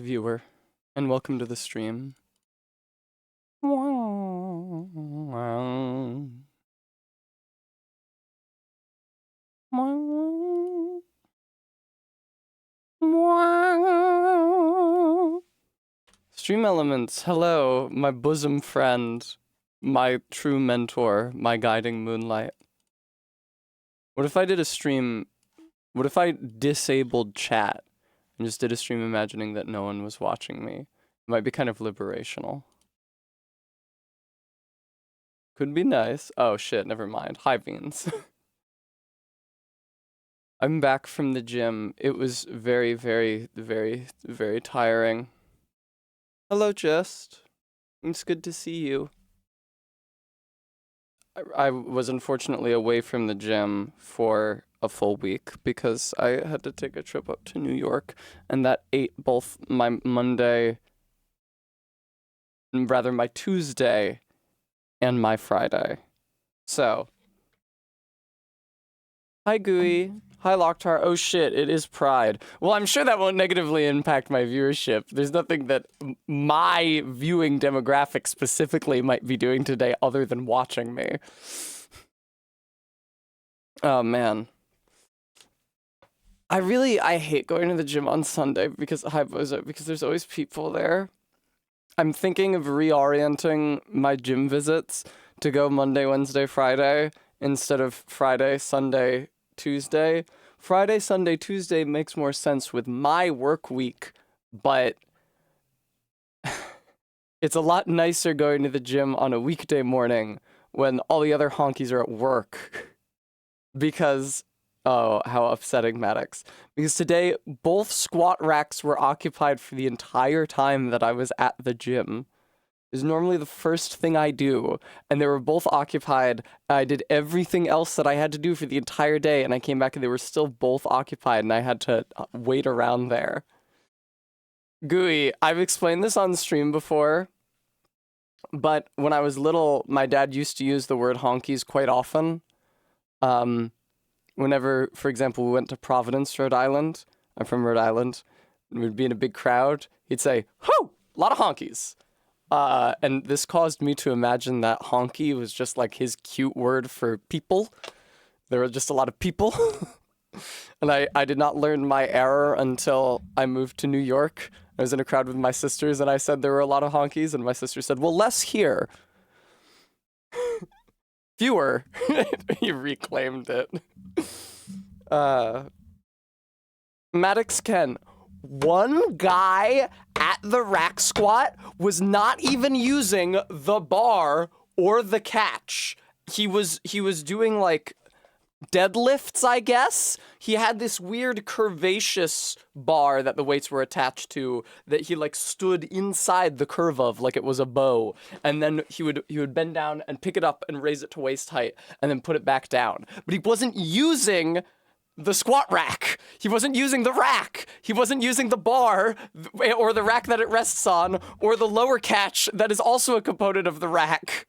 viewer, and welcome to the stream. Stream Elements, hello, my bosom friend, my true mentor, my guiding moonlight. What if I did a stream, what if I disabled chat and just did a stream imagining that no one was watching me? It might be kind of liberational. Could be nice. Oh shit, never mind. Hi, Beans. I'm back from the gym. It was very, very, very, very tiring. Hello, Just. It's good to see you. I was unfortunately away from the gym for a full week because I had to take a trip up to New York, and that ate both my Monday, rather my Tuesday, and my Friday. So, hi Gooey. Hi Locktar. Oh shit, it is Pride. Well, I'm sure that won't negatively impact my viewership. There's nothing that my viewing demographic specifically might be doing today other than watching me. Oh man. I hate going to the gym on Sunday because there's always people there. I'm thinking of reorienting my gym visits to go Monday, Wednesday, Friday instead of Friday, Sunday, Tuesday. Friday, Sunday, Tuesday makes more sense with my work week, but it's a lot nicer going to the gym on a weekday morning when all the other honkies are at work. Because, oh, how upsetting, Maddox. Because today, both squat racks were occupied for the entire time that I was at the gym. Is normally the first thing I do, and they were both occupied. I did everything else that I had to do for the entire day, and I came back and they were still both occupied, and I had to wait around there. Gooey, I've explained this on stream before, but when I was little, my dad used to use the word honkies quite often. Whenever, for example, we went to Providence, Rhode Island, I'm from Rhode Island, and we'd be in a big crowd, he'd say, "Ho! A lot of honkies." And this caused me to imagine that honky was just like his cute word for people. There were just a lot of people. And I did not learn my error until I moved to New York. I was in a crowd with my sisters and I said there were a lot of honkies, and my sister said, "Well, less here." Fewer. He reclaimed it. Maddox Ken. One guy at the rack squat was not even using the bar or the catch. He was doing like deadlifts, I guess. He had this weird curvaceous bar that the weights were attached to that he like stood inside the curve of like it was a bow, and then he would bend down and pick it up and raise it to waist height and then put it back down. But he wasn't using the squat rack. He wasn't using the rack. He wasn't using the bar or the rack that it rests on or the lower catch that is also a component of the rack.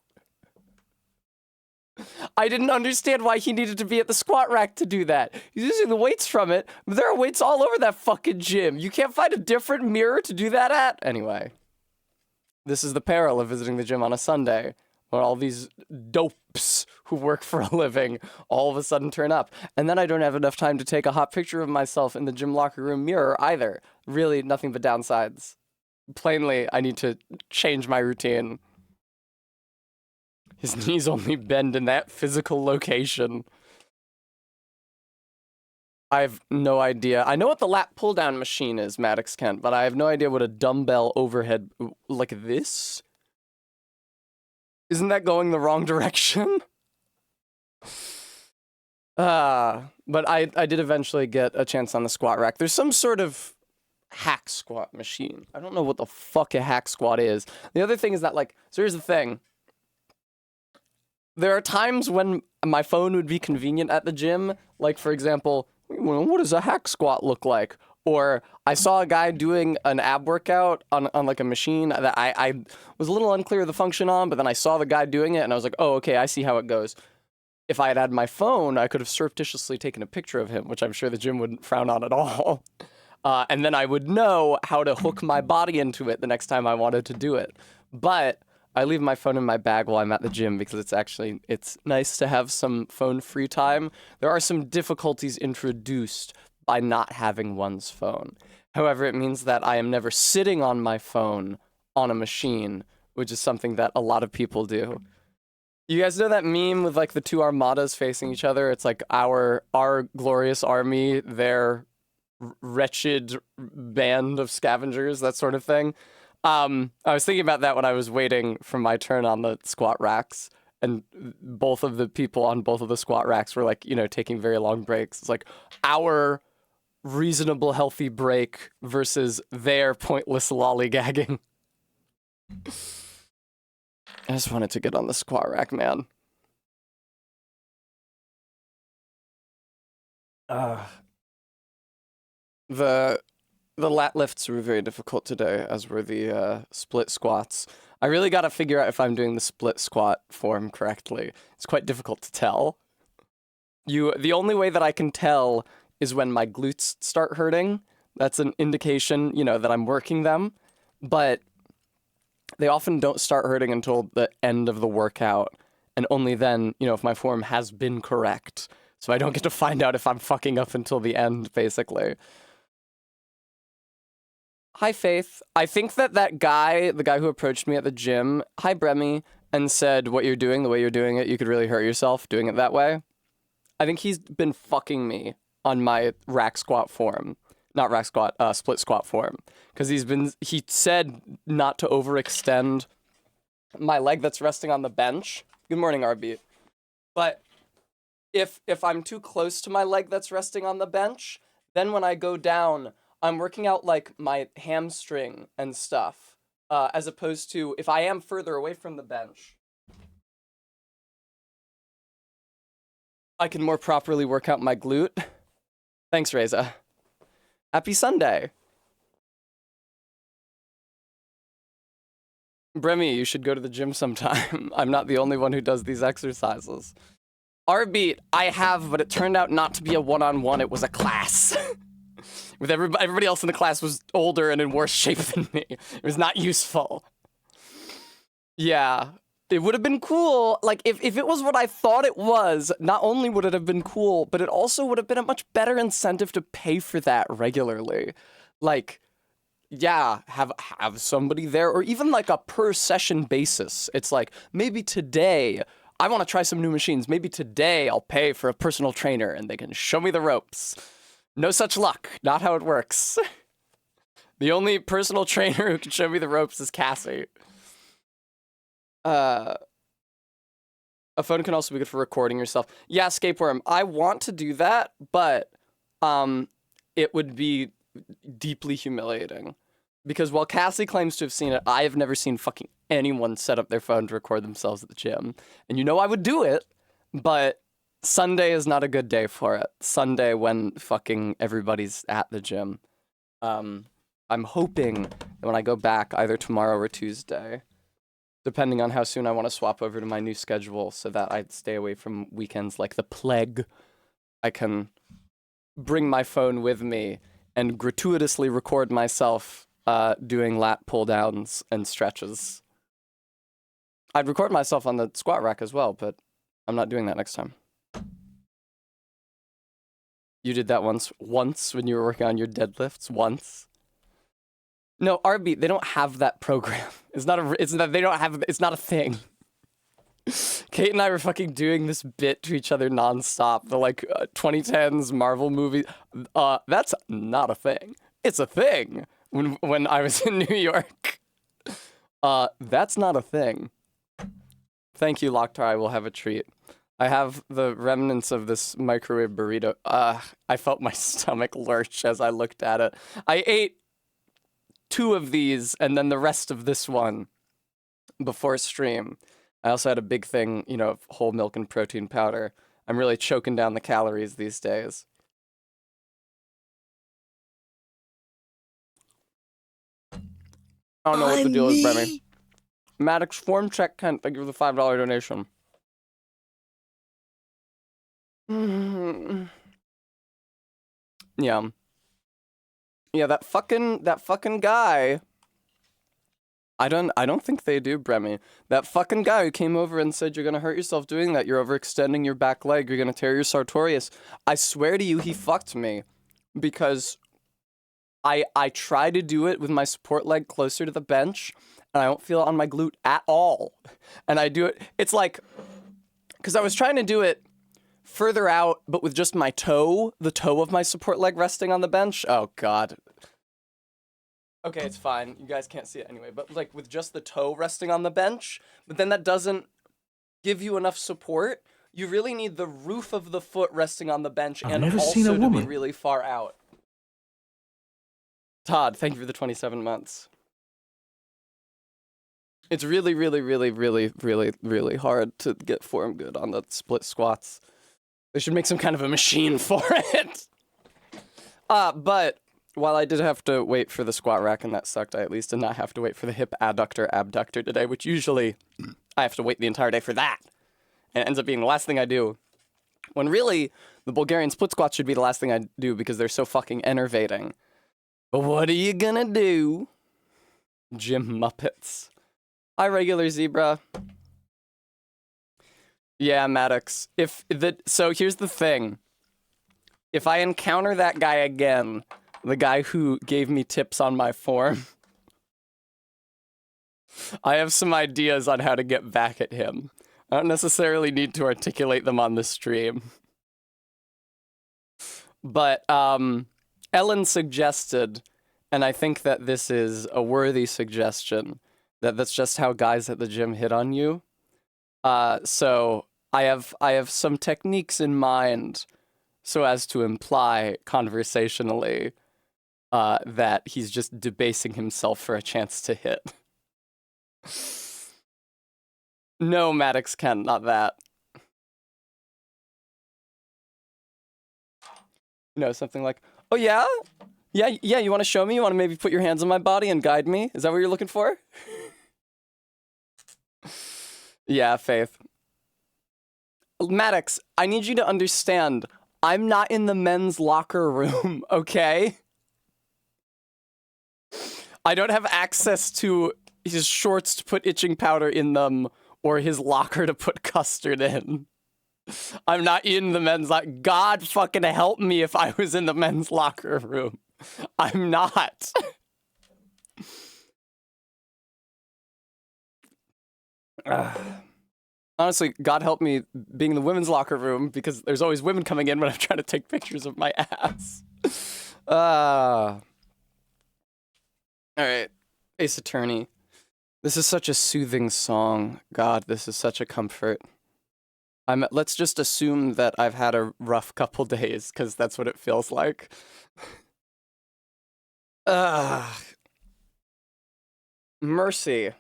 I didn't understand why he needed to be at the squat rack to do that. He's using the weights from it, but there are weights all over that fucking gym. You can't find a different mirror to do that at? Anyway, this is the peril of visiting the gym on a Sunday, where all these dopes who work for a living all of a sudden turn up. And then I don't have enough time to take a hot picture of myself in the gym locker room mirror either. Really, nothing but downsides. Plainly, I need to change my routine. His knees only bend in that physical location. I have no idea. I know what the lat pull-down machine is, Maddox Kent, but I have no idea what a dumbbell overhead like this. Isn't that going the wrong direction? But I did eventually get a chance on the squat rack. There's some sort of hack squat machine. I don't know what the fuck a hack squat is. The other thing is that, like, so here's the thing. There are times when my phone would be convenient at the gym. Like, for example, what does a hack squat look like? Or I saw a guy doing an ab workout on like a machine that I was a little unclear of the function on, but then I saw the guy doing it and I was like, oh, okay, I see how it goes. If I had my phone, I could have surreptitiously taken a picture of him, which I'm sure the gym wouldn't frown on at all. And then I would know how to hook my body into it the next time I wanted to do it. But I leave my phone in my bag while I'm at the gym because it's nice to have some phone free time. There are some difficulties introduced by not having one's phone. However, it means that I am never sitting on my phone on a machine, which is something that a lot of people do. You guys know that meme with like the two armadas facing each other? It's like our glorious army, their wretched band of scavengers, that sort of thing. I was thinking about that when I was waiting for my turn on the squat racks, and both of the people on both of the squat racks were like, taking very long breaks. It's like our reasonable, healthy break versus their pointless lollygagging. I just wanted to get on the squat rack, man. The lat lifts were very difficult today, as were the split squats. I really got to figure out if I'm doing the split squat form correctly. It's quite difficult to tell. The only way that I can tell is when my glutes start hurting. That's an indication, that I'm working them. But they often don't start hurting until the end of the workout. And only then, if my form has been correct. So I don't get to find out if I'm fucking up until the end, basically. Hi, Faith. I think that guy, the guy who approached me at the gym, hi, Bremy, and said, what you're doing, the way you're doing it, you could really hurt yourself doing it that way. I think he's been fucking me on my rack squat form. Not rack squat, split squat form. Because he said not to overextend my leg that's resting on the bench. Good morning, Arby. But if I'm too close to my leg that's resting on the bench, then when I go down, I'm working out like my hamstring and stuff, as opposed to if I am further away from the bench, I can more properly work out my glute. Thanks, Reza. Happy Sunday. Bremy, you should go to the gym sometime. I'm not the only one who does these exercises. R-Beat, I have, but it turned out not to be a one-on-one, it was a class. With everybody else in the class was older and in worse shape than me. It was not useful. Yeah. It would have been cool, like, if it was what I thought it was, not only would it have been cool, but it also would have been a much better incentive to pay for that regularly. Like, yeah, have somebody there, or even like a per session basis. It's like, maybe today, I want to try some new machines. Maybe today I'll pay for a personal trainer and they can show me the ropes. No such luck. Not how it works. The only personal trainer who can show me the ropes is Cassie. A phone can also be good for recording yourself. Yeah, Scapeworm, I want to do that, but it would be deeply humiliating. Because while Cassie claims to have seen it, I have never seen fucking anyone set up their phone to record themselves at the gym. And I would do it, but Sunday is not a good day for it. Sunday when fucking everybody's at the gym. I'm hoping that when I go back, either tomorrow or Tuesday, depending on how soon I want to swap over to my new schedule so that I stay away from weekends like the plague, I can bring my phone with me and gratuitously record myself doing lat pull downs and stretches. I'd record myself on the squat rack as well, but I'm not doing that next time. You did that once when you were working on your deadlifts, once. No, RB, they don't have that program. It's not a thing. Kate and I were fucking doing this bit to each other nonstop. The 2010s Marvel movie. That's not a thing. It's a thing. When I was in New York. That's not a thing. Thank you, Lokhtar. I will have a treat. I have the remnants of this microwave burrito. I felt my stomach lurch as I looked at it. I ate 2 of these and then the rest of this one before stream. I also had a big thing, of whole milk and protein powder. I'm really choking down the calories these days. I don't know what the deal is, Bremy. Maddox form check, Kent. Thank you for the $5 donation. Yeah. Yeah, that fucking guy. I don't think they do, Bremy. That fucking guy who came over and said you're gonna hurt yourself doing that. You're overextending your back leg. You're gonna tear your sartorius. I swear to you, he fucked me, because I try to do it with my support leg closer to the bench, and I don't feel it on my glute at all. And I do it. It's like, because I was trying to do it further out, but with just my toe, the toe of my support leg resting on the bench. Oh God. Okay, it's fine. You guys can't see it anyway, but like with just the toe resting on the bench, but then that doesn't give you enough support. You really need the roof of the foot resting on the bench and also to be really far out. Todd, thank you for the 27 months. It's really, really, really, really, really, really hard to get form good on the split squats. They should make some kind of a machine for it. But while I did have to wait for the squat rack and that sucked, I at least did not have to wait for the hip adductor abductor today, which usually I have to wait the entire day for that. And it ends up being the last thing I do. When really, the Bulgarian split squats should be the last thing I do because they're so fucking enervating. But what are you gonna do? Gym Muppets. Hi, regular zebra. Yeah, Maddox. So here's the thing. If I encounter that guy again, the guy who gave me tips on my form, I have some ideas on how to get back at him. I don't necessarily need to articulate them on the stream. But Ellen suggested, and I think that this is a worthy suggestion, that's just how guys at the gym hit on you. So I have some techniques in mind so as to imply conversationally that he's just debasing himself for a chance to hit. No, Maddox Kent, not that. You know, something like, oh yeah? Yeah, you want to show me? You want to maybe put your hands on my body and guide me? Is that what you're looking for? Yeah, Faith. Maddox, I need you to understand, I'm not in the men's locker room, okay? I don't have access to his shorts to put itching powder in them or his locker to put custard in. I'm not in the men's locker. God fucking help me if I was in the men's locker room. I'm not. Honestly, God help me being in the women's locker room because there's always women coming in when I'm trying to take pictures of my ass. All right, Ace Attorney. This is such a soothing song. God, this is such a comfort. Let's just assume that I've had a rough couple days, because that's what it feels like. Mercy.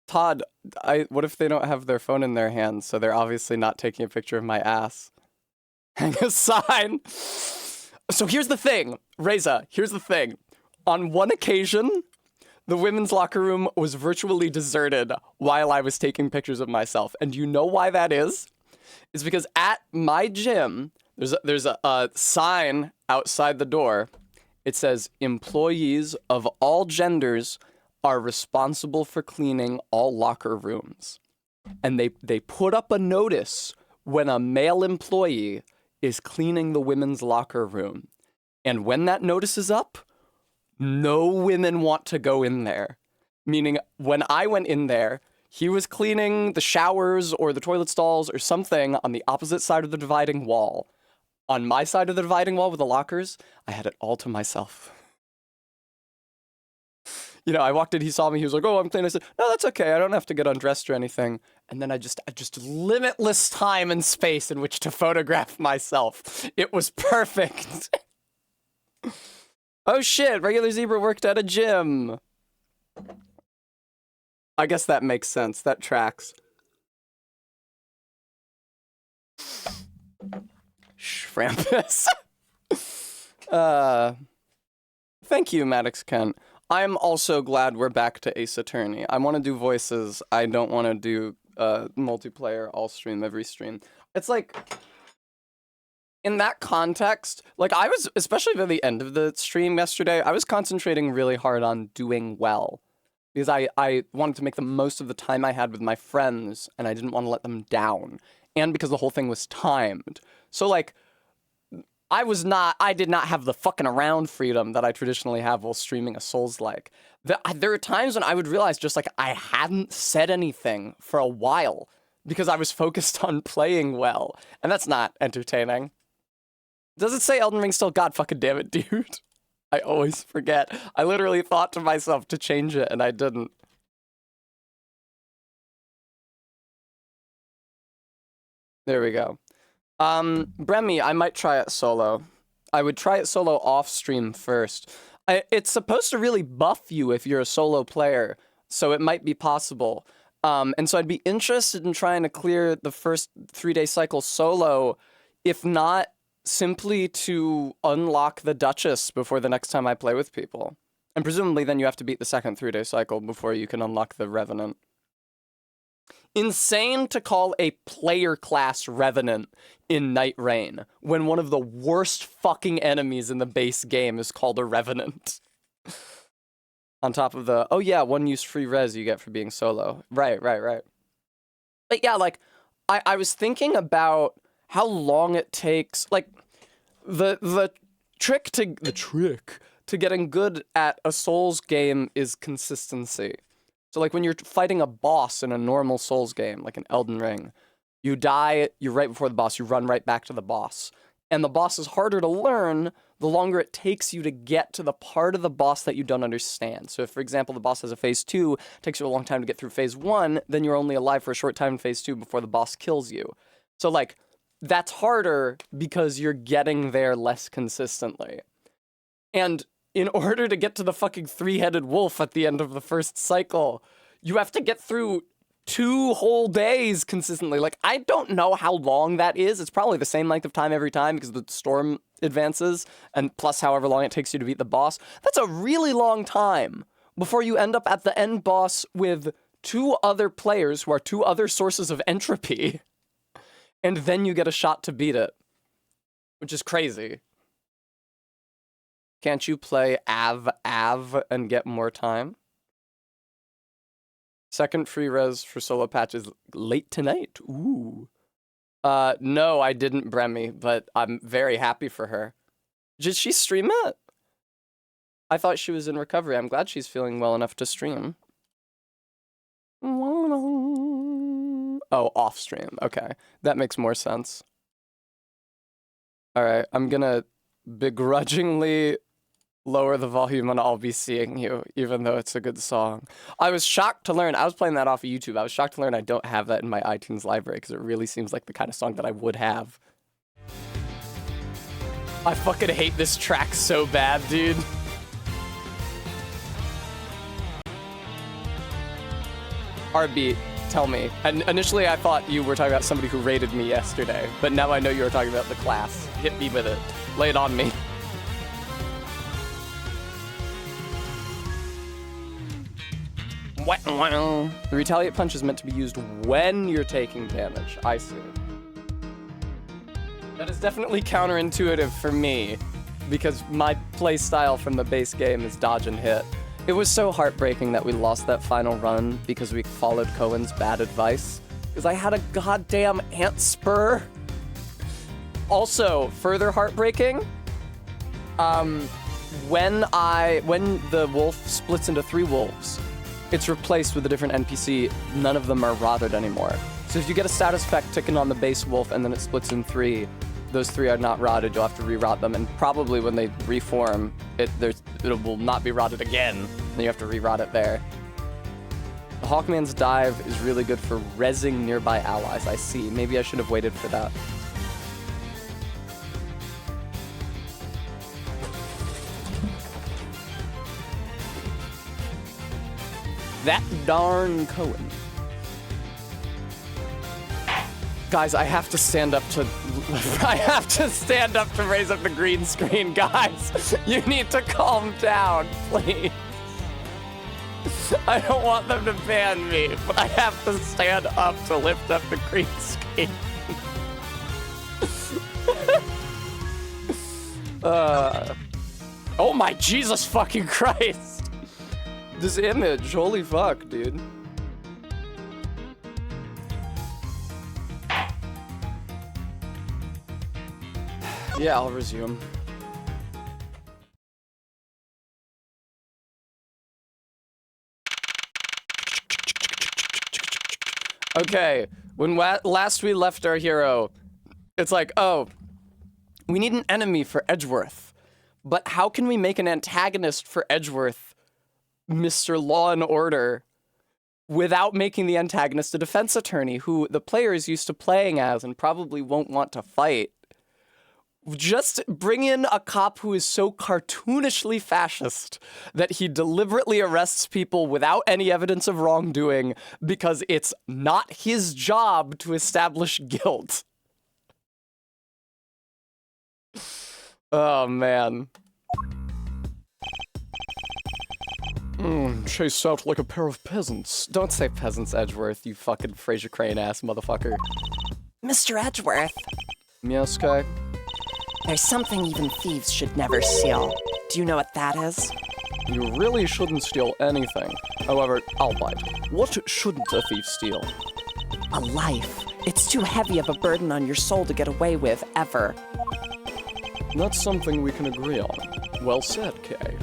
Todd, what if they don't have their phone in their hands, so they're obviously not taking a picture of my ass? Hang a sign. So here's the thing, Reza, here's the thing. On one occasion, the women's locker room was virtually deserted while I was taking pictures of myself. And you know why that is? It's because at my gym, there's a sign outside the door. It says, employees of all genders are responsible for cleaning all locker rooms. And they put up a notice when a male employee is cleaning the women's locker room. And when that notice is up, no women want to go in there. Meaning, when I went in there, he was cleaning the showers or the toilet stalls or something on the opposite side of the dividing wall. On my side of the dividing wall with the lockers, I had it all to myself. You know, I walked in, he saw me, he was like, oh, I'm clean. I said, no, that's okay, I don't have to get undressed or anything. And then I just limitless time and space in which to photograph myself. It was perfect. Oh shit, regular zebra worked at a gym. I guess that makes sense. That tracks. Frampus. Thank you, Maddox Kent. I'm also glad we're back to Ace Attorney. I want to do voices. I don't want to do multiplayer all stream every stream. It's like In that context, like I was, especially by the end of the stream yesterday, I was concentrating really hard on doing well because I wanted to make the most of the time I had with my friends and I didn't want to let them down. And because the whole thing was timed. So like, I did not have the fucking around freedom that I traditionally have while streaming a Souls-like. There are times when I would realize just like I hadn't said anything for a while because I was focused on playing well. And that's not entertaining. Does it say Elden Ring still? God fucking damn it, dude. I always forget. I literally thought to myself to change it and I didn't. There we go. Bremy, I might try it solo. I would try it solo off stream first. It's supposed to really buff you if you're a solo player, so it might be possible. And so I'd be interested in trying to clear the first 3-day cycle solo, if not simply to unlock the Duchess before the next time I play with people. And presumably then you have to beat the second 3-day cycle before you can unlock the Revenant. Insane to call a player class Revenant in Night Rain when one of the worst fucking enemies in the base game is called a Revenant. On top of the, oh yeah, 1 use free res you get for being solo. Right. But yeah, like, I was thinking about how long it takes, like, the trick to getting good at a Souls game is consistency. So like when you're fighting a boss in a normal Souls game, like an Elden Ring, you die, you're right before the boss, you run right back to the boss. And the boss is harder to learn the longer it takes you to get to the part of the boss that you don't understand. So if, for example, the boss has a phase 2, it takes you a long time to get through phase 1, then you're only alive for a short time in phase 2 before the boss kills you. So like, that's harder because you're getting there less consistently. And in order to get to the fucking 3-headed wolf at the end of the first cycle, you have to get through 2 whole days consistently. Like, I don't know how long that is. It's probably the same length of time every time because the storm advances, and plus however long it takes you to beat the boss. That's a really long time before you end up at the end boss with 2 other players who are 2 other sources of entropy. And then you get a shot to beat it, which is crazy. Can't you play Av and get more time? Second free res for solo patches late tonight. Ooh. No, I didn't, Bremy, but I'm very happy for her. Did she stream it? I thought she was in recovery. I'm glad she's feeling well enough to stream. Oh, off stream. Okay. That makes more sense. All right. I'm gonna begrudgingly lower the volume on I'll Be Seeing You, even though it's a good song. I was shocked to learn, I was playing that off of YouTube, I was shocked to learn I don't have that in my iTunes library, because it really seems like the kind of song that I would have. I fucking hate this track so bad, dude. RB, tell me. And initially I thought you were talking about somebody who raided me yesterday, but now I know you were talking about the class. Hit me with it. Lay it on me. The retaliate punch is meant to be used when you're taking damage. I see. That is definitely counterintuitive for me, because my playstyle from the base game is dodge and hit. It was so heartbreaking that we lost that final run because we followed Cohen's bad advice, because I had a goddamn ant spur. Also, further heartbreaking, when the wolf splits into 3 wolves, it's replaced with a different NPC. None of them are rotted anymore. So if you get a status effect ticking on the base wolf and then it splits in 3, those 3 are not rotted. You'll have to re-rot them, and probably when they reform, it will not be rotted again. Then you have to re-rot it there. The Hawkman's Dive is really good for rezzing nearby allies. I see. Maybe I should have waited for that. That darn Cohen. Guys, I have to stand up to raise up the green screen, guys. You need to calm down, please. I don't want them to ban me, but I have to stand up to lift up the green screen. Oh my Jesus fucking Christ! This image, holy fuck, dude. Yeah, I'll resume. Okay, when last we left our hero, it's like, oh, we need an enemy for Edgeworth. But how can we make an antagonist for Edgeworth, Mr. Law and Order, without making the antagonist a defense attorney who the player is used to playing as and probably won't want to fight? Just bring in a cop who is so cartoonishly fascist that he deliberately arrests people without any evidence of wrongdoing because it's not his job to establish guilt. Oh, man. Chased out like a pair of peasants. Don't say peasants, Edgeworth, you fucking Fraser Crane-ass motherfucker. Mr. Edgeworth, Yes, Kai? there's something even thieves should never steal. Do you know what that is? You really shouldn't steal anything. However, I'll bite. What shouldn't a thief steal? A life. It's too heavy of a burden on your soul to get away with, ever. That's something we can agree on. Well said, Kay.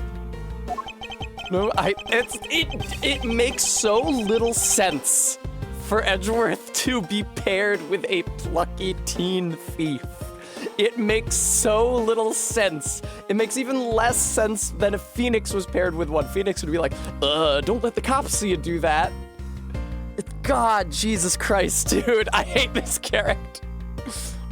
No, it makes so little sense for Edgeworth to be paired with a plucky teen thief. It makes so little sense. It makes even less sense than if Phoenix was paired with one. Phoenix would be like, don't let the cops see you do that. God, Jesus Christ, dude, I hate this character.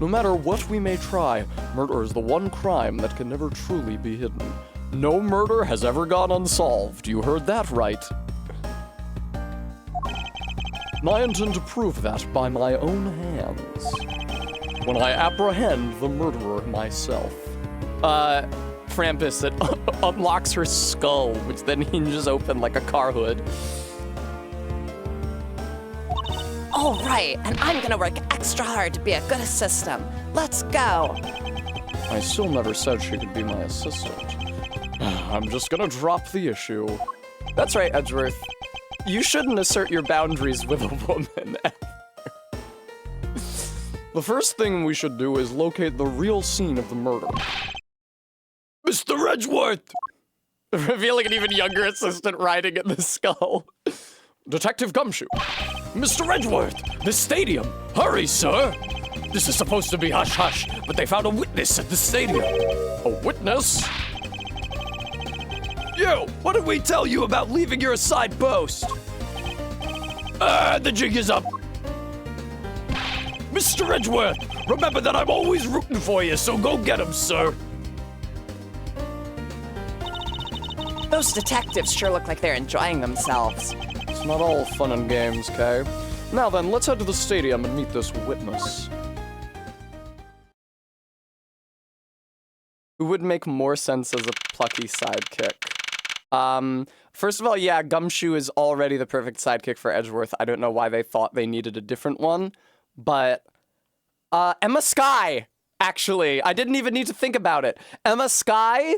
No matter what we may try, murder is the one crime that can never truly be hidden. No murder has ever gone unsolved. You heard that right. I intend to prove that by my own hands. When I apprehend the murderer myself. Krampus, it unlocks her skull, which then hinges open like a car hood. All right, and I'm gonna work extra hard to be a good assistant. Let's go. I still never said she could be my assistant. I'm just gonna drop the issue. That's right, Edgeworth. You shouldn't assert your boundaries with a woman. The first thing we should do is locate the real scene of the murder. Mr. Edgeworth! Revealing an even younger assistant riding in the skull. Detective Gumshoe. Mr. Edgeworth, the stadium. Hurry, sir. This is supposed to be hush-hush, but they found a witness at the stadium. A witness? You, what did we tell you about leaving your assigned post? The jig is up. Mr. Edgeworth, remember that I'm always rooting for you, so go get him, sir. Those detectives sure look like they're enjoying themselves. It's not all fun and games, Kay. Now then, let's head to the stadium and meet this witness. Who would make more sense as a plucky sidekick? First of all, yeah, Gumshoe is already the perfect sidekick for Edgeworth. I don't know why they thought they needed a different one, but Emma Skye, actually. I didn't even need to think about it. Emma Skye,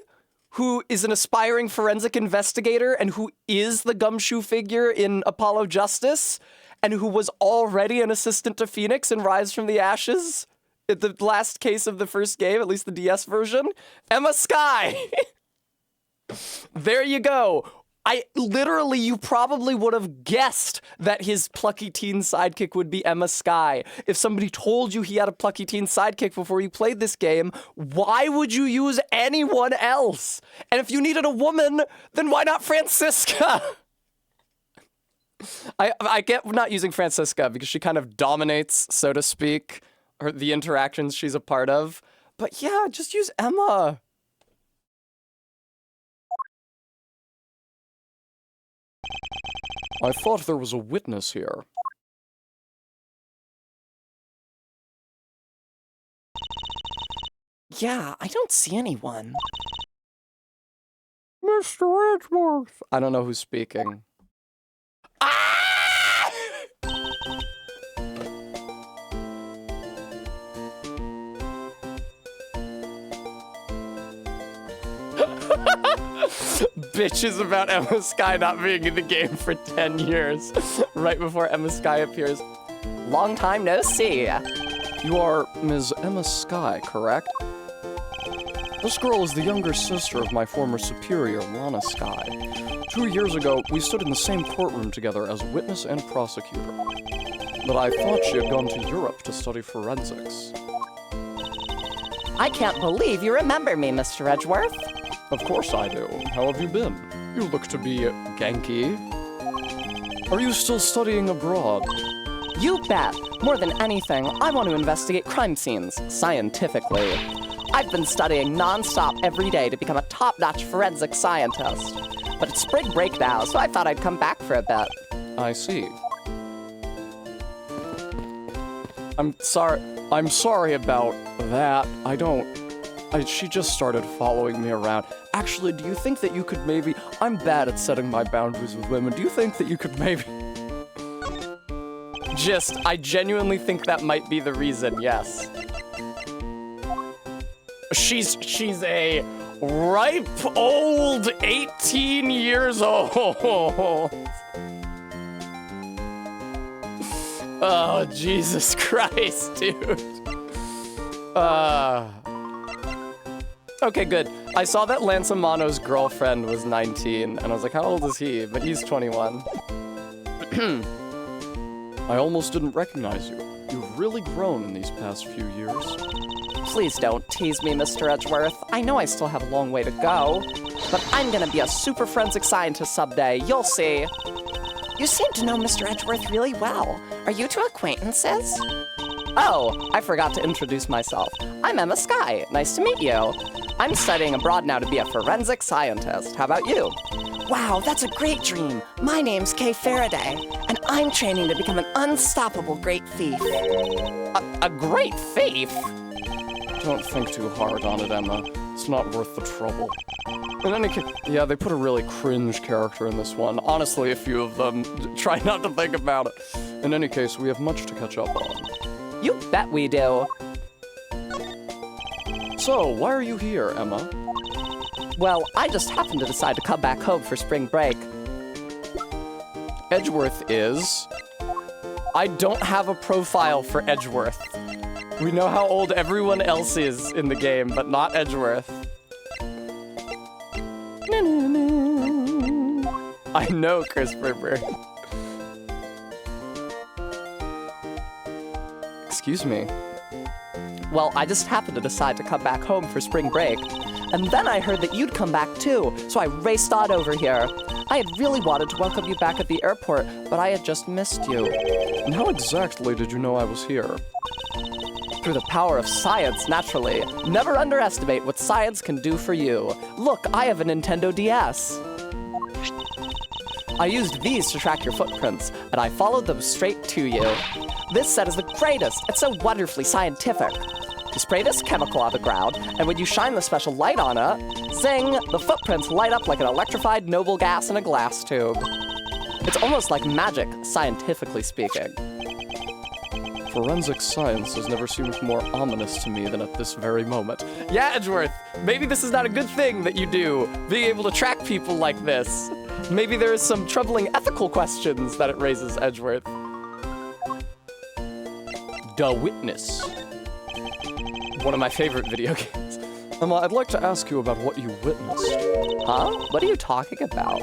who is an aspiring forensic investigator and who is the Gumshoe figure in Apollo Justice, and who was already an assistant to Phoenix in Rise from the Ashes, at the last case of the first game, at least the DS version. Emma Skye! There you go. You probably would have guessed that his plucky teen sidekick would be Emma Skye. If somebody told you he had a plucky teen sidekick before you played this game, why would you use anyone else? And if you needed a woman, then why not Francisca? I get not using Francisca because she kind of dominates, so to speak, or the interactions she's a part of. But yeah, just use Emma. I thought there was a witness here. Yeah, I don't see anyone. Mr. Edgeworth. I don't know who's speaking. Ah! Bitches about Emma Sky not being in the game for 10 years, right before Emma Sky appears. Long time no see. You are Ms. Emma Sky, correct? This girl is the younger sister of my former superior, Lana Sky. 2 years ago, we stood in the same courtroom together as witness and prosecutor. But I thought she had gone to Europe to study forensics. I can't believe you remember me, Mr. Edgeworth. Of course I do. How have you been? You look to be Genki. Are you still studying abroad? You bet. More than anything, I want to investigate crime scenes, scientifically. I've been studying non-stop every day to become a top-notch forensic scientist. But it's spring break now, so I thought I'd come back for a bit. I see. I'm sorry about that. She just started following me around. Actually, do you think that you could maybe... I'm bad at setting my boundaries with women. Do you think that you could maybe... I genuinely think that might be the reason, yes. She's a ripe old 18 years old. Oh, Jesus Christ, dude. Okay, good. I saw that Lance Amano's girlfriend was 19, and I was like, how old is he? But he's 21. I almost didn't recognize you. You've really grown in these past few years. Please don't tease me, Mr. Edgeworth. I know I still have a long way to go, but I'm gonna be a super forensic scientist someday. You'll see. You seem to know Mr. Edgeworth really well. Are you two acquaintances? Oh, I forgot to introduce myself. I'm Emma Sky. Nice to meet you. I'm studying abroad now to be a forensic scientist. How about you? Wow, that's a great dream. My name's Kay Faraday, and I'm training to become an unstoppable great thief. A great thief? Don't think too hard on it, Emma. It's not worth the trouble. In any case, yeah, they put a really cringe character in this one. Honestly, a few of them. Try not to think about it. In any case, we have much to catch up on. You bet we do. So, why are you here, Emma? Well, I just happened to decide to come back home for spring break. Edgeworth is... I don't have a profile for Edgeworth. We know how old everyone else is in the game, but not Edgeworth. I know, Christopher. Excuse me. Well, I just happened to decide to come back home for spring break. And then I heard that you'd come back too, so I raced on over here. I had really wanted to welcome you back at the airport, but I had just missed you. And how exactly did you know I was here? Through the power of science, naturally. Never underestimate what science can do for you. Look, I have a Nintendo DS. I used these to track your footprints, and I followed them straight to you. This set is the greatest. It's so wonderfully scientific. You spray this chemical on the ground, and when you shine the special light on it, zing, the footprints light up like an electrified noble gas in a glass tube. It's almost like magic, scientifically speaking. Forensic science has never seemed more ominous to me than at this very moment. Yeah, Edgeworth, maybe this is not a good thing that you do, being able to track people like this. Maybe there is some troubling ethical questions that it raises, Edgeworth. The Witness. One of my favorite video games. Emma, I'd like to ask you about what you witnessed. Huh? What are you talking about?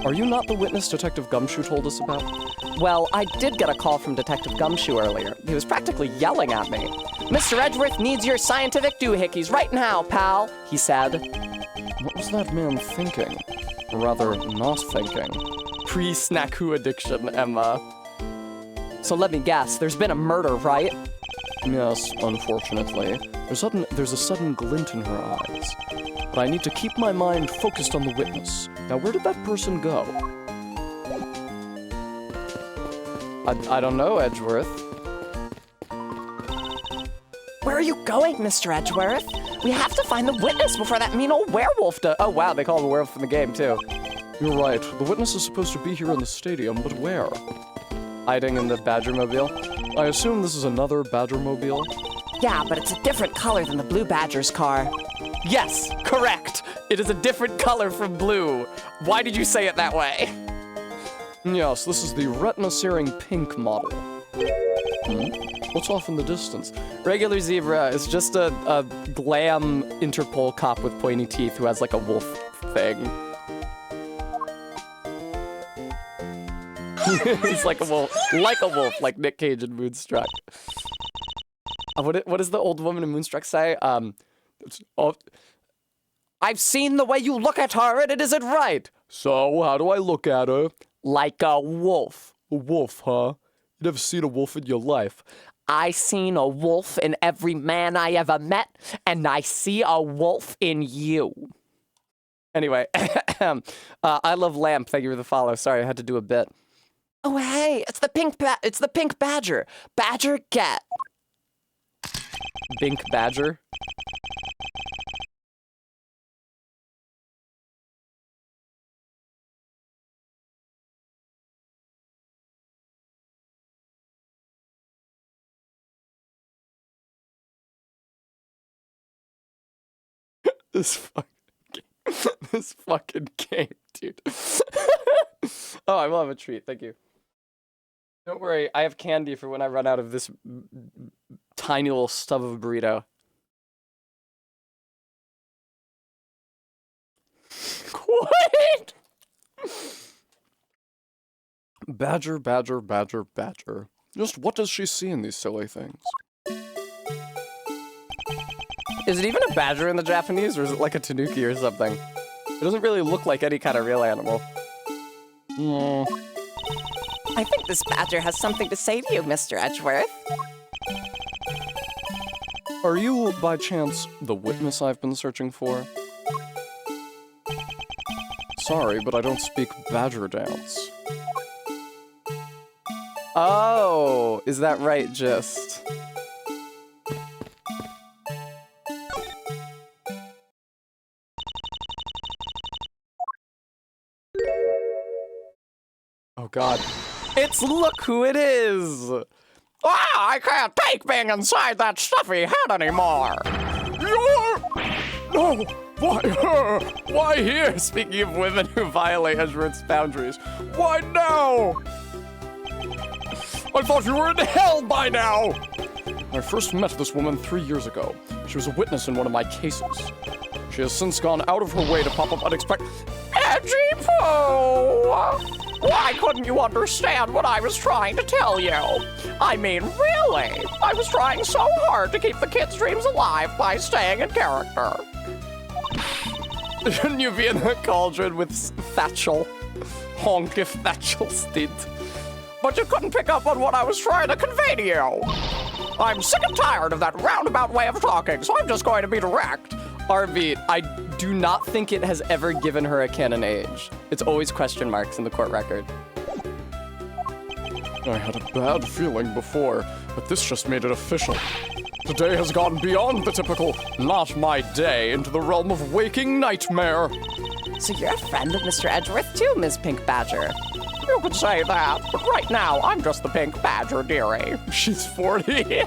Are you not the witness Detective Gumshoe told us about? Well, I did get a call from Detective Gumshoe earlier. He was practically yelling at me. Mr. Edgeworth needs your scientific doohickeys right now, pal, he said. What was that man thinking? Or rather, not thinking. Pre-snaku addiction, Emma. So let me guess, there's been a murder, right? Yes, unfortunately. There's a sudden glint in her eyes. But I need to keep my mind focused on the witness. Now, where did that person go? I don't know, Edgeworth. Where are you going, Mr. Edgeworth? We have to find the witness before that mean old werewolf does. Oh, wow, they call him a werewolf in the game, too. You're right. The witness is supposed to be here in the stadium, but where? Hiding in the Badgermobile? I assume this is another Badgermobile? Yeah, but it's a different color than the Blue Badger's car. Yes, correct. It is a different color from blue. Why did you say it that way? Yes, this is the retina-searing pink model. What's off in the distance? Regular zebra is just a glam Interpol cop with pointy teeth who has like a wolf thing. He's like a wolf, like Nick Cage in Moonstruck. What does the old woman in Moonstruck say? I've seen the way you look at her and it isn't right. So, how do I look at her? Like a wolf. A wolf, huh? You never seen a wolf in your life. I seen a wolf in every man I ever met, and I see a wolf in you. Anyway, I love Lamp. Thank you for the follow. Sorry, I had to do a bit. Oh hey, it's the pink badger. Badger cat. Bink badger. This fucking game, dude. Oh, I will have a treat. Thank you. Don't worry, I have candy for when I run out of this tiny little stub of a burrito. What? Badger, badger, badger, badger. Just what does she see in these silly things? Is it even a badger in the Japanese, or is it like a tanuki or something? It doesn't really look like any kind of real animal. I think this badger has something to say to you, Mr. Edgeworth. Are you, by chance, the witness I've been searching for? Sorry, but I don't speak badger dance. Oh, is that right, just? Oh god. It's Look Who It Is! Ah, I can't take being inside that stuffy head anymore! No! Why her? Why here? Speaking of women who violate Edgeworth's boundaries. Why now? I thought you were in hell by now! I first met this woman 3 years ago. She was a witness in one of my cases. She has since gone out of her way to pop up unexpected— Edgy Pooh! Why couldn't you understand what I was trying to tell you? I mean, really? I was trying so hard to keep the kids' dreams alive by staying in character. Shouldn't you be in the cauldron with Thatchel? Honk if Thatchel stint. But you couldn't pick up on what I was trying to convey to you. I'm sick and tired of that roundabout way of talking, so I'm just going to be direct. Arbeat, I do not think it has ever given her a canon age. It's always question marks in the court record. I had a bad feeling before, but this just made it official. Today has gone beyond the typical not my day into the realm of waking nightmare. So you're a friend of Mr. Edgeworth too, Ms. Pink Badger. You could say that, but right now I'm just the Pink Badger, dearie. She's 40.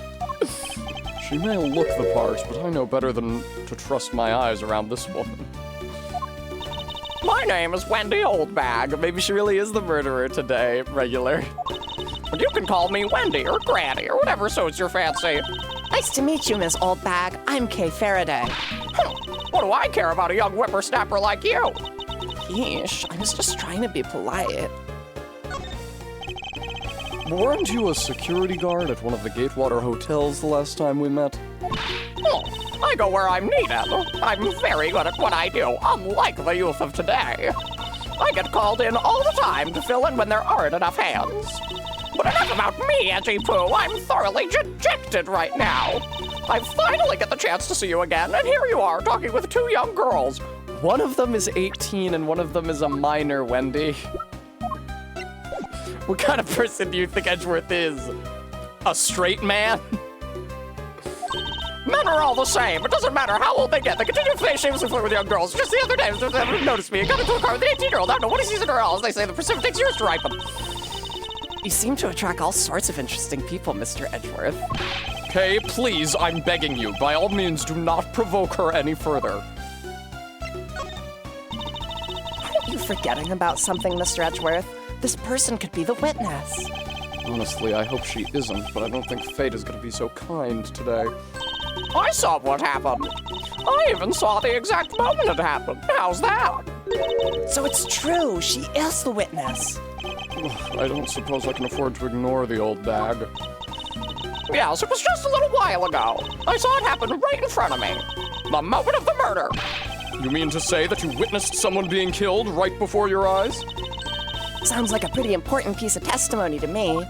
She may look the part, but I know better than to trust my eyes around this woman. My name is Wendy Oldbag. Maybe she really is the murderer today, regular. But you can call me Wendy or Granny or whatever suits your fancy. Nice to meet you, Miss Oldbag. I'm Kay Faraday. What do I care about a young whippersnapper like you? Yeesh, I was just trying to be polite. Weren't you a security guard at one of the Gatewater hotels the last time we met? Oh, I go where I'm needed. I'm very good at what I do, unlike the youth of today. I get called in all the time to fill in when there aren't enough hands. But enough about me, Edgy Pooh. I'm thoroughly dejected right now. I finally get the chance to see you again, and here you are talking with 2 young girls. One of them is 18 and one of them is a minor, Wendy. What kind of person do you think Edgeworth is? A straight man? Men are all the same. It doesn't matter how old they get. They continue to face shamelessly flirt with young girls. Just the other day, they noticed me. I got into a car with an 18-year-old. I don't know what he sees in her else. They say the persimmon takes years to ripen. You seem to attract all sorts of interesting people, Mr. Edgeworth. Okay, please, I'm begging you. By all means, do not provoke her any further. you forgetting about something, Mr. Edgeworth? This person could be the witness. Honestly, I hope she isn't, but I don't think fate is gonna be so kind today. I saw what happened. I even saw the exact moment it happened. How's that? So it's true, she is the witness. I don't suppose I can afford to ignore the old bag. Yes, it was just a little while ago. I saw it happen right in front of me. The moment of the murder. You mean to say that you witnessed someone being killed right before your eyes? Sounds like a pretty important piece of testimony to me.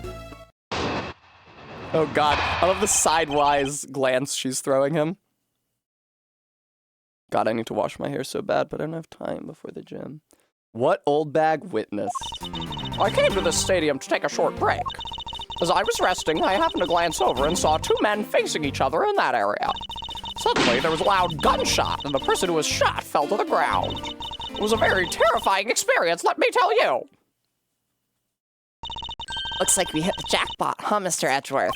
Oh god, I love the sidewise glance she's throwing him. God, I need to wash my hair so bad, but I don't have time before the gym. What old bag witnessed? I came to this stadium to take a short break. As I was resting, I happened to glance over and saw two men facing each other in that area. Suddenly, there was a loud gunshot, and the person who was shot fell to the ground. It was a very terrifying experience, let me tell you. Looks like we hit the jackpot, huh, Mr. Edgeworth?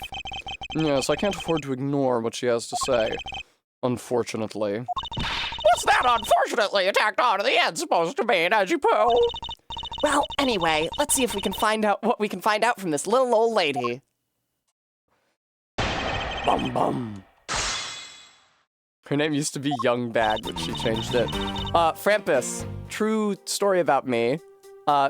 Yes, I can't afford to ignore what she has to say. Unfortunately. What's that unfortunately tacked on to the end supposed to mean, Edgy-Poo? Well, anyway, let's see if we can find out what we can find out from this little old lady. Bum bum. Her name used to be Young Bag, but she changed it. Frampus, true story about me.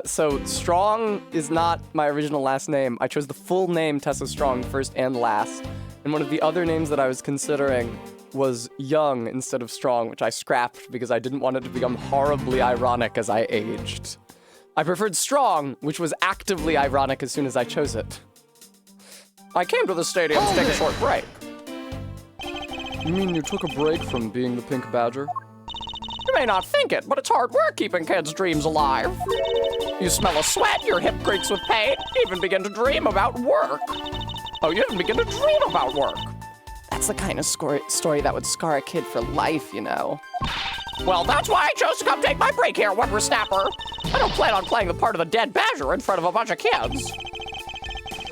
So Strong is not my original last name. I chose the full name Tessa Strong, first and last. And one of the other names that I was considering was Young instead of Strong, which I scrapped because I didn't want it to become horribly ironic as I aged. I preferred Strong, which was actively ironic as soon as I chose it. I came to the stadium to take a short break. You mean you took a break from being the Pink Badger? You may not think it, but it's hard work keeping kids' dreams alive. You smell a sweat, your hip creaks with pain, even begin to dream about work. Oh, you even begin to dream about work. That's the kind of story that would scar a kid for life, you know. Well, that's why I chose to come take my break here, Whippersnapper. I don't plan on playing the part of the dead badger in front of a bunch of kids.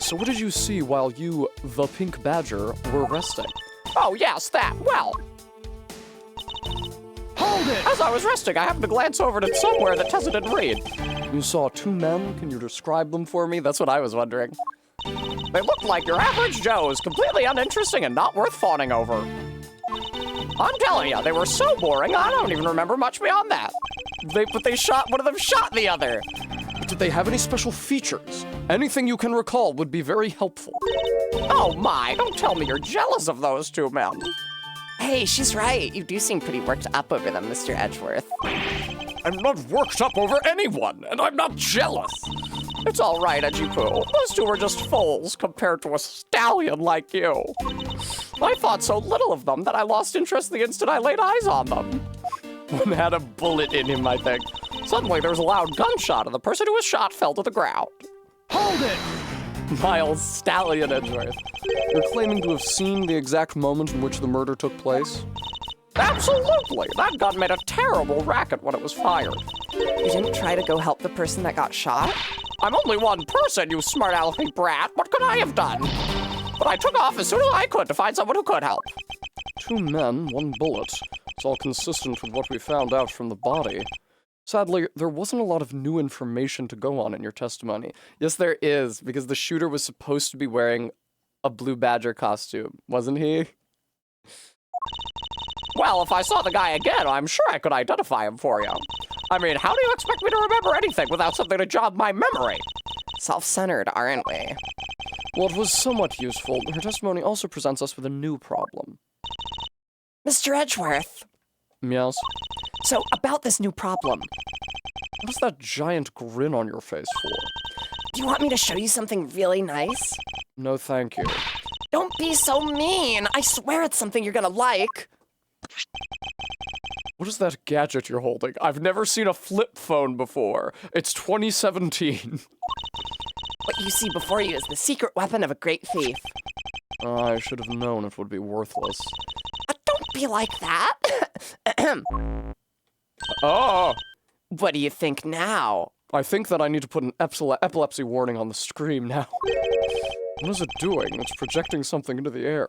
So what did you see while you, the Pink Badger, were resting? Oh, yes, that. Well, Hold it! as I was resting, I happened to glance over to somewhere that Tessa didn't read. You saw two men? Can you describe them for me? That's what I was wondering. They looked like your average Joes, completely uninteresting and not worth fawning over. I'm telling you, they were so boring, I don't even remember much beyond that. One of them shot the other. But did they have any special features? Anything you can recall would be very helpful. Oh my, don't tell me you're jealous of those two men. Hey, she's right. You do seem pretty worked up over them, Mr. Edgeworth. I'm not worked up over anyone, and I'm not jealous. It's all right, Edgy-Poo. Those two were just foals compared to a stallion like you. I thought so little of them that I lost interest the instant I laid eyes on them. One had a bullet in him, I think. Suddenly, there was a loud gunshot, and the person who was shot fell to the ground. Hold it! Miles Stallion Edgeworth. You're claiming to have seen the exact moment in which the murder took place? Absolutely! That gun made a terrible racket when it was fired. You didn't try to go help the person that got shot? I'm only one person, you smart-alecky brat. What could I have done? But I took off as soon as I could to find someone who could help. Two men, one bullet. It's all consistent with what we found out from the body. Sadly, there wasn't a lot of new information to go on in your testimony. Yes, there is, because the shooter was supposed to be wearing a blue badger costume, wasn't he? Well, if I saw the guy again, I'm sure I could identify him for you. I mean, how do you expect me to remember anything without something to jog my memory? Self-centered, aren't we? Well, it was somewhat useful. Her testimony also presents us with a new problem. Mr. Edgeworth. Yes? So, about this new problem. What is that giant grin on your face for? Do you want me to show you something really nice? No, thank you. Don't be so mean. I swear it's something you're gonna like. What is that gadget you're holding? I've never seen a flip phone before. It's 2017. What you see before you is the secret weapon of a great thief. I should have known it would be worthless. Don't be like that. Oh! What do you think now? I think that I need to put an epilepsy warning on the screen now. What is it doing? It's projecting something into the air.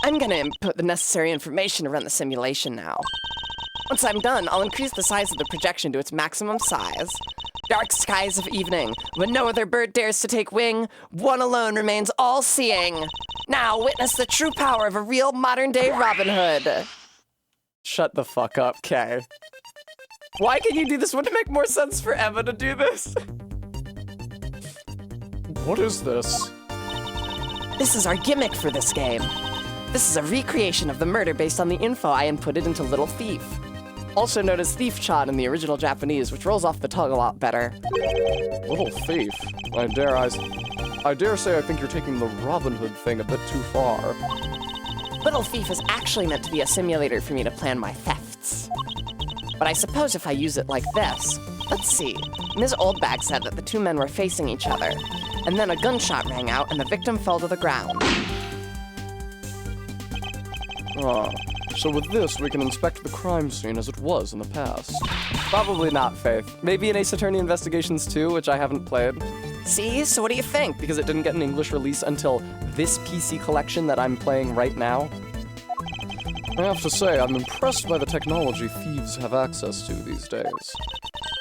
I'm gonna input the necessary information to run the simulation now. Once I'm done, I'll increase the size of the projection to its maximum size. Dark skies of evening, when no other bird dares to take wing, one alone remains all-seeing. Now witness the true power of a real modern-day Robin Hood. Shut the fuck up, Kay. Why can you do this? Wouldn't it make more sense for Emma to do this? What is this? This is our gimmick for this game. This is a recreation of the murder based on the info I inputted into Little Thief. Also known as Thief Chan in the original Japanese, which rolls off the tongue a lot better. Little Thief? I dare say I think you're taking the Robin Hood thing a bit too far. Little Thief is actually meant to be a simulator for me to plan my thefts. But I suppose if I use it like this, let's see. Ms. Oldbag said that the two men were facing each other, and then a gunshot rang out and the victim fell to the ground. Ah, so with this, we can inspect the crime scene as it was in the past. Probably not, Faith. Maybe in Ace Attorney Investigations 2, which I haven't played. See? So what do you think? Because it didn't get an English release until this PC collection that I'm playing right now. I have to say, I'm impressed by the technology thieves have access to these days.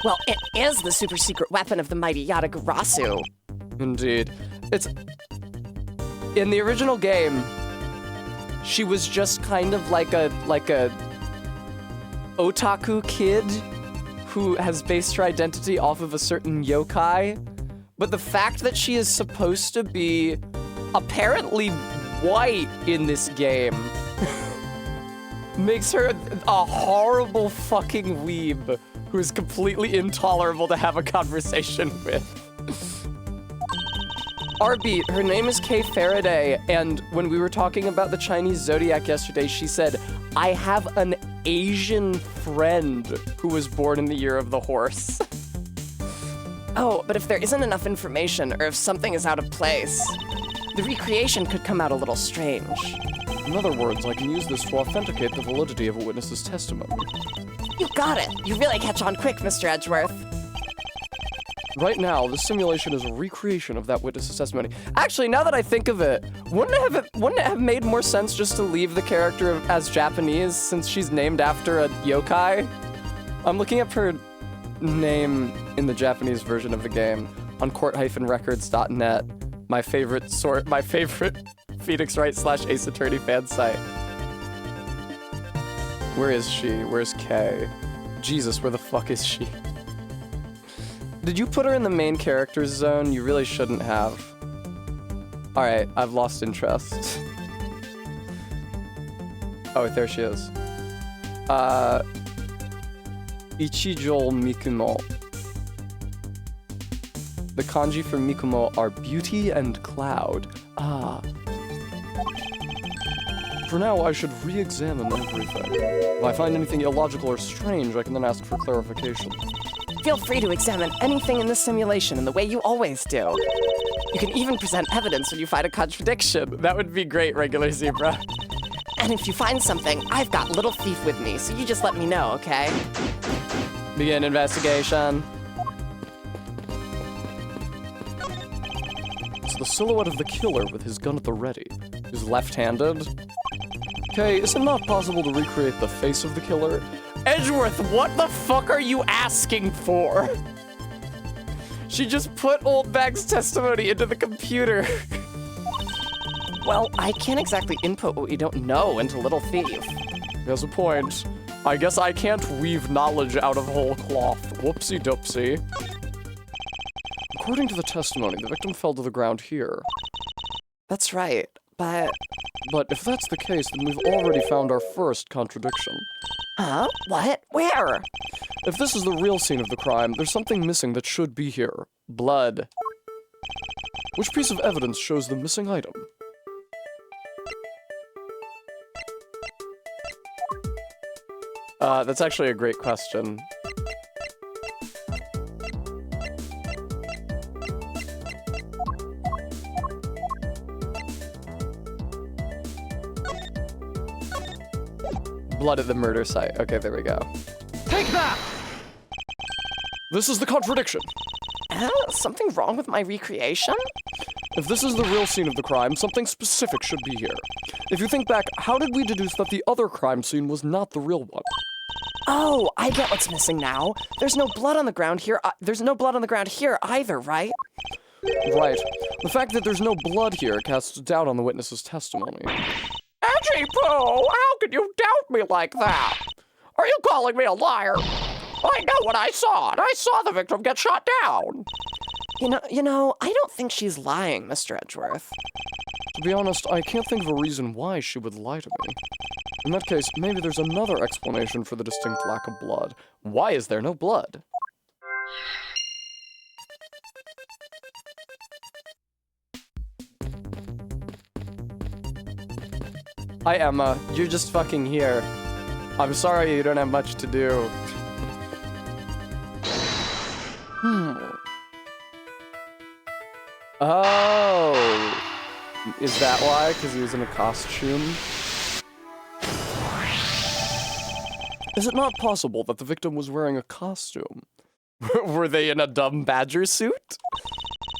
Well, it is the super secret weapon of the mighty Yatagarasu. Indeed. It's... In the original game, she was just kind of like a otaku kid who has based her identity off of a certain yokai. But the fact that she is supposed to be apparently white in this game makes her a horrible fucking weeb who is completely intolerable to have a conversation with. Arbeat, her name is Kay Faraday, and when we were talking about the Chinese zodiac yesterday, she said, I have an Asian friend who was born in the year of the horse. Oh, but if there isn't enough information, or if something is out of place, the recreation could come out a little strange. In other words, I can use this to authenticate the validity of a witness's testimony. You got it! You really catch on quick, Mr. Edgeworth. Right now, the simulation is a recreation of that witness's testimony. Actually, now that I think of it, wouldn't it have made more sense just to leave the character as Japanese since she's named after a yokai? I'm looking up her name in the Japanese version of the game on court-records.net, my favorite Phoenix Wright / Ace Attorney fan site. Where is she? Where's Kay? Jesus, where the fuck is she? Did you put her in the main characters zone? You really shouldn't have. Alright, I've lost interest. Oh, there she is. Ichijo Mikumo. The kanji for Mikumo are beauty and cloud. Ah. For now, I should re-examine everything. If I find anything illogical or strange, I can then ask for clarification. Feel free to examine anything in this simulation in the way you always do. You can even present evidence when you find a contradiction. That would be great, regular zebra. And if you find something, I've got Little Thief with me, so you just let me know, okay? Begin investigation. It's the silhouette of the killer with his gun at the ready. He's left-handed. Okay, is it not possible to recreate the face of the killer? Edgeworth, what the fuck are you asking for? She just put Oldbag's testimony into the computer. Well, I can't exactly input what we don't know into Little Thief. He has a point. I guess I can't weave knowledge out of whole cloth. Whoopsie-doopsie. According to the testimony, the victim fell to the ground here. That's right, but... But if that's the case, then we've already found our first contradiction. Huh? What? Where? If this is the real scene of the crime, there's something missing that should be here. Blood. Which piece of evidence shows the missing item? That's actually a great question. Blood at the murder site. Okay, there we go. Take that! This is the contradiction. Something wrong with my recreation? If this is the real scene of the crime, something specific should be here. If you think back, how did we deduce that the other crime scene was not the real one? Oh, I get what's missing now. There's no blood on the ground here. There's no blood on the ground here either, right? Right. The fact that there's no blood here casts doubt on the witness's testimony. Edgy Poo, how could you doubt me like that? Are you calling me a liar? I know what I saw, and I saw the victim get shot down. You know, I don't think she's lying, Mr. Edgeworth. To be honest, I can't think of a reason why she would lie to me. In that case, maybe there's another explanation for the distinct lack of blood. Why is there no blood? Hi, Emma. You're just fucking here. I'm sorry you don't have much to do. Oh. Is that why? Because he was in a costume? Is it not possible that the victim was wearing a costume? Were they in a dumb badger suit?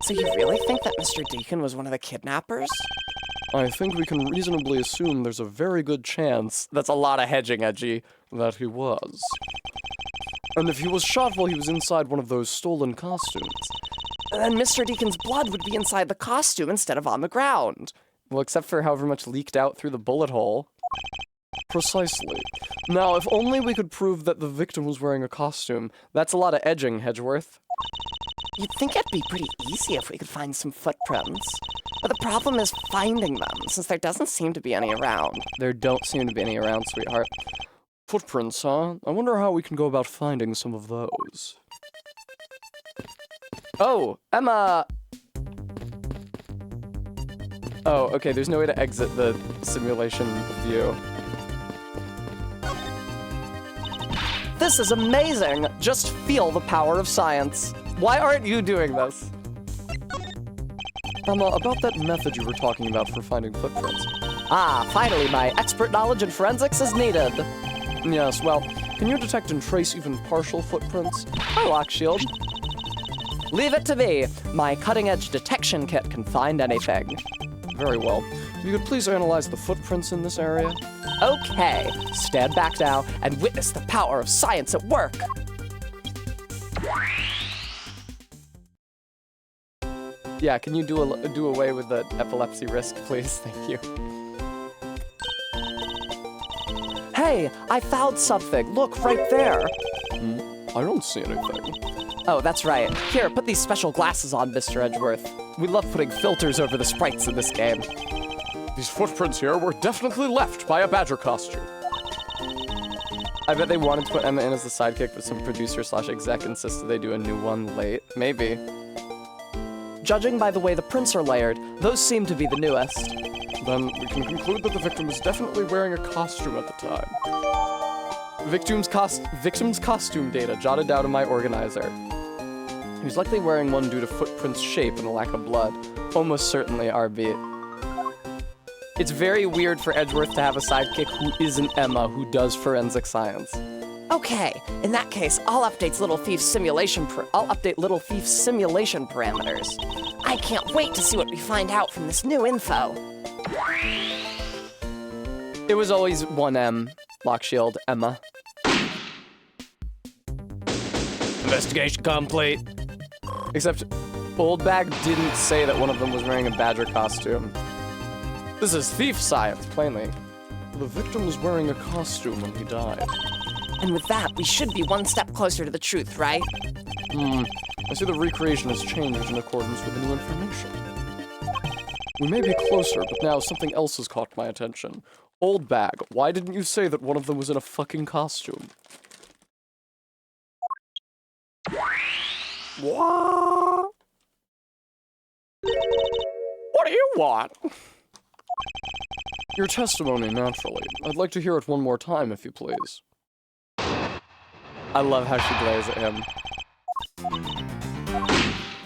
So you really think that Mr. Deacon was one of the kidnappers? I think we can reasonably assume there's a very good chance, that's a lot of hedging, Edgy, that he was. And if he was shot while he was inside one of those stolen costumes, Then Mr. Deacon's blood would be inside the costume instead of on the ground. well, except for however much leaked out through the bullet hole. Precisely. Now, if only we could prove that the victim was wearing a costume. That's a lot of edging, Hedgeworth. You'd think it'd be pretty easy if we could find some footprints. But the problem is finding them, since there doesn't seem to be any around. There don't seem to be any around, sweetheart. Footprints, huh? I wonder how we can go about finding some of those. Oh, Emma! Oh, okay, there's no way to exit the simulation view. This is amazing! Just feel the power of science. Why aren't you doing this? Emma, about that method you were talking about for finding footprints. Ah, finally, my expert knowledge in forensics is needed. Yes, well, can you detect and trace even partial footprints? Hi, Lockshield. Leave it to me. My cutting-edge detection kit can find anything. Very well. If you could please analyze the footprints in this area. Okay, stand back now and witness the power of science at work. Yeah, can you do away with the epilepsy risk, please? Thank you. Hey, I found something. Look, right there. I don't see anything. Oh, that's right. Here, put these special glasses on, Mr. Edgeworth. We love putting filters over the sprites in this game. These footprints here were definitely left by a badger costume. I bet they wanted to put Emma in as the sidekick, but some producer/exec insisted they do a new one late. Maybe. Judging by the way the prints are layered, those seem to be the newest. Then we can conclude that the victim was definitely wearing a costume at the time. Victim's costume data jotted down in my organizer. He was likely wearing one due to footprint's shape and the lack of blood. Almost certainly RB. It's very weird for Edgeworth to have a sidekick who isn't Emma, who does forensic science. Okay, in that case, I'll update Little Thief's simulation parameters. I can't wait to see what we find out from this new info. It was always 1M, Lockshield, Emma. Investigation complete. Except, Old Bag didn't say that one of them was wearing a badger costume. This is thief science, plainly. The victim was wearing a costume when he died. And with that, we should be one step closer to the truth, right? I see the recreation has changed in accordance with the new information. We may be closer, but now something else has caught my attention. Old Bag, why didn't you say that one of them was in a fucking costume? What? What do you want? Your testimony, naturally. I'd like to hear it one more time, if you please. I love how she glares at him.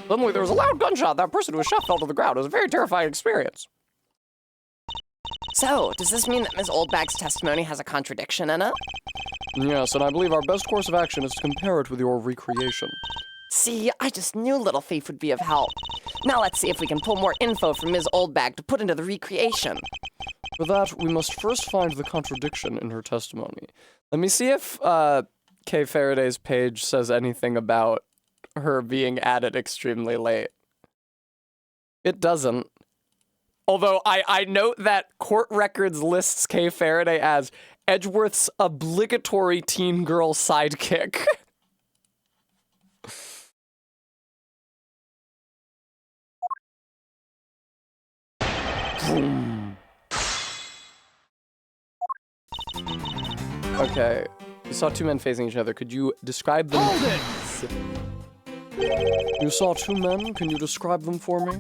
Suddenly there was a loud gunshot. That person who was shot fell to the ground. It was a very terrifying experience. So, does this mean that Ms. Oldbag's testimony has a contradiction in it? Yes, and I believe our best course of action is to compare it with your recreation. See, I just knew Little Thief would be of help. Now let's see if we can pull more info from Ms. Oldbag to put into the recreation. For that, we must first find the contradiction in her testimony. Let me see if Kay Faraday's page says anything about her being added extremely late. It doesn't. Although I note that Court Records lists Kay Faraday as Edgeworth's obligatory teen girl sidekick. Okay, you saw two men facing each other. Could you describe them? Hold it! You saw two men. Can you describe them for me?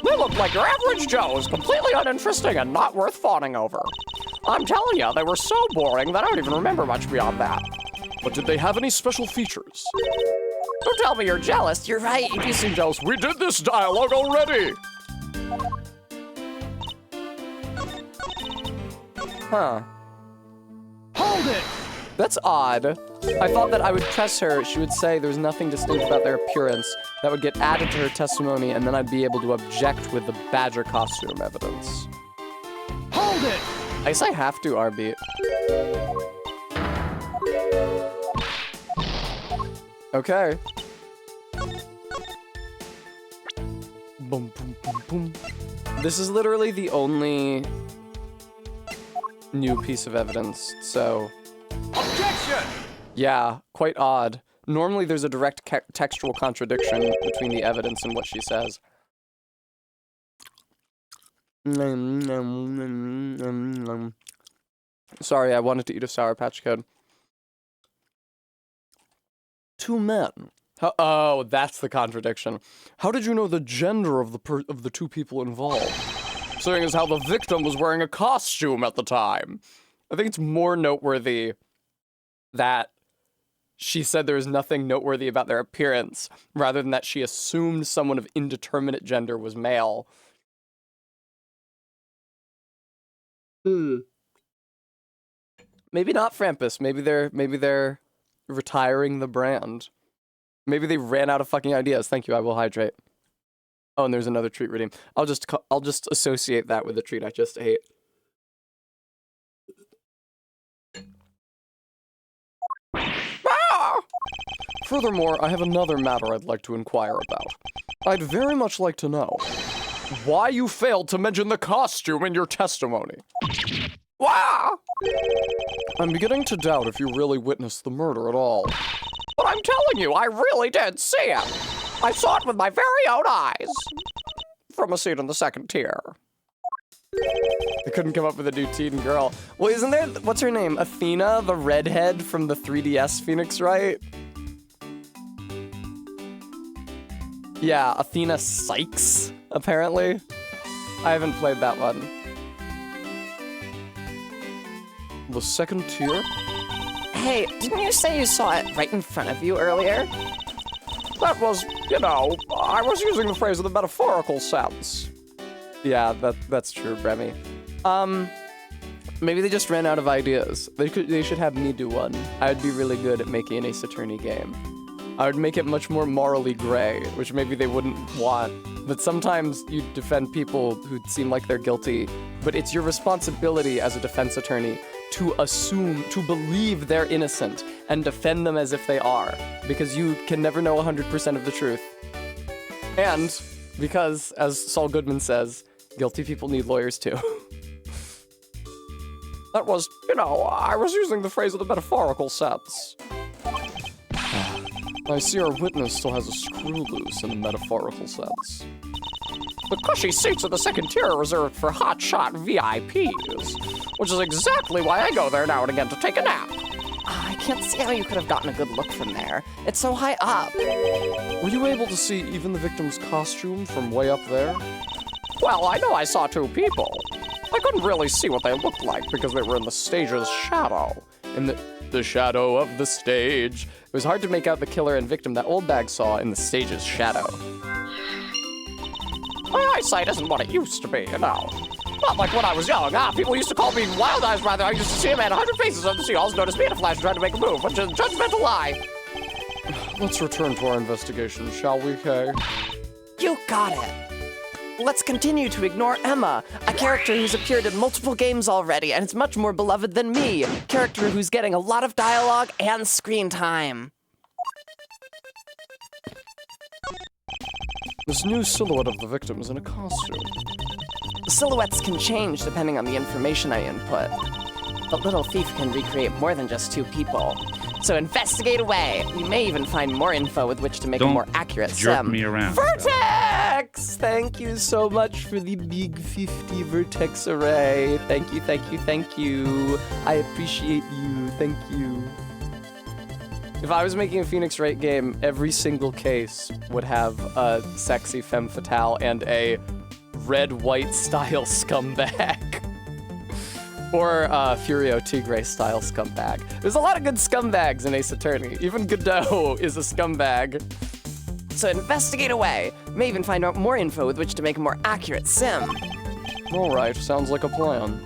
They look like your average Joes, completely uninteresting and not worth fawning over. I'm telling you, they were so boring that I don't even remember much beyond that. But did they have any special features? Don't tell me you're jealous. You're right, you do seem jealous. We did this dialogue already! Huh. Hold it! That's odd. I thought that I would press her, she would say there's nothing distinct about their appearance. That would get added to her testimony, and then I'd be able to object with the badger costume evidence. Hold it! I guess I have to, RB. Okay. Boom, boom, boom, boom. This is literally the only new piece of evidence, so... Objection! Yeah, quite odd. Normally there's a direct textual contradiction between the evidence and what she says. Sorry, I wanted to eat a Sour Patch Kid. Two men. Oh, that's the contradiction. How did you know the gender of the two people involved? Seeing as how the victim was wearing a costume at the time. I think it's more noteworthy that she said there was nothing noteworthy about their appearance, rather than that she assumed someone of indeterminate gender was male. Maybe not Frampus. Maybe they're retiring the brand. Maybe they ran out of fucking ideas. Thank you. I will hydrate. Oh, and there's another treat redeem. I'll just associate that with the treat I just ate. Ah! Furthermore, I have another matter I'd like to inquire about. I'd very much like to know why you failed to mention the costume in your testimony. Wow! I'm beginning to doubt if you really witnessed the murder at all. But I'm telling you, I really did see it. I saw it with my very own eyes. From a seat in the second tier. I couldn't come up with a new teen girl. Well, isn't there, what's her name? Athena, the redhead from the 3DS Phoenix, right? Yeah, Athena Sykes, apparently. I haven't played that one. The second tier? Hey, didn't you say you saw it right in front of you earlier? That was, I was using the phrase in the metaphorical sense. Yeah, that's true, Bremy. Maybe they just ran out of ideas. They should have me do one. I would be really good at making an Ace Attorney game. I would make it much more morally gray, which maybe they wouldn't want. But sometimes you defend people who seem like they're guilty, but it's your responsibility as a defense attorney to believe they're innocent and defend them as if they are, because you can never know 100% of the truth. And because, as Saul Goodman says, guilty people need lawyers too. That was, I was using the phrase in the metaphorical sense. I see our witness still has a screw loose in the metaphorical sense. The cushy seats of the second tier are reserved for hotshot VIPs, which is exactly why I go there now and again to take a nap. I can't see how you could have gotten a good look from there. It's so high up. Were you able to see even the victim's costume from way up there? Well, I know I saw two people. I couldn't really see what they looked like because they were in the stage's shadow. In the shadow of the stage. It was hard to make out the killer and victim that Old Bag saw in the stage's shadow. My eyesight isn't what it used to be, Not like when I was young. People used to call me Wild Eyes, rather. I used to see a man 100 faces on the sea. All noticed me in a flash trying to make a move, which is a judgmental lie. Let's return to our investigation, shall we, Kay? You got it. let's continue to ignore Emma, a character who's appeared in multiple games already and is much more beloved than me, a character who's getting a lot of dialogue and screen time. This new silhouette of the victim is in a costume. Silhouettes can change depending on the information I input. But Little Thief can recreate more than just two people. So investigate away. We may even find more info with which to make a more accurate jerk sim. me around. Vertex! Thank you so much for the big 50 Vertex array. Thank you, thank you, thank you. I appreciate you. Thank you. If I was making a Phoenix Wright game, every single case would have a sexy femme fatale and a red-white style scumbag. Or Furio Tigre style scumbag. There's a lot of good scumbags in Ace Attorney. Even Godot is a scumbag. So investigate away. May even find out more info with which to make a more accurate sim. All right, sounds like a plan.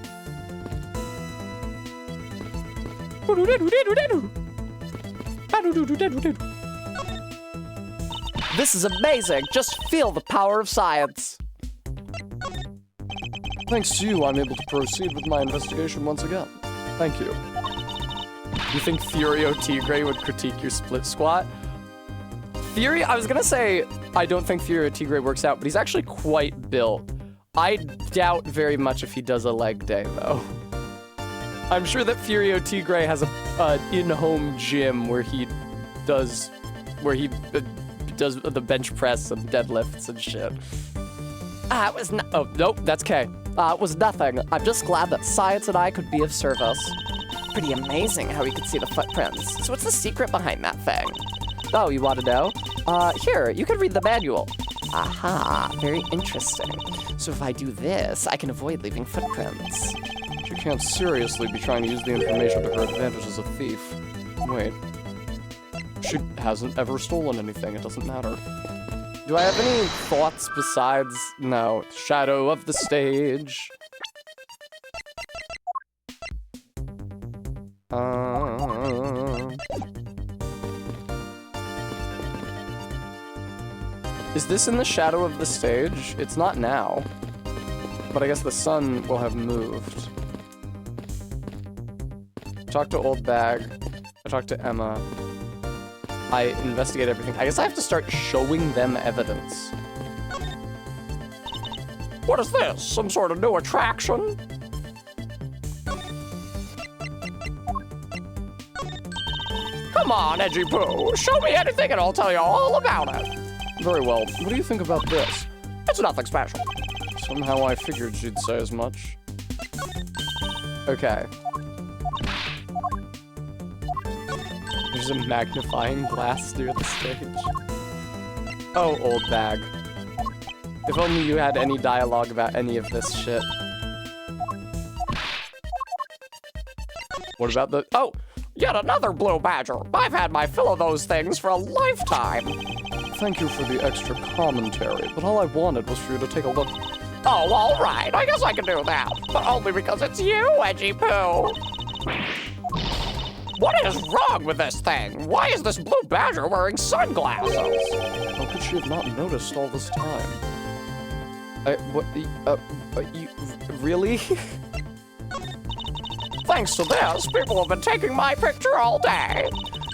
This is amazing. Just feel the power of science. Thanks to you, I'm able to proceed with my investigation once again. Thank you. You think Furio Tigre would critique your split squat? I was gonna say, I don't think Furio Tigre works out, but he's actually quite built. I doubt very much if he does a leg day, though. I'm sure that Furio Tigre has a in-home gym where he does the bench press and deadlifts and shit. It was not. Oh, nope, that's K. It was nothing. I'm just glad that science and I could be of service. Pretty amazing how we could see the footprints. So what's the secret behind that thing? Oh, you want to know? Here, you can read the manual. Aha, very interesting. So if I do this, I can avoid leaving footprints. She can't seriously be trying to use the information to her advantage as a thief. Wait. She hasn't ever stolen anything, it doesn't matter. Do I have any thoughts besides, no, shadow of the stage? Is this in the shadow of the stage? It's not now. But I guess the sun will have moved. Talk to Old Bag. I talked to Emma. I investigate everything. I guess I have to start showing them evidence. What is this? Some sort of new attraction? Come on, Edgy Poo. Show me anything and I'll tell you all about it. Very well. What do you think about this? It's nothing special. Somehow I figured she'd say as much. Okay. There's a magnifying glass near the stage. Oh, Old Bag. If only you had any dialogue about any of this shit. What about the... Oh, yet another blue badger. I've had my fill of those things for a lifetime. Thank you for the extra commentary, but all I wanted was for you to take a look. Oh, all right. I guess I can do that. But only because it's you, Edgy Poo. What is wrong with this thing? Why is this blue badger wearing sunglasses? How could she have not noticed all this time? You really? Thanks to this, people have been taking my picture all day.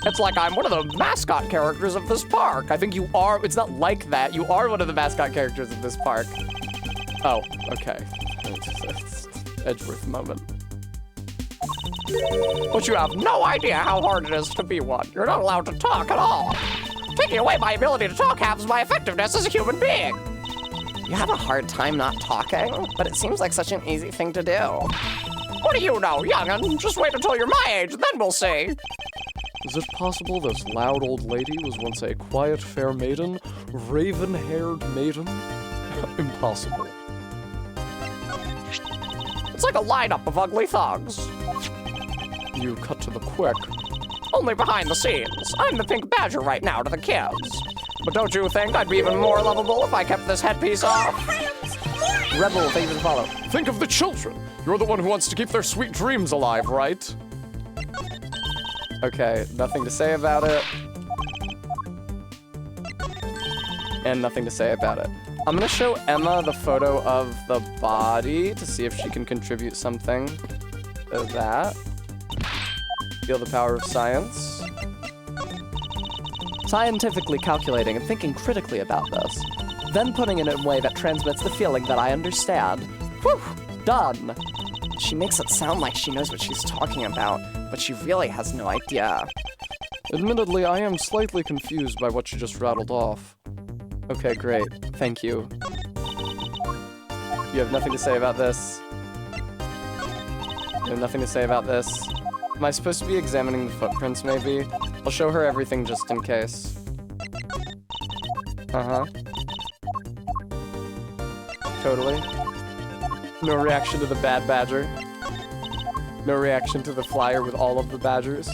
It's like I'm one of the mascot characters of this park. I think you are. It's not like that. You are one of the mascot characters of this park. Oh, okay. It's Edgeworth moment. But you have no idea how hard it is to be one. You're not allowed to talk at all. Taking away my ability to talk halves my effectiveness as a human being. You have a hard time not talking, but it seems like such an easy thing to do. What do you know, young'un? Just wait until you're my age, then we'll see. Is it possible this loud old lady was once a quiet fair maiden? Raven-haired maiden? Impossible. It's like a lineup of ugly thugs. You cut to the quick. Only behind the scenes. I'm the pink badger right now to the kids. But don't you think I'd be even more lovable if I kept this headpiece off? Rebel, thank you for the follow. Think of the children. You're the one who wants to keep their sweet dreams alive, right? Okay, nothing to say about it. And nothing to say about it. I'm gonna show Emma the photo of the body to see if she can contribute something to that. Feel the power of science. Scientifically calculating and thinking critically about this. Then putting it in a way that transmits the feeling that I understand. Whew! Done! She makes it sound like she knows what she's talking about, but she really has no idea. Admittedly, I am slightly confused by what you just rattled off. Okay, great. Thank you. You have nothing to say about this? You have nothing to say about this? Am I supposed to be examining the footprints, maybe? I'll show her everything just in case. Uh-huh. Totally. No reaction to the bad badger. No reaction to the flyer with all of the badgers.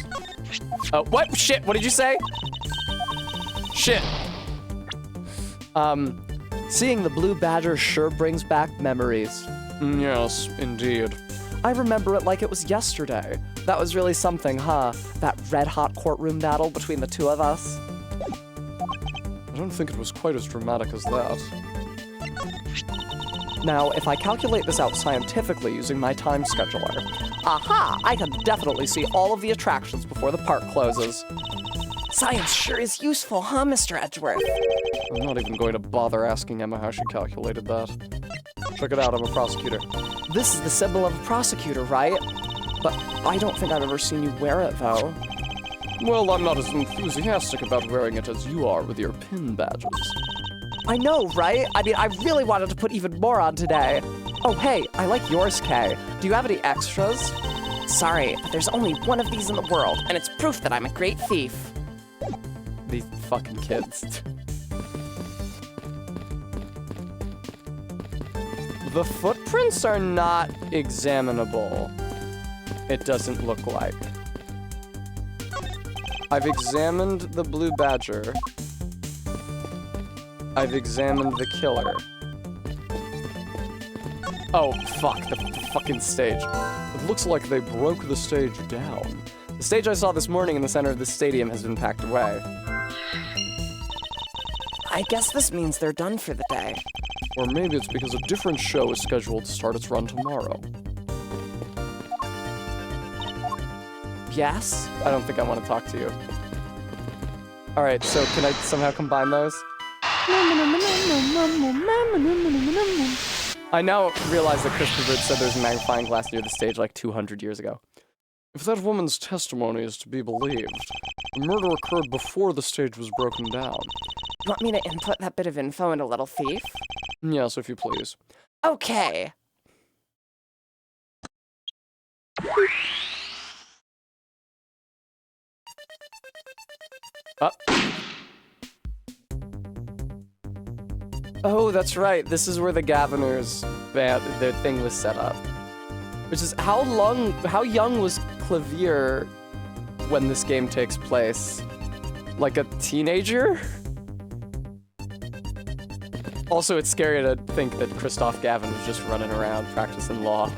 Oh, what? Shit, what did you say? Shit. Seeing the blue badger sure brings back memories. Yes, indeed. I remember it like it was yesterday. That was really something, huh? That red-hot courtroom battle between the two of us. I don't think it was quite as dramatic as that. Now, if I calculate this out scientifically using my time scheduler, aha! I can definitely see all of the attractions before the park closes. Science sure is useful, huh, Mr. Edgeworth? I'm not even going to bother asking Emma how she calculated that. Check it out, I'm a prosecutor. This is the symbol of a prosecutor, right? But I don't think I've ever seen you wear it, though. Well, I'm not as enthusiastic about wearing it as you are with your pin badges. I know, right? I mean, I really wanted to put even more on today. Oh, hey, I like yours, Kay. Do you have any extras? Sorry, but there's only one of these in the world, and it's proof that I'm a great thief. These fucking kids. The footprints are not examinable. It doesn't look like. I've examined the blue badger. I've examined the killer. Oh, fuck, the fucking stage. It looks like they broke the stage down. The stage I saw this morning in the center of the stadium has been packed away. I guess this means they're done for the day. Or maybe it's because a different show is scheduled to start its run tomorrow. Yes? I don't think I want to talk to you. Alright, so can I somehow combine those? I now realize that Christopher Bird said there's a magnifying glass near the stage like 200 years ago. If that woman's testimony is to be believed, the murder occurred before the stage was broken down. You want me to input that bit of info into Little Thief? Yes, if you please. Okay. Oh, that's right. This is where the Gaviners their thing was set up. Which is how young was Clavier when this game takes place? Like a teenager? Also, it's scary to think that Christoph Gavin was just running around practicing law.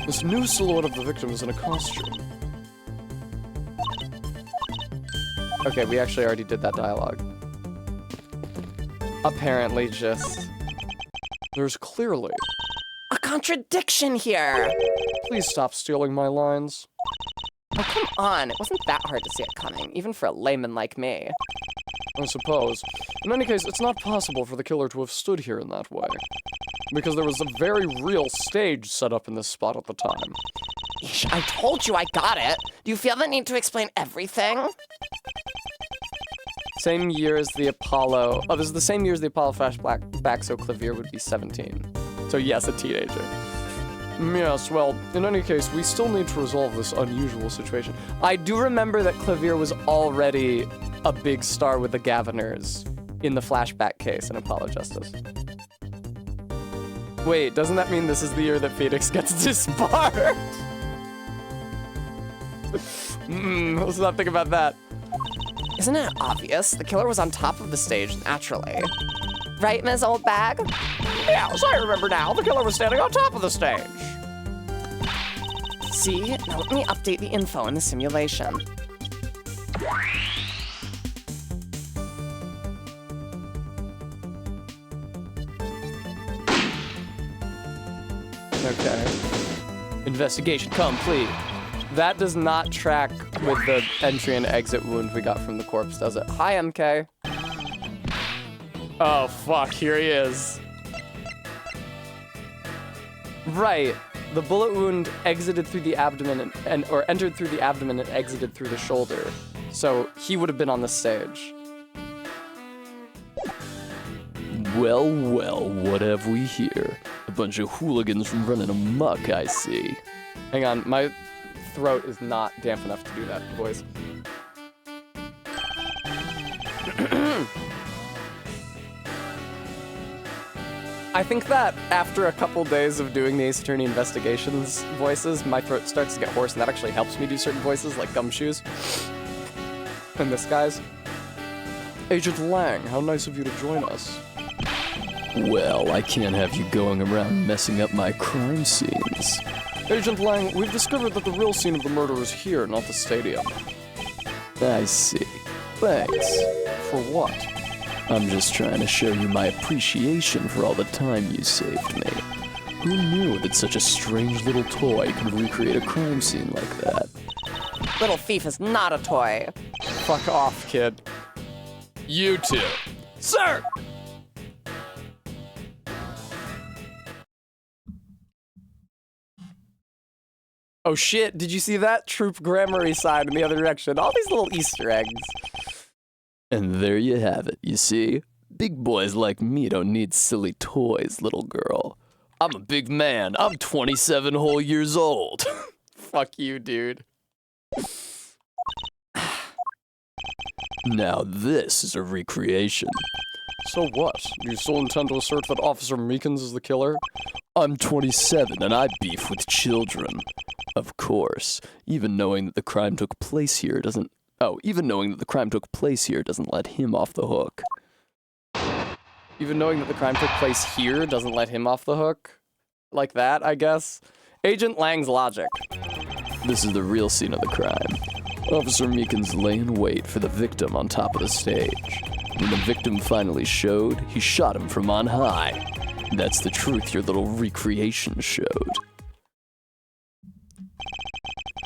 This new silhouette of the victim is in a costume. Okay, we actually already did that dialogue. Apparently just... There's clearly... A contradiction here! Please stop stealing my lines. Oh, come on. It wasn't that hard to see it coming, even for a layman like me. I suppose. In any case, it's not possible for the killer to have stood here in that way. Because there was a very real stage set up in this spot at the time. Eesh, I told you I got it. Do you feel the need to explain everything? Same year as the Apollo... Oh, this is the same year as the Apollo flashback, so Clavier would be 17. So yes, a teenager. Yes, well, in any case, we still need to resolve this unusual situation. I do remember that Clavier was already a big star with the Gaviners in the flashback case in Apollo Justice. Wait, doesn't that mean this is the year that Phoenix gets disbarred? Let's not think about that. Isn't it obvious? The killer was on top of the stage naturally. Right, Ms. Oldbag? Yes, I remember now. The killer was standing on top of the stage. See? Now let me update the info in the simulation. Okay. Investigation complete. That does not track with the entry and exit wound we got from the corpse, does it? Hi, MK. Oh, fuck, here he is. Right. The bullet wound exited through the abdomen or entered through the abdomen and exited through the shoulder. So he would have been on the stage. Well, well, what have we here? A bunch of hooligans from running amok, I see. Hang on, my throat is not damp enough to do that voice. I think that after a couple days of doing the Ace Attorney Investigations voices, my throat starts to get hoarse, and that actually helps me do certain voices, like Gumshoes. And this guy's. Agent Lang, how nice of you to join us. Well, I can't have you going around messing up my crime scenes. Agent Lang, we've discovered that the real scene of the murder is here, not the stadium. I see. Thanks. For what? I'm just trying to show you my appreciation for all the time you saved me. Who knew that such a strange little toy could recreate a crime scene like that? Little thief is not a toy. Fuck off, kid. You two. Sir! Oh shit, did you see that? Troop Grammary sign in the other direction. All these little Easter eggs. And there you have it, you see? Big boys like me don't need silly toys, little girl. I'm a big man. I'm 27 whole years old. Fuck you, dude. Now this is a recreation. So what? Do you still intend to assert that Officer Meekins is the killer? I'm 27 and I beef with children. Of course, even knowing that the crime took place here doesn't let him off the hook. Even knowing that the crime took place here doesn't let him off the hook? Like that, I guess? Agent Lang's logic. This is the real scene of the crime. Officer Meekins lay in wait for the victim on top of the stage. When the victim finally showed, he shot him from on high. That's the truth your little recreation showed.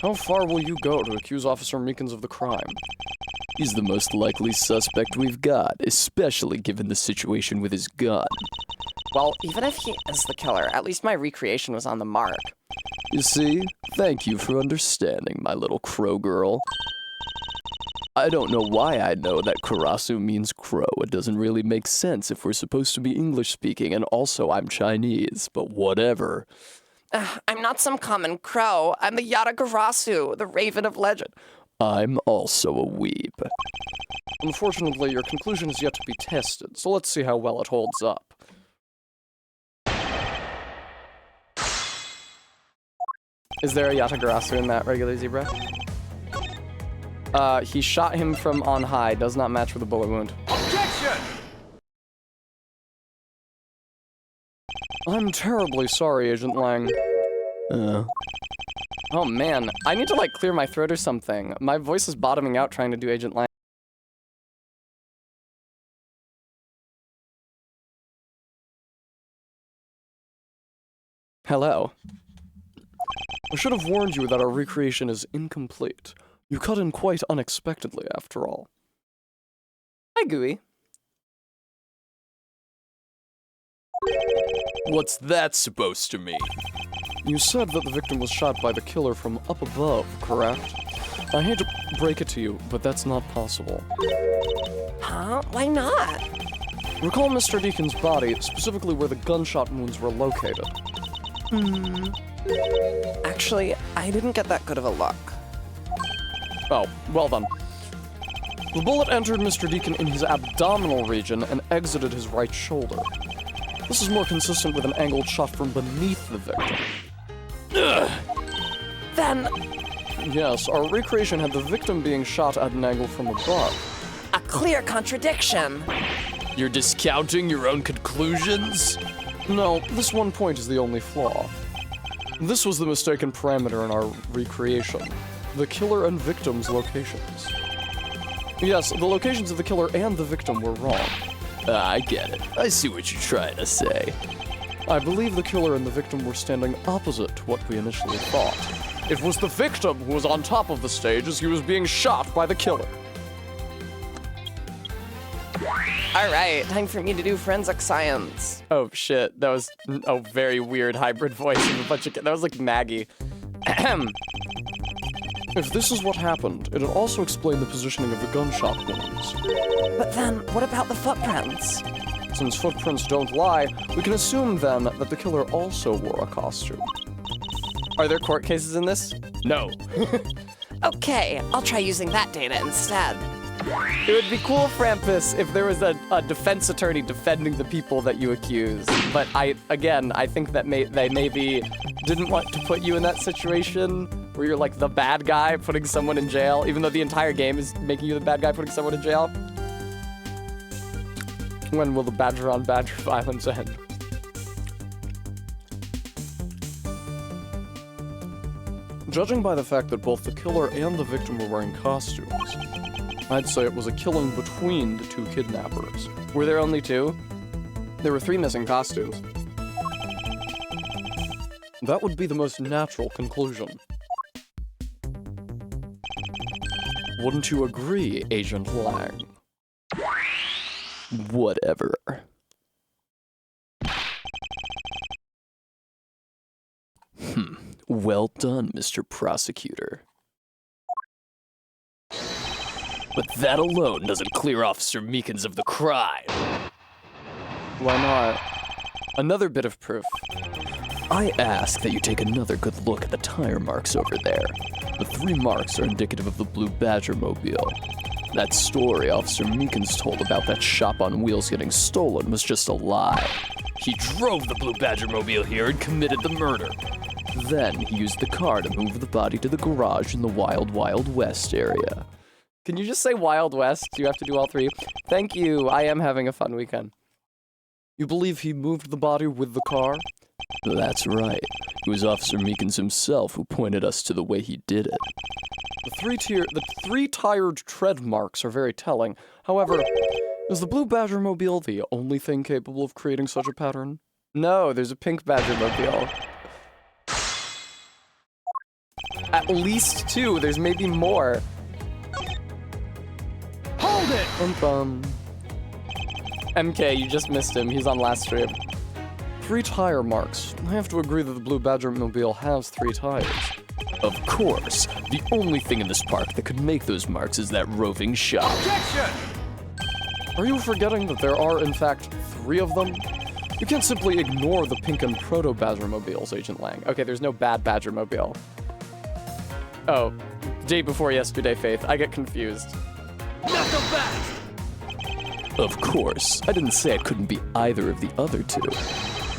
How far will you go to accuse Officer Meekins of the crime? He's the most likely suspect we've got, especially given the situation with his gun. Well, even if he is the killer, at least my recreation was on the mark. You see? Thank you for understanding, my little crow girl. I don't know why I know that Karasu means crow. It doesn't really make sense if we're supposed to be English speaking, and also I'm Chinese, but whatever. I'm not some common crow. I'm the Yatagarasu, the Raven of Legend. I'm also a weeb. Unfortunately, your conclusion is yet to be tested, so let's see how well it holds up. Is there a Yatagarasu in that regular zebra? He shot him from on high. Does not match with a bullet wound. Objection! I'm terribly sorry, Agent Lang. Oh man, I need to like clear my throat or something. My voice is bottoming out trying to do Agent Lang. Hello. I should have warned you that our recreation is incomplete. You cut in quite unexpectedly, after all. Hi, Gooey. What's that supposed to mean? You said that the victim was shot by the killer from up above, correct? I hate to break it to you, but that's not possible. Huh? Why not? Recall Mr. Deacon's body, specifically where the gunshot wounds were located. Actually, I didn't get that good of a look. Oh, well then. The bullet entered Mr. Deacon in his abdominal region and exited his right shoulder. This is more consistent with an angled shot from beneath the victim. Then, Yes, our recreation had the victim being shot at an angle from above. a clear contradiction. You're discounting your own conclusions? No, this one point is the only flaw. This was the mistaken parameter in our recreation. The killer and victim's locations. Yes, the locations of the killer and the victim were wrong. I get it. I see what you're trying to say. I believe the killer and the victim were standing opposite to what we initially thought. It was the victim who was on top of the stage as he was being shot by the killer. All right, time for me to do forensic science. Oh shit, that was a very weird hybrid voice of a bunch of that was like Maggie. Ahem. If this is what happened, it'd also explain the positioning of the gunshot wounds. But then, what about the footprints? Since footprints don't lie, we can assume then that the killer also wore a costume. Are there court cases in this? No. Okay, I'll try using that data instead. It would be cool, Frampus, if there was a defense attorney defending the people that you accuse. But I think that they maybe didn't want to put you in that situation where you're like the bad guy putting someone in jail, even though the entire game is making you the bad guy putting someone in jail. When will the badger on badger violence end? Judging by the fact that both the killer and the victim were wearing costumes, I'd say it was a killing between the two kidnappers. Were there only two? There were 3 missing costumes. That would be the most natural conclusion. Wouldn't you agree, Agent Lang? Whatever. Well done, Mr. Prosecutor. But that alone doesn't clear Officer Meekins of the crime. Why not? Another bit of proof. I ask that you take another good look at the tire marks over there. The 3 marks are indicative of the Blue Badger mobile. That story Officer Meekins told about that shop on wheels getting stolen was just a lie. He drove the Blue Badger mobile here and committed the murder. Then he used the car to move the body to the garage in the Wild Wild West area. Can you just say Wild West? Do you have to do all 3? Thank you. I am having a fun weekend. You believe he moved the body with the car? That's right. It was Officer Meekins himself who pointed us to the way he did it. The 3-tired tread marks are very telling. However, is the Blue Badger mobile the only thing capable of creating such a pattern? No, there's a pink Badger mobile. At least 2. There's maybe more. Hold it! MK, you just missed him. He's on last stream. 3 tire marks. I have to agree that the Blue Badger mobile has 3 tires. Of course. The only thing in this park that could make those marks is that roving shop. Objection! Are you forgetting that there are, in fact, 3 of them? You can't simply ignore the pink and proto-Badger mobiles, Agent Lang. Okay, there's no bad Badger mobile. Oh, day before yesterday, Faith. I get confused. Not so fast! Of course. I didn't say it couldn't be either of the other 2.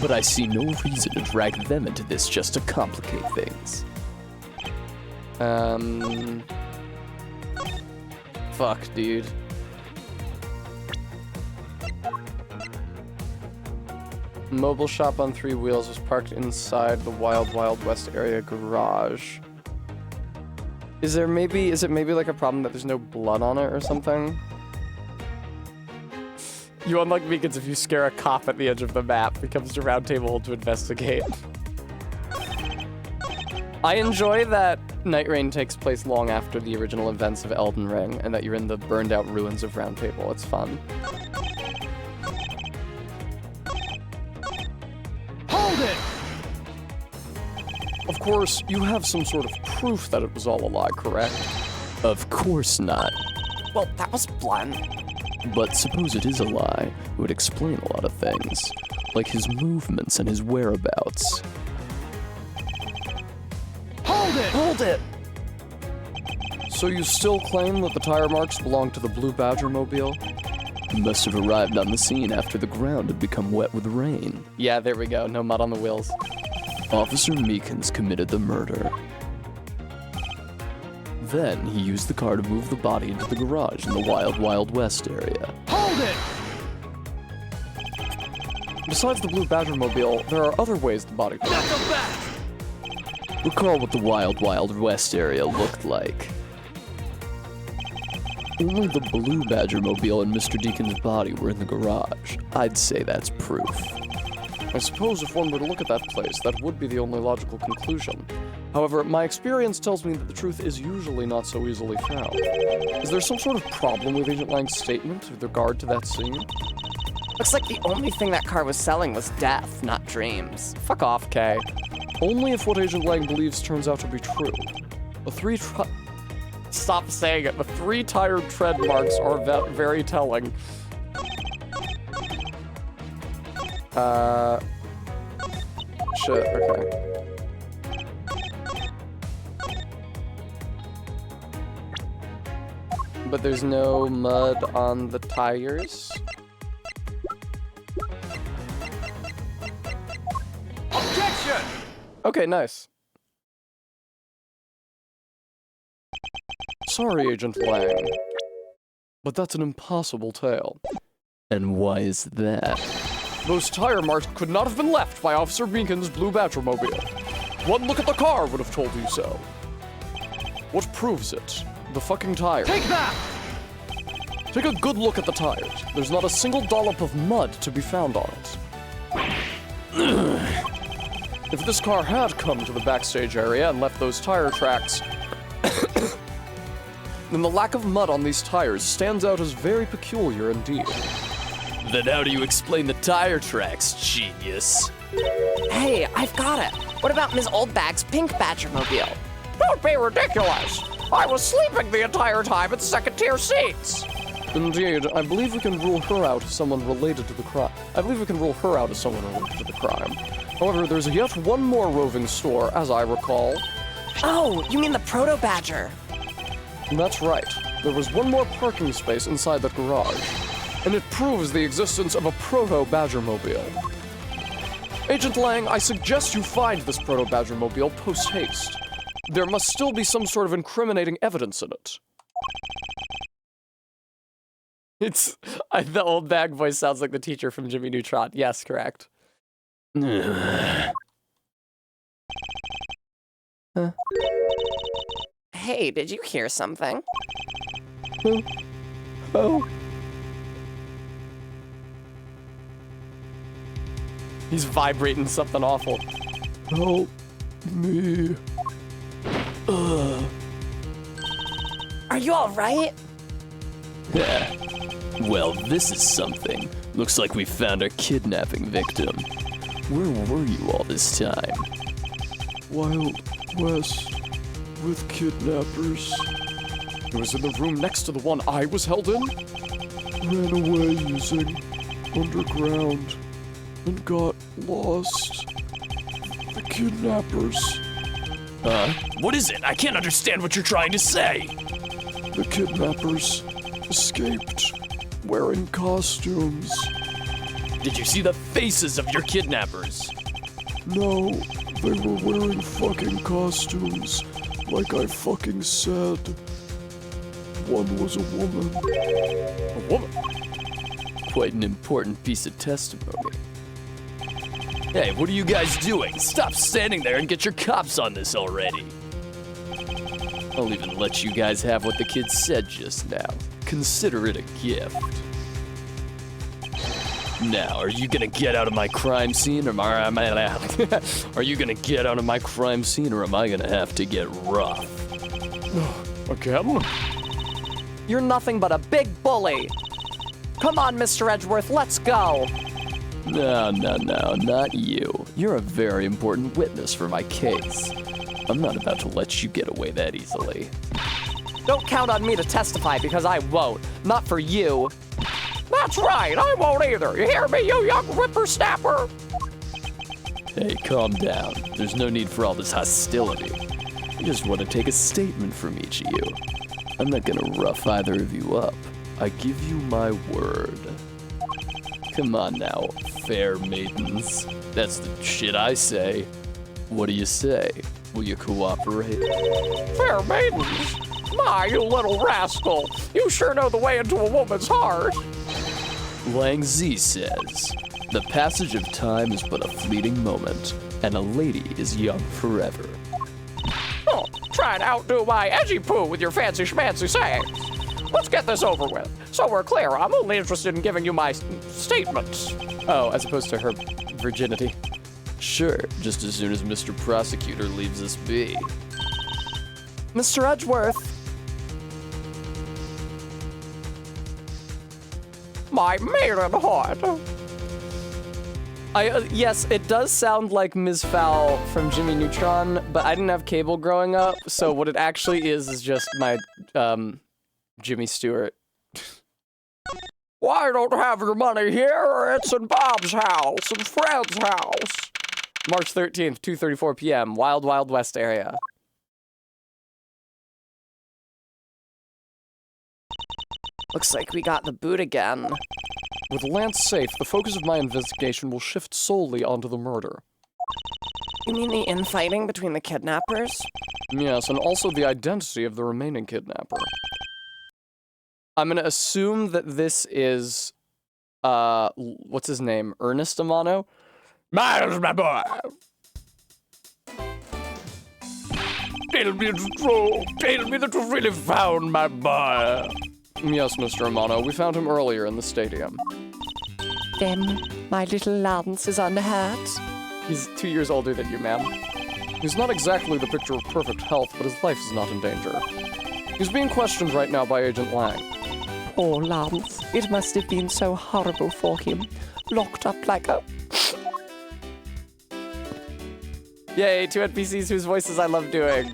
But I see no reason to drag them into this just to complicate things. Fuck, dude. Mobile shop on 3 wheels was parked inside the Wild Wild West area garage. Is it maybe like a problem that there's no blood on it or something? You unlock Meekins if you scare a cop at the edge of the map. Becomes a round table to investigate. I enjoy that Night Rain takes place long after the original events of Elden Ring, and that you're in the burned out ruins of Round Table. It's fun. Hold it! Of course, you have some sort of proof that it was all a lie, correct? Of course not. Well, that was blunt. But suppose it is a lie, it would explain a lot of things, like his movements and his whereabouts. Hold it! Hold it! So you still claim that the tire marks belong to the Blue Badger mobile? You must have arrived on the scene after the ground had become wet with rain. Yeah, there we go. No mud on the wheels. Officer Meekins committed the murder. Then he used the car to move the body into the garage in the Wild Wild West area. Hold it! Besides the Blue Badger mobile, there are other ways the body could. Not so fast! Recall what the Wild Wild West area looked like. Only the Blue Badger mobile and Mr. Deacon's body were in the garage. I'd say that's proof. I suppose if one were to look at that place, that would be the only logical conclusion. However, my experience tells me that the truth is usually not so easily found. Is there some sort of problem with Agent Lang's statement with regard to that scene? Looks like the only thing that car was selling was death, not dreams. Fuck off, Kay. Only if what Agent Lang believes turns out to be true. Stop saying it. The 3 tired tread marks are very telling. Shit, okay. But there's no mud on the tires? Objection! Okay, nice. Sorry, Agent Lang. But that's an impossible tale. And why is that? Those tire marks could not have been left by Officer Beacon's blue Batmobile. One look at the car would have told you so. What proves it? The fucking tire. Take that! Take a good look at the tires. There's not a single dollop of mud to be found on it. If this car had come to the backstage area and left those tire tracks, then the lack of mud on these tires stands out as very peculiar indeed. Then how do you explain the tire tracks, genius? Hey, I've got it. What about Ms. Oldbag's pink Badgermobile? Don't be ridiculous. I was sleeping the entire time in second-tier seats. Indeed, I believe we can rule her out as someone related to the crime. However, there's yet one more roving store, as I recall. Oh, you mean the Proto-Badger? That's right. There was one more parking space inside that garage. And it proves the existence of a Proto-Badgermobile. Agent Lang, I suggest you find this Proto-Badgermobile post-haste. There must still be some sort of incriminating evidence in it. The old bag voice sounds like the teacher from Jimmy Neutron. Yes, correct. Hey, did you hear something? Oh. He's vibrating something awful. Help me. Are you all right? Yeah. Well, this is something. Looks like we found our kidnapping victim. Where were you all this time? Wild West with kidnappers. It was in the room next to the one I was held in. Ran away using underground and got lost. The kidnappers. What is it? I can't understand what you're trying to say. The kidnappers escaped wearing costumes. Did you see the faces of your kidnappers? No, they were wearing fucking costumes, like I fucking said. One was a woman. A woman? Quite an important piece of testimony. Hey, what are you guys doing? Stop standing there and get your cops on this already. I'll even let you guys have what the kid said just now. Consider it a gift. Now, are you gonna get out of my crime scene, or are you gonna get out of my crime scene, or am I gonna have to get rough? Again? You're nothing but a big bully. Come on, Mr. Edgeworth, let's go. No, not you. You're a very important witness for my case. I'm not about to let you get away that easily. Don't count on me to testify because I won't. Not for you. That's right, I won't either. You hear me, you young whippersnapper? Hey, calm down. There's no need for all this hostility. I just want to take a statement from each of you. I'm not gonna rough either of you up. I give you my word. Come on now, fair maidens. That's the shit I say. What do you say? Will you cooperate? Fair maidens? My, you little rascal. You sure know the way into a woman's heart. Lang Zi says, the passage of time is but a fleeting moment, and a lady is young forever. Oh, try and outdo my edgy poo with your fancy schmancy sayings. Let's get this over with. So we're clear, I'm only interested in giving you my statements. Oh, as opposed to her virginity. Sure, just as soon as Mr. Prosecutor leaves us be. Mr. Edgeworth, My maiden heart. Yes, it does sound like Ms. Fowl from Jimmy Neutron, but I didn't have cable growing up, so what it actually is just my, Jimmy Stewart. Why don't have your money here? It's in Bob's house and Fred's house. March 13th, 2:34 p.m., Wild Wild West area. looks like we got the boot again. With Lance safe, the focus of my investigation will shift solely onto the murder. You mean the infighting between the kidnappers? Yes, and also the identity of the remaining kidnapper. I'm gonna assume that this is, what's his name? Ernest Amano? Miles, my boy. Tell me it's true. Tell me that you really found my boy. Yes, Mr. Amano, we found him earlier in the stadium. Then my little Lance is unhurt. He's 2 years older than you, ma'am. He's not exactly the picture of perfect health, but his life is not in danger. He's being questioned right now by Agent Lang. Poor Lance. It must have been so horrible for him. Locked up like a... Yay, 2 NPCs whose voices I love doing.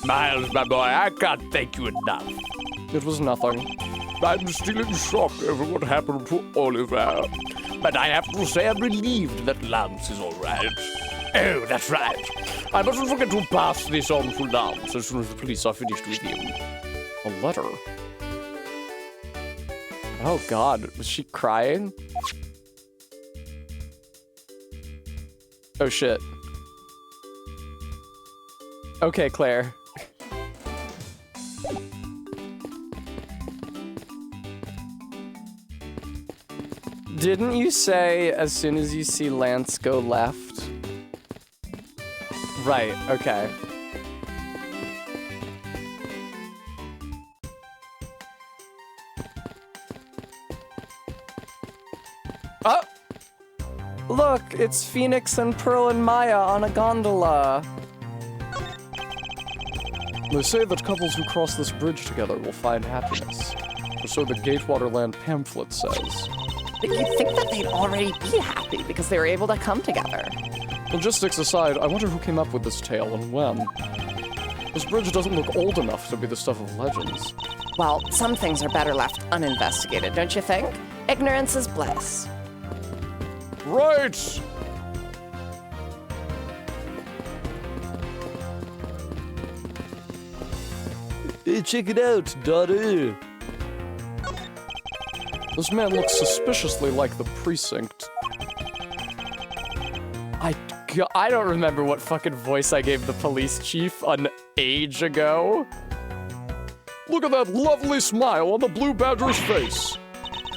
Miles, my boy, I can't thank you enough. It was nothing. I'm still in shock over what happened to Oliver. But I have to say I'm relieved that Lance is all right. Oh, that's right. I mustn't forget to pass this on to Lance as soon as the police are finished with him. A letter? Oh god, was she crying? Oh shit. Okay, Claire. Didn't you say as soon as you see Lance go left? Right, okay. Oh! Look, it's Phoenix and Pearl and Maya on a gondola. They say that couples who cross this bridge together will find happiness. Or so the Gatewaterland pamphlet says. But you'd think that they'd already be happy because they were able to come together. Logistics aside, I wonder who came up with this tale and when. This bridge doesn't look old enough to be the stuff of legends. Well, some things are better left uninvestigated, don't you think? Ignorance is bliss. Right! Hey, check it out, daughter. This man looks suspiciously like the precinct. I don't remember what fucking voice I gave the police chief an age ago. Look at that lovely smile on the Blue Badger's face.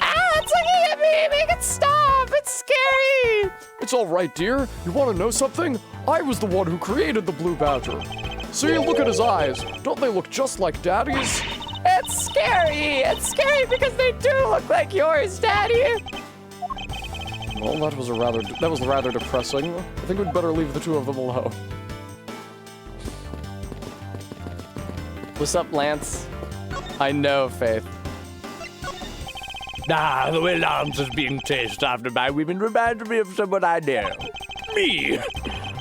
Ah, it's looking at me! Make it stop! It's scary! It's all right, dear. You want to know something? I was the one who created the Blue Badger. See, look at his eyes. Don't they look just like Daddy's? It's scary! It's scary because they do look like yours, Daddy! Well, that was rather depressing. I think we'd better leave the two of them alone. What's up, Lance? I know, Faith. Ah, the way Lance is being chased after by women reminds me of someone I know. Me!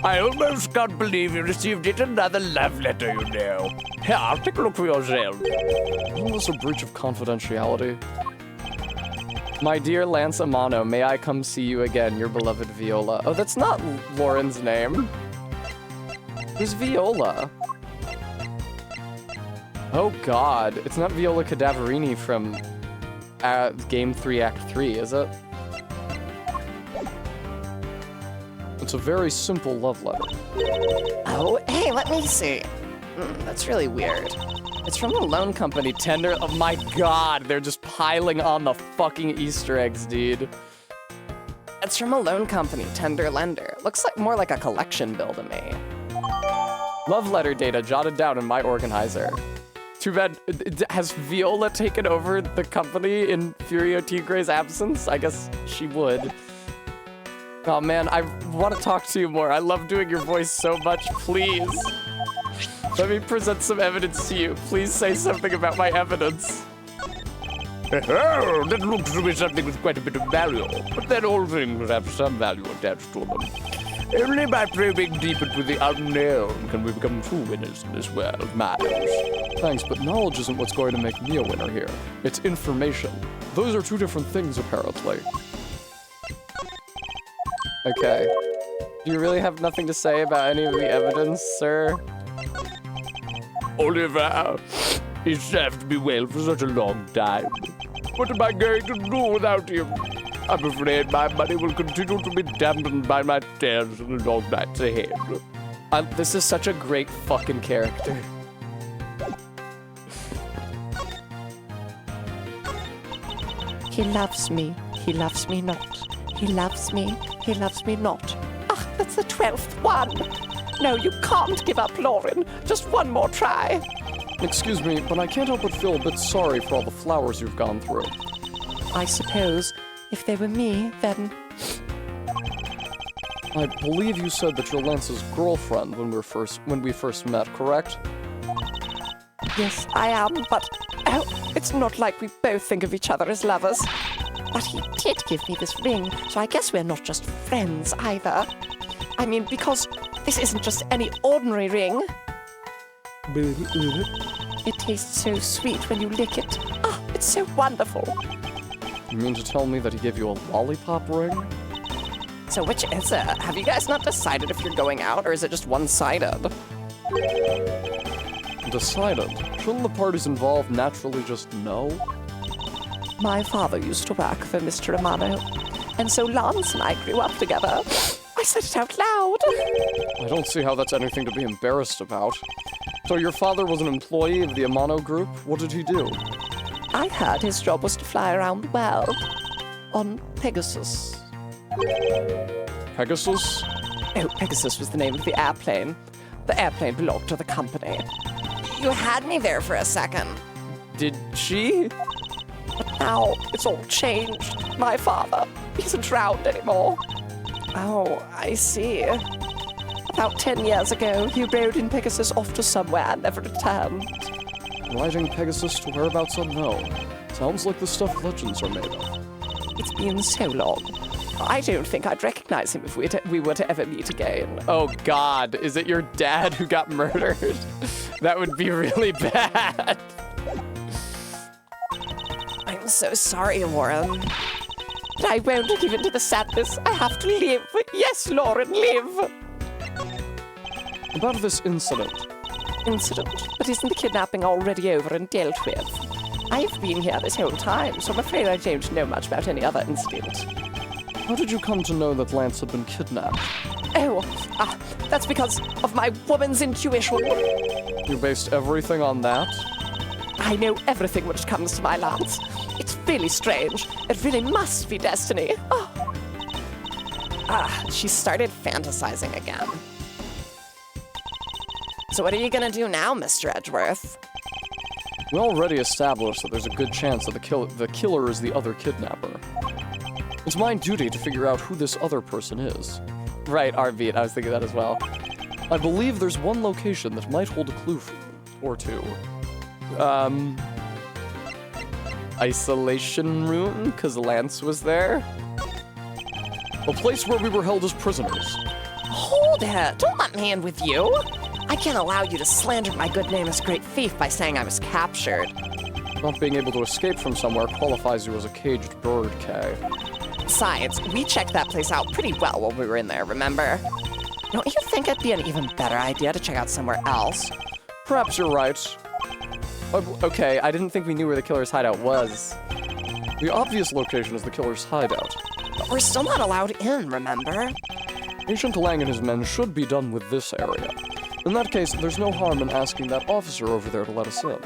I almost can't believe you received yet another love letter, you know. Here, take a look for yourself. Isn't this a breach of confidentiality? My dear Lance Amano, may I come see you again, your beloved Viola. Oh, that's not Lauren's name. Who's Viola? Oh god, it's not Viola Cadaverini from Game 3 Act 3, is it? It's a very simple love letter. Oh, hey, let me see. That's really weird. It's from the loan company, Tender. Oh my god, they're just piling on the fucking Easter eggs, dude. It's from a loan company, Tender Lender. Looks like more like a collection bill to me. Love letter data jotted down in my organizer. Too bad. Has Viola taken over the company in Furio Tigre's absence? I guess she would. Oh man, I want to talk to you more. I love doing your voice so much. Please. Let me present some evidence to you. Please say something about my evidence. Oh, that looks to be something with quite a bit of value. But then all things have some value attached to them. Only by probing deep into the unknown can we become true winners in this world of matters. Thanks, but knowledge isn't what's going to make me a winner here. It's information. Those are two different things, apparently. Okay. Do you really have nothing to say about any of the evidence, sir? Oliver, he served me well for such a long time. What am I going to do without him? I'm afraid my money will continue to be dampened by my tears in the long nights ahead. This is such a great fucking character. He loves me not. He loves me not. Ah, that's the 12th one. No, you can't give up, Lauren. Just one more try. Excuse me, but I can't help but feel a bit sorry for all the flowers you've gone through. I suppose if they were me, then I believe you said that you're Lance's girlfriend when we first met, correct? yes, I am, but it's not like we both think of each other as lovers. But he did give me this ring, so I guess we're not just friends either. I mean, because this isn't just any ordinary ring. It tastes so sweet when you lick it. Ah, it's so wonderful. You mean to tell me that he gave you a lollipop ring? So which is it? Have you guys not decided if you're going out, or is it just one-sided? Decided. Shouldn't the parties involved naturally just know? My father used to work for Mr. Amano, and so Lance and I grew up together. I said it out loud. I don't see how that's anything to be embarrassed about. So your father was an employee of the Amano Group? What did he do? I heard his job was to fly around the world on Pegasus. Pegasus? Oh, Pegasus was the name of the airplane. The airplane belonged to the company. You had me there for a second. Did she? Now it's all changed. My father, he isn't around anymore. Oh, I see. About 10 years ago, he rode in Pegasus off to somewhere and never returned. Riding Pegasus to whereabouts unknown. Sounds like the stuff legends are made of. It's been so long. I don't think I'd recognize him if we were to ever meet again. Oh God, is it your dad who got murdered? That would be really bad. I'm so sorry, Warren. But I won't give in to the sadness. I have to live. Yes, Lauren, live. About this incident. But isn't the kidnapping already over and dealt with? I've been here this whole time, so I'm afraid I don't know much about any other incident. How did you come to know that Lance had been kidnapped? That's because of my woman's intuition. You based everything on that? I know everything which comes to my Lance. It's really strange. It really must be destiny. Oh. She started fantasizing again. So what are you gonna do now, Mr. Edgeworth? We already established that there's a good chance that the killer is the other kidnapper. It's my duty to figure out who this other person is. Right, Arbeat, I was thinking that as well. I believe there's one location that might hold a clue or two. Isolation room? Because Lance was there? A place where we were held as prisoners. Hold it! Don't let me in with you! I can't allow you to slander my good name as a great thief by saying I was captured. Not being able to escape from somewhere qualifies you as a caged bird, Kay. Besides, we checked that place out pretty well while we were in there, remember? Don't you think it'd be an even better idea to check out somewhere else? Perhaps you're right. Okay, I didn't think we knew where the killer's hideout was. The obvious location is the killer's hideout. But we're still not allowed in, remember? Agent Lang and his men should be done with this area. In that case, there's no harm in asking that officer over there to let us in.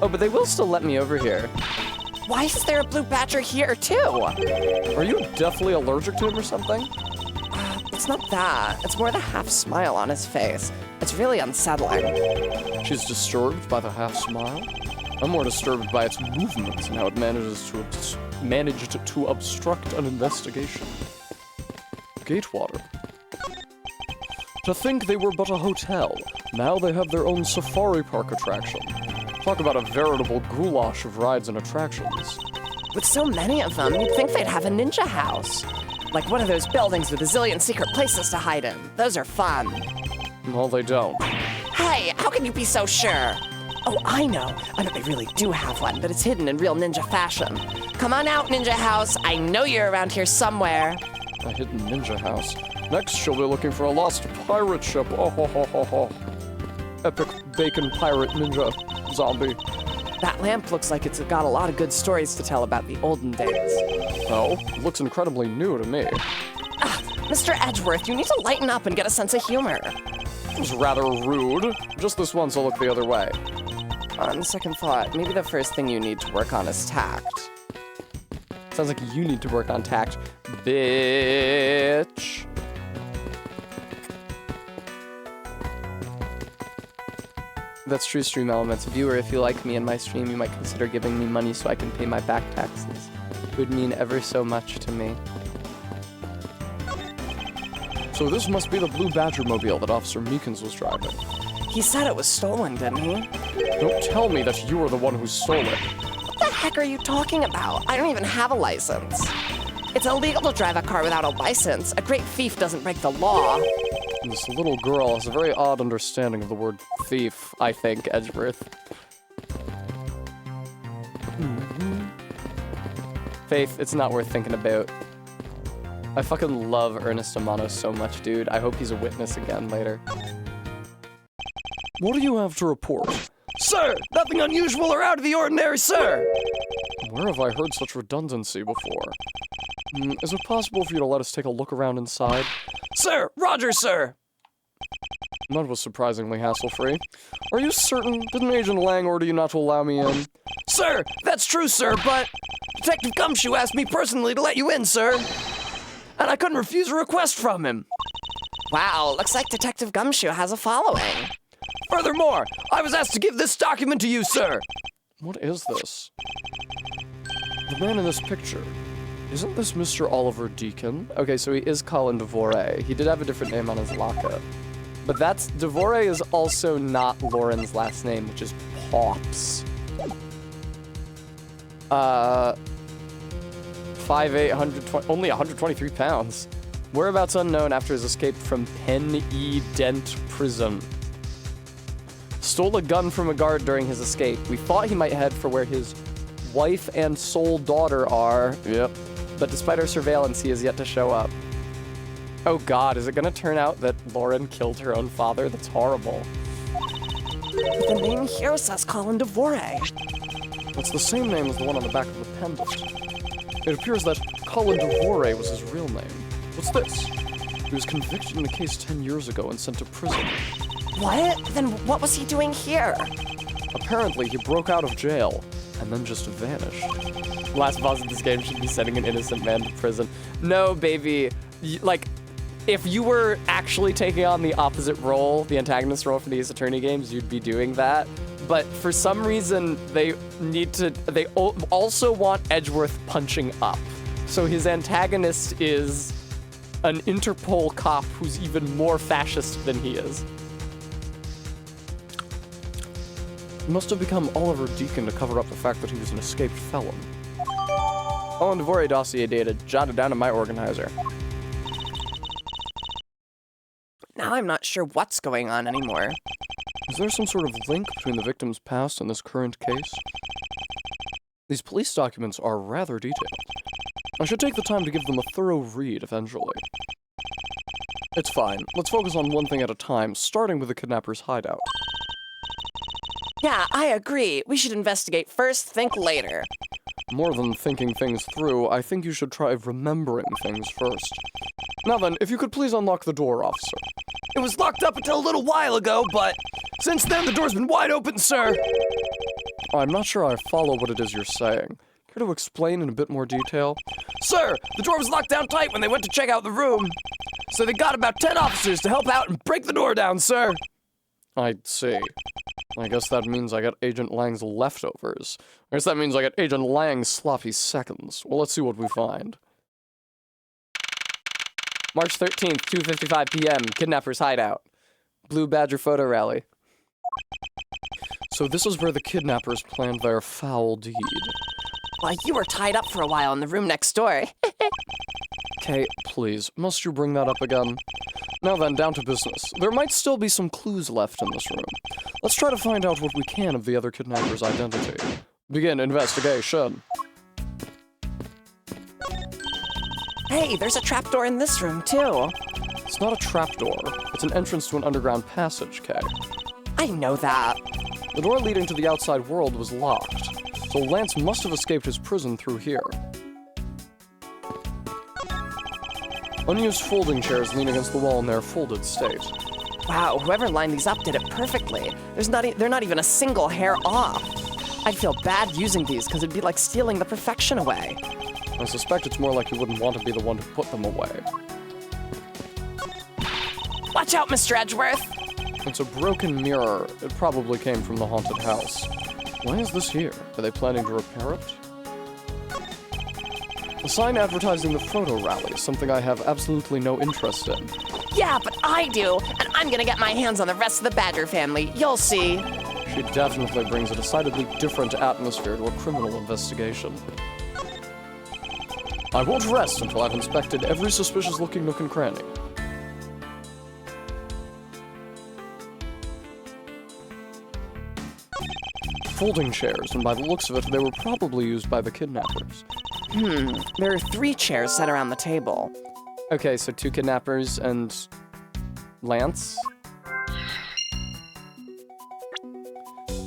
Oh, but they will still let me over here. Why is there a blue badger here, too? Are you deathly allergic to him or something? It's it's not that. It's more the half smile on his face. It's really unsettling. She's disturbed by the half smile? I'm more disturbed by its movements and how it managed to obstruct an investigation. Gatewater. To think they were but a hotel. Now they have their own safari park attraction. Talk about a veritable goulash of rides and attractions. With so many of them, you'd think they'd have a ninja house. Like one of those buildings with a zillion secret places to hide in. Those are fun. Well, they don't. Hey, how can you be so sure? Oh, I know. I bet they really do have one, but it's hidden in real ninja fashion. Come on out, Ninja House. I know you're around here somewhere. A hidden ninja house. Next, she'll be looking for a lost pirate ship. Oh, ho, ho, ho, ho. Epic bacon pirate ninja zombie. That lamp looks like it's got a lot of good stories to tell about the olden days. Oh, it looks incredibly new to me. Mr. Edgeworth, you need to lighten up and get a sense of humor. It was rather rude. Just this once I'll look the other way. On second thought, maybe the first thing you need to work on is tact. Sounds like you need to work on tact, bitch. That's true, Stream Elements. Viewer, if you like me and my stream, you might consider giving me money so I can pay my back taxes. It would mean ever so much to me. So this must be the Blue Badger mobile that Officer Meekins was driving. He said it was stolen, didn't he? Don't tell me that you were the one who stole it. What the heck are you talking about? I don't even have a license. It's illegal to drive a car without a license. A great thief doesn't break the law. And this little girl has a very odd understanding of the word thief, I think, Edgeworth. Faith, it's not worth thinking about. I fucking love Ernest Amano so much, dude. I hope he's a witness again later. What do you have to report? Sir! Nothing unusual or out of the ordinary, sir! Where have I heard such redundancy before? Is it possible for you to let us take a look around inside? Sir! Roger, sir! That was surprisingly hassle-free. Are you certain? Didn't Agent Lang order you not to allow me in? Sir! That's true, sir, but Detective Gumshoe asked me personally to let you in, sir. And I couldn't refuse a request from him. Wow, looks like Detective Gumshoe has a following. Furthermore, I was asked to give this document to you, sir. What is this? The man in this picture. Isn't this Mr. Oliver Deacon? Okay, so he is Colin Devore. He did have a different name on his lockup. But that's... Devore is also not Lauren's last name, which is Pops. 5'8", only 123 pounds. Whereabouts unknown after his escape from Pen E. Dent Prison. Stole a gun from a guard during his escape. We thought he might head for where his wife and sole daughter are. Yep. But despite our surveillance, he has yet to show up. Oh god, is it gonna turn out that Lauren killed her own father? That's horrible. The name here says Colin Devore. That's the same name as the one on the back of the pendant. It appears that Colin Devore was his real name. What's this? He was convicted in a case 10 years ago and sent to prison. What? Then what was he doing here? Apparently, he broke out of jail and then just vanished. Last boss of this game should be sending an innocent man to prison. No, baby. Like, if you were actually taking on the opposite role, the antagonist role for the Ace Attorney games, you'd be doing that. But for some reason, they also want Edgeworth punching up. So his antagonist is an Interpol cop who's even more fascist than he is. He must have become Oliver Deacon to cover up the fact that he was an escaped felon. Colin Devore dossier data jotted down in my organizer. Now I'm not sure what's going on anymore. Is there some sort of link between the victim's past and this current case? These police documents are rather detailed. I should take the time to give them a thorough read eventually. It's fine. Let's focus on one thing at a time, starting with the kidnapper's hideout. Yeah, I agree. We should investigate first, think later. More than thinking things through, I think you should try remembering things first. Now then, if you could please unlock the door, officer. It was locked up until a little while ago, but since then the door's been wide open, sir. I'm not sure I follow what it is you're saying. Care to explain in a bit more detail? Sir, the door was locked down tight when they went to check out the room. So they got about 10 officers to help out and break the door down, sir. I see. I guess that means I got Agent Lang's leftovers. I guess that means I got Agent Lang's sloppy seconds. Well, let's see what we find. March 13th, 2:55 p.m., Kidnapper's Hideout. Blue Badger Photo Rally. So this is where the kidnappers planned their foul deed. Why, you were tied up for a while in the room next door. Kate, please, must you bring that up again? Now then, down to business. There might still be some clues left in this room. Let's try to find out what we can of the other kidnapper's identity. Begin investigation. Hey, there's a trapdoor in this room, too. It's not a trapdoor. It's an entrance to an underground passage, Kay. I know that. The door leading to the outside world was locked, so Lance must have escaped his prison through here. Unused folding chairs lean against the wall in their folded state. Wow, whoever lined these up did it perfectly. They're not even a single hair off. I'd feel bad using these because it'd be like stealing the perfection away. I suspect it's more like you wouldn't want to be the one to put them away. Watch out, Mr. Edgeworth! It's a broken mirror. It probably came from the haunted house. Why is this here? Are they planning to repair it? A sign advertising the photo rally, something I have absolutely no interest in. Yeah, but I do, and I'm gonna get my hands on the rest of the Badger family. You'll see. She definitely brings a decidedly different atmosphere to a criminal investigation. I won't rest until I've inspected every suspicious-looking nook and cranny. Folding chairs, and by the looks of it, they were probably used by the kidnappers. There are 3 chairs set around the table. Okay, so 2 kidnappers and Lance?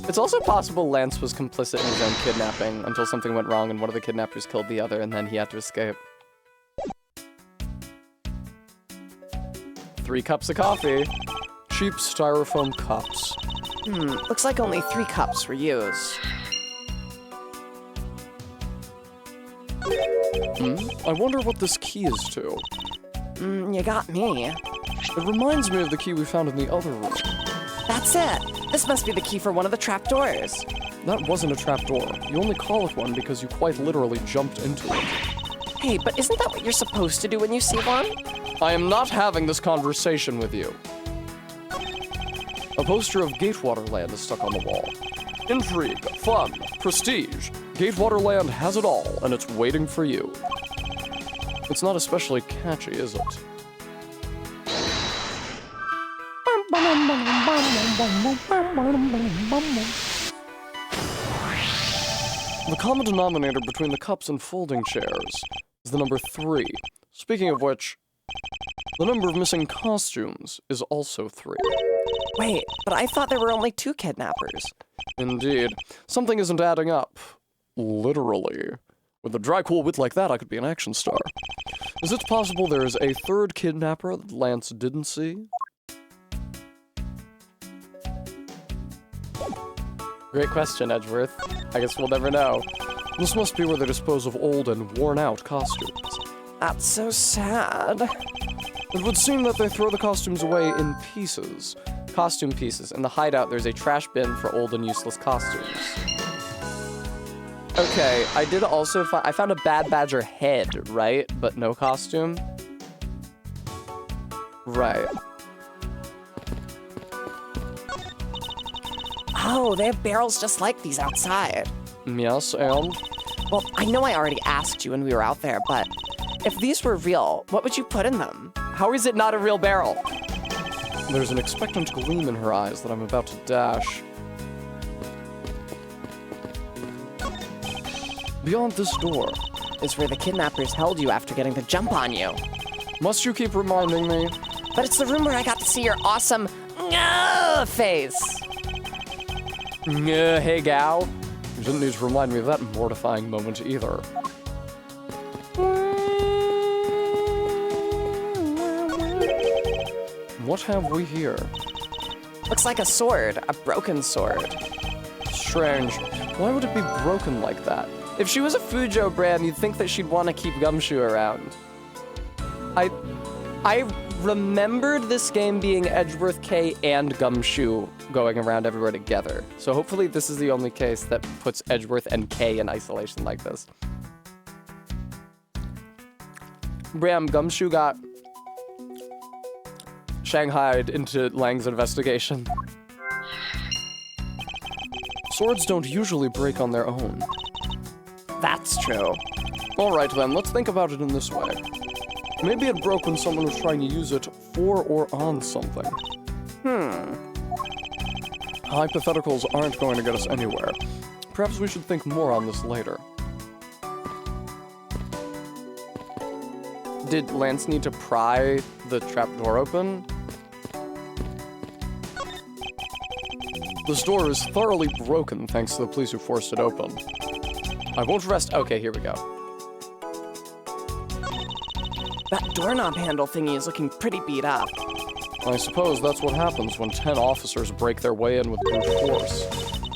It's also possible Lance was complicit in his own kidnapping until something went wrong and one of the kidnappers killed the other and then he had to escape. 3 cups of coffee. Cheap styrofoam cups. Looks like only 3 cups were used. I wonder what this key is to. You got me. It reminds me of the key we found in the other room. That's it. This must be the key for one of the trapdoors. That wasn't a trapdoor. You only call it one because you quite literally jumped into it. Hey, but isn't that what you're supposed to do when you see one? I am not having this conversation with you. A poster of Gatewaterland is stuck on the wall. Intrigue, fun, prestige. Gatewaterland has it all, and it's waiting for you. It's not especially catchy, is it? The common denominator between the cups and folding chairs is the number 3. Speaking of which, the number of missing costumes is also 3. Wait, but I thought there were only 2 kidnappers. Indeed. Something isn't adding up. Literally. With a dry, cool wit like that, I could be an action star. Is it possible there is a 3rd kidnapper that Lance didn't see? Great question, Edgeworth. I guess we'll never know. This must be where they dispose of old and worn-out costumes. That's so sad. It would seem that they throw the costumes away in pieces. Costume pieces. In the hideout, there's a trash bin for old and useless costumes. Okay, I did also find... I found a Bad Badger head, right? But no costume? Right. Oh, they have barrels just like these outside. Yes, and? Well, I know I already asked you when we were out there, but if these were real, what would you put in them? How is it not a real barrel? There's an expectant gleam in her eyes that I'm about to dash. Beyond this door Is where the kidnappers held you after getting the jump on you. must you keep reminding me? But it's the room where I got to see your awesome face. Hey, gal. You didn't need to remind me of that mortifying moment either. What have we here? Looks like a sword, a broken sword. Strange. Why would it be broken like that? If she was a Fujo brand, you'd think that she'd want to keep Gumshoe around. I remembered this game being Edgeworth K and Gumshoe going around everywhere together. So hopefully this is the only case that puts Edgeworth and K in isolation like this. Bram, Gumshoe got shanghaied into Lang's investigation. Swords don't usually break on their own. That's true. All right then, let's think about it in this way. Maybe it broke when someone was trying to use it for or on something. Hypotheticals aren't going to get us anywhere. Perhaps we should think more on this later. Did Lance need to pry the trapdoor open? This door is thoroughly broken thanks to the police who forced it open. I won't rest. Okay, here we go. That doorknob handle thingy is looking pretty beat up. I suppose that's what happens when 10 officers break their way in with brute force.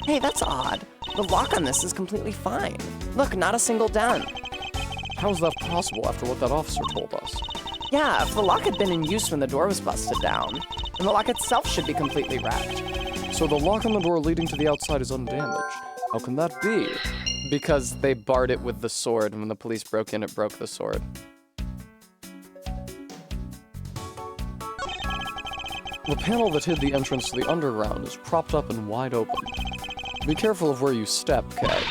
Hey, that's odd. The lock on this is completely fine. Look, not a single dent. How's that possible after what that officer told us? Yeah, if the lock had been in use when the door was busted down, then the lock itself should be completely wrecked. So the lock on the door leading to the outside is undamaged. How can that be? Because they barred it with the sword, and when the police broke in, it broke the sword. The panel that hid the entrance to the underground is propped up and wide open. Be careful of where you step, Kay.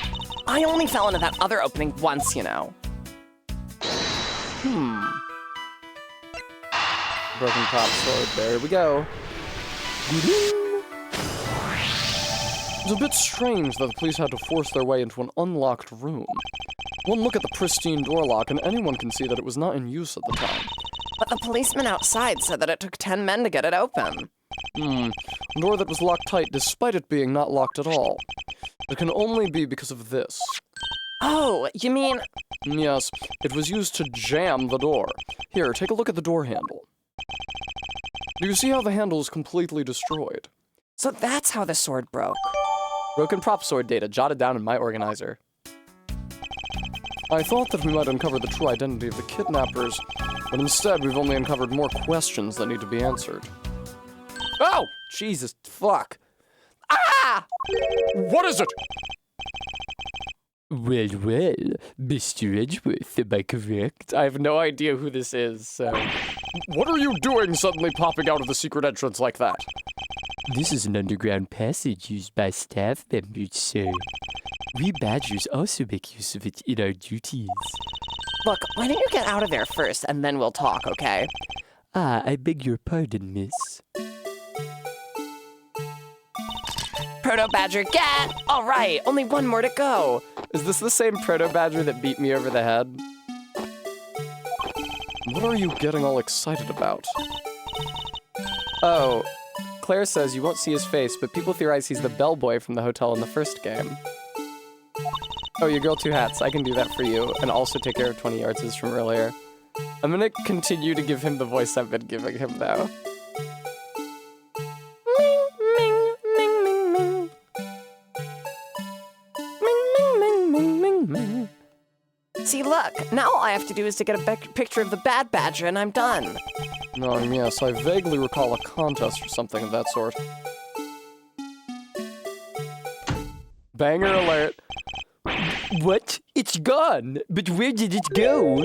I only fell into that other opening once, you know. Broken prop sword, there we go. It's a bit strange that the police had to force their way into an unlocked room. One look at the pristine door lock and anyone can see that it was not in use at the time. But the policeman outside said that it took 10 men to get it open. A door that was locked tight despite it being not locked at all. It can only be because of this. Oh, you mean... Yes, it was used to jam the door. Here, take a look at the door handle. Do you see how the handle is completely destroyed? So that's how the sword broke. Broken prop sword data jotted down in my organizer. I thought that we might uncover the true identity of the kidnappers, but instead we've only uncovered more questions that need to be answered. Oh! Jesus, fuck. Ah! What is it? Well, Mr. Edgeworth, am I correct? I have no idea who this is, so... What are you doing suddenly popping out of the secret entrance like that? This is an underground passage used by staff members, sir. We badgers also make use of it in our duties. Look, why don't you get out of there first, and then we'll talk, okay? Ah, I beg your pardon, miss. Proto Badger, get! All right, only one more to go. Is this the same Proto Badger that beat me over the head? What are you getting all excited about? Oh, Claire says you won't see his face, but people theorize he's the bellboy from the hotel in the first game. Oh, you girl two hats, I can do that for you, and also take care of 20 yards from earlier. I'm gonna continue to give him the voice I've been giving him, though. See, look, now all I have to do is to get a picture of the bad badger and I'm done. No, yes, I vaguely recall a contest or something of that sort. Banger alert. What? It's gone! But where did it go?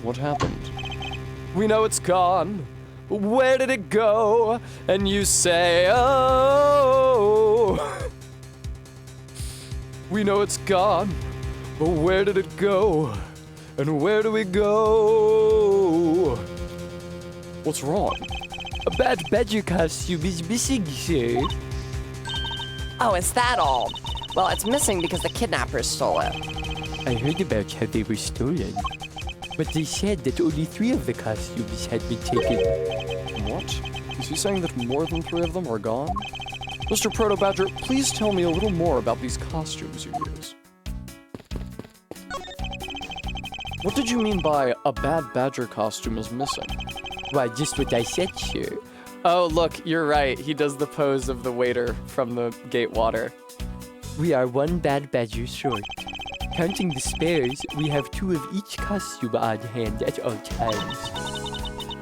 What happened? We know it's gone, but where did it go? And you say, oh. We know it's gone, but where did it go? And where do we go? What's wrong? A bad badger costume is missing, sir. Oh, is that all? Well, it's missing because the kidnappers stole it. I heard about how they were stolen. But they said that only 3 of the costumes had been taken. What? Is he saying that more than 3 of them are gone? Mr. Proto Badger, please tell me a little more about these costumes you use. What did you mean by a bad badger costume is missing? Why, just what I said, sir. Oh, look, you're right. He does the pose of the waiter from the Gatewater. We are 1 bad badger short. Counting the spares, we have 2 of each costume on hand at all times.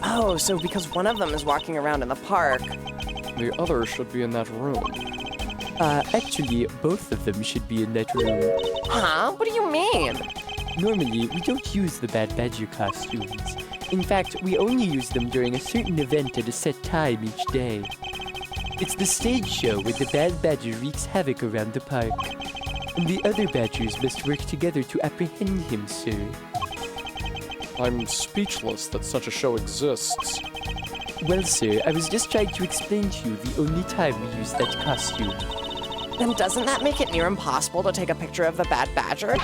Oh, so because one of them is walking around in the park. The other should be in that room. Actually, both of them should be in that room. Huh? What do you mean? Normally, we don't use the Bad Badger costumes. In fact, we only use them during a certain event at a set time each day. It's the stage show where the Bad Badger wreaks havoc around the park. And the other Badgers must work together to apprehend him, sir. I'm speechless that such a show exists. Well, sir, I was just trying to explain to you the only time we use that costume. Then doesn't that make it near impossible to take a picture of the Bad Badger?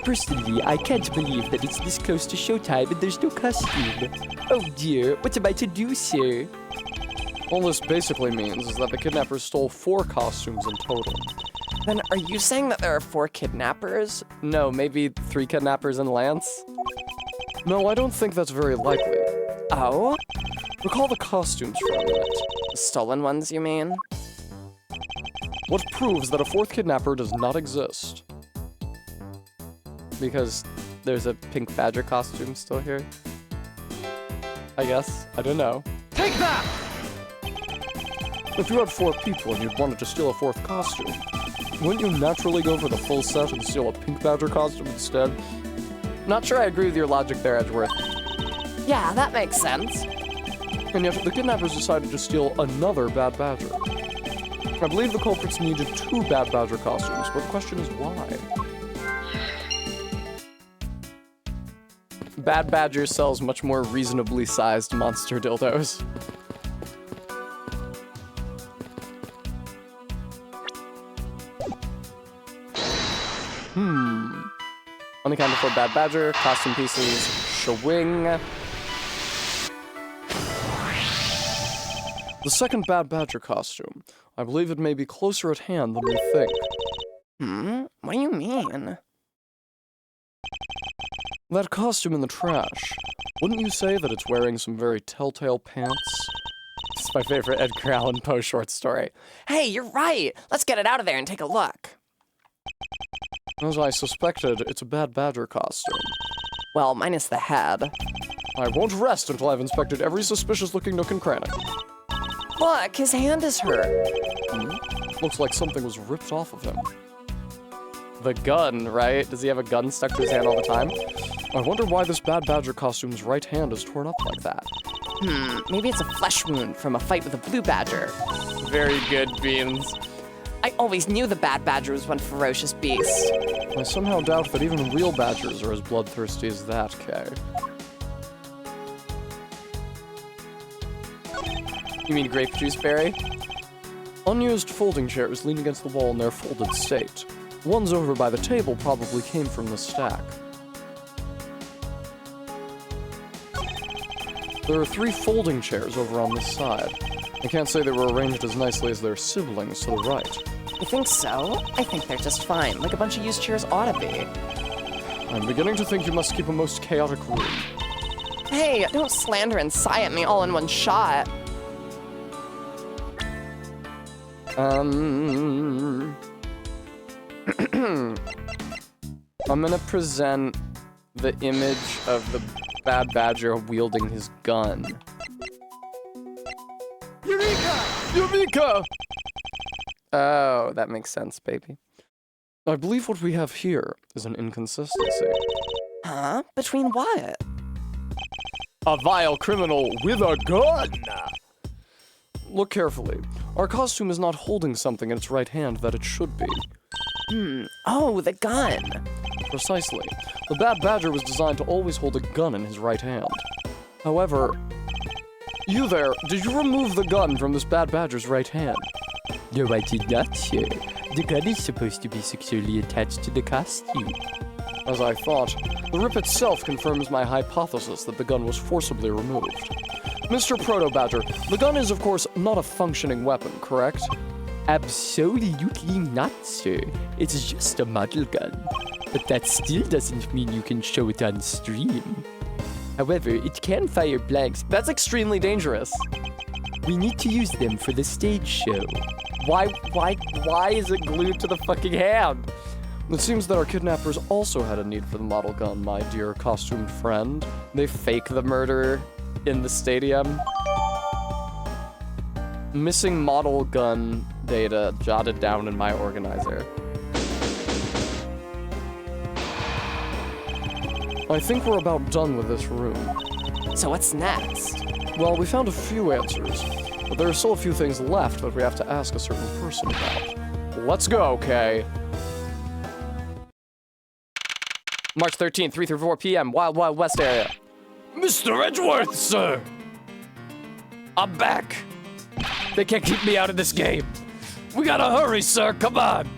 Personally, I can't believe that it's this close to showtime and there's no costume. Oh dear, what am I to do, sir? All this basically means is that the kidnappers stole 4 costumes in total. Then are you saying that there are 4 kidnappers? No, maybe 3 kidnappers and Lance? No, I don't think that's very likely. Oh? Recall the costumes for a minute. Stolen ones, you mean? What proves that a 4th kidnapper does not exist? Because there's a pink badger costume still here? I guess. I don't know. Take that! If you had 4 people and you wanted to steal a 4th costume, wouldn't you naturally go for the full set and steal a pink badger costume instead? Not sure I agree with your logic there, Edgeworth. Yeah, that makes sense. And yet the kidnappers decided to steal another Bad Badger. I believe the culprits needed 2 Bad Badger costumes, but the question is why? Bad Badger sells much more reasonably sized monster dildos. Unaccounted for Bad Badger, costume pieces, showing. The second Bad Badger costume. I believe it may be closer at hand than we think. What do you mean? That costume in the trash. Wouldn't you say that it's wearing some very telltale pants? It's my favorite Edgar Allan Poe short story. Hey, you're right. Let's get it out of there and take a look. As I suspected, it's a Bad Badger costume. Well, minus the head. I won't rest until I've inspected every suspicious-looking nook and cranny. Look, his hand is hurt. Looks like something was ripped off of him. The gun, right? Does he have a gun stuck to his hand all the time? I wonder why this Bad Badger costume's right hand is torn up like that. Maybe it's a flesh wound from a fight with a blue badger. Very good, Beans. I always knew the Bad Badger was one ferocious beast. I somehow doubt that even real badgers are as bloodthirsty as that, Kay. You mean grape juice berry? Unused folding chairs lean against the wall in their folded state. Ones over by the table probably came from the stack. There are 3 folding chairs over on this side. I can't say they were arranged as nicely as their siblings to the right. You think so? I think they're just fine, like a bunch of used chairs ought to be. I'm beginning to think you must keep a most chaotic room. Hey, don't slander and sigh at me all in one shot. I'm gonna present the image of the Bad Badger wielding his gun. Eureka! Oh, that makes sense, baby. I believe what we have here is an inconsistency. Huh? Between what? A vile criminal with a gun! Look carefully. Our costume is not holding something in its right hand that it should be. Oh, the gun. Precisely. The Bad Badger was designed to always hold a gun in his right hand. However, you there, did you remove the gun from this Bad Badger's right hand? No, I did not, sir. The gun is supposed to be securely attached to the costume. As I thought, the rip itself confirms my hypothesis that the gun was forcibly removed. Mr. Proto-Badger, the gun is, of course, not a functioning weapon, correct? Absolutely not, sir. It's just a model gun. But that still doesn't mean you can show it on stream. However, it can fire blanks. That's extremely dangerous. We need to use them for the stage show. Why is it glued to the fucking hand? It seems that our kidnappers also had a need for the model gun, my dear costumed friend. They fake the murder in the stadium. Missing model gun data jotted down in my organizer. I think we're about done with this room. So what's next? Well, we found a few answers, but there are still a few things left that we have to ask a certain person about. Let's go, Kay. March 13th, 3 through 4 p.m., Wild Wild West area. Mr. Edgeworth, sir! I'm back. They can't keep me out of this game. We gotta hurry, sir, come on.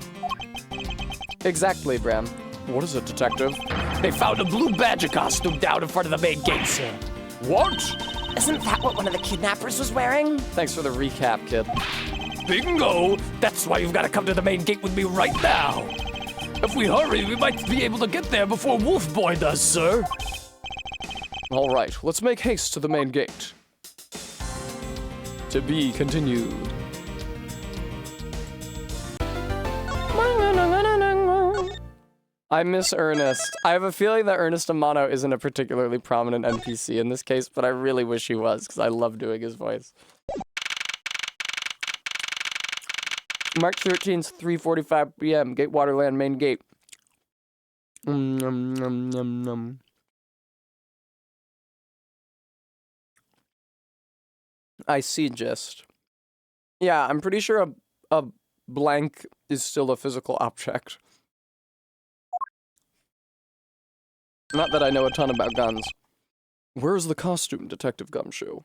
Exactly, Bram. What is it, detective? They found a blue badger costume down in front of the main gate, sir. What? Isn't that what one of the kidnappers was wearing? Thanks for the recap, kid. Bingo! That's why you've gotta come to the main gate with me right now. If we hurry, we might be able to get there before Wolf Boy does, sir. All right, let's make haste to the main gate. To be continued. I miss Ernest. I have a feeling that Ernest Amano isn't a particularly prominent NPC in this case, but I really wish he was, because I love doing his voice. March 13th, 3:45 p.m., Gatewaterland main gate. I see gist. Yeah, I'm pretty sure a blank is still a physical object. Not that I know a ton about guns. Where's the costume, Detective Gumshoe?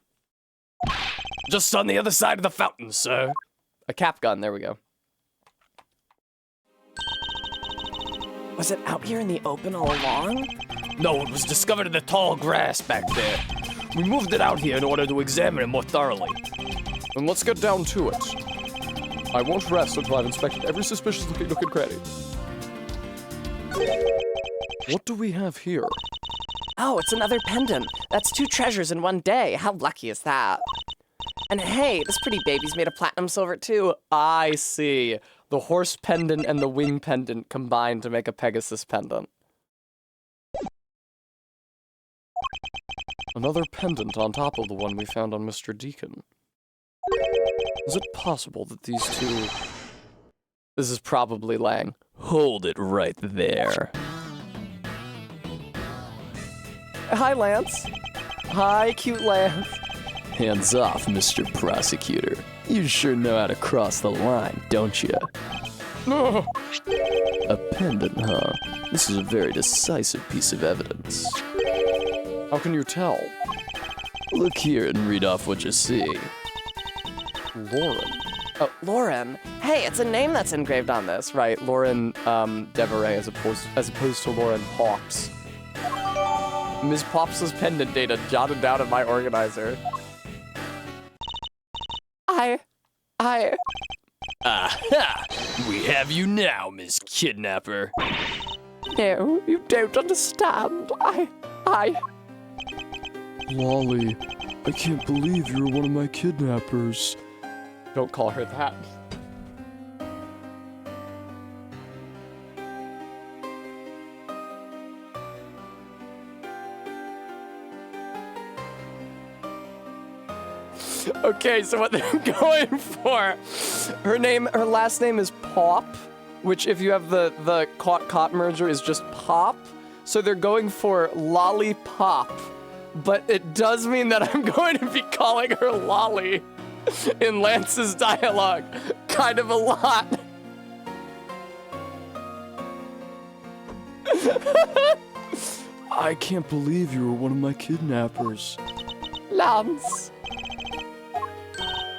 Just on the other side of the fountain, sir. A cap gun, there we go. Was it out here in the open all along? No, it was discovered in the tall grass back there. We moved it out here in order to examine it more thoroughly. Then let's get down to it. I won't rest until I've inspected every suspicious looking nook and cranny. What do we have here? Oh, it's another pendant. That's 2 treasures in one day. How lucky is that? And hey, this pretty baby's made of platinum silver too. I see. The horse pendant and the wing pendant combined to make a Pegasus pendant. Another pendant on top of the one we found on Mr. Deacon. Is it possible that these two... This is probably Lang. Hold it right there. Hi, Lance. Hi, cute Lance. Hands off, Mr. Prosecutor. You sure know how to cross the line, don't you? A pendant, huh? This is a very decisive piece of evidence. How can you tell? Look here and read off what you see. Lauren. Oh, Lauren. Hey, it's a name that's engraved on this. Right, Lauren Deveray as opposed to Lauren Pops. Ms. Pops' pendant data jotted down in my organizer. Aha! We have you now, Miss Kidnapper. No, you don't understand. Lolly, I can't believe you're one of my kidnappers. Don't call her that. Okay, so what they're going for, her last name is Pop, which if you have the cot merger is just Pop. So they're going for Lollipop, but it does mean that I'm going to be calling her Lolly in Lance's dialogue kind of a lot. I can't believe you were one of my kidnappers. Lance.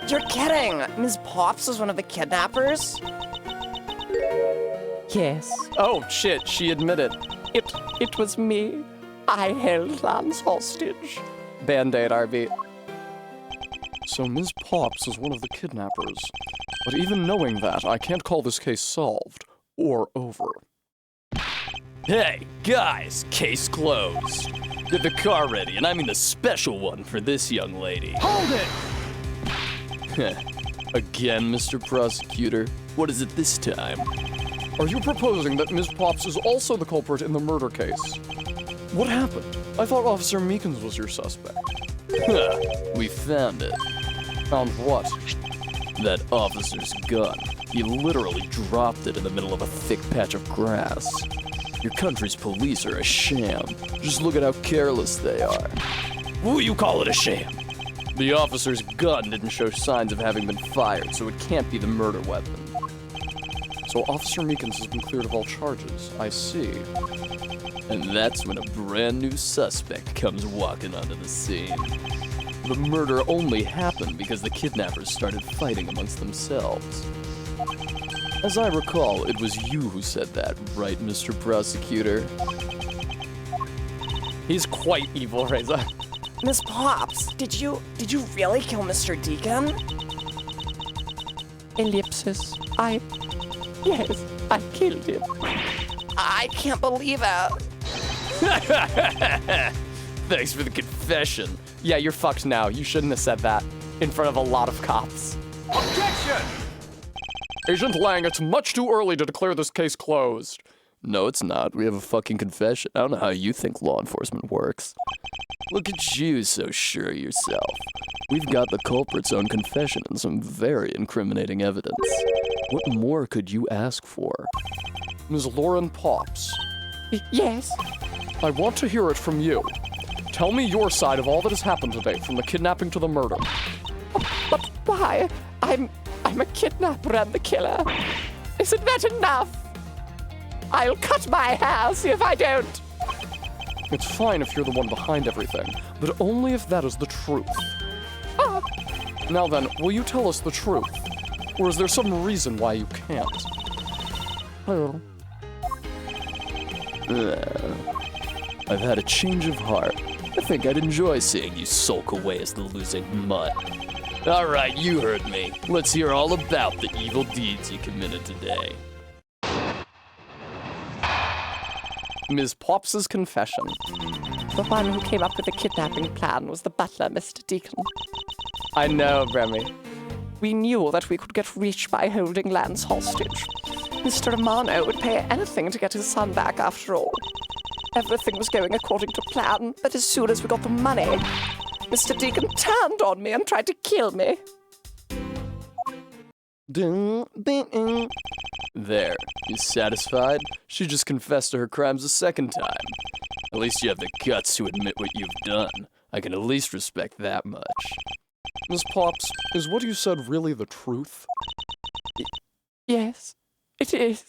You're kidding! Ms. Pops was one of the kidnappers? Yes, Oh shit, she admitted. it was me. I held Lance hostage. Band-Aid, RB. So Ms. Pops is one of the kidnappers. But even knowing that, I can't call this case solved or over. Hey, guys, case closed. Get the car ready, and I mean the special one for this young lady. Hold it! Again, Mr. Prosecutor? What is it this time? Are you proposing that Ms. Pops is also the culprit in the murder case? What happened? I thought Officer Meekins was your suspect. We found it. Found what? That officer's gun. He literally dropped it in the middle of a thick patch of grass. Your country's police are a sham. Just look at how careless they are. Who you call it a sham? The officer's gun didn't show signs of having been fired, so it can't be the murder weapon. So Officer Meekins has been cleared of all charges. I see. And that's when a brand new suspect comes walking onto the scene. The murder only happened because the kidnappers started fighting amongst themselves. As I recall, it was you who said that, right, Mr. Prosecutor? He's quite evil, Reza. Miss Pops, did you really kill Mr. Deacon? Ellipsis. Yes, I killed him. I can't believe it. Thanks for the confession. Yeah, you're fucked now. You shouldn't have said that in front of a lot of cops. Objection! Agent Lang, it's much too early to declare this case closed. No, it's not. We have a fucking confession. I don't know how you think law enforcement works. Look at you, so sure of yourself. We've got the culprit's own confession and some very incriminating evidence. What more could you ask for? Ms. Lauren Pops, Yes. I want to hear it from you. Tell me your side of all that has happened today, from the kidnapping to the murder. But why? I'm a kidnapper and the killer. Isn't that enough? I'll cut my hair, see if I don't. It's fine if you're the one behind everything, but only if that is the truth. Now then, will you tell us the truth? Or is there some reason why you can't? Oh. I've had a change of heart. I think I'd enjoy seeing you sulk away as the losing mutt. All right, you heard me. Let's hear all about the evil deeds you committed today. Ms. Pops's confession. The one who came up with the kidnapping plan was the butler, Mr. Deacon. I know, Remy. We knew that we could get rich by holding Lance hostage. Mr. Romano would pay anything to get his son back after all. Everything was going according to plan, but as soon as we got the money, Mr. Deacon turned on me and tried to kill me. There, you satisfied? She just confessed to her crimes a second time. At least you have the guts to admit what you've done. I can at least respect that much. Ms. Pops, is what you said really the truth? Yes, it is.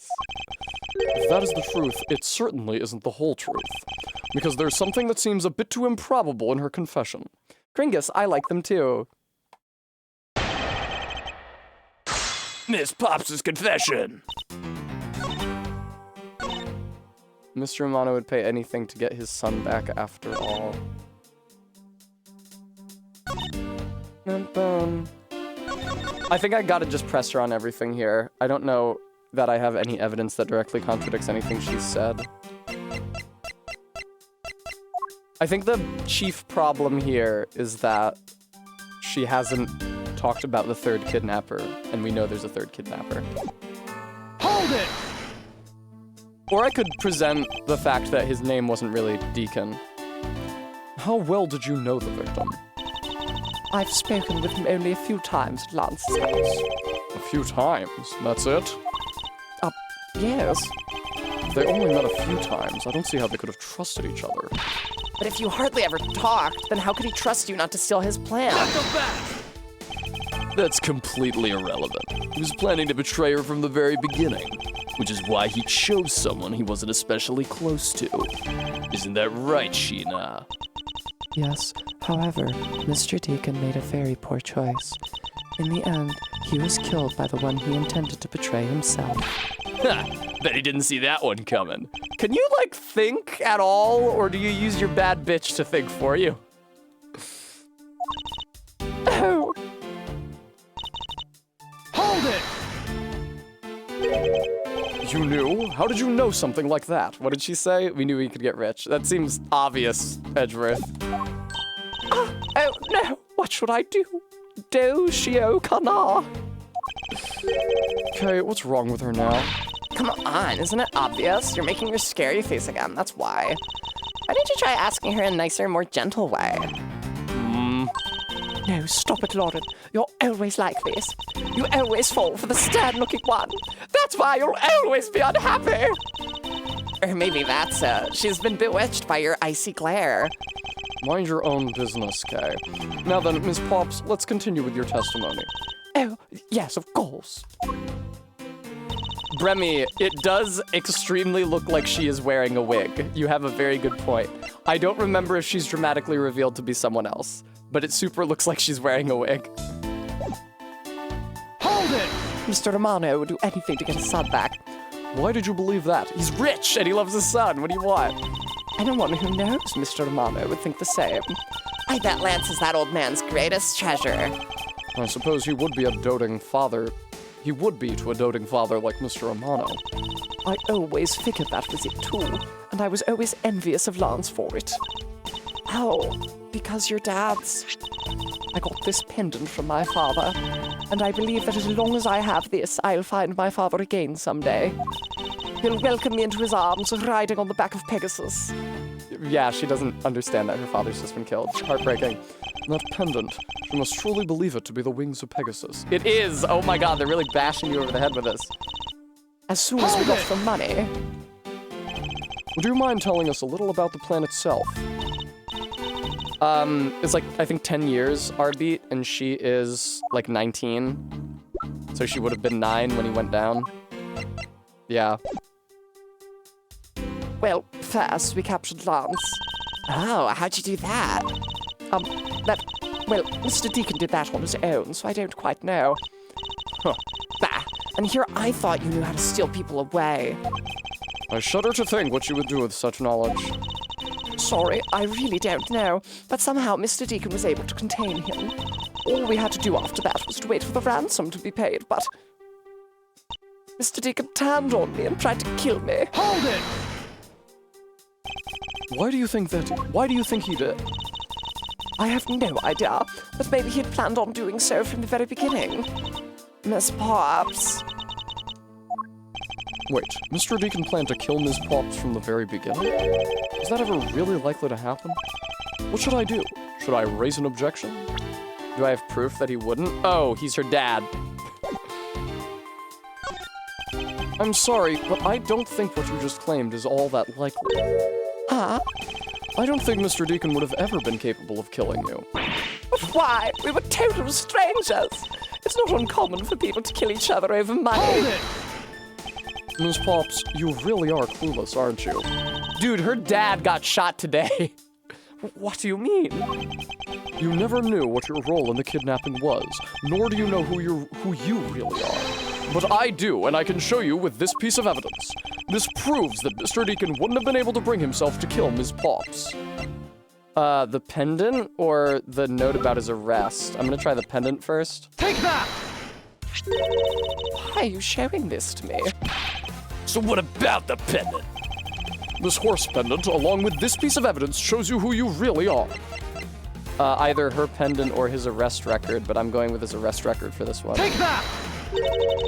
If that is the truth, it certainly isn't the whole truth. Because there's something that seems a bit too improbable in her confession. Gringus, I like them too. Miss Pops' confession. Mr. Romano would pay anything to get his son back after all. I think I gotta just press her on everything here. I don't know that I have any evidence that directly contradicts anything she's said. I think the chief problem here is that she hasn't talked about the third kidnapper, and we know there's a third kidnapper. Hold it! Or I could present the fact that his name wasn't really Deacon. How well did you know the victim? I've spoken with him only a few times at Lance's house. A few times, that's it? Yes, If they only met a few times, I don't see how they could have trusted each other. but if you hardly ever talked, then how could he trust you not to steal his plan? That's completely irrelevant. He was planning to betray her from the very beginning, which is why he chose someone he wasn't especially close to. Isn't that right, Sheena? Yes, however, Mr. Deacon made a very poor choice. In the end, he was killed by the one he intended to betray himself. Ha! Bet he didn't see that one coming. Can you, like, think at all, or do you use your bad bitch to think for you? Oh, Hold it! You knew? How did you know something like that? What did she say? We knew we could get rich. That seems obvious, Edgeworth. oh no, what should I do? Do Shio Kana? Okay, what's wrong with her now? Come on, isn't it obvious? You're making your scary face again, that's why. Why didn't you try asking her in a nicer, more gentle way? No, stop it, Lauren. You're always like this. You always fall for the stern-looking one. That's why you'll always be unhappy. Or maybe that's she's been bewitched by your icy glare. Mind your own business, Kay. Now then, Ms. Pops, let's continue with your testimony. Oh, yes, of course. Bremy, it does extremely look like she is wearing a wig. You have a very good point. I don't remember if she's dramatically revealed to be someone else, but it super looks like she's wearing a wig. Hold it! Mr. Romano would do anything to get his son back. Why did you believe that? He's rich and he loves his son. What do you want? Anyone who knows Mr. Romano would think the same. I bet Lance is that old man's greatest treasure. I suppose he would be a doting father. He would be to a doting father like Mr. Romano. I always figured that was it too, and I was always envious of Lance for it. Oh, because your dad's... I got this pendant from my father, and I believe that as long as I have this, I'll find my father again someday. He'll welcome me into his arms, riding on the back of Pegasus. Yeah, she doesn't understand that her father's just been killed. Heartbreaking. That pendant, she must truly believe it to be the wings of Pegasus. It is! Oh my god, they're really bashing you over the head with this. As soon as we got the money... Would you mind telling us a little about the plan itself? It's like, I think 10 years, Ardbeat, and she is like 19. So she would have been 9 when he went down. Yeah. Well, first we captured Lance. Oh, how'd you do that? Well, Mr. Deacon did that on his own, so I don't quite know. Bah. And here I thought you knew how to steal people away. I shudder to think what you would do with such knowledge. Sorry, I really don't know, but somehow Mr. Deacon was able to contain him. All we had to do after that was to wait for the ransom to be paid, but... Mr. Deacon turned on me and tried to kill me. Hold it! Why do you think he did? I have no idea, but maybe he'd planned on doing so from the very beginning. Miss Pops. Wait, Mr. Deacon planned to kill Ms. Pops from the very beginning? Is that ever really likely to happen? What should I do? Should I raise an objection? Do I have proof that he wouldn't? Oh, he's her dad. I'm sorry, but I don't think what you just claimed is all that likely. Huh? I don't think Mr. Deacon would have ever been capable of killing you. But why? We were total strangers. It's not uncommon for people to kill each other over money. Ms. Pops, you really are clueless, aren't you? Dude, her dad got shot today. What do you mean? You never knew what your role in the kidnapping was, nor do you know who you really are. But I do, and I can show you with this piece of evidence. This proves that Mr. Deacon wouldn't have been able to bring himself to kill Ms. Pops. The pendant or the note about his arrest? I'm gonna try the pendant first. Take that! Why are you showing this to me? So what about the pendant? This horse pendant, along with this piece of evidence, shows you who you really are. Either her pendant or his arrest record, but I'm going with his arrest record for this one. Take that!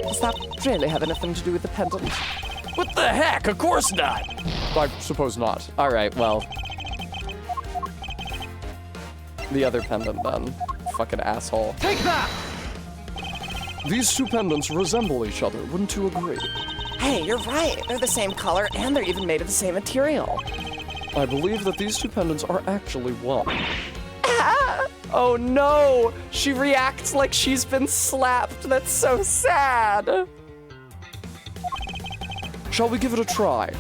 Does that really have anything to do with the pendant? What the heck? Of course not. I suppose not. All right, well. The other pendant then. Fucking asshole. Take that! These two pendants resemble each other, wouldn't you agree? Hey, you're right. They're the same color, and they're even made of the same material. I believe that these two pendants are actually one. Oh no! She reacts like she's been slapped. That's so sad. Shall we give it a try?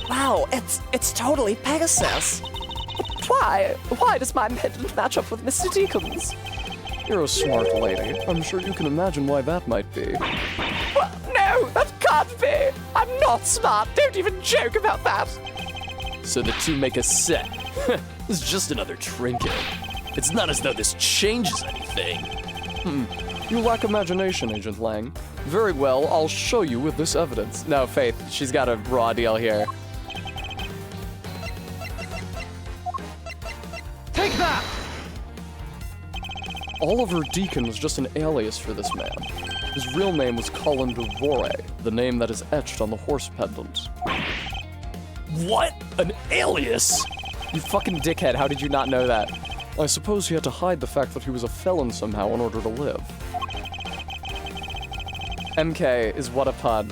Wow, it's totally Pegasus. But why? Why does my pendant match up with Mr. Deacon's? You're a smart lady. I'm sure you can imagine why that might be. Well, no, that can't be. I'm not smart. Don't even joke about that. So the two make a set. This is just another trinket. It's not as though this changes anything. You lack imagination, Agent Lang. Very well, I'll show you with this evidence. No, Faith, she's got a raw deal here. Take that! Oliver Deacon was just an alias for this man. His real name was Colin Devore, the name that is etched on the horse pendant. What? An alias? You fucking dickhead, how did you not know that? I suppose he had to hide the fact that he was a felon somehow in order to live. MK is what a pun.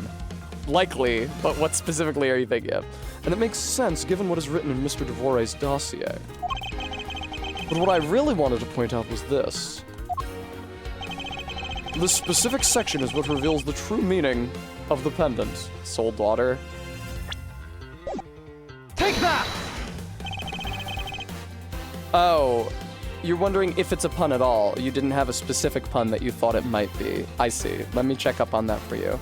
Likely, but what specifically are you thinking of? And it makes sense given what is written in Mr. Dvore's dossier. But what I really wanted to point out was this. This specific section is what reveals the true meaning of the pendant. Soul daughter. Take that! Oh, you're wondering if it's a pun at all. You didn't have a specific pun that you thought it might be. I see. Let me check up on that for you.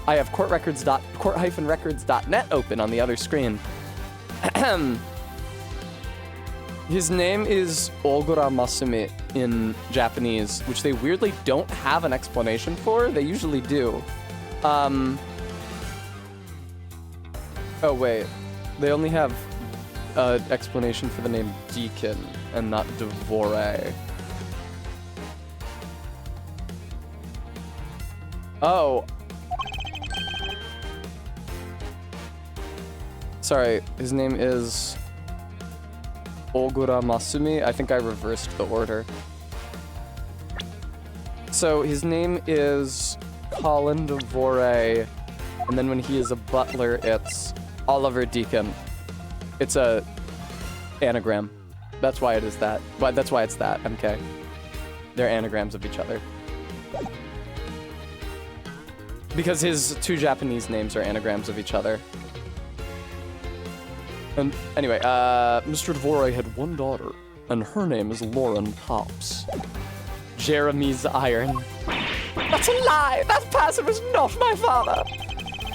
I have court-records.net open on the other screen. His name is Ogura Masumi in Japanese, which they weirdly don't have an explanation for. They usually do. Oh wait, they only have an explanation for the name Deacon and not Dvore. Oh. Sorry, his name is Ogura Masumi. I think I reversed the order. So his name is Colin Dvore, and then when he is a butler, it's Oliver Deacon. It's a anagram. That's why it is that. But that's why it's that, MK. They're anagrams of each other. Because his two Japanese names are anagrams of each other. And anyway, Mr. Dvore had one daughter, and her name is Lauren Pops. Jeremy's Iron. That's a lie! That person was not my father!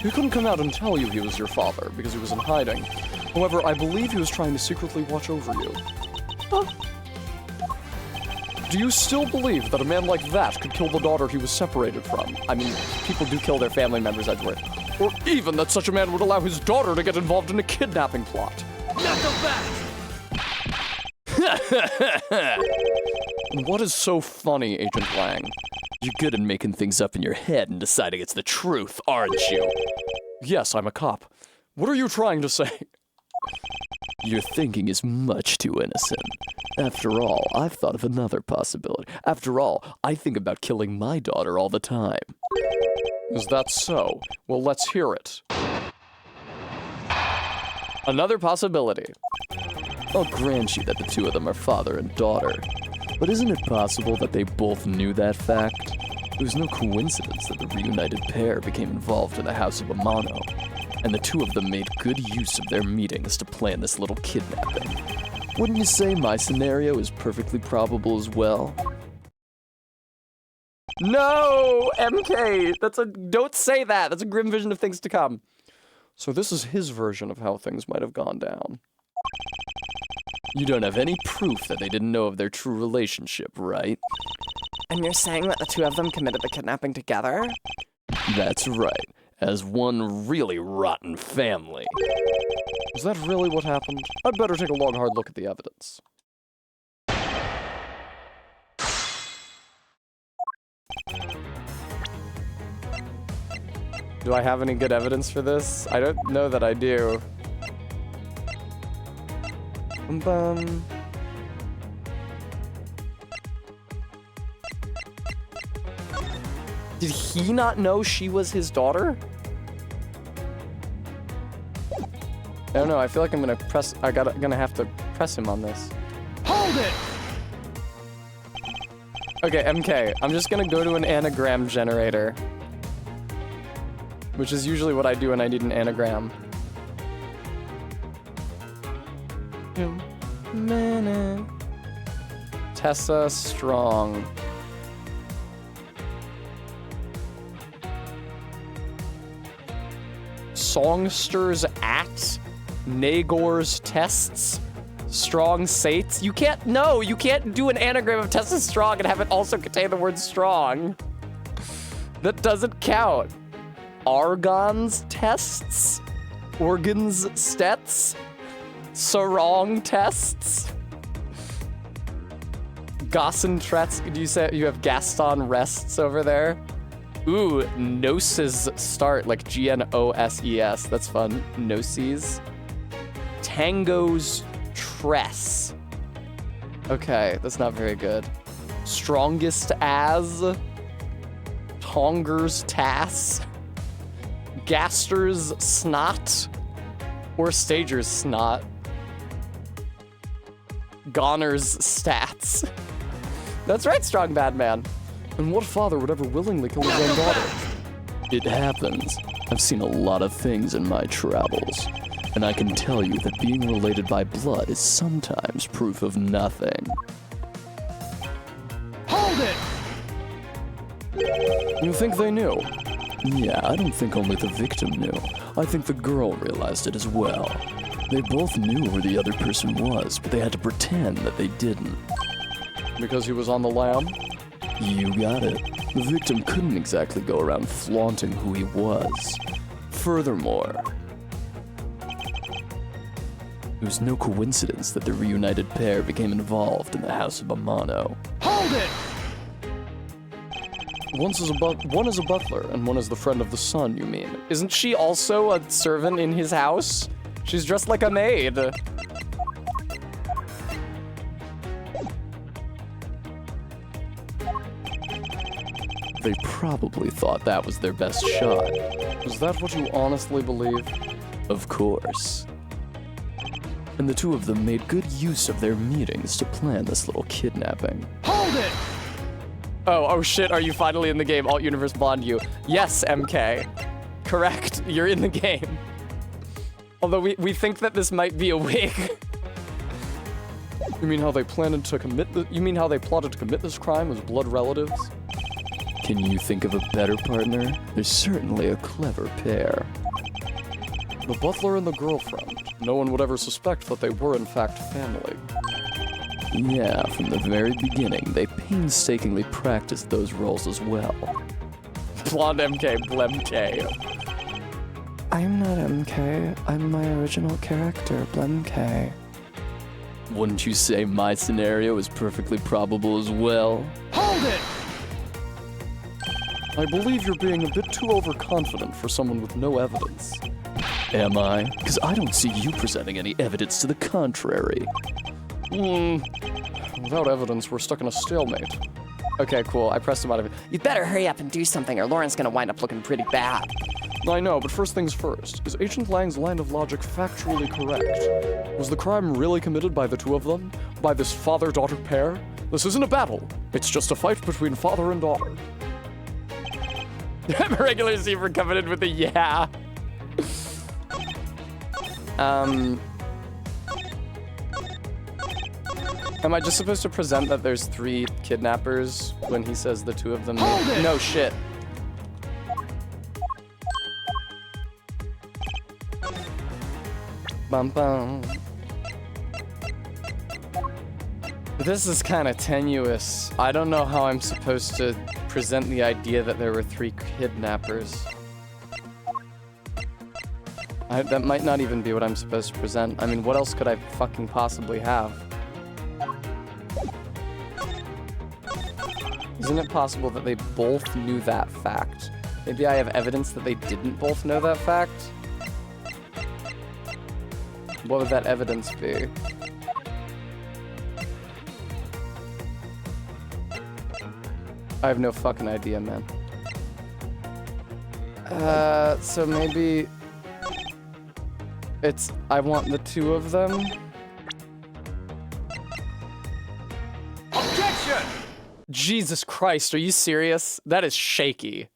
He couldn't come out and tell you he was your father, because he was in hiding. However, I believe he was trying to secretly watch over you. Do you still believe that a man like that could kill the daughter he was separated from? I mean, people do kill their family members, Edgeworth. Or even that such a man would allow his daughter to get involved in a kidnapping plot? Knuckle back! What is so funny, Agent Lang? You're good at making things up in your head and deciding it's the truth, aren't you? Yes, I'm a cop. What are you trying to say? Your thinking is much too innocent. After all, I've thought of another possibility. After all, I think about killing my daughter all the time. Is that so? Well, let's hear it. Another possibility. I'll grant you that the two of them are father and daughter. But isn't it possible that they both knew that fact? It was no coincidence that the reunited pair became involved in the House of Amano, and the two of them made good use of their meetings to plan this little kidnapping. Wouldn't you say my scenario is perfectly probable as well? No, MK, don't say that. That's a grim vision of things to come. So this is his version of how things might have gone down. You don't have any proof that they didn't know of their true relationship, right? And you're saying that the two of them committed the kidnapping together? That's right, as one really rotten family. Is that really what happened? I'd better take a long, hard look at the evidence. Do I have any good evidence for this? I don't know that I do. Bum. Did he not know she was his daughter? I don't know, I feel like I'm gonna have to press him on this. Hold it! Okay, MK, I'm just gonna go to an anagram generator. Which is usually what I do when I need an anagram. Tessa Strong. Songsters at Nagor's tests. Strong Sates. You can't do an anagram of Tessa Strong and have it also contain the word strong. That doesn't count. Argon's tests? Organs stets? Sarong tests? Gossentretz, do you say you have Gaston rests over there? Ooh, Gnosis start, like G-N-O-S-E-S, that's fun. Gnosis. Tango's tress. Okay, that's not very good. Strongest as, Tonger's Tass, Gaster's Snot, or Stager's Snot. Goner's Stats. That's right, Strong Bad Man. And what father would ever willingly kill his own daughter? It happens. I've seen a lot of things in my travels, and I can tell you that being related by blood is sometimes proof of nothing. Hold it! You think they knew? Yeah, I don't think only the victim knew. I think the girl realized it as well. They both knew where the other person was, but they had to pretend that they didn't. Because he was on the lam? You got it. The victim couldn't exactly go around flaunting who he was. Furthermore, it was no coincidence that the reunited pair became involved in the House of Amano. Hold it! One is a butler, and one is the friend of the son, you mean? Isn't she also a servant in his house? She's dressed like a maid. They probably thought that was their best shot. Is that what you honestly believe? Of course. And the two of them made good use of their meetings to plan this little kidnapping. Hold it! Oh shit, are you finally in the game? Alt Universe Blonde you. Yes, MK. Correct, you're in the game. Although we think that this might be a wig. You mean how they plotted to commit this crime as blood relatives? Can you think of a better partner? They're certainly a clever pair. The butler and the girlfriend. No one would ever suspect that they were in fact family. Yeah, from the very beginning, they painstakingly practiced those roles as well. Blonde MK, Blemk. I'm not MK. I'm my original character, Blemk. Wouldn't you say my scenario is perfectly probable as well? Hold it! I believe you're being a bit too overconfident for someone with no evidence. Am I? Because I don't see you presenting any evidence to the contrary. Without evidence, we're stuck in a stalemate. Okay, cool. I pressed him out of it. You'd better hurry up and do something or Lauren's gonna wind up looking pretty bad. I know, but first things first. Is Agent Lang's line of logic factually correct? Was the crime really committed by the two of them? By this father-daughter pair? This isn't a battle. It's just a fight between father and daughter. I'm a regular Zebra coming in with a yeah. Am I just supposed to present that there's 3 kidnappers when he says the two of them? No shit. Bum bum. This is kind of tenuous. I don't know how I'm supposed to present the idea that there were 3 kidnappers. That might not even be what I'm supposed to present. I mean, what else could I fucking possibly have? Isn't it possible that they both knew that fact? Maybe I have evidence that they didn't both know that fact? What would that evidence be? I have no fucking idea, man. So maybe it's I want the 2 of them. Objection! Jesus Christ, are you serious? That is shaky.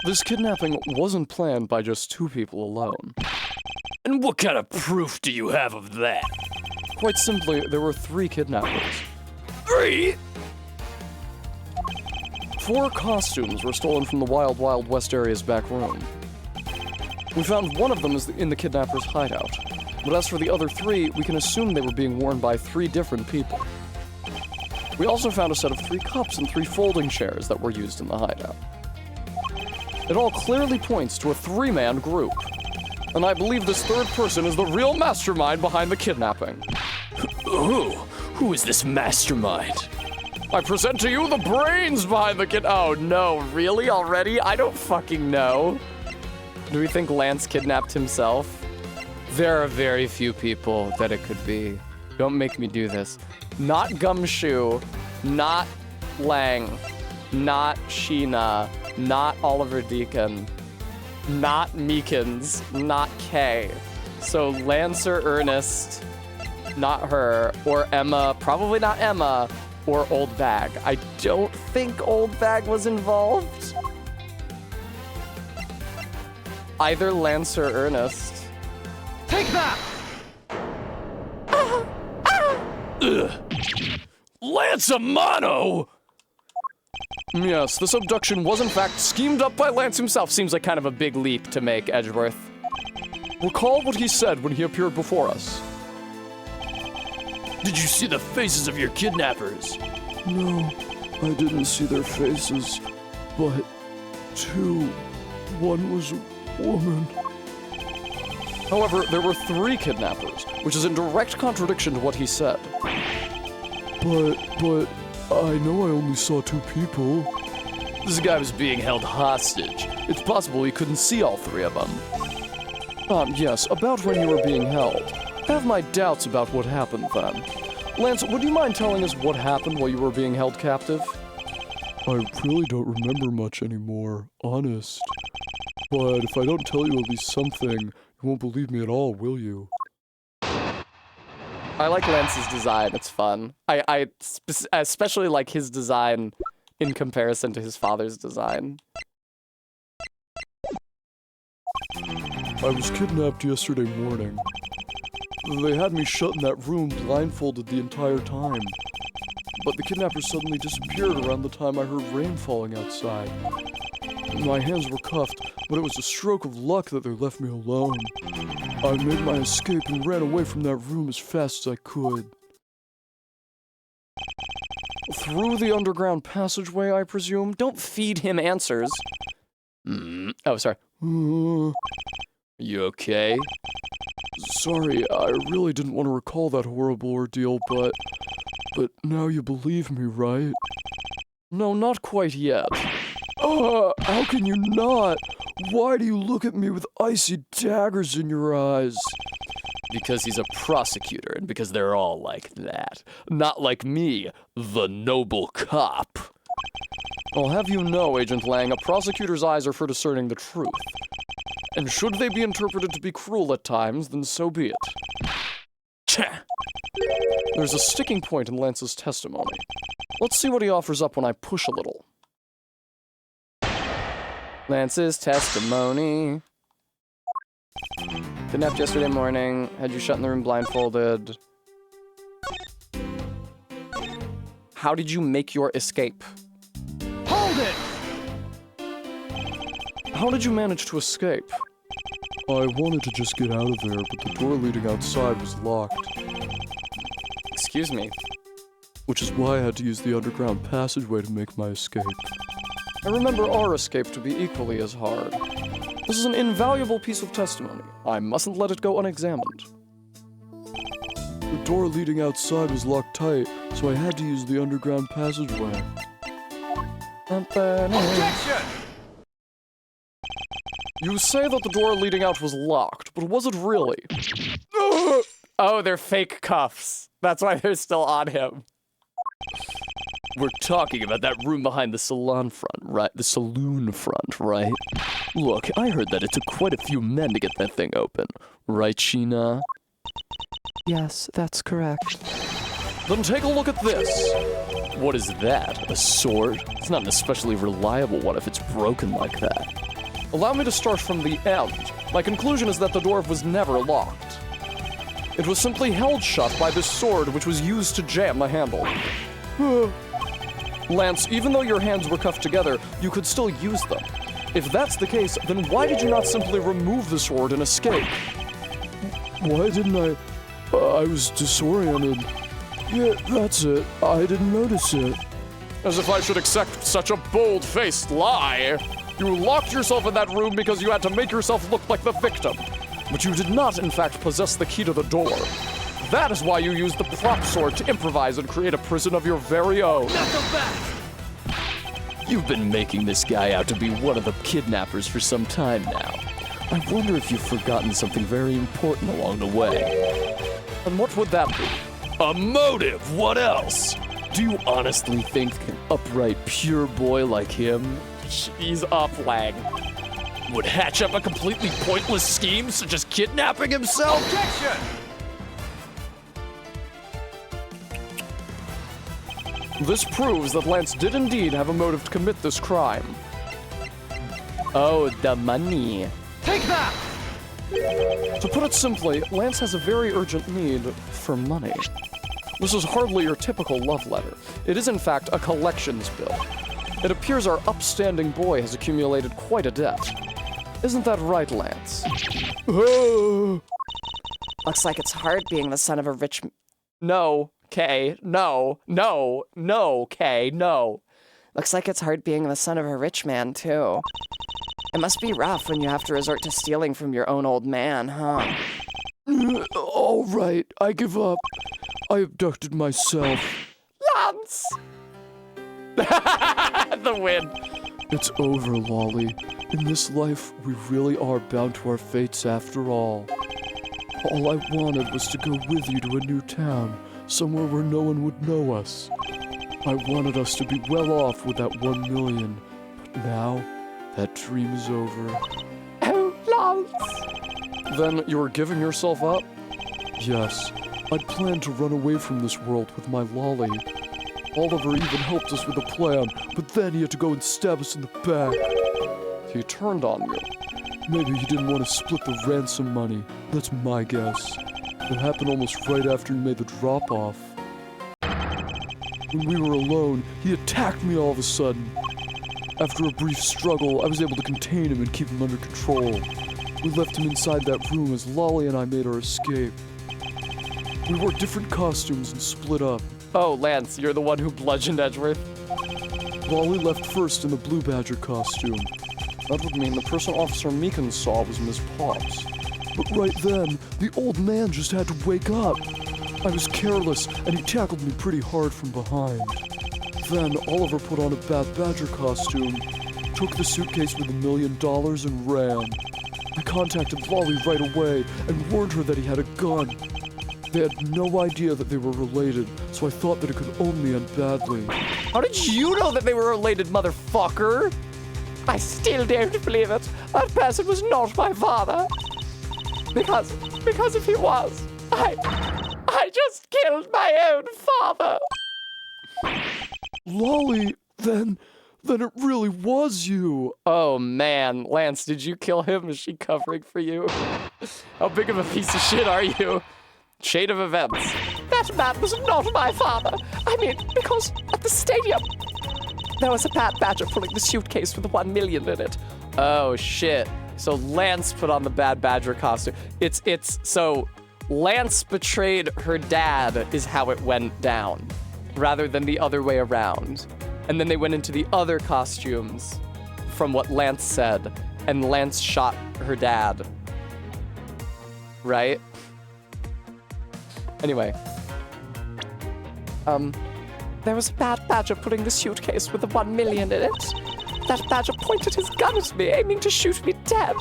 This kidnapping wasn't planned by just 2 people alone. And what kind of proof do you have of that? Quite simply, there were 3 kidnappers. 3? 4 costumes were stolen from the Wild Wild West area's back room. We found one of them is in the kidnapper's hideout. But as for the other 3, we can assume they were being worn by 3 different people. We also found a set of 3 cups and 3 folding chairs that were used in the hideout. It all clearly points to a 3-man group. And I believe this 3rd person is the real mastermind behind the kidnapping. Who is this mastermind? I present to you the brains behind the Oh no, really? Already? I don't fucking know. Do we think Lance kidnapped himself? There are very few people that it could be. Don't make me do this. Not Gumshoe, not Lang, not Sheena, not Oliver Deacon, not Meekins, not Kay. So Lancer Ernest, not her, or Emma, probably not Emma, or Old Bag. I don't think Old Bag was involved. Either Lancer Ernest. Take that! Lance Amano! Yes, this abduction was in fact schemed up by Lance himself. Seems like kind of a big leap to make, Edgeworth. Recall what he said when he appeared before us. Did you see the faces of your kidnappers? No, I didn't see their faces, but one was a woman. However, there were 3 kidnappers, which is in direct contradiction to what he said. But I know I only saw 2 people. This guy was being held hostage. It's possible he couldn't see all 3 of them. Yes, about when you were being held. I have my doubts about what happened then. Lance, would you mind telling us what happened while you were being held captive? I really don't remember much anymore, honest. But if I don't tell you at least something, you won't believe me at all, will you? I like Lance's design, it's fun. I especially like his design in comparison to his father's design. I was kidnapped yesterday morning. They had me shut in that room blindfolded the entire time. But the kidnappers suddenly disappeared around the time I heard rain falling outside. My hands were cuffed, but it was a stroke of luck that they left me alone. I made my escape and ran away from that room as fast as I could. Through the underground passageway, I presume? Don't feed him answers. Oh, sorry. You okay? Sorry, I really didn't want to recall that horrible ordeal, but now you believe me, right? No, not quite yet. How can you not? Why do you look at me with icy daggers in your eyes? Because he's a prosecutor, and because they're all like that. Not like me, the noble cop. I'll have you know, Agent Lang, a prosecutor's eyes are for discerning the truth. And should they be interpreted to be cruel at times, then so be it. Tch! There's a sticking point in Lance's testimony. Let's see what he offers up when I push a little. Lance's testimony. Kidnapped yesterday morning, had you shut in the room blindfolded. How did you make your escape? Hold it! How did you manage to escape? I wanted to just get out of there, but the door leading outside was locked. Excuse me. Which is why I had to use the underground passageway to make my escape. I remember our escape to be equally as hard. This is an invaluable piece of testimony. I mustn't let it go unexamined. The door leading outside was locked tight, so I had to use the underground passageway. Objection! You say that the door leading out was locked, but was it really? Oh, they're fake cuffs. That's why they're still on him. We're talking about that room behind the salon front, right? The saloon front, right? Look, I heard that it took quite a few men to get that thing open. Right, Sheena? Yes, that's correct. Then take a look at this. What is that? A sword? It's not an especially reliable one if it's broken like that. Allow me to start from the end. My conclusion is that the door was never locked. It was simply held shut by this sword which was used to jam the handle. Lance, even though your hands were cuffed together, you could still use them. If that's the case, then why did you not simply remove the sword and escape? Why didn't I? I was disoriented. Yeah, that's it. I didn't notice it. As if I should accept such a bold-faced lie. You locked yourself in that room because you had to make yourself look like the victim. But you did not, in fact, possess the key to the door. That is why you used the prop sword to improvise and create a prison of your very own. Knuckle back! You've been making this guy out to be one of the kidnappers for some time now. I wonder if you've forgotten something very important along the way. And what would that be? A motive, what else? Do you honestly think an upright, pure boy like him He's up, Lang. would hatch up a completely pointless scheme such as kidnapping himself? This proves that Lance did indeed have a motive to commit this crime. Oh, the money. To put it simply, Lance has a very urgent need for money. This is hardly your typical love letter. It is in fact a collections bill. It appears our upstanding boy has accumulated quite a debt. Isn't that right, Lance? Looks like it's hard being the son of a rich. No, Kay, no, Kay, no. Looks like it's hard being the son of a rich man, too. It must be rough when you have to resort to stealing from your own old man, huh? All right, I give up. I abducted myself. Lance! The win. It's over, Lolly. In this life, we really are bound to our fates after all. All I wanted was to go with you to a new town, somewhere where no one would know us. I wanted us to be well off with that 1 million, but now that dream is over. Oh, Lance! Then you were giving yourself up? Yes, I'd planned to run away from this world with my Lolly. Oliver even helped us with a plan, but then he had to go and stab us in the back. He turned on you. Maybe he didn't want to split the ransom money. That's my guess. It happened almost right after he made the drop-off. When we were alone, he attacked me all of a sudden. After a brief struggle, I was able to contain him and keep him under control. We left him inside that room as Lolly and I made our escape. We wore different costumes and split up. Oh, Lance, you're the one who bludgeoned Edgeworth? Lolly left first in the Blue Badger costume. That would mean the person Officer Meekins saw was Miss Potts. But right then, the old man just had to wake up. I was careless, and he tackled me pretty hard from behind. Then Oliver put on a Bad Badger costume, took the suitcase with $1 million and ran. I contacted Lolly right away and warned her that he had a gun. They had no idea that they were related, so I thought that it could only end badly. How did you know that they were related, motherfucker? I still don't believe it. That person was not my father. Because if he was, I just killed my own father. Lolly, then it really was you. Oh man, Lance, did you kill him? Is she covering for you? How big of a piece of shit are you? Shade of events. That man was not my father. I mean, because at the stadium, there was a Bad Badger pulling the suitcase with the 1 million in it. Oh shit. So Lance put on the Bad Badger costume. So Lance betrayed her dad is how it went down, rather than the other way around. And then they went into the other costumes from what Lance said, and Lance shot her dad. Right? Anyway. There was a Bad Badger putting the suitcase with the 1 million in it. That badger pointed his gun at me, aiming to shoot me dead.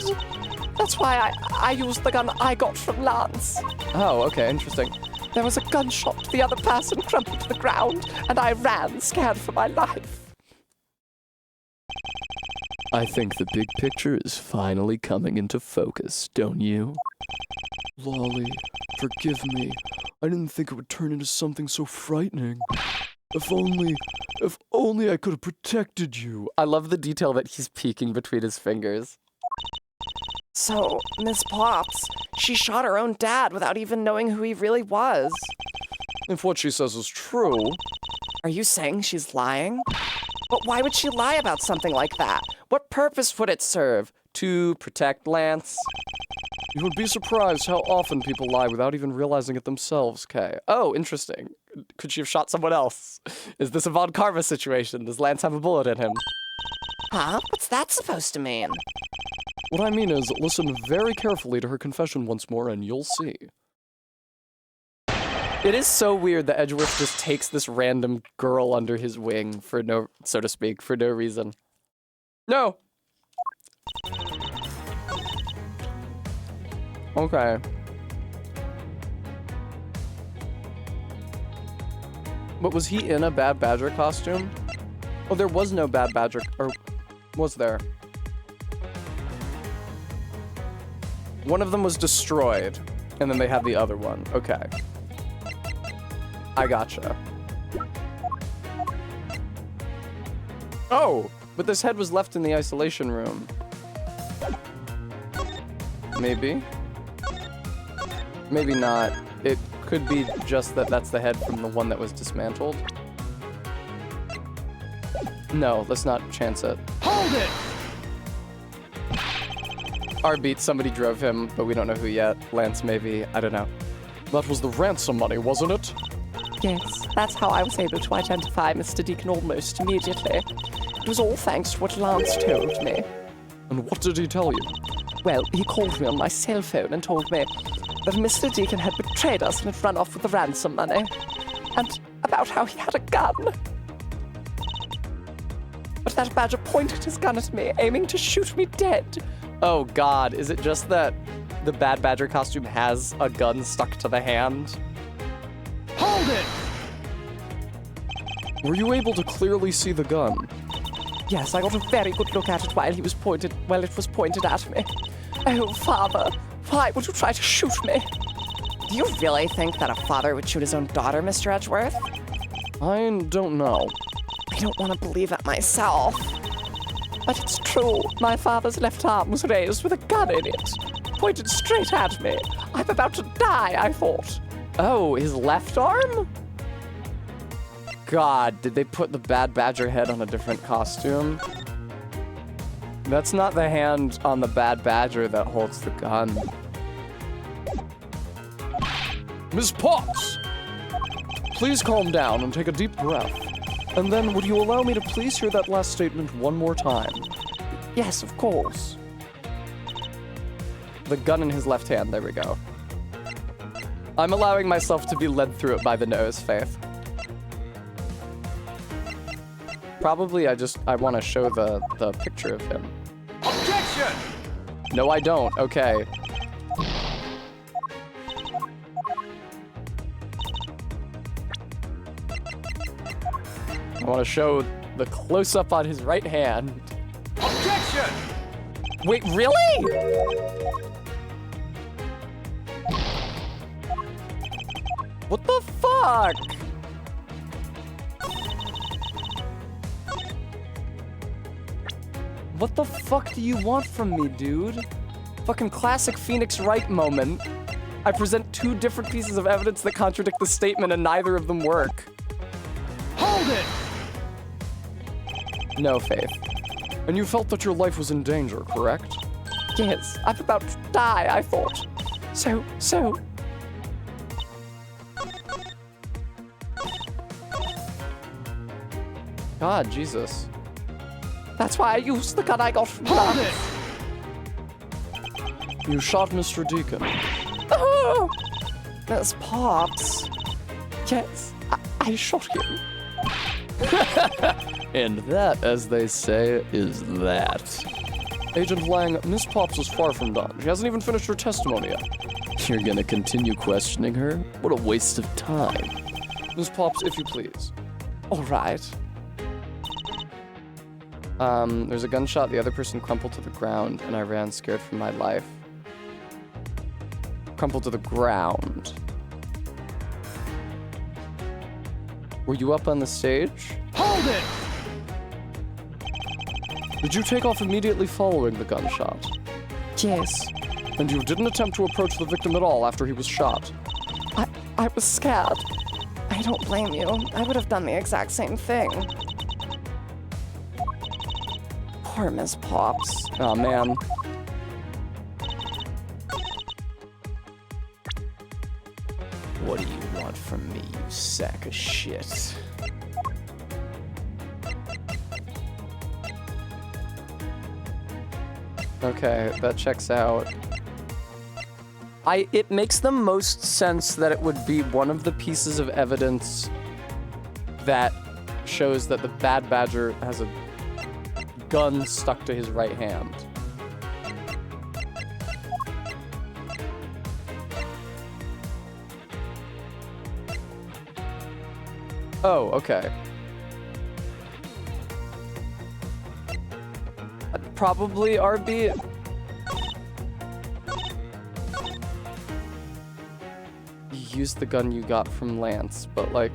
That's why I used the gun I got from Lance. Oh, okay, interesting. There was a gunshot. The other person crumpled to the ground, and I ran, scared for my life. I think the big picture is finally coming into focus, don't you? Lolly, forgive me. I didn't think it would turn into something so frightening. If only I could have protected you. I love the detail that he's peeking between his fingers. So, Miss Potts, she shot her own dad without even knowing who he really was. If what she says is true, Are you saying she's lying? But why would she lie about something like that? What purpose would it serve? to protect Lance. You would be surprised how often people lie without even realizing it themselves, Kay. Oh, interesting. Could she have shot someone else? Is this a Von Karma situation? Does Lance have a bullet in him? Huh? What's that supposed to mean? What I mean is, listen very carefully to her confession once more and you'll see. It is so weird that Edgeworth just takes this random girl under his wing for no, so to speak, for no reason. No! Okay. But was he in a Bad Badger costume? Oh, there was no Bad Badger, or was there? One of them was destroyed, and then they had the other one. Okay. I gotcha. Oh, but this head was left in the isolation room. Maybe. Maybe not. It could be just that that's the head from the one that was dismantled. No, let's not chance it. Hold it! Our beat, somebody drove him, but we don't know who yet. Lance, maybe. I don't know. That was the ransom money, wasn't it? Yes, that's how I was able to identify Mr. Deacon almost immediately. It was all thanks to what Lance told me. And what did he tell you? Well, he called me on my cell phone and told me that Mr. Deacon had betrayed us and had run off with the ransom money. And about how he had a gun. But that badger pointed his gun at me, aiming to shoot me dead. Oh god, is it just that the Bad Badger costume has a gun stuck to the hand? Hold it! Were you able to clearly see the gun? Yes, I got a very good look at it while it was pointed at me. Oh, Father, why would you try to shoot me? Do you really think that a father would shoot his own daughter, Mr. Edgeworth? I don't know. I don't want to believe it myself. But it's true. My father's left arm was raised with a gun in it. Pointed straight at me. I'm about to die, I thought. Oh, his left arm? God, did they put the Bad Badger head on a different costume? That's not the hand on the Bad Badger that holds the gun. Ms. Potts! Please calm down and take a deep breath. And then, would you allow me to please hear that last statement one more time? Yes, of course. The gun in his left hand, there we go. I'm allowing myself to be led through it by the nose, Faith. Probably I want to show the picture of him. Objection! No, I don't. Okay. I want to show the close-up on his right hand. Objection! Wait, really? What the fuck? What the fuck do you want from me, dude? Fucking classic Phoenix Wright moment. I present two different pieces of evidence that contradict the statement and neither of them work. Hold it! No, Faith. And you felt that your life was in danger, correct? Yes, I'm about to die, I thought. So. God, Jesus. That's why I used the gun I got from Hold Lance. it! You shot Mr. Deacon. Oh! That's Pops. Yes, I shot him. And that, as they say, is that. Agent Lang, Miss Potts is far from done. She hasn't even finished her testimony yet. You're gonna continue questioning her? What a waste of time. Miss Potts, if you please. All right. There's a gunshot, the other person crumpled to the ground, and I ran scared for my life. Crumpled to the ground. Were you up on the stage? Hold it! Did you take off immediately following the gunshot? Yes, And you didn't attempt to approach the victim at all after he was shot? I was scared. I don't blame you. I would have done the exact same thing. Poor Miss Pops. Oh man. What do you want from me, you sack of shit? Okay, that checks out. It makes the most sense that it would be one of the pieces of evidence that shows that the Bad Badger has a gun stuck to his right hand. Oh, okay. Probably RB. You used the gun you got from Lance, but like...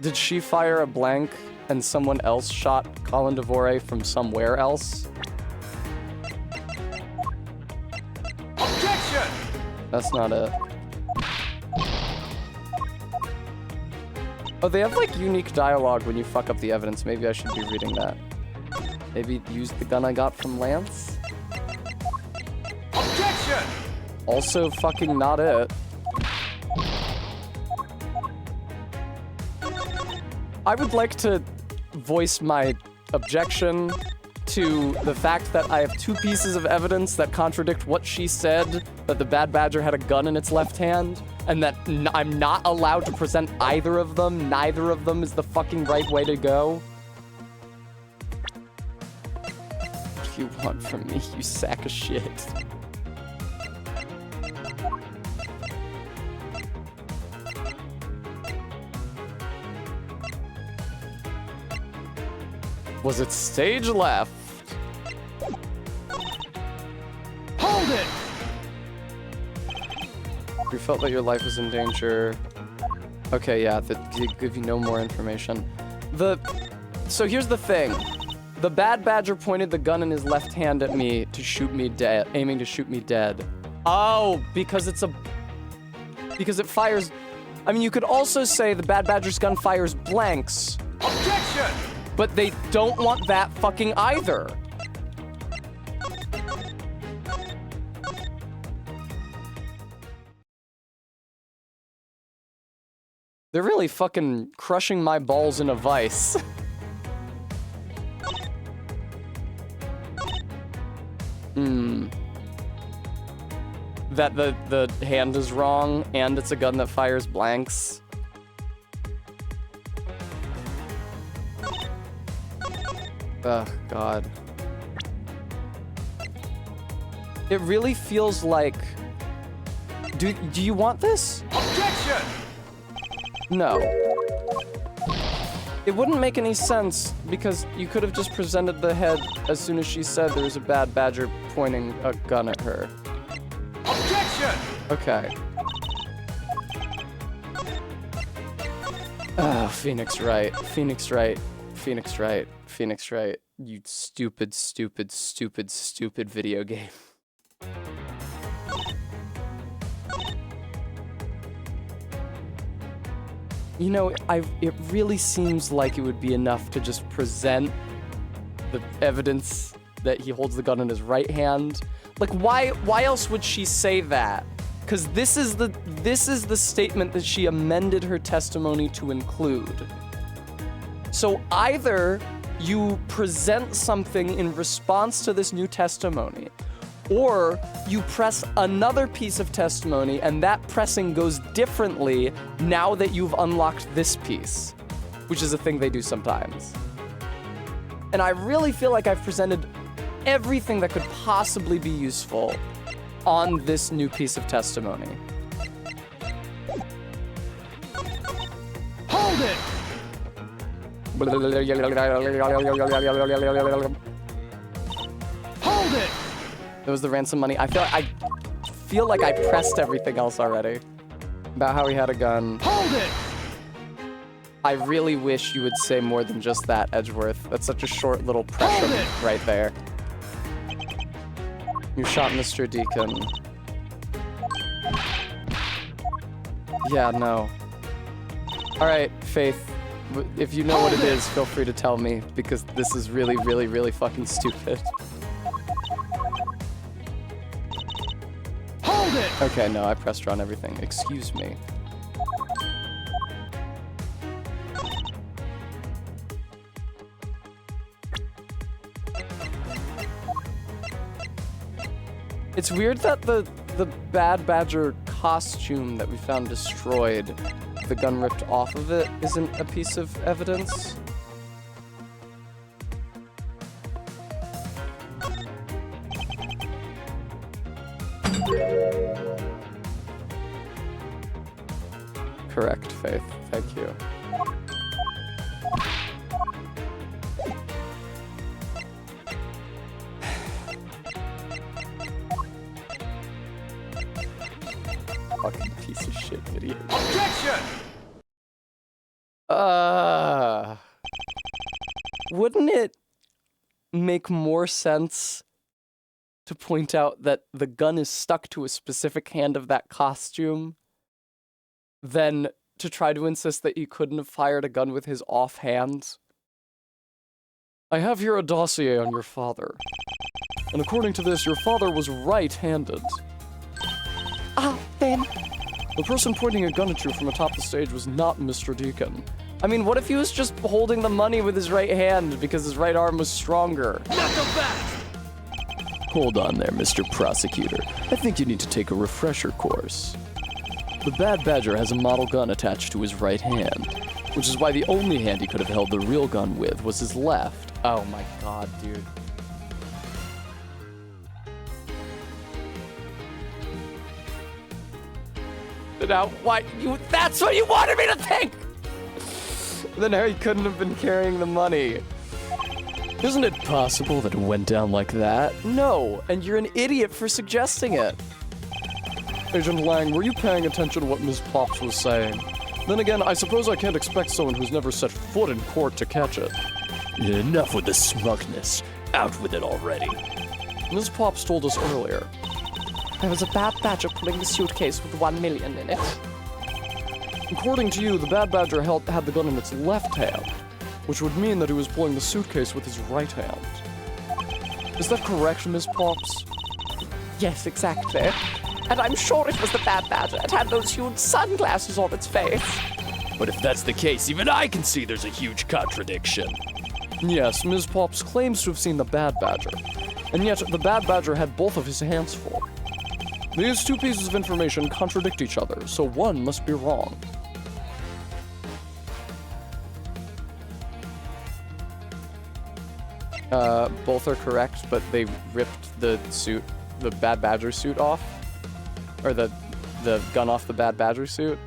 Did she fire a blank and someone else shot Colin DeVore from somewhere else? Objection! That's not it. Oh, they have like unique dialogue when you fuck up the evidence. Maybe I should be reading that. Maybe use the gun I got from Lance? Objection! Also fucking not it. I would like to voice my objection to the fact that I have 2 pieces of evidence that contradict what she said, that the Bad Badger had a gun in its left hand, and that I'm not allowed to present either of them. Neither of them is the fucking right way to go. What do you want from me, you sack of shit? Was it stage left? Hold it! You felt that your life was in danger. Okay, yeah, that give you no more information. So here's the thing. The Bad Badger pointed the gun in his left hand at me to shoot me dead, aiming to shoot me dead. Oh, because it fires... I mean, you could also say the Bad Badger's gun fires blanks. Objection! But they don't want that fucking either. They're really fucking crushing my balls in a vice. That the hand is wrong, and it's a gun that fires blanks. Oh, God. It really feels like... Do you want this? Objection! No. It wouldn't make any sense, because you could have just presented the head as soon as she said there was a Bad Badger pointing a gun at her. Objection! Okay. Ah, Phoenix Wright. Phoenix Wright. Phoenix Wright. Phoenix Wright. You stupid, stupid, stupid, stupid video game. You know, it really seems like it would be enough to just present the evidence that he holds the gun in his right hand. Like, why else would she say that? Because this is the statement that she amended her testimony to include. So either you present something in response to this new testimony, or you press another piece of testimony and that pressing goes differently now that you've unlocked this piece, which is a thing they do sometimes. And I really feel like I've presented everything that could possibly be useful on this new piece of testimony. Hold it! Hold it! There was the ransom money. I feel like I pressed everything else already. About how he had a gun. Hold it! I really wish you would say more than just that, Edgeworth. That's such a short little pressure right there. You shot Mr. Deacon. Yeah, no. Alright, Faith. If you know what it is, feel free to tell me, because this is really, really, really fucking stupid. Hold it! Okay, no, I pressed her on everything. Excuse me. It's weird that the Bad Badger costume that we found destroyed, the gun ripped off of it, isn't a piece of evidence. correct, Faith. Thank you. Fucking piece of shit video. Objection! Wouldn't it make more sense to point out that the gun is stuck to a specific hand of that costume than to try to insist that he couldn't have fired a gun with his offhand? I have here a dossier on your father. And according to this, your father was right-handed. Ah, then. The person pointing a gun at you from atop the stage was not Mr. Deacon. I mean, what if he was just holding the money with his right hand because his right arm was stronger? Hold on there, Mr. Prosecutor. I think you need to take a refresher course. The Bad Badger has a model gun attached to his right hand, which is why the only hand he could have held the real gun with was his left. Oh my god, dude. Now, why? That's what you wanted me to think! Then how he couldn't have been carrying the money. Isn't it possible that it went down like that? No, and you're an idiot for suggesting it. Agent Lang, were you paying attention to what Ms. Pops was saying? Then again, I suppose I can't expect someone who's never set foot in court to catch it. Enough with the smugness. Out with it already. Ms. Pops told us earlier. There was a Bad Badger pulling the suitcase with 1 million in it. According to you, the Bad Badger had the gun in its left hand, which would mean that he was pulling the suitcase with his right hand. Is that correct, Ms. Pops? Yes, exactly. And I'm sure it was the Bad Badger. It had those huge sunglasses on its face. But if that's the case, even I can see there's a huge contradiction. Yes, Ms. Pops claims to have seen the Bad Badger, and yet the Bad Badger had both of his hands full. These two pieces of information contradict each other, so one must be wrong. Both are correct, but they ripped the suit, the Bad Badger suit off. Or the gun off the Bad Badger suit.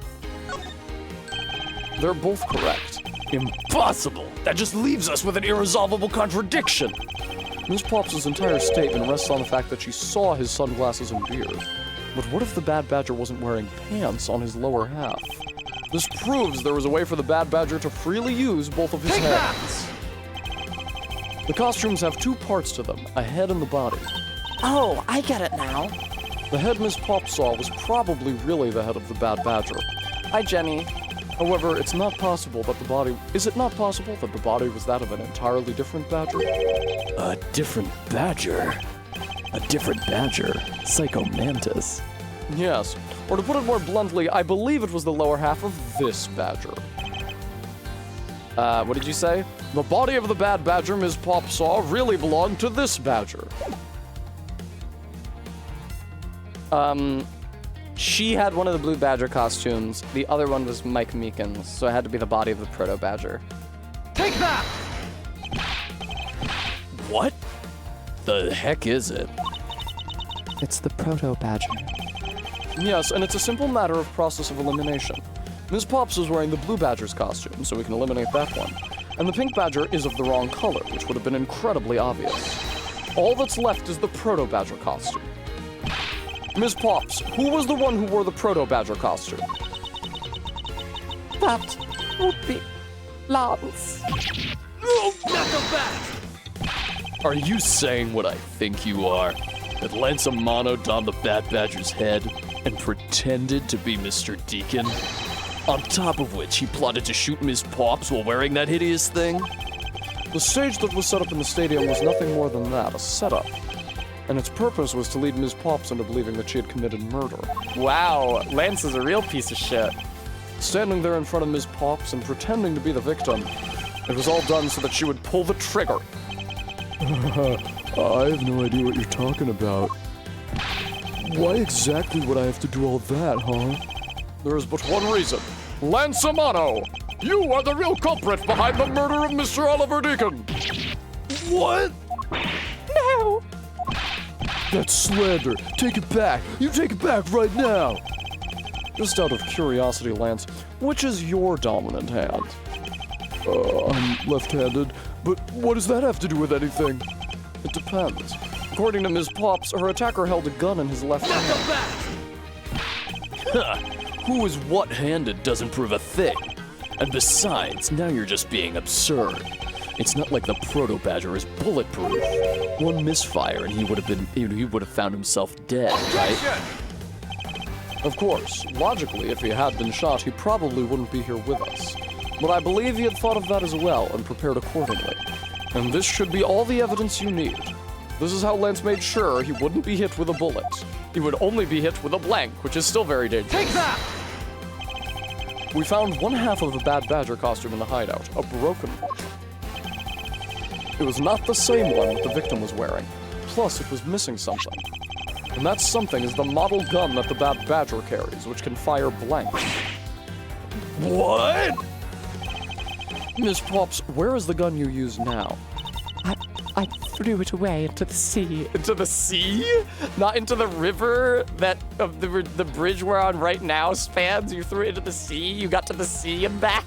They're both correct. Impossible! That just leaves us with an irresolvable contradiction! Ms. Pops' entire statement rests on the fact that she saw his sunglasses and beard. But what if the Bad Badger wasn't wearing pants on his lower half? This proves there was a way for the Bad Badger to freely use both of his hands. The costumes have two parts to them, a head and the body. Oh, I get it now. The head Ms. Pops saw was probably really the head of the Bad Badger. Hi, Jenny. However, it's not possible that the body... Is it not possible that the body was that of an entirely different badger? A different badger? A different badger? Psychomantis? Yes. Or to put it more bluntly, I believe it was the lower half of this badger. What did you say? The body of the Bad Badger Ms. Pops saw really belonged to this badger. She had one of the Blue Badger costumes. The other one was Mike Meekin's, so it had to be the body of the Proto Badger. Take that! What the heck is it? It's the Proto Badger. Yes, and it's a simple matter of process of elimination. Ms. Pops is wearing the Blue Badger's costume, so we can eliminate that one. And the Pink Badger is of the wrong color, which would have been incredibly obvious. All that's left is the Proto Badger costume. Ms. Pops, who was the one who wore the Proto Badger costume? That would be Lance. Are you saying what I think you are? That Lance Amano donned the Bad Badger's head and pretended to be Mr. Deacon? On top of which, he plotted to shoot Ms. Pops while wearing that hideous thing? The stage that was set up in the stadium was nothing more than that, a setup. And its purpose was to lead Ms. Pops into believing that she had committed murder. Wow, Lance is a real piece of shit. Standing there in front of Ms. Pops and pretending to be the victim, it was all done so that she would pull the trigger. I have no idea what you're talking about. Why exactly would I have to do all that, huh? There is but one reason. Lance Amano! You are the real culprit behind the murder of Mr. Oliver Deacon! What? No! That's slander. Take it back. You take it back right now. Just out of curiosity, Lance, which is your dominant hand? I'm left-handed, but what does that have to do with anything? It depends. According to Ms. Pops, her attacker held a gun in his left hand. Who is what-handed doesn't prove a thing. And besides, now you're just being absurd. It's not like the Proto-Badger is bulletproof. One misfire and he would have found himself dead, right? Of course, logically, if he had been shot, he probably wouldn't be here with us. But I believe he had thought of that as well and prepared accordingly. And this should be all the evidence you need. This is how Lance made sure he wouldn't be hit with a bullet. He would only be hit with a blank, which is still very dangerous. Take that! We found one half of the Bad Badger costume in the hideout, a broken one. It was not the same one that the victim was wearing. Plus, it was missing something. And that something is the model gun that the Bad Badger carries, which can fire blanks. What? Miss Pops, where is the gun you use now? I threw it away into the sea. Into the sea? Not into the river that of the bridge we're on right now spans? You threw it into the sea? You got to the sea and back?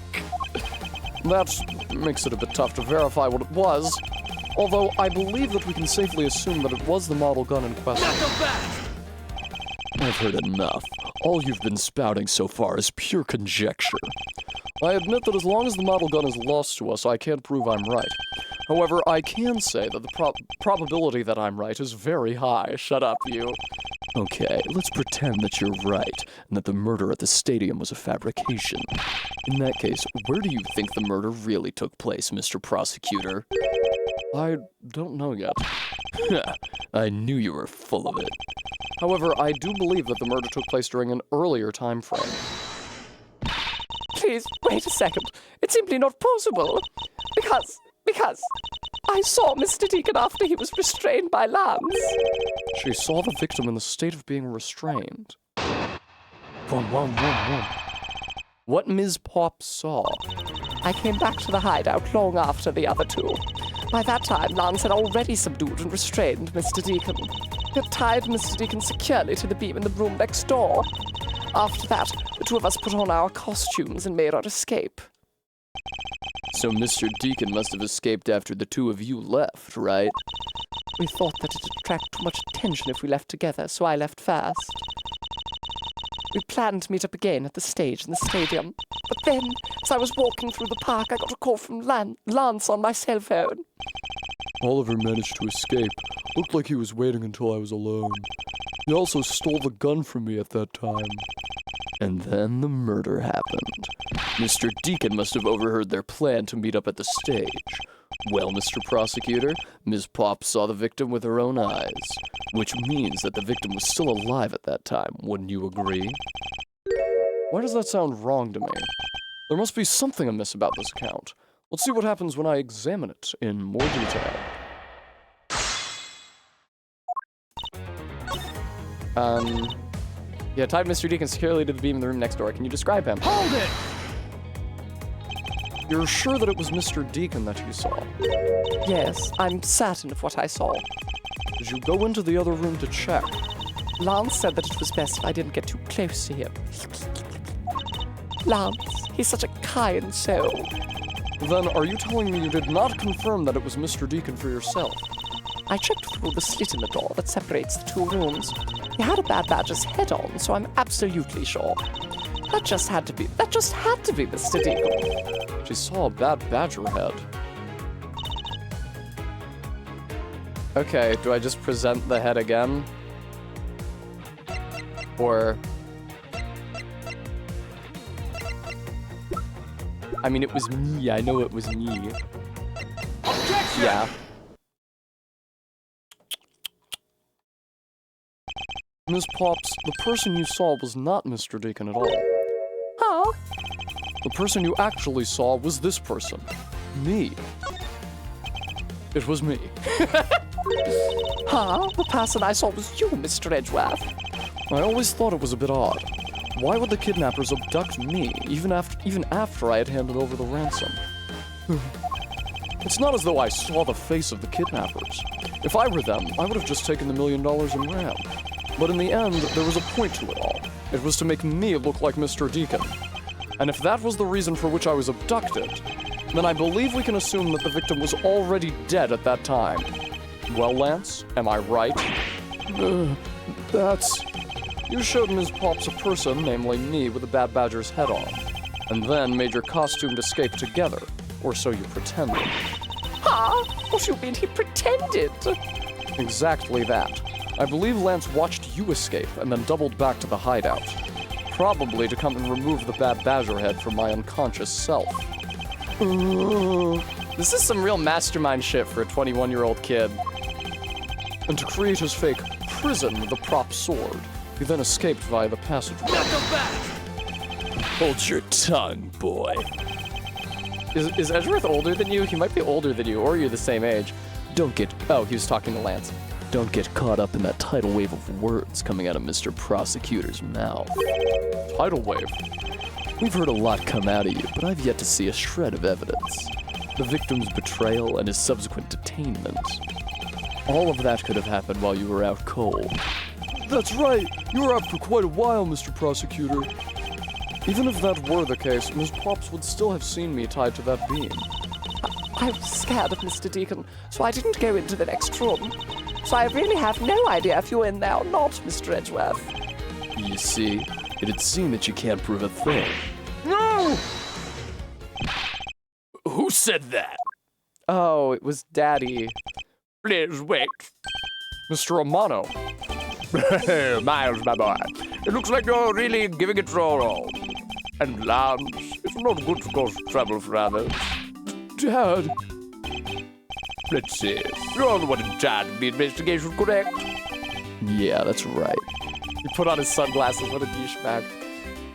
That makes it a bit tough to verify what it was, although I believe that we can safely assume that it was the model gun in question. I've heard enough. All you've been spouting so far is pure conjecture. I admit that as long as the model gun is lost to us, I can't prove I'm right. However, I can say that the probability that I'm right is very high. Shut up, you. Okay, let's pretend that you're right, and that the murder at the stadium was a fabrication. In that case, where do you think the murder really took place, Mr. Prosecutor? I don't know yet. I knew you were full of it. However, I do believe that the murder took place during an earlier time frame. Please, wait a second. It's simply not possible. Because I saw Mr. Deacon after he was restrained by Lance. She saw the victim in the state of being restrained. What Ms. Pop saw. I came back to the hideout long after the other two. By that time, Lance had already subdued and restrained Mr. Deacon. He had tied Mr. Deacon securely to the beam in the room next door. After that, the two of us put on our costumes and made our escape. So Mr. Deacon must have escaped after the two of you left, right? We thought that it'd attract too much attention if we left together, so I left first. We planned to meet up again at the stage in the stadium. But then, as I was walking through the park, I got a call from Lance on my cell phone. Oliver managed to escape. Looked like he was waiting until I was alone. He also stole the gun from me at that time. And then the murder happened. Mr. Deacon must have overheard their plan to meet up at the stage. Well, Mr. Prosecutor, Ms. Pop saw the victim with her own eyes, which means that the victim was still alive at that time, wouldn't you agree? Why does that sound wrong to me? There must be something amiss about this account. Let's see what happens when I examine it in more detail. Yeah, tied Mr. Deacon securely to the beam in the room next door. Can you describe him? Hold it! You're sure that it was Mr. Deacon that you saw? Yes, I'm certain of what I saw. Did you go into the other room to check? Lance said that it was best if I didn't get too close to him. Lance, he's such a kind soul. Then are you telling me you did not confirm that it was Mr. Deacon for yourself? I checked through the slit in the door that separates the two rooms. He had a Bad Badger's head on, so I'm absolutely sure. That just had to be Mr. Deacon. She saw a Bad Badger head. Okay, do I just present the head again? Or... I mean, it was me. I know it was me. Objection! Yeah. Ms. Pops, the person you saw was not Mr. Deacon at all. Huh? The person you actually saw was this person. Me. It was me. Huh? The person I saw was you, Mr. Edgeworth. I always thought it was a bit odd. Why would the kidnappers abduct me, even after I had handed over the ransom? It's not as though I saw the face of the kidnappers. If I were them, I would have just taken the $1 million and ran. But in the end, there was a point to it all. It was to make me look like Mr. Deacon. And if that was the reason for which I was abducted, then I believe we can assume that the victim was already dead at that time. Well, Lance, am I right? That's... You showed Ms. Pops a person, namely me, with a Bad Badger's head on, and then made your costumed escape together, or so you pretended. Huh? What you mean he pretended? Exactly that. I believe Lance watched you escape and then doubled back to the hideout. Probably to come and remove the Bad Badger head from my unconscious self. This is some real mastermind shit for a 21-year-old kid. And to create his fake prison with a prop sword, he then escaped via the passageway. Hold your tongue, boy. Is Edgeworth older than you? He might be older than you, or you're the same age. Don't get Oh, he was talking to Lance. Don't get caught up in that tidal wave of words coming out of Mr. Prosecutor's mouth. Tidal wave. We've heard a lot come out of you, but I've yet to see a shred of evidence. The victim's betrayal and his subsequent detainment. All of that could have happened while you were out cold. That's right. You were out for quite a while, Mr. Prosecutor. Even if that were the case, Ms. Pops would still have seen me tied to that beam. I was scared of Mr. Deacon, so I didn't go into the next room. So I really have no idea if you're in there or not, Mr. Edgeworth. You see, it'd seem that you can't prove a thing. No! Who said that? Oh, it was Daddy. Please wait. Mr. Amano. Miles, my boy. It looks like you're really giving it your all. And Lance, it's not good to cause trouble for others. Dad. Let's see. You're the one in charge of the investigation, correct? Yeah, that's right. He put on his sunglasses. What a douchebag.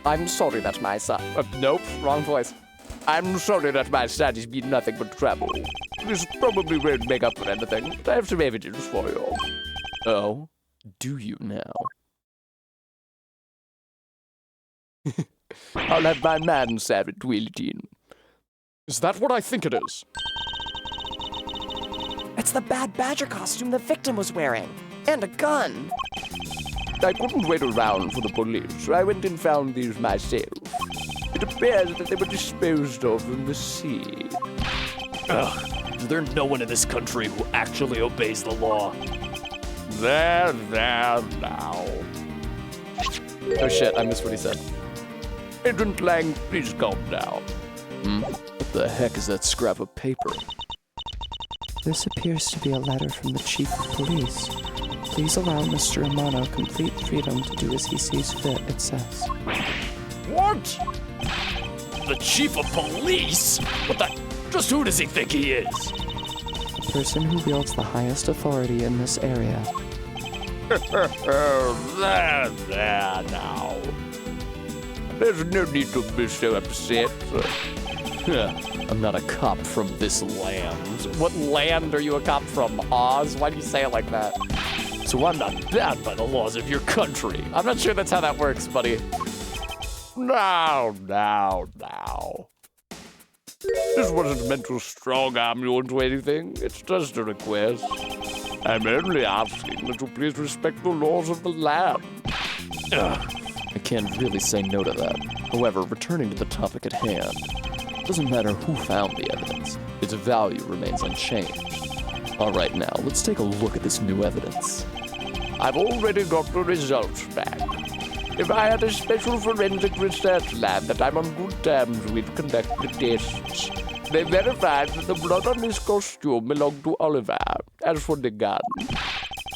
I'm sorry that my son. Nope, wrong voice. I'm sorry that my son has been nothing but trouble. This probably won't make up for anything, but I have some evidence for you. Oh? Do you now? I'll have my man servant wheeled in. Is that what I think it is? It's the Bad Badger costume the victim was wearing. And a gun. I couldn't wait around for the police, so I went and found these myself. It appears that they were disposed of in the sea. Ugh, is there no one in this country who actually obeys the law? There now. Oh shit, I missed what he said. Agent Lang, please calm down. What the heck is that scrap of paper? This appears to be a letter from the Chief of Police. Please allow Mr. Amano complete freedom to do as he sees fit, it says. What? The Chief of Police? What the? Just who does he think he is? The person who wields the highest authority in this area. There now. There's no need to be so upset. I'm not a cop from this land. What land are you a cop from? Oz? Why do you say it like that? So I'm not bound by the laws of your country. I'm not sure that's how that works, buddy. Now. This wasn't meant to strong-arm you into anything. It's just a request. I'm only asking that you please respect the laws of the land. I can't really say no to that. However, returning to the topic at hand, it doesn't matter who found the evidence. Its value remains unchanged. All right, now, let's take a look at this new evidence. I've already got the results back. If I had a special forensic research lab that I'm on good terms with conduct the tests, they verified that the blood on this costume belonged to Oliver. As for the gun,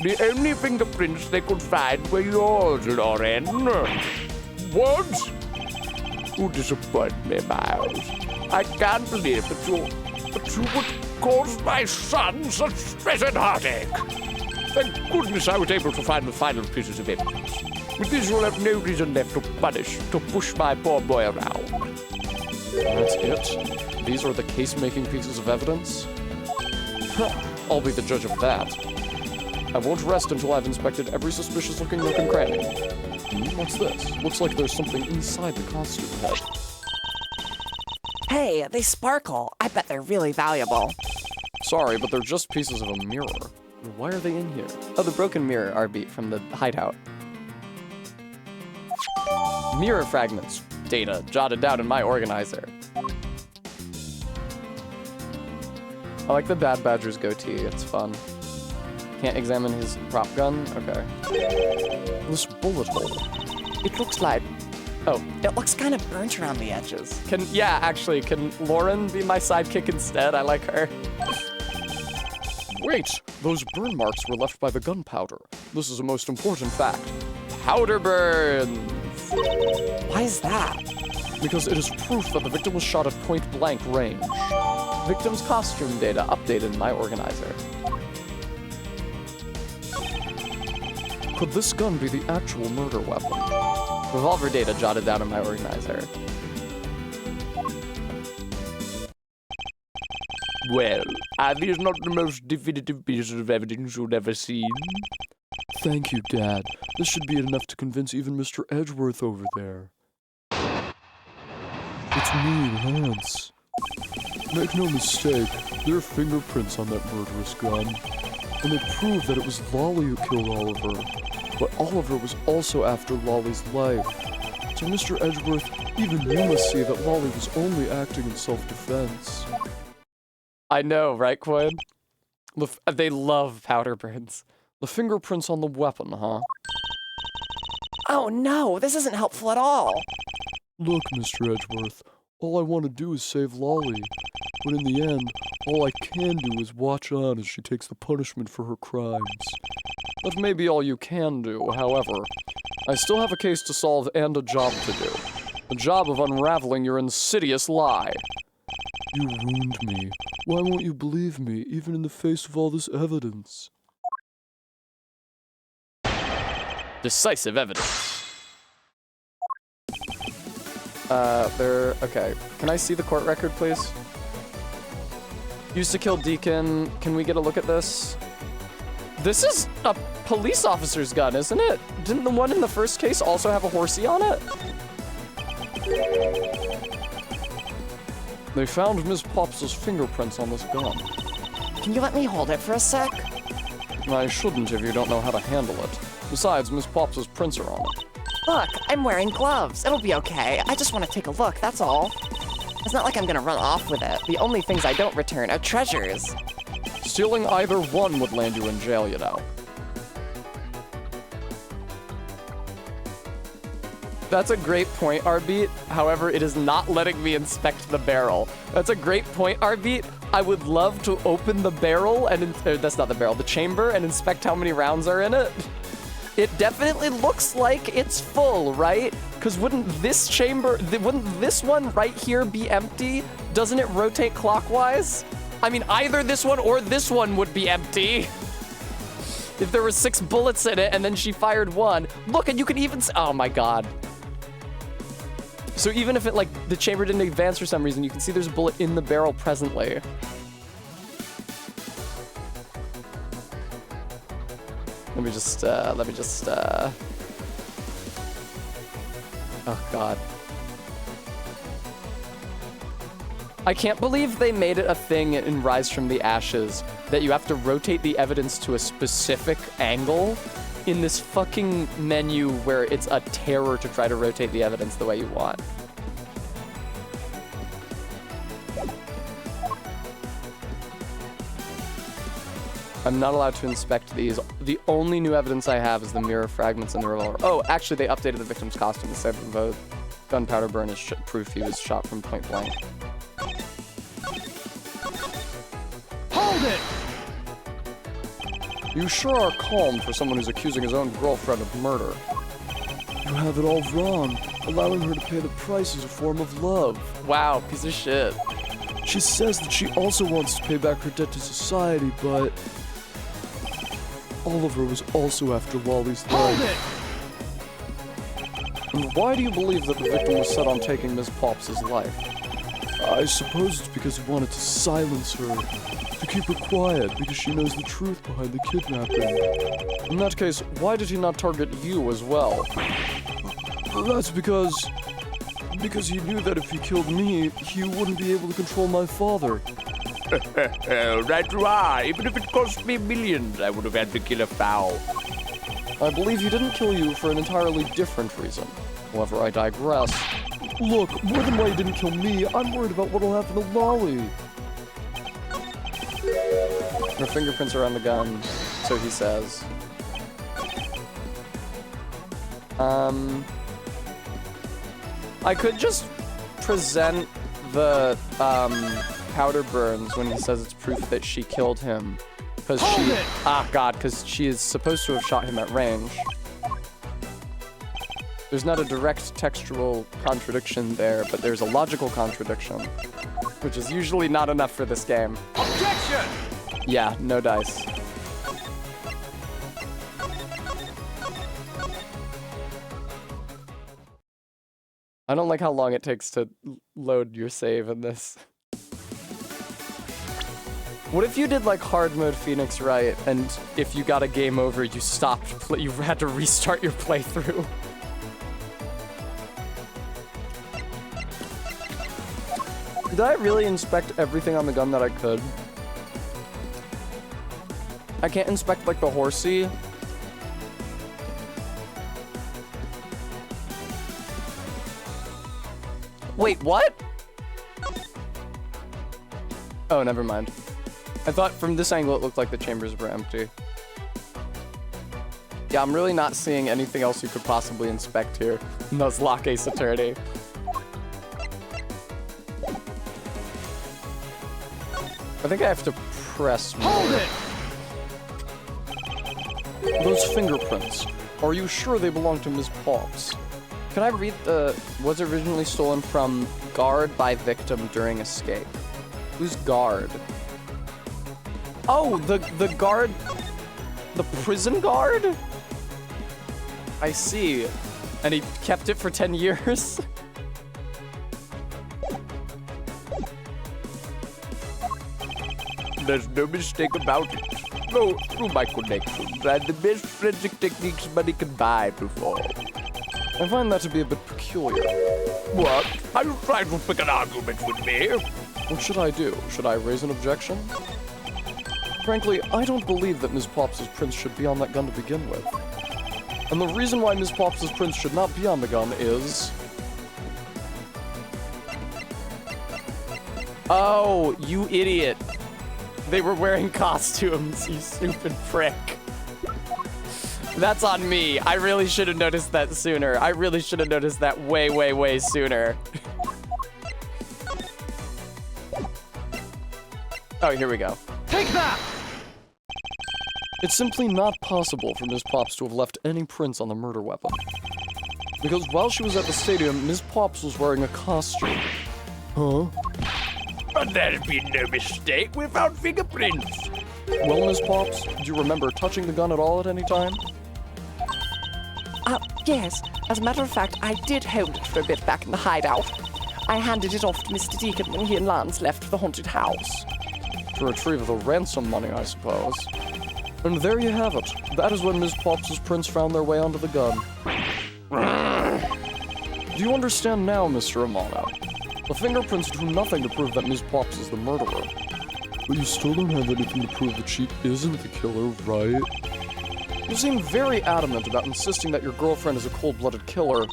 the only fingerprints they could find were yours, Lauren. What? You disappoint me, Miles. I can't believe that you would cause my son such stress and heartache. Thank goodness I was able to find the final pieces of evidence. With this, you'll have no reason left to push my poor boy around. That's it? These are the case-making pieces of evidence? I'll be the judge of that. I won't rest until I've inspected every suspicious-looking nook and cranny. What's this? Looks like there's something inside the costume head. Hey, they sparkle. I bet they're really valuable. Sorry, but they're just pieces of a mirror. Why are they in here? Oh, the broken mirror, Arby, from the hideout. Mirror fragments. Data jotted down in my organizer. I like the Bad Badger's goatee. It's fun. Can't examine his prop gun? Okay. This bullet hole. It looks like... Oh. It looks kind of burnt around the edges. Can Lauren be my sidekick instead? I like her. Wait, those burn marks were left by the gunpowder. This is a most important fact. Powder burns! Why is that? Because it is proof that the victim was shot at point-blank range. Victim's costume data updated in my organizer. Could this gun be the actual murder weapon? Revolver data jotted down in my organizer. Well, are these not the most definitive pieces of evidence you've ever seen? Thank you, Dad. This should be enough to convince even Mr. Edgeworth over there. It's me, Lance. Make no mistake, there are fingerprints on that murderous gun. And they prove that it was Lolly who killed Oliver. But Oliver was also after Lolly's life. So Mr. Edgeworth, even you must see that Lolly was only acting in self-defense. I know, right, Quinn? They love powder burns. The fingerprints on the weapon, huh? Oh no, this isn't helpful at all. Look, Mr. Edgeworth, all I want to do is save Lolly. But in the end, all I can do is watch on as she takes the punishment for her crimes. That may be all you can do, however. I still have a case to solve and a job to do. The job of unraveling your insidious lie. You wound me. Why won't you believe me, even in the face of all this evidence? Decisive evidence. Okay. Can I see the court record, please? Used to kill Deacon. Can we get a look at this? This is a police officer's gun, isn't it? Didn't the one in the first case also have a horsey on it? They found Ms. Pops's fingerprints on this gun. Can you let me hold it for a sec? I shouldn't if you don't know how to handle it. Besides, Ms. Pops's prints are on it. Look, I'm wearing gloves. It'll be okay. I just want to take a look, that's all. It's not like I'm gonna run off with it. The only things I don't return are treasures. Stealing either one would land you in jail, you know. That's a great point, Arbeat. However, it is not letting me inspect the barrel. That's a great point, Arbeat. I would love to open the barrel and that's not the barrel, the chamber, and inspect how many rounds are in it. It definitely looks like it's full, right? Because wouldn't this chamber, wouldn't this one right here be empty? Doesn't it rotate clockwise? I mean, either this one or this one would be empty. If there were 6 bullets in it and then she fired one. Look, and you can even, oh my God. So even if it, like, the chamber didn't advance for some reason, you can see there's a bullet in the barrel presently. Let me just, oh God. I can't believe they made it a thing in Rise from the Ashes that you have to rotate the evidence to a specific angle in this fucking menu where it's a terror to try to rotate the evidence the way you want. I'm not allowed to inspect these. The only new evidence I have is the mirror fragments and the revolver. Oh, actually, they updated the victim's costume to say that the gunpowder burn is proof he was shot from point blank. Hold it! You sure are calm for someone who's accusing his own girlfriend of murder. You have it all wrong. Allowing her to pay the price is a form of love. Wow, piece of shit. She says that she also wants to pay back her debt to society, but Oliver was also after Lolly's life. Hold it! And why do you believe that the victim was set on taking Miss Pops's life? I suppose it's because he wanted to silence her, to keep her quiet because she knows the truth behind the kidnapping. In that case, why did he not target you as well? That's because he knew that if he killed me, he wouldn't be able to control my father. Right you are. Even if it cost me millions, I would have had to kill a fowl. I believe he didn't kill you for an entirely different reason. However, I digress. Look, more than why you didn't kill me, I'm worried about what'll happen to Lolly. Her fingerprints are on the gun, so he says. I could just present the powder burns when he says it's proof that she killed him. Because because she is supposed to have shot him at range. There's not a direct textual contradiction there, but there's a logical contradiction, which is usually not enough for this game. Objection! Yeah, no dice. I don't like how long it takes to load your save in this. What if you did like hard mode Phoenix right, and if you got a game over, you stopped, you had to restart your playthrough? Did I really inspect everything on the gun that I could? I can't inspect like the horsey. Wait, what? Oh, never mind. I thought from this angle it looked like the chambers were empty. Yeah, I'm really not seeing anything else you could possibly inspect here. Nuzlocke Ace Attorney. I think I have to press more. Hold it! Those fingerprints. Are you sure they belong to Ms. Pops? Can I read the... Was originally stolen from guard by victim during escape. Who's guard? Oh, the guard... The prison guard? I see. And he kept it for 10 years? There's no mistake about it. No, through my connections and the best forensic techniques money can buy before. I find that to be a bit peculiar. What? Are you trying to pick an argument with me? What should I do? Should I raise an objection? Frankly, I don't believe that Ms. Pops' prints should be on that gun to begin with. And the reason why Ms. Pops' prints should not be on the gun is... Oh, you idiot. They were wearing costumes, you stupid prick. That's on me. I really should have noticed that sooner. I really should have noticed that way, way, way sooner. Oh, here we go. Take that! It's simply not possible for Ms. Pops to have left any prints on the murder weapon. Because while she was at the stadium, Ms. Pops was wearing a costume. Huh? But there's been no mistake. We found fingerprints. Well, Ms. Pops, do you remember touching the gun at all at any time? Yes. As a matter of fact, I did hold it for a bit back in the hideout. I handed it off to Mr. Deacon when he and Lance left the haunted house. To retrieve the ransom money, I suppose. And there you have it. That is when Ms. Pops' prints found their way onto the gun. Do you understand now, Mr. Amano? The fingerprints do nothing to prove that Ms. Pops is the murderer. But you still don't have anything to prove that she isn't the killer, right? You seem very adamant about insisting that your girlfriend is a cold-blooded killer.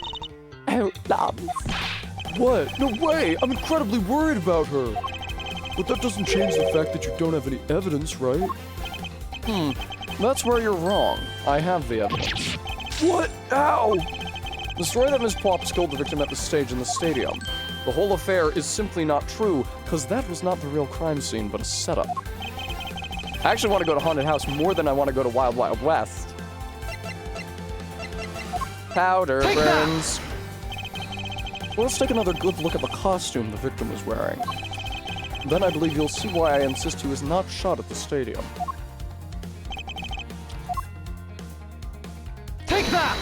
Oh, Lance. What? No way! I'm incredibly worried about her! But that doesn't change the fact that you don't have any evidence, right? That's where you're wrong. I have the evidence. What? How? The story that Ms. Pops killed the victim at the stage in the stadium. The whole affair is simply not true, because that was not the real crime scene, but a setup. I actually want to go to Haunted House more than I want to go to Wild Wild West. Powder burns. Well, let's take another good look at the costume the victim was wearing. Then I believe you'll see why I insist he was not shot at the stadium. Take that!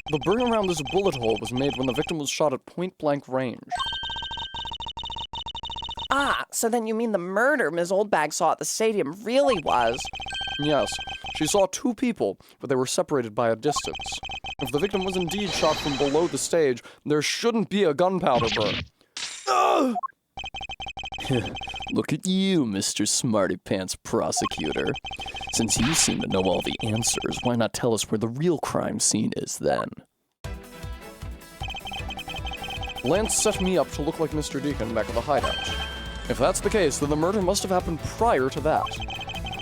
The burn around this bullet hole was made when the victim was shot at point-blank range. Ah, so then you mean the murder Ms. Oldbag saw at the stadium really was... Yes, she saw two people, but they were separated by a distance. If the victim was indeed shot from below the stage, there shouldn't be a gunpowder burn. Ugh! Look at you, Mr. Smarty Pants Prosecutor. Since you seem to know all the answers, why not tell us where the real crime scene is then? Lance set me up to look like Mr. Deacon back at the hideout. If that's the case, then the murder must have happened prior to that.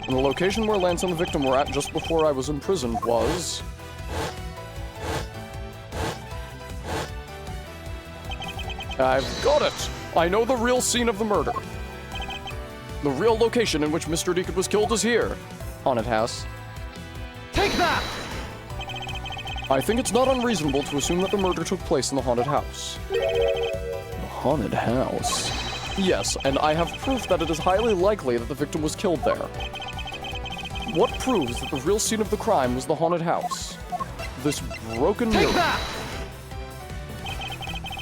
And the location where Lance and the victim were at just before I was imprisoned was... I've got it! I know the real scene of the murder. The real location in which Mr. Deacon was killed is here. Haunted house. Take that! I think it's not unreasonable to assume that the murder took place in the haunted house. The haunted house? Yes, and I have proof that it is highly likely that the victim was killed there. What proves that the real scene of the crime was the haunted house? This broken mirror. Take that!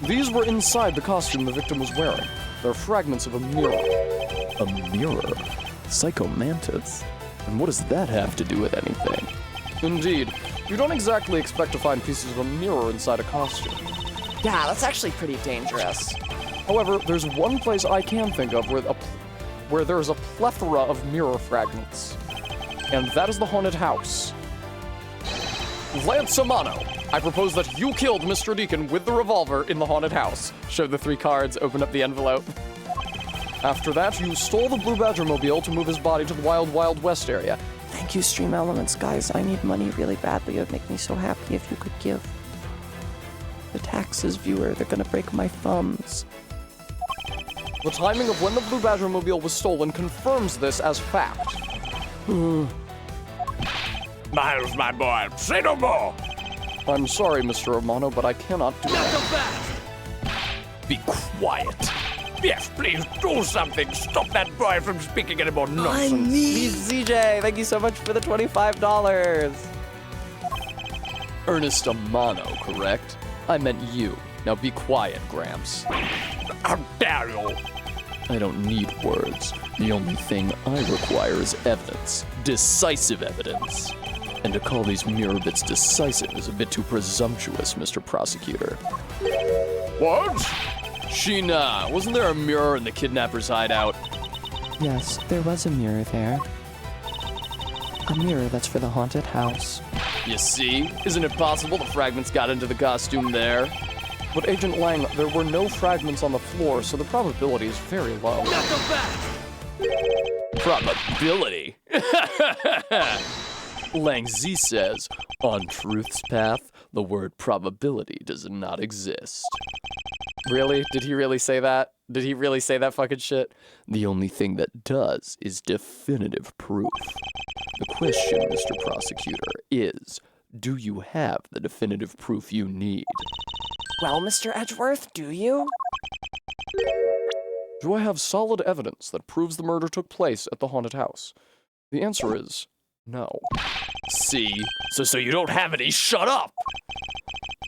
These were inside the costume the victim was wearing. They're fragments of a mirror. A mirror? Psychomantis? And what does that have to do with anything? Indeed, you don't exactly expect to find pieces of a mirror inside a costume. Yeah, that's actually pretty dangerous. However, there's one place I can think of where there is a plethora of mirror fragments. And that is the haunted house. Lance Amano, I propose that you killed Mr. Deacon with the revolver in the haunted house. Show the 3 cards, open up the envelope. After that, you stole the Blue Badger mobile to move his body to the Wild Wild West area. Thank you, Stream Elements, guys. I need money really badly. It would make me so happy if you could give. The taxes, viewer, they're gonna break my thumbs. The timing of when the Blue Badger mobile was stolen confirms this as fact. Miles, my boy, say no more. I'm sorry, Mr. Romano, but I cannot do that. So fast! Be quiet. Yes, please do something. Stop that boy from speaking any more nonsense. ZJ, thank you so much for the $25. Ernest Amano, correct? I meant you. Now be quiet, Gramps. How dare you? I don't need words. The only thing I require is evidence. Decisive evidence. And to call these mirror bits decisive is a bit too presumptuous, Mr. Prosecutor. What? Sheena, wasn't there a mirror in the kidnapper's hideout? Yes, there was a mirror there. A mirror that's for the haunted house. You see? Isn't it possible the fragments got into the costume there? But Agent Lang, there were no fragments on the floor, so the probability is very low. Not so fast! Probability? Lang Z says, on truth's path, the word probability does not exist. Really? Did he really say that? Did he really say that fucking shit? The only thing that does is definitive proof. The question, Mr. Prosecutor, is, do you have the definitive proof you need? Well, Mr. Edgeworth, do you? Do I have solid evidence that proves the murder took place at the haunted house? The answer is no. See? So you don't have any, shut up!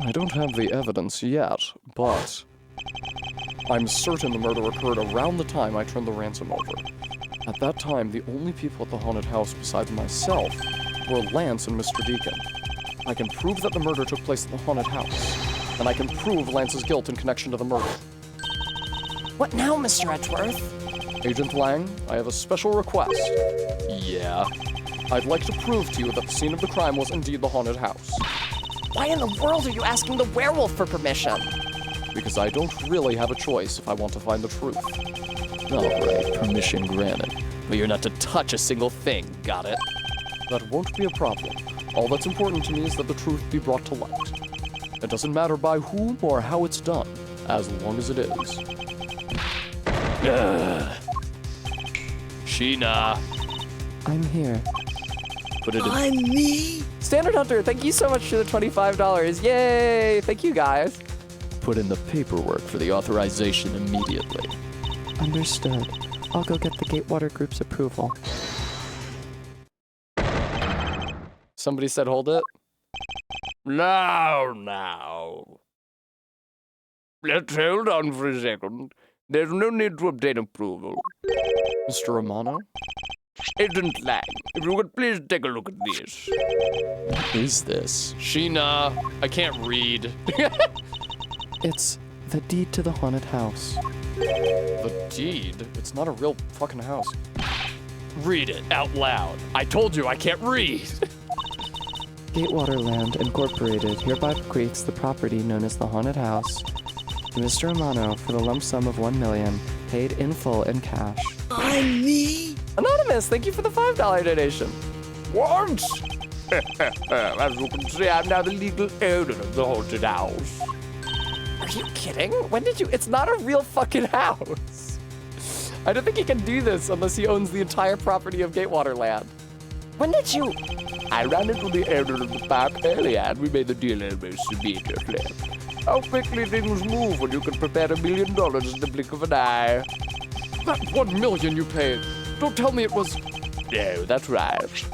I don't have the evidence yet, but I'm certain the murder occurred around the time I turned the ransom over. At that time, the only people at the haunted house besides myself were Lance and Mr. Deacon. I can prove that the murder took place at the haunted house, and I can prove Lance's guilt in connection to the murder. What now, Mr. Edgeworth? Agent Lang, I have a special request. Yeah? I'd like to prove to you that the scene of the crime was indeed the haunted house. Why in the world are you asking the werewolf for permission? Because I don't really have a choice if I want to find the truth. Alright, permission granted. But you're not to touch a single thing, got it? That won't be a problem. All that's important to me is that the truth be brought to light. It doesn't matter by whom or how it's done, as long as it is. Sheena, I'm here. put it in. Standard Hunter, thank you so much for the $25. Yay! Thank you, guys. Put in the paperwork for the authorization immediately. Understood. I'll go get the Gatewater Group's approval. Somebody said hold it. Now. Let's hold on for a second. There's no need to obtain approval. Mr. Romano? Agent Lang, if you would please take a look at this. What is this? Sheena, I can't read. It's the deed to the haunted house. The deed? It's not a real fucking house. Read it out loud. I told you I can't read. Gatewater Land Incorporated hereby bequeaths the property known as the haunted house To Mr. Amano for the lump sum of $1 million, paid in full in cash. Anonymous, thank you for the $5 donation. What? As you can see, I'm now the legal owner of the haunted house. Are you kidding? When did you? It's not a real fucking house. I don't think he can do this unless he owns the entire property of Gatewater Land. When did you? I ran into the owner of the park earlier and we made the deal almost immediately. How quickly things move when you can prepare $1 million in the blink of an eye. That $1 million you paid. Don't tell me it was... No, that's right.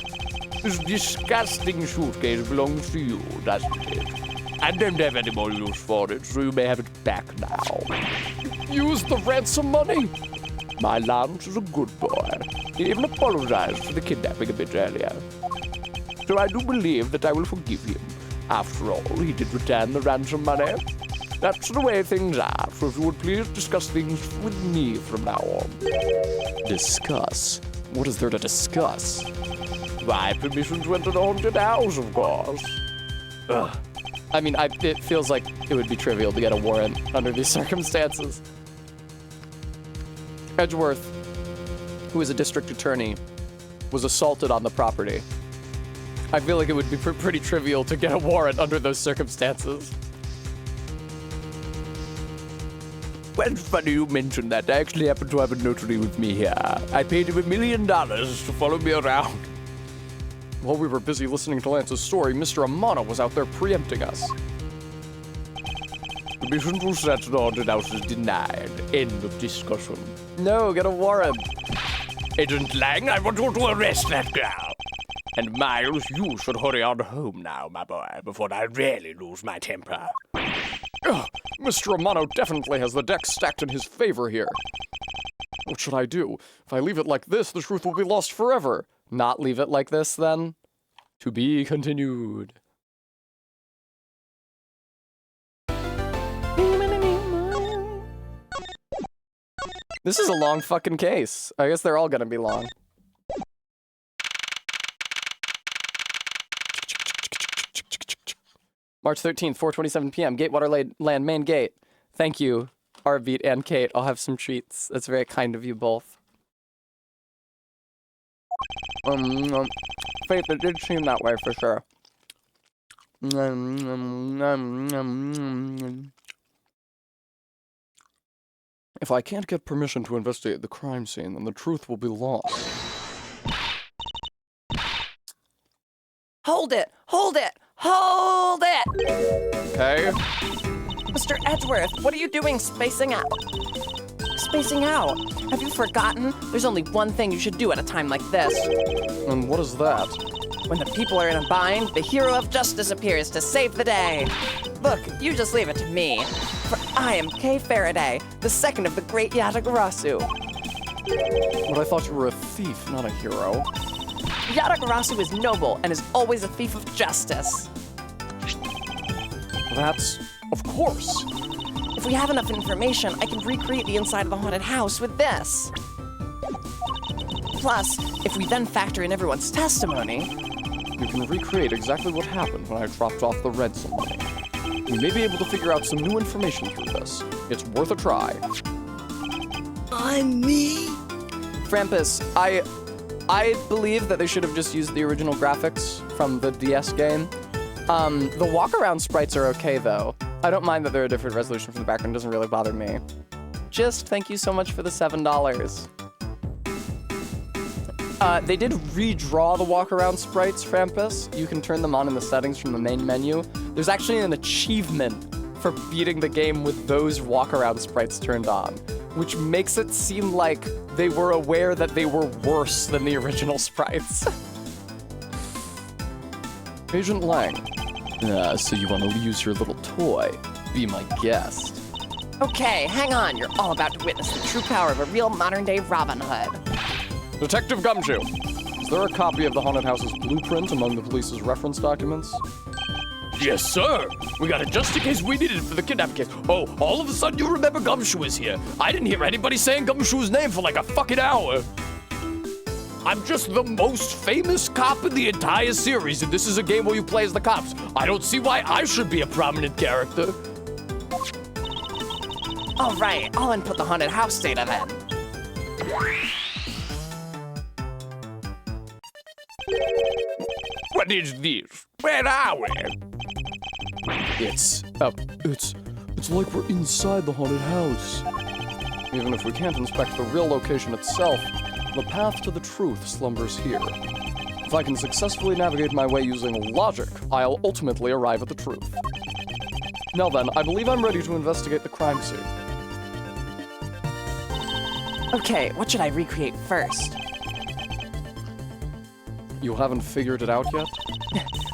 This disgusting suitcase belongs to you, doesn't it? I don't have any more use for it, so you may have it back now. Use the ransom money? My Lance is a good boy. He even apologized for the kidnapping a bit earlier. So I do believe that I will forgive him. After all, he did return the ransom money. That's the way things are, so if you would please discuss things with me from now on. Discuss? What is there to discuss? My permission to enter the haunted house, of course. Ugh. I mean, it feels like it would be trivial to get a warrant under these circumstances. Edgeworth, who is a district attorney, was assaulted on the property. I feel like it would be pretty trivial to get a warrant under those circumstances. Well, it's funny you mentioned that. I actually happen to have a notary with me here. I paid him $1 million to follow me around. While we were busy listening to Lance's story, Mr. Amano was out there preempting us. Permission to search the haunted house is denied. End of discussion. No, get a warrant. Agent Lang, I want you to arrest that girl. And Miles, you should hurry on home now, my boy, before I really lose my temper. Ugh, Mr. Amano definitely has the deck stacked in his favor here. What should I do? If I leave it like this, the truth will be lost forever. Not leave it like this, then? To be continued. This is a long fucking case. I guess they're all gonna be long. March 13th, 4:27 p.m. Gatewater Land main gate. Thank you, Arbeat and Kate. I'll have some treats. That's very kind of you both. Faith, it did seem that way for sure. If I can't get permission to investigate the crime scene, then the truth will be lost. Hold it! Hold it! Hold it! Okay. Mr. Edgeworth, what are you doing spacing out? Spacing out? Have you forgotten? There's only one thing you should do at a time like this. And what is that? When the people are in a bind, the hero of justice appears to save the day. Look, you just leave it to me. For I am Kay Faraday, the second of the great Yatagarasu. But I thought you were a thief, not a hero. Yatagarasu is noble and is always a thief of justice. That's... of course. If we have enough information, I can recreate the inside of the haunted house with this. Plus, if we then factor in everyone's testimony... You can recreate exactly what happened when I dropped off the ransom money. We may be able to figure out some new information through this. It's worth a try. I'm me? Frampus, I believe that they should have just used the original graphics from the DS game. The walk-around sprites are okay, though. I don't mind that they're a different resolution from the background. It doesn't really bother me. Just thank you so much for the $7. They did redraw the walk-around sprites, Frampus. You can turn them on in the settings from the main menu. There's actually an achievement for beating the game with those walk-around sprites turned on, which makes it seem like they were aware that they were worse than the original sprites. Agent Lang. So you want to use your little toy? Be my guest. Okay, hang on. You're all about to witness the true power of a real modern-day Robin Hood. Detective Gumshoe, is there a copy of the haunted house's blueprint among the police's reference documents? Yes, sir. We got it just in case we needed it for the kidnapping case. Oh, all of a sudden you remember Gumshoe is here. I didn't hear anybody saying Gumshoe's name for like a fucking hour. I'm just the most famous cop in the entire series, and this is a game where you play as the cops. I don't see why I should be a prominent character. All right, I'll input the haunted house data then. What is this? Where are we? It's like we're inside the haunted house. Even if we can't inspect the real location itself, the path to the truth slumbers here. If I can successfully navigate my way using logic, I'll ultimately arrive at the truth. Now then, I believe I'm ready to investigate the crime scene. Okay, what should I recreate first? You haven't figured it out yet?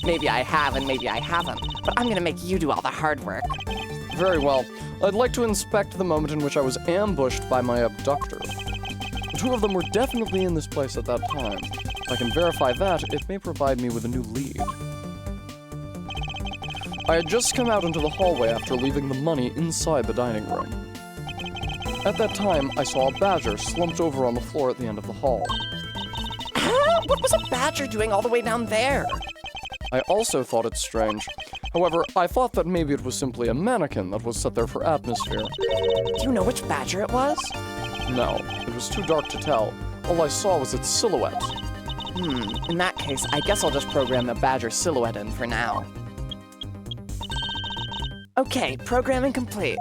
Maybe I have and maybe I haven't, but I'm gonna make you do all the hard work. Very well. I'd like to inspect the moment in which I was ambushed by my abductor. The two of them were definitely in this place at that time. If I can verify that, it may provide me with a new lead. I had just come out into the hallway after leaving the money inside the dining room. At that time, I saw a badger slumped over on the floor at the end of the hall. What was a badger doing all the way down there? I also thought it strange. However, I thought that maybe it was simply a mannequin that was set there for atmosphere. Do you know which badger it was? No, it was too dark to tell. All I saw was its silhouette. In that case, I guess I'll just program the badger silhouette in for now. Okay, programming complete.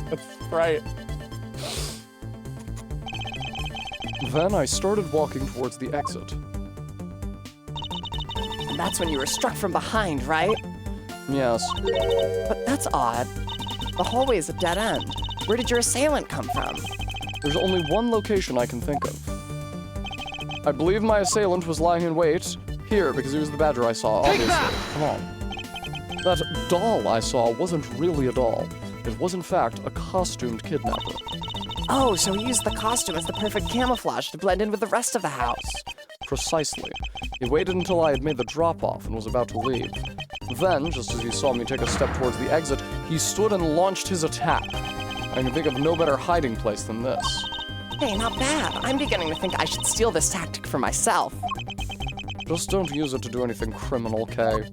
That's right. Then I started walking towards the exit. And that's when you were struck from behind, right? Yes. But that's odd. The hallway is a dead end. Where did your assailant come from? There's only one location I can think of. I believe my assailant was lying in wait here because he was the badger I saw, obviously. Come on. That doll I saw wasn't really a doll. It was in fact a costumed kidnapper. Oh, so he used the costume as the perfect camouflage to blend in with the rest of the house. Precisely. He waited until I had made the drop-off and was about to leave. Then, just as he saw me take a step towards the exit, he stood and launched his attack. I can think of no better hiding place than this. Hey, not bad. I'm beginning to think I should steal this tactic for myself. Just don't use it to do anything criminal, Kay.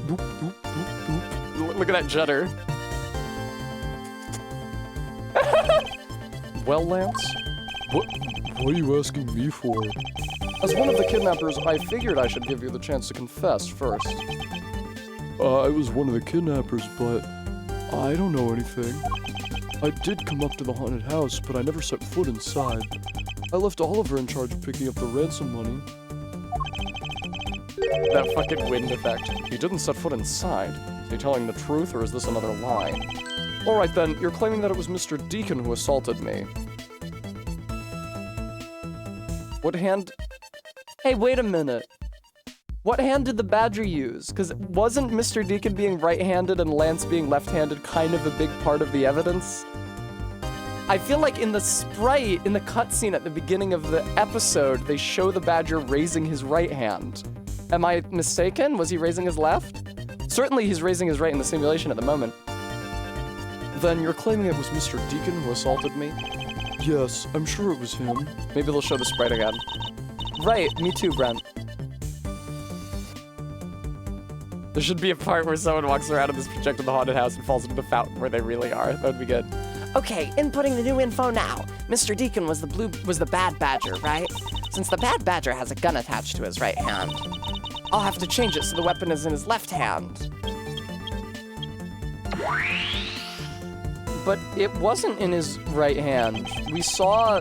Boop, boop, boop, boop. Look at that judder. Well, Lance? What are you asking me for? As one of the kidnappers, I figured I should give you the chance to confess first. I was one of the kidnappers, but I don't know anything. I did come up to the haunted house, but I never set foot inside. I left Oliver in charge of picking up the ransom money. That fucking wind effect. He didn't set foot inside. Is he telling the truth, or is this another lie? Alright then, you're claiming that it was Mr. Deacon who assaulted me. What hand... Hey, wait a minute. What hand did the badger use? Because wasn't Mr. Deacon being right-handed and Lance being left-handed kind of a big part of the evidence? I feel like in the sprite, in the cutscene at the beginning of the episode, they show the badger raising his right hand. Am I mistaken? Was he raising his left? Certainly he's raising his right in the simulation at the moment. Then you're claiming it was Mr. Deacon who assaulted me? Yes, I'm sure it was him. Maybe they'll show the sprite again. Right, me too, Brent. There should be a part where someone walks around in this projector in the haunted house and falls into the fountain where they really are. That would be good. Okay, inputting the new info now. Mr. Deacon was the bad badger, right? Since the bad badger has a gun attached to his right hand, I'll have to change it so the weapon is in his left hand. But it wasn't in his right hand. We saw...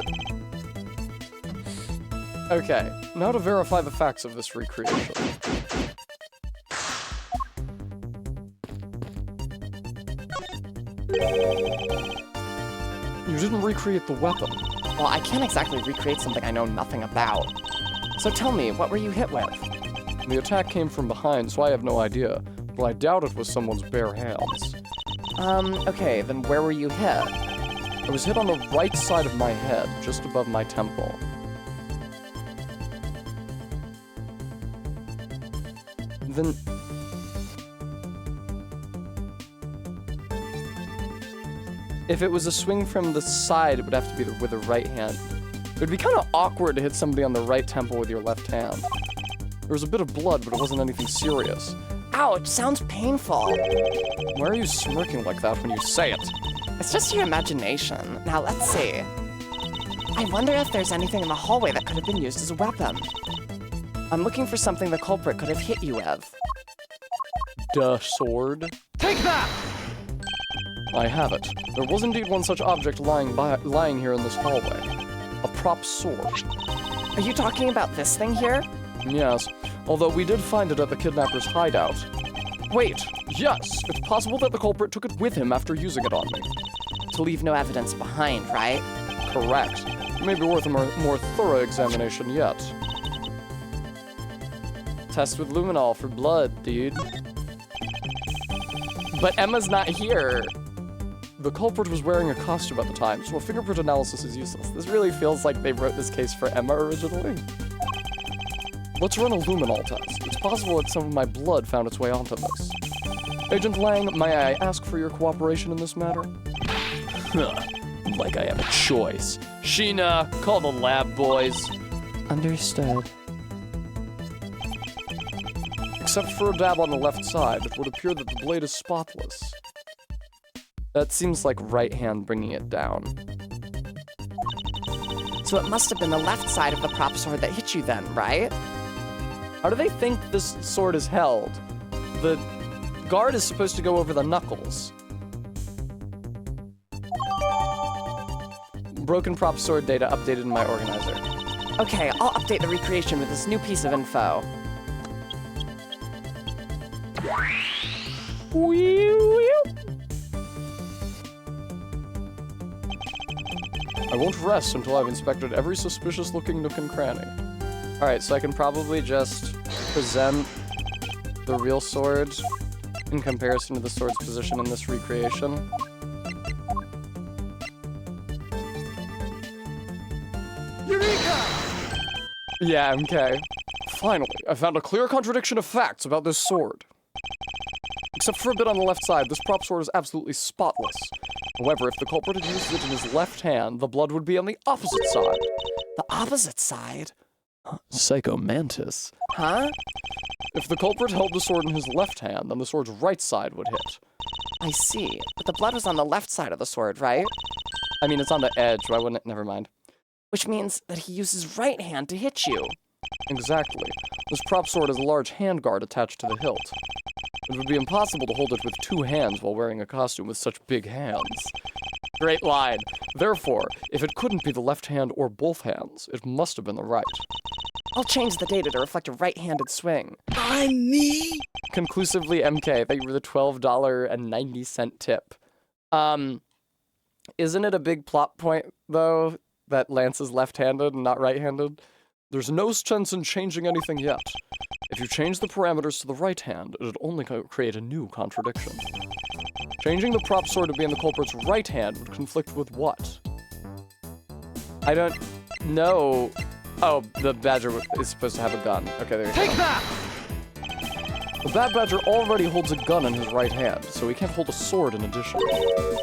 Okay, now to verify the facts of this recreation. You didn't recreate the weapon. Well, I can't exactly recreate something I know nothing about. So tell me, what were you hit with? The attack came from behind, so I have no idea. But I doubt it was someone's bare hands. Okay, then where were you hit? I was hit on the right side of my head, just above my temple. Then... If it was a swing from the side, it would have to be with the right hand. It would be kind of awkward to hit somebody on the right temple with your left hand. There was a bit of blood, but it wasn't anything serious. Ouch, sounds painful. Why are you smirking like that when you say it? It's just your imagination. Now let's see. I wonder if there's anything in the hallway that could have been used as a weapon. I'm looking for something the culprit could have hit you with. Duh, sword? Take that! I have it. There was indeed one such object lying here in this hallway. A prop sword. Are you talking about this thing here? Yes, although we did find it at the kidnapper's hideout. Wait, yes, it's possible that the culprit took it with him after using it on me. To leave no evidence behind, right? Correct. It may be worth a more thorough examination yet. Test with luminol for blood, dude. But Emma's not here. The culprit was wearing a costume at the time, so a fingerprint analysis is useless. This really feels like they wrote this case for Emma originally. Let's run a luminol test. It's possible that some of my blood found its way onto this. Agent Lang, may I ask for your cooperation in this matter? Like I have a choice. Sheena, call the lab boys. Understood. Except for a dab on the left side, it would appear that the blade is spotless. That seems like right hand bringing it down. So it must have been the left side of the prop sword that hit you then, right? How do they think this sword is held? The guard is supposed to go over the knuckles. Broken prop sword data updated in my organizer. Okay, I'll update the recreation with this new piece of info. I won't rest until I've inspected every suspicious-looking nook and cranny. Alright, so I can probably just present the real sword in comparison to the sword's position in this recreation. Eureka! Yeah, MK. Finally, I found a clear contradiction of facts about this sword. Except for a bit on the left side, this prop sword is absolutely spotless. However, if the culprit had used it in his left hand, the blood would be on the opposite side. The opposite side? Psycho Mantis. Huh? If the culprit held the sword in his left hand, then the sword's right side would hit. I see. But the blood was on the left side of the sword, right? I mean, it's on the edge, why wouldn't it? Never mind. Which means that he used his right hand to hit you. Exactly. This prop sword has a large handguard attached to the hilt. It would be impossible to hold it with two hands while wearing a costume with such big hands. Great line. Therefore, if it couldn't be the left hand or both hands, it must have been the right. I'll change the data to reflect a right-handed swing. I'm me? Conclusively, MK, thank you for the $12.90 tip. Isn't it a big plot point, though, that Lance is left-handed and not right-handed? There's no sense in changing anything yet. If you change the parameters to the right hand, it'd only create a new contradiction. Changing the prop sword to be in the culprit's right hand would conflict with what? I don't know. Oh, the badger is supposed to have a gun. Okay, there you Take go. that! The Bad Badger already holds a gun in his right hand, so he can't hold a sword in addition.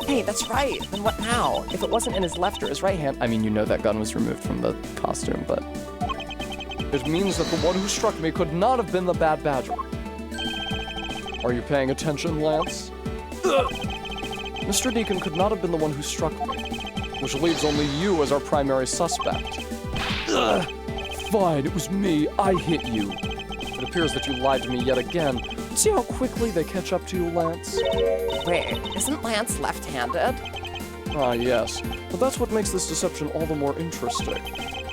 Hey, that's right. Then what now? If it wasn't in his left or his right hand, I mean, you know that gun was removed from the costume, but... It means that the one who struck me could not have been the Bad Badger. Are you paying attention, Lance? Mr. Deacon could not have been the one who struck me, which leaves only you as our primary suspect. Fine, it was me. I hit you. It appears that you lied to me yet again. See how quickly they catch up to you, Lance? Wait, isn't Lance left-handed? Ah, yes. But that's what makes this deception all the more interesting.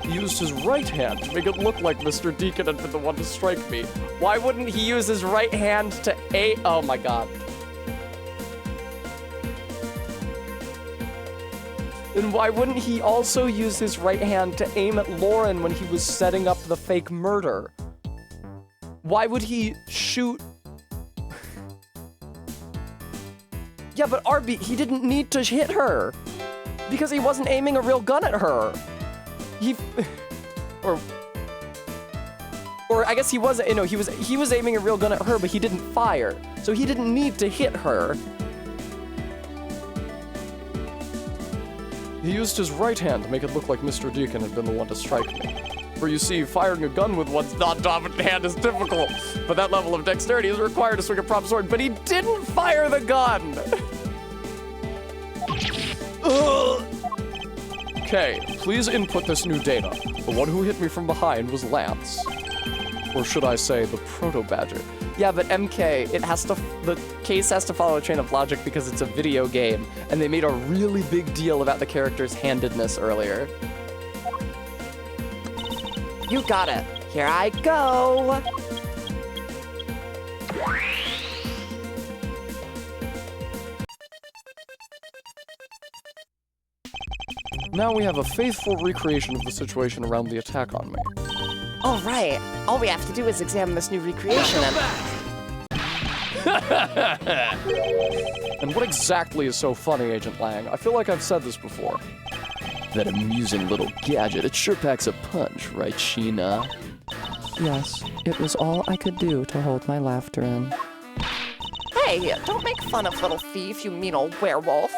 He used his right hand to make it look like Mr. Deacon had been the one to strike me. Why wouldn't he use his right hand to aim? Oh my god. Then why wouldn't he also use his right hand to aim at Lauren when he was setting up the fake murder? Why would he shoot? Yeah, but RB, he didn't need to hit her because he wasn't aiming a real gun at her. Or I guess he wasn't, no, he was aiming a real gun at her, but he didn't fire. So he didn't need to hit her. He used his right hand to make it look like Mr. Deacon had been the one to strike me. For you see, firing a gun with one's non-dominant hand is difficult, but that level of dexterity is required to swing a prop sword, but he didn't fire the gun! Okay, please input this new data. The one who hit me from behind was Lance. Or should I say, the Proto-Badger. Yeah, but MK, the case has to follow a chain of logic because it's a video game, and they made a really big deal about the character's handedness earlier. You got it. Here I go. Now we have a faithful recreation of the situation around the attack on me. All right. All we have to do is examine this new recreation and... And what exactly is so funny, Agent Lang? I feel like I've said this before. That amusing little gadget, it sure packs a punch, right, Sheena? Yes, it was all I could do to hold my laughter in. Hey, don't make fun of little thief, you mean old werewolf.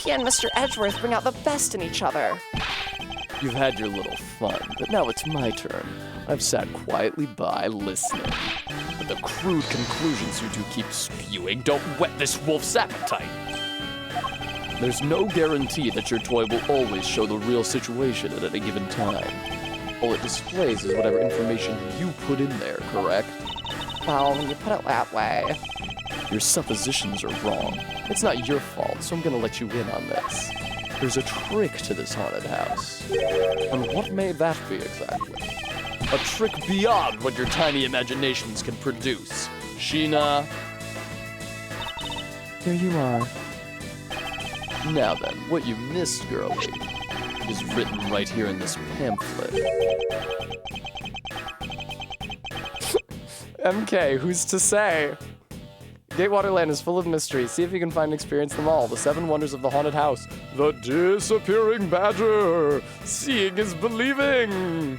He and Mr. Edgeworth bring out the best in each other. You've had your little fun, but now it's my turn. I've sat quietly by, listening. But the crude conclusions you two keep spewing don't whet this wolf's appetite. There's no guarantee that your toy will always show the real situation at any given time. All it displays is whatever information you put in there, correct? Well, when you put it that way... Your suppositions are wrong. It's not your fault, so I'm gonna let you in on this. There's a trick to this haunted house. And what may that be exactly? A trick beyond what your tiny imaginations can produce. Sheena. Here you are. Now then, what you missed, girlie, is written right here in this pamphlet. MK, who's to say? Gatewater Land is full of mysteries. See if you can find and experience them all. The 7 wonders of the haunted house. The disappearing badger! Seeing is believing!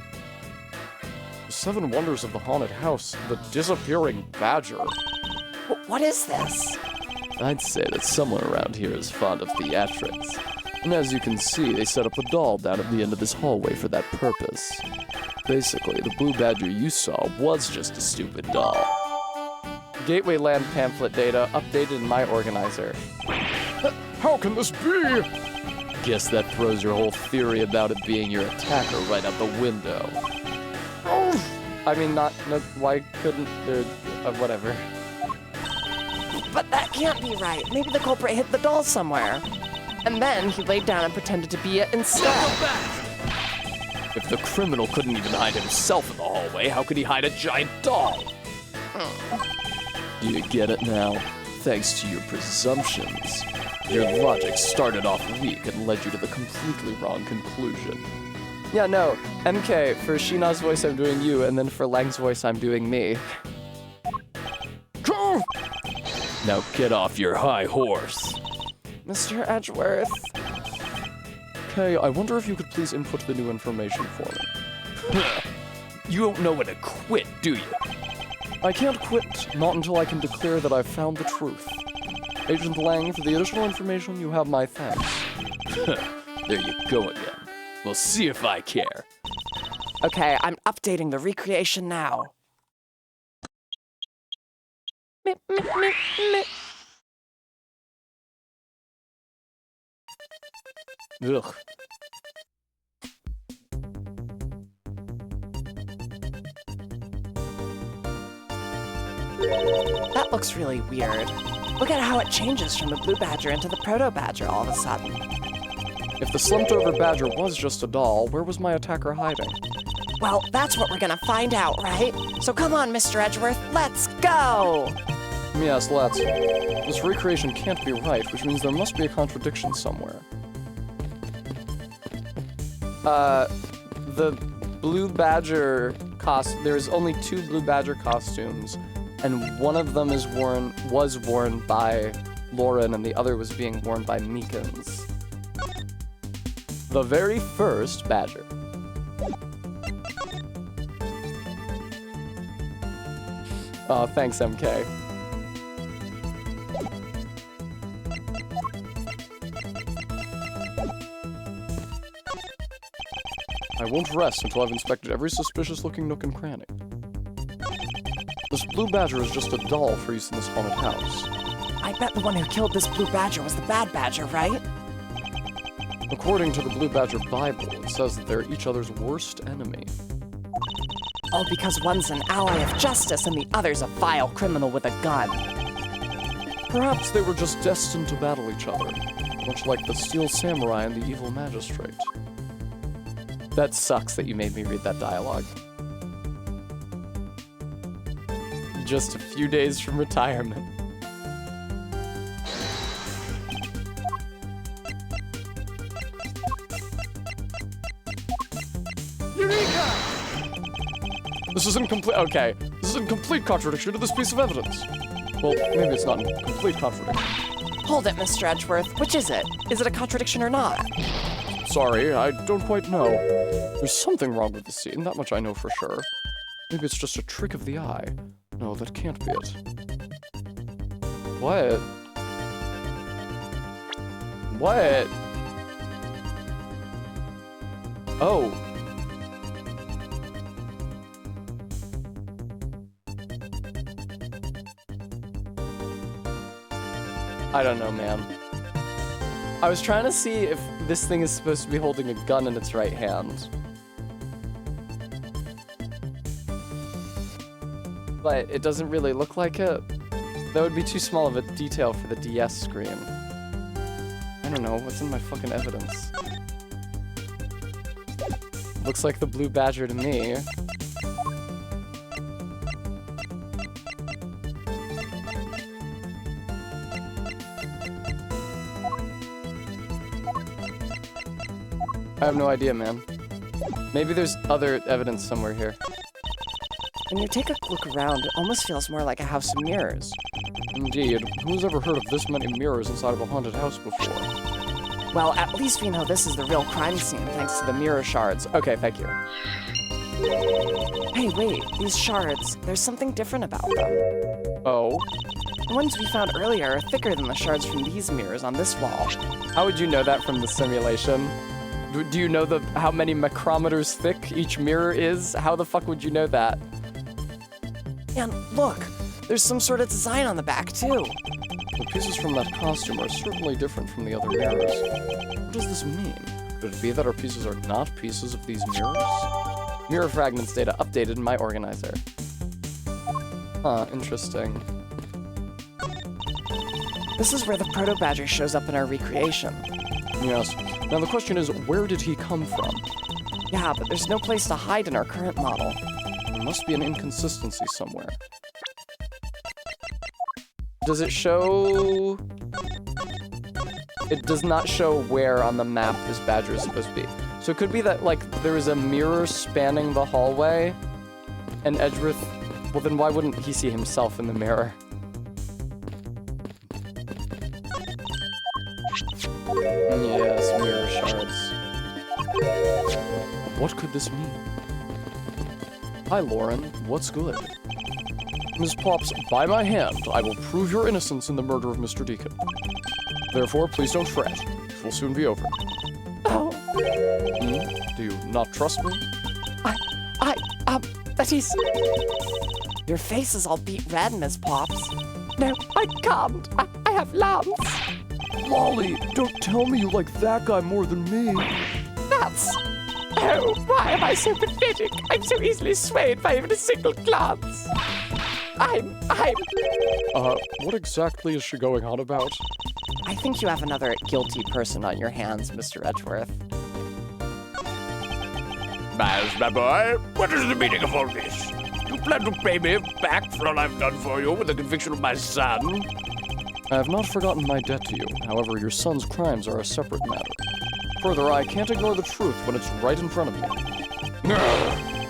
The 7 wonders of the haunted house. The disappearing badger. What is this? I'd say that someone around here is fond of theatrics. And as you can see, they set up a doll down at the end of this hallway for that purpose. Basically, the blue badger you saw was just a stupid doll. Gateway Land pamphlet data updated in my organizer. How can this be? Guess that throws your whole theory about it being your attacker right out the window. I mean, no, why couldn't there... whatever. But that can't be right. Maybe the culprit hid the doll somewhere. And then he laid down and pretended to be it instead. If the criminal couldn't even hide himself in the hallway, how could he hide a giant doll? Do you get it now? Thanks to your presumptions. Your logic started off weak and led you to the completely wrong conclusion. Yeah, no. MK, for Sheena's voice I'm doing you, and then for Lang's voice I'm doing me. Now get off your high horse. Mr. Edgeworth. Okay, I wonder if you could please input the new information for me. You don't know when to quit, do you? I can't quit, not until I can declare that I've found the truth. Agent Lang, for the additional information, you have my thanks. There you go again. We'll see if I care. Okay, I'm updating the recreation now. Ugh. That looks really weird. Look at how it changes from the blue badger into the proto badger all of a sudden. If the slumped over badger was just a doll, where was my attacker hiding? Well, that's what we're gonna find out, right? So come on, Mr. Edgeworth, let's go! Yes, let's. This recreation can't be right, which means there must be a contradiction somewhere. The blue badger there's only 2 blue badger costumes, and one of them was worn by Lauren, and the other was being worn by Meekins. The very first badger. Oh, thanks, MK. I won't rest until I've inspected every suspicious-looking nook and cranny. This blue badger is just a doll for use in this haunted house. I bet the one who killed this blue badger was the bad badger, right? According to the Blue Badger Bible, it says that they're each other's worst enemy. All because one's an ally of justice and the other's a vile criminal with a gun. Perhaps they were just destined to battle each other, much like the Steel Samurai and the Evil Magistrate. That sucks that you made me read that dialogue. Just a few days from retirement. Eureka! This is in complete— okay. This is in complete contradiction to this piece of evidence. Well, maybe it's not in complete contradiction. Hold it, Mr. Edgeworth. Which is it? Is it a contradiction or not? Sorry, I don't quite know. There's something wrong with the scene, that much I know for sure. Maybe it's just a trick of the eye. No, that can't be it. What? What? Oh. I don't know, man. I was trying to see if this thing is supposed to be holding a gun in its right hand. But it doesn't really look like it. That would be too small of a detail for the DS screen. I don't know, what's in my fucking evidence? Looks like the blue badger to me. I have no idea, man. Maybe there's other evidence somewhere here. When you take a look around, it almost feels more like a house of mirrors. Indeed. Who's ever heard of this many mirrors inside of a haunted house before? Well, at least we know this is the real crime scene thanks to the mirror shards. Okay, thank you. Hey, wait, these shards, there's something different about them. Oh? The ones we found earlier are thicker than the shards from these mirrors on this wall. How would you know that from the simulation? Do you know how many micrometers thick each mirror is? How the fuck would you know that? And look, there's some sort of design on the back, too. The pieces from that costume are certainly different from the other mirrors. What does this mean? Could it be that our pieces are not pieces of these mirrors? Mirror fragments data updated in my organizer. Huh, interesting. This is where the proto-badger shows up in our recreation. Yes. Now the question is, where did he come from? Yeah, but there's no place to hide in our current model. There must be an inconsistency somewhere. Does it show... It does not show where on the map this badger is supposed to be. So it could be that, like, there is a mirror spanning the hallway, and Edgeworth... Well, then why wouldn't he see himself in the mirror? Yes, mirror shards. What could this mean? Hi, Lauren. What's good? Ms. Pops, by my hand, I will prove your innocence in the murder of Mr. Deacon. Therefore, please don't fret. It will soon be over. Oh. Do you not trust me? That is... Your face is all beet red, Ms. Pops. No, I can't. I have lumps. Lolly, don't tell me you like that guy more than me. That's... Oh, why am I so pathetic? I'm so easily swayed by even a single glance. What exactly is she going on about? I think you have another guilty person on your hands, Mr. Edgeworth. Miles, my boy, what is the meaning of all this? You plan to pay me back for all I've done for you with the conviction of my son? I have not forgotten my debt to you. However, your son's crimes are a separate matter. Further, I can't ignore the truth when it's right in front of me.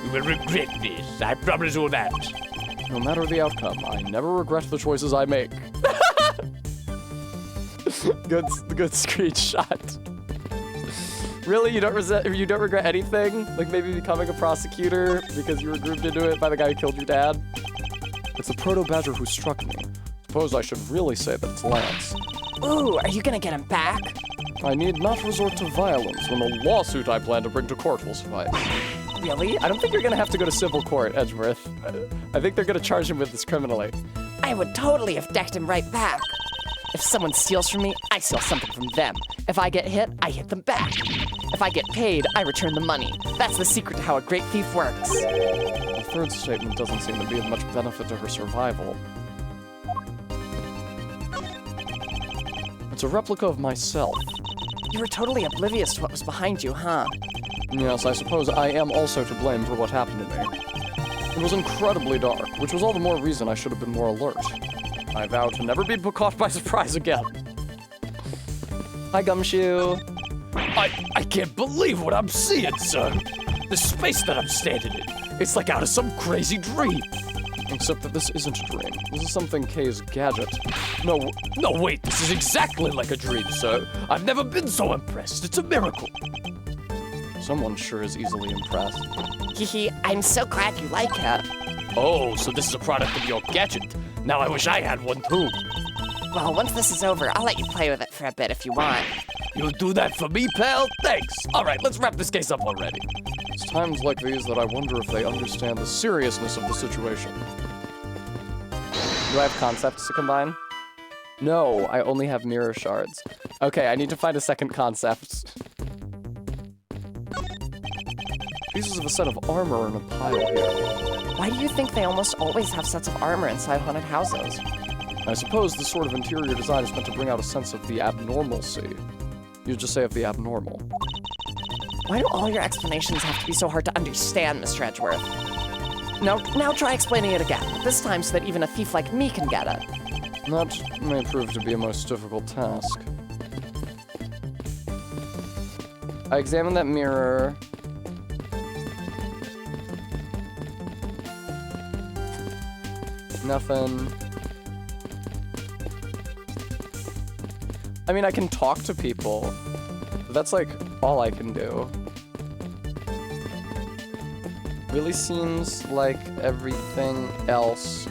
You will regret this, I promise you that. No matter the outcome, I never regret the choices I make. Good screenshot. Really, you don't regret anything? Like maybe becoming a prosecutor because you were grouped into it by the guy who killed your dad? It's the proto-badger who struck me. Suppose I should really say that it's Lance. Ooh, are you gonna get him back? I need not resort to violence when the lawsuit I plan to bring to court will suffice. Really? I don't think you're gonna have to go to civil court, Edgeworth. I think they're gonna charge him with this criminally. I would totally have decked him right back. If someone steals from me, I steal something from them. If I get hit, I hit them back. If I get paid, I return the money. That's the secret to how a great thief works. The third statement doesn't seem to be of much benefit to her survival. It's a replica of myself. You were totally oblivious to what was behind you, huh? Yes, I suppose I am also to blame for what happened to me. It was incredibly dark, which was all the more reason I should have been more alert. I vow to never be caught by surprise again. Hi, Gumshoe. I can't believe what I'm seeing, sir. The space that I'm standing in. It's like out of some crazy dream. Except that this isn't a dream. This is something Kay's gadget. No, wait, this is exactly like a dream, sir. I've never been so impressed. It's a miracle. Someone sure is easily impressed. Hehe, I'm so glad you like it. Oh, so this is a product of your gadget. Now I wish I had one too. Well, once this is over, I'll let you play with it for a bit if you want. You'll do that for me, pal? Thanks. All right, let's wrap this case up already. It's times like these that I wonder if they understand the seriousness of the situation. Do I have concepts to combine? No, I only have mirror shards. Okay, I need to find a second concept. Pieces of a set of armor are in a pile here. Why do you think they almost always have sets of armor inside haunted houses? I suppose this sort of interior design is meant to bring out a sense of the abnormalcy. You just say of the abnormal. Why do all your explanations have to be so hard to understand, Mr. Edgeworth? Now try explaining it again, this time so that even a thief like me can get it. That may prove to be a most difficult task. I examined that mirror. Nothing. I mean, I can talk to people. But that's like all I can do. Really seems like everything else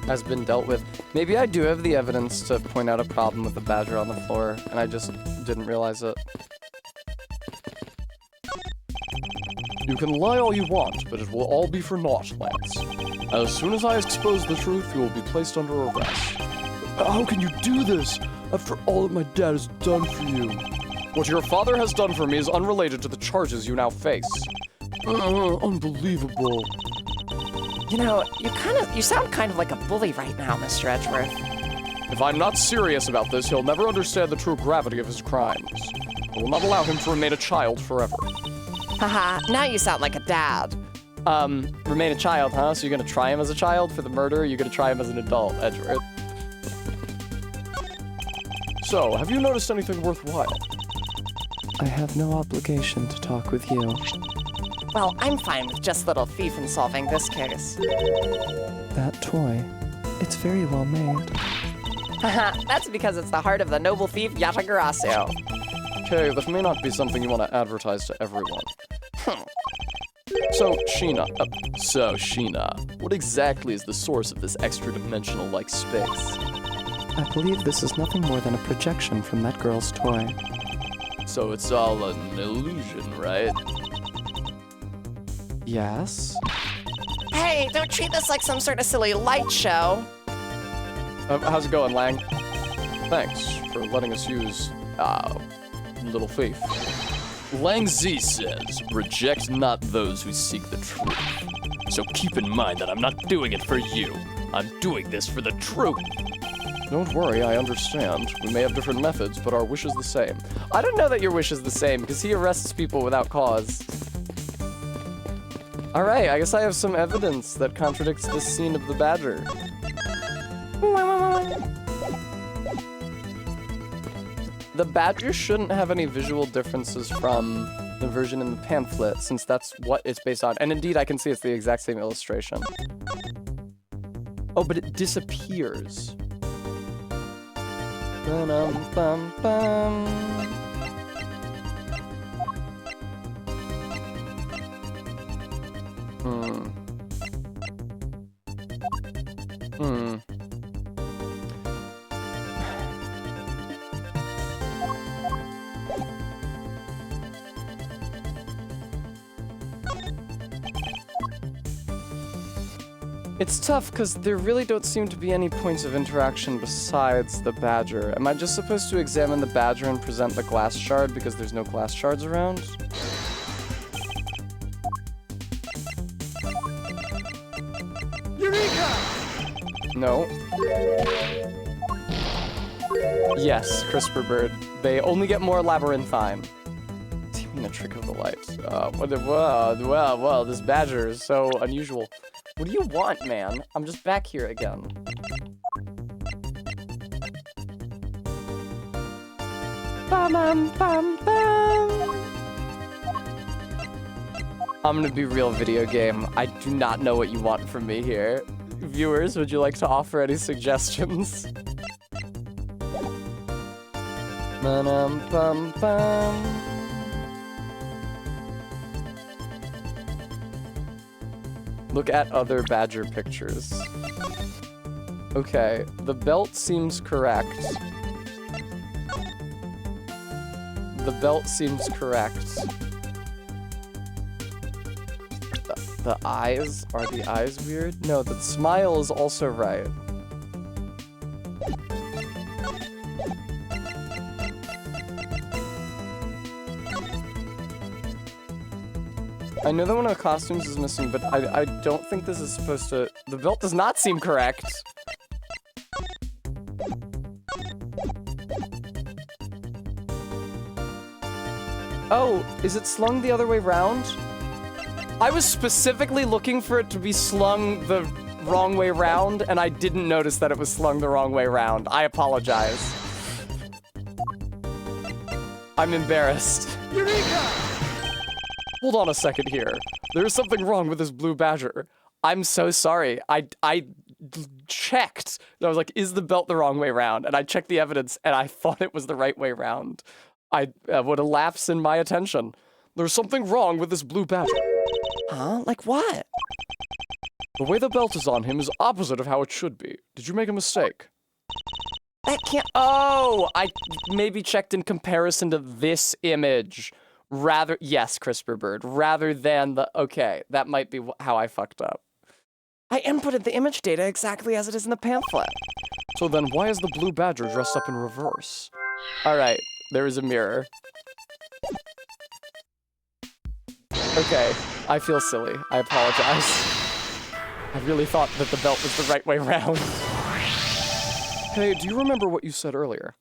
has been dealt with. Maybe I do have the evidence to point out a problem with the badger on the floor, and I just didn't realize it. You can lie all you want, but it will all be for naught, Lance. As soon as I expose the truth, you will be placed under arrest. How can you do this, after all that my dad has done for you? What your father has done for me is unrelated to the charges you now face. Unbelievable. You know, you sound kind of like a bully right now, Mr. Edgeworth. If I'm not serious about this, he'll never understand the true gravity of his crimes. I will not allow him to remain a child forever. Haha, now you sound like a dad. Remain a child, huh? So you're gonna try him as a child for the murder, or you're gonna try him as an adult, Edgeworth? So, have you noticed anything worthwhile? I have no obligation to talk with you. Well, I'm fine with just little thief in solving this case. That toy, it's very well made. Haha, that's because it's the heart of the noble thief Yatagarasu. Okay, that may not be something you want to advertise to everyone. So, Sheena, what exactly is the source of this extra-dimensional-like space? I believe this is nothing more than a projection from that girl's toy. So it's all an illusion, right? Yes? Hey, don't treat this like some sort of silly light show. How's it going, Lang? Thanks for letting us use, Little Thief. Lang Z says, reject not those who seek the truth. So keep in mind that I'm not doing it for you. I'm doing this for the truth. Don't worry, I understand. We may have different methods, but our wish is the same. I don't know that your wish is the same, because he arrests people without cause. Alright, I guess I have some evidence that contradicts this scene of the badger. The badger shouldn't have any visual differences from the version in the pamphlet, since that's what it's based on. And indeed, I can see it's the exact same illustration. Oh, but it disappears. Ba-dum-bum-bum. It's tough because there really don't seem to be any points of interaction besides the badger. Am I just supposed to examine the badger and present the glass shard because there's no glass shards around? Eureka! No. Yes, CRISPR bird. They only get more labyrinthine. What do you mean a trick of the light? Well, this badger is so unusual. What do you want, man? I'm just back here again. I'm gonna be real video game. I do not know what you want from me here. Viewers, would you like to offer any suggestions? Ba-dum-bum-bum. Look at other badger pictures. Okay, the belt seems correct. The belt seems correct. The eyes? Are the eyes weird? No, the smile is also right. I know that one of the costumes is missing, but I don't think this is supposed to... The belt does not seem correct. Oh, is it slung the other way round? I was specifically looking for it to be slung the wrong way round, and I didn't notice that it was slung the wrong way round. I apologize. I'm embarrassed. Eureka! Hold on a second here. There's something wrong with this blue badger. I'm so sorry. I checked. And I was like, is the belt the wrong way round? And I checked the evidence, and I thought it was the right way round. I would have lapsed in my attention. There's something wrong with this blue badger. Huh? Like what? The way the belt is on him is opposite of how it should be. Did you make a mistake? That can't... Oh, I maybe checked in comparison to this image. Yes, CRISPR bird, rather than the... Okay, that might be how I fucked up. I inputted the image data exactly as it is in the pamphlet. So then why is the blue badger dressed up in reverse? All right, there is a mirror. Okay, I feel silly. I apologize. I really thought that the belt was the right way round. Hey, do you remember what you said earlier?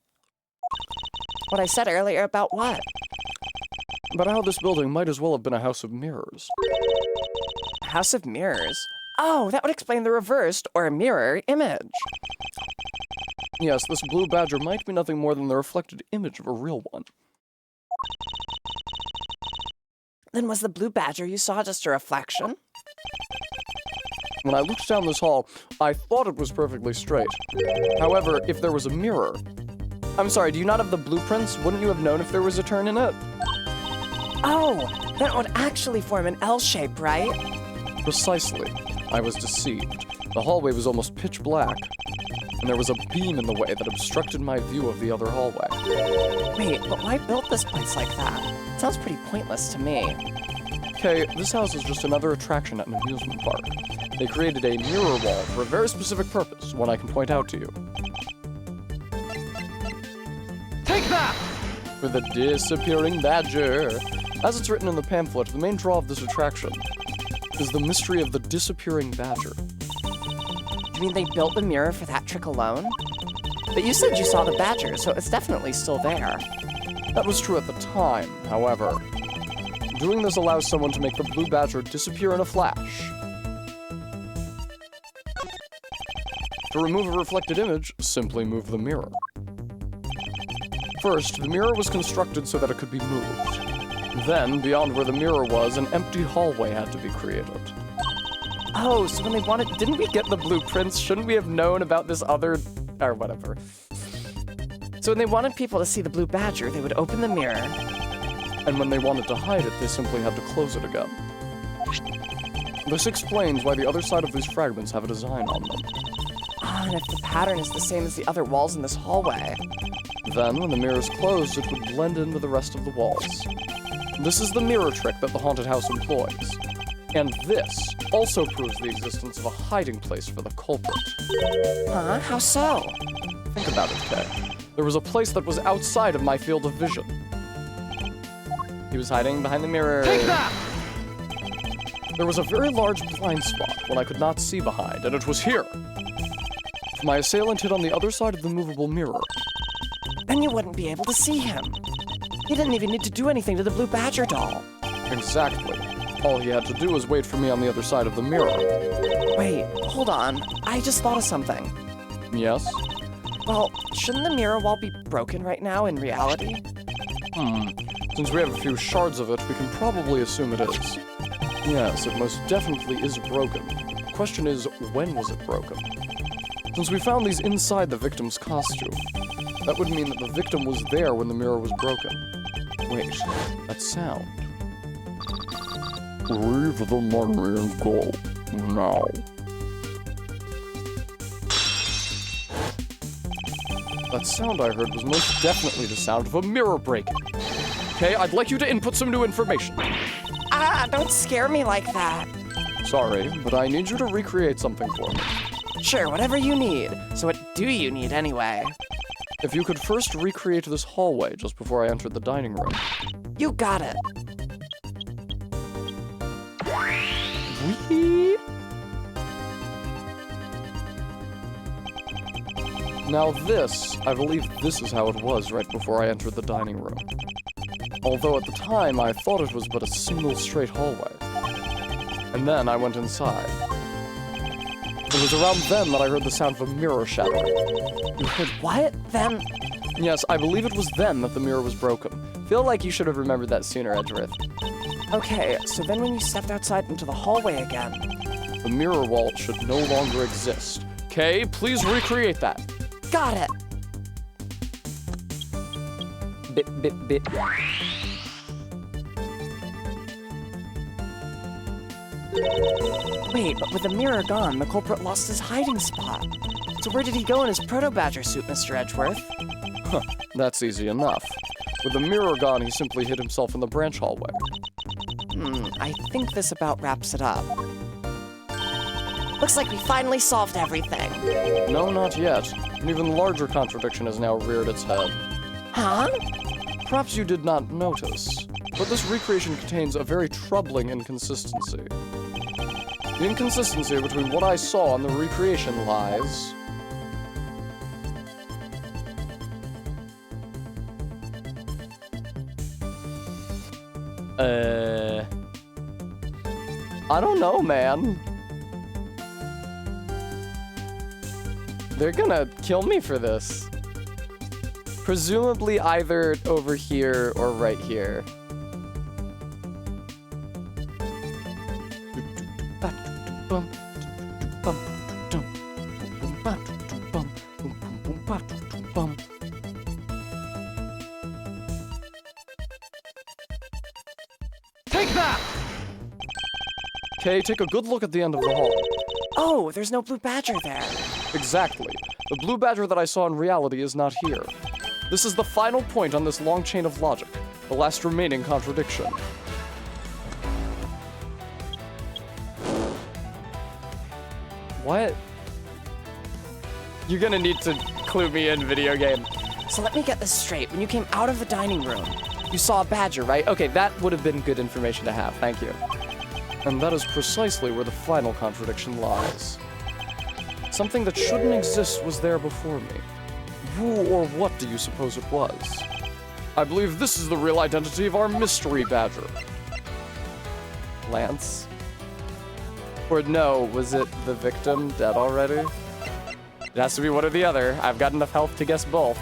What I said earlier about what? About how this building might as well have been a house of mirrors. House of Mirrors? Oh, that would explain the reversed or mirror image. Yes, this blue badger might be nothing more than the reflected image of a real one. Then was the blue badger you saw just a reflection? When I looked down this hall, I thought it was perfectly straight. However, if there was a mirror... I'm sorry, do you not have the blueprints? Wouldn't you have known if there was a turn in it? Oh, that would actually form an L shape, right? Precisely. I was deceived. The hallway was almost pitch black, and there was a beam in the way that obstructed my view of the other hallway. Wait, but why build this place like that? Sounds pretty pointless to me. Okay, this house is just another attraction at an amusement park. They created a mirror wall for a very specific purpose, one I can point out to you. Take that! For the disappearing badger. As it's written in the pamphlet, the main draw of this attraction is the mystery of the disappearing badger. You mean they built the mirror for that trick alone? But you said you saw the badger, so it's definitely still there. That was true at the time, however. Doing this allows someone to make the blue badger disappear in a flash. To remove a reflected image, simply move the mirror. First, the mirror was constructed so that it could be moved. Then, beyond where the mirror was, an empty hallway had to be created. Oh, so when they wanted... Didn't we get the blueprints? Shouldn't we have known about this other... Or whatever. So when they wanted people to see the blue badger, they would open the mirror. And when they wanted to hide it, they simply had to close it again. This explains why the other side of these fragments have a design on them. Ah, and if the pattern is the same as the other walls in this hallway... Then, when the mirror is closed, it would blend in with the rest of the walls. This is the mirror trick that the haunted house employs. And this also proves the existence of a hiding place for the culprit. Huh? How so? Think about it, Kay. There was a place that was outside of my field of vision. He was hiding behind the mirror. Take that! There was a very large blind spot, one I could not see behind, and it was here. If my assailant hid on the other side of the movable mirror, Then you wouldn't be able to see him. He didn't even need to do anything to the Blue Badger doll. exactly. All he had to do was wait for me on the other side of the mirror. Wait, hold on. I just thought of something. Yes? Well, shouldn't the mirror wall be broken right now in reality? Since we have a few shards of it, we can probably assume it is. Yes, it most definitely is broken. The question is, when was it broken? Since we found these inside the victim's costume, that would mean that the victim was there when the mirror was broken. Wait, that sound. Leave the money and go now. That sound I heard was most definitely the sound of a mirror breaking. Okay, I'd like you to input some new information. Ah, don't scare me like that. Sorry, but I need you to recreate something for me. Sure, whatever you need. So what do you need anyway? If you could first recreate this hallway just before I entered the dining room. You got it. Whee! Now this, I believe this is how it was right before I entered the dining room. Although at the time I thought it was but a single straight hallway. And then I went inside. It was around then that I heard the sound of a mirror shattering. You heard what? Then Yes, I believe it was then that the mirror was broken. feel like you should have remembered that sooner, Edgeworth. Okay, so then when you stepped outside into the hallway again. The mirror wall should no longer exist. Okay, please recreate that. Got it. Bit. Wait, but with the mirror gone, the culprit lost his hiding spot. So where did he go in his Proto-Badger suit, Mr. Edgeworth? That's easy enough. With the mirror gone, he simply hid himself in the branch hallway. I think this about wraps it up. Looks like we finally solved everything. No, not yet. An even larger contradiction has now reared its head. Huh? Perhaps you did not notice, but this recreation contains a very troubling inconsistency. The inconsistency between what I saw and the recreation lies... I don't know, man. They're gonna kill me for this. Presumably either over here or right here. Take that! Okay, take a good look at the end of the hall. Oh, there's no Blue Badger there. Exactly. The Blue Badger that I saw in reality is not here. This is the final point on this long chain of logic, the last remaining contradiction. What? You're gonna need to clue me in, video game. So let me get this straight. When you came out of the dining room, you saw a badger, right? Okay, that would have been good information to have, thank you. And that is precisely where the final contradiction lies. Something that shouldn't exist was there before me. Who or what do you suppose it was? I believe this is the real identity of our mystery badger. Lance? Or no, was it the victim dead already? It has to be one or the other. I've got enough health to guess both.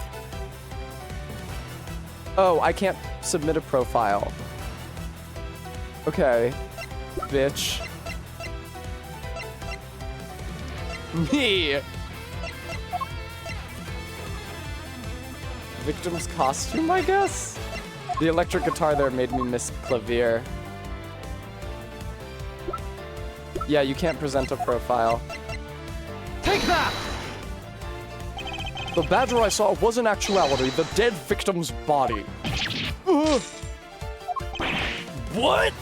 Oh, I can't submit a profile. Okay. Bitch. Me! Victim's costume, I guess? The electric guitar there made me miss Clavier. Yeah, you can't present a profile. Take that! The badger I saw was in actuality the dead victim's body. What?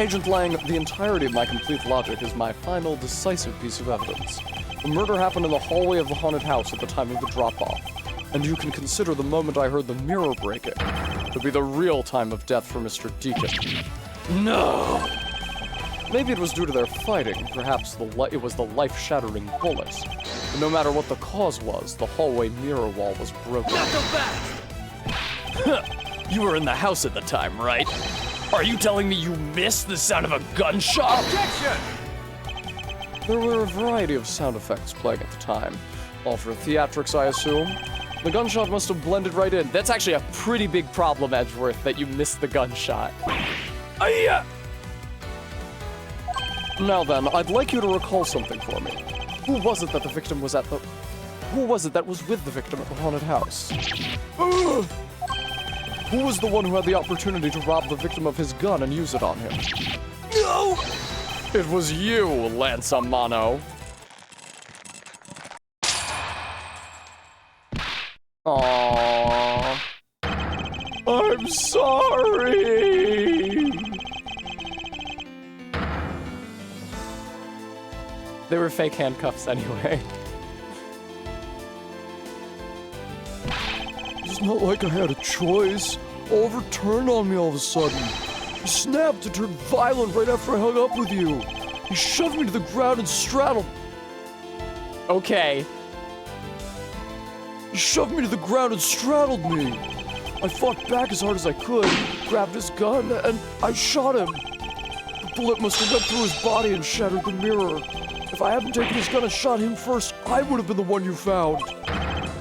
Agent Lang, the entirety of my complete logic is my final, decisive piece of evidence. The murder happened in the hallway of the haunted house at the time of the drop-off, and you can consider the moment I heard the mirror breaking to be the real time of death for Mr. Deacon. No! Maybe it was due to their fighting, perhaps it was the life-shattering bullet. But no matter what the cause was, the hallway mirror wall was broken. Not so fast! You were in the house at the time, right? Are you telling me you missed the sound of a gunshot? Objection! There were a variety of sound effects playing at the time. All for theatrics, I assume. The gunshot must have blended right in. That's actually a pretty big problem, Edgeworth, that you missed the gunshot. Now then, I'd like you to recall something for me. Who was it that was with the victim at the haunted house? Who was the one who had the opportunity to rob the victim of his gun and use it on him? No! It was you, Lance Amano. Aww. I'm sorry. They were fake handcuffs anyway. It's not like I had a choice. Oliver turned on me all of a sudden. He snapped and turned violent right after I hung up with you. He shoved me to the ground and straddled. Okay. He shoved me to the ground and straddled me. I fought back as hard as I could, grabbed his gun, and I shot him. The bullet must have went through his body and shattered the mirror. If I hadn't taken his gun and shot him first, I would have been the one you found.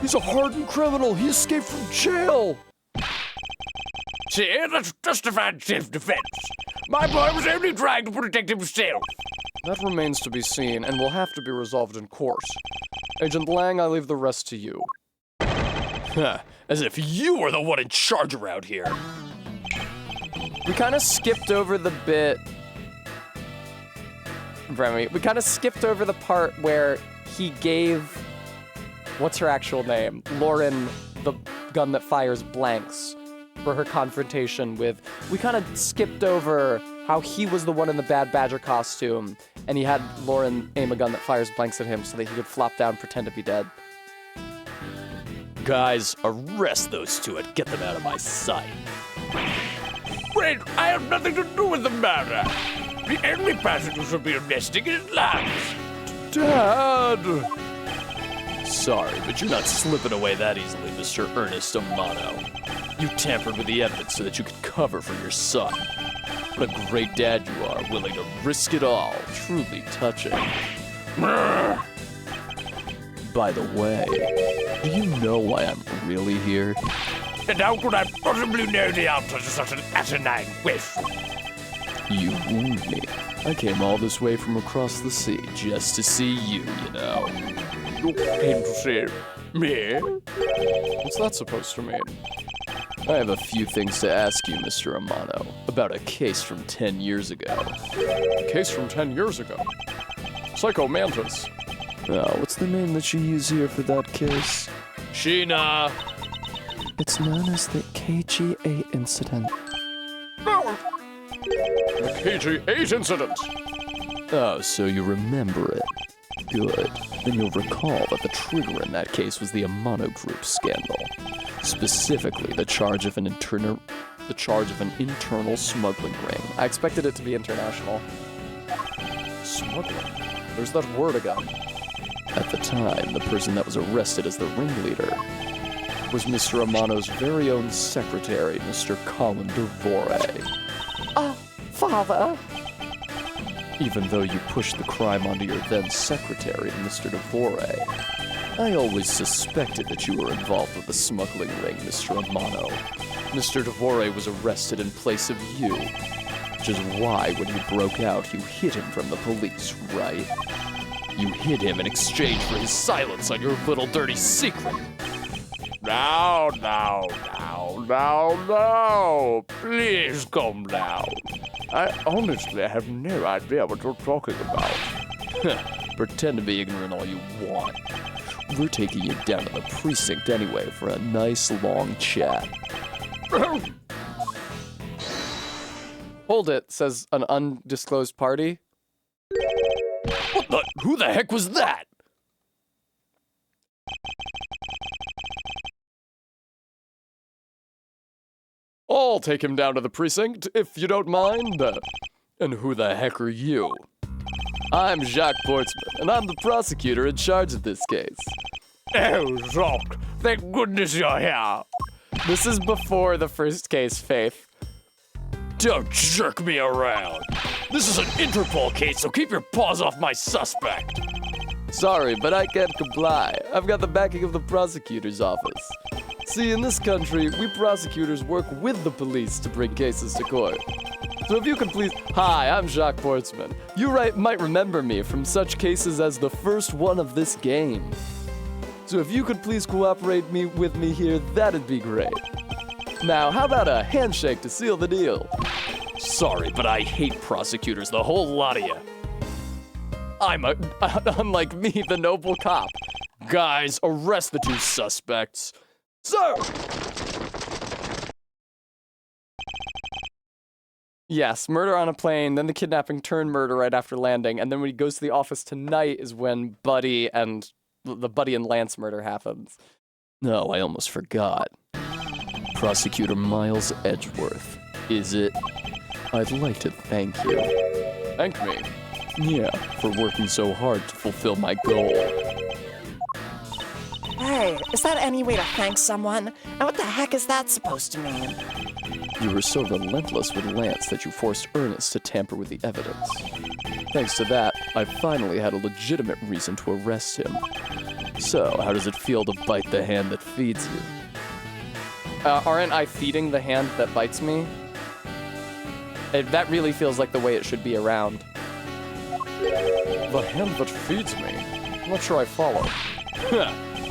He's a hardened criminal. He escaped from jail. See, that's justified self-defense. My boy was only trying to protect himself. That remains to be seen and will have to be resolved in court. Agent Lang, I leave the rest to you. As if you were the one in charge around here. We kind of skipped over the bit. Remy, we kind of skipped over the part where he gave. What's her actual name? Lauren, the gun that fires blanks, for her confrontation with. We kind of skipped over how he was the one in the Bad Badger costume, and he had Lauren aim a gun that fires blanks at him so that he could flop down and pretend to be dead. Guys, arrest those two and get them out of my sight. Wait, I have nothing to do with the murder. The only person who should be arresting is Lance. Dad! Sorry, but you're not slipping away that easily, Mr. Ernest Amano. You tampered with the evidence so that you could cover for your son. What a great dad you are, willing to risk it all. Truly touching. By the way, do you know why I'm really here? And how could I possibly know the answer to such an asinine question? You wound me. I came all this way from across the sea just to see you, you know. You came to see me? What's that supposed to mean? I have a few things to ask you, Mr. Amano, about a case from 10 years ago. A case from 10 years ago? Psycho Mantis. What's the name that you use here for that case? Sheena. It's known as the KG-8 incident. The KG-8 incident. Oh, so you remember it. Good. Then you'll recall that the trigger in that case was the Amano Group scandal. Specifically, the charge of an internal smuggling ring. I expected it to be international. Smuggling? There's that word again. At the time, the person that was arrested as the ringleader was Mr. Amano's very own secretary, Mr. Colin Devore. Father. Even though you pushed the crime onto your then secretary, Mr. Devore, I always suspected that you were involved with the smuggling ring, Mr. Amano. Mr. Devore was arrested in place of you, which is why when you broke out, you hid him from the police, right? You hid him in exchange for his silence on your little dirty secret. Now. Please calm down. I honestly have no idea what you're talking about. Pretend to be ignorant all you want. We're taking you down to the precinct anyway for a nice long chat. Hold it, says an undisclosed party. Who the heck was that? I'll take him down to the precinct, if you don't mind. And who the heck are you? I'm Jacques Portsman, and I'm the prosecutor in charge of this case. Oh, Jacques, thank goodness you're here. This is before the first case, Faith. Don't jerk me around. This is an Interpol case, so keep your paws off my suspect. Sorry, but I can't comply. I've got the backing of the prosecutor's office. See, in this country, we prosecutors work with the police to bring cases to court. So if you could please... Hi, I'm Jacques Portsman. You might remember me from such cases as the first one of this game. So if you could please cooperate with me here, that'd be great. Now, how about a handshake to seal the deal? Sorry, but I hate prosecutors, the whole lot of you. Unlike me, the noble cop. Guys, arrest the two suspects. Sir! Yes, murder on a plane, then the kidnapping turned murder right after landing, and then when he goes to the office tonight is when Buddy and Lance murder happens. No, I almost forgot. Prosecutor Miles Edgeworth, is it? I'd like to thank you. Thank me. Yeah, for working so hard to fulfill my goal. Hey, is that any way to thank someone? And what the heck is that supposed to mean? You were so relentless with Lance that you forced Ernest to tamper with the evidence. Thanks to that, I finally had a legitimate reason to arrest him. So, how does it feel to bite the hand that feeds you? Aren't I feeding the hand that bites me? That really feels like the way it should be around. The hand that feeds me? I'm not sure I follow.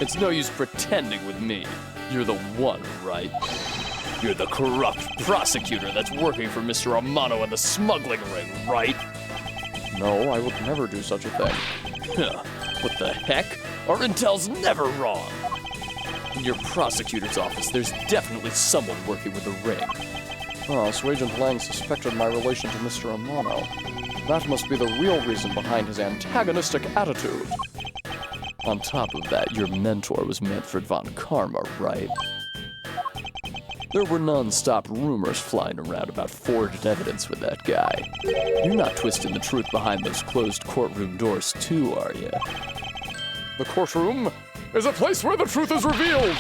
It's no use pretending with me. You're the one, right? You're the corrupt prosecutor that's working for Mr. Amano in the smuggling ring, right? No, I would never do such a thing. What the heck? Our intel's never wrong. In your prosecutor's office, there's definitely someone working with the ring. Oh, so Agent Lang suspected my relation to Mr. Amano. That must be the real reason behind his antagonistic attitude. On top of that, your mentor was Manfred von Karma, right? There were non-stop rumors flying around about forged evidence with that guy. You're not twisting the truth behind those closed courtroom doors too, are you? The courtroom is a place where the truth is revealed!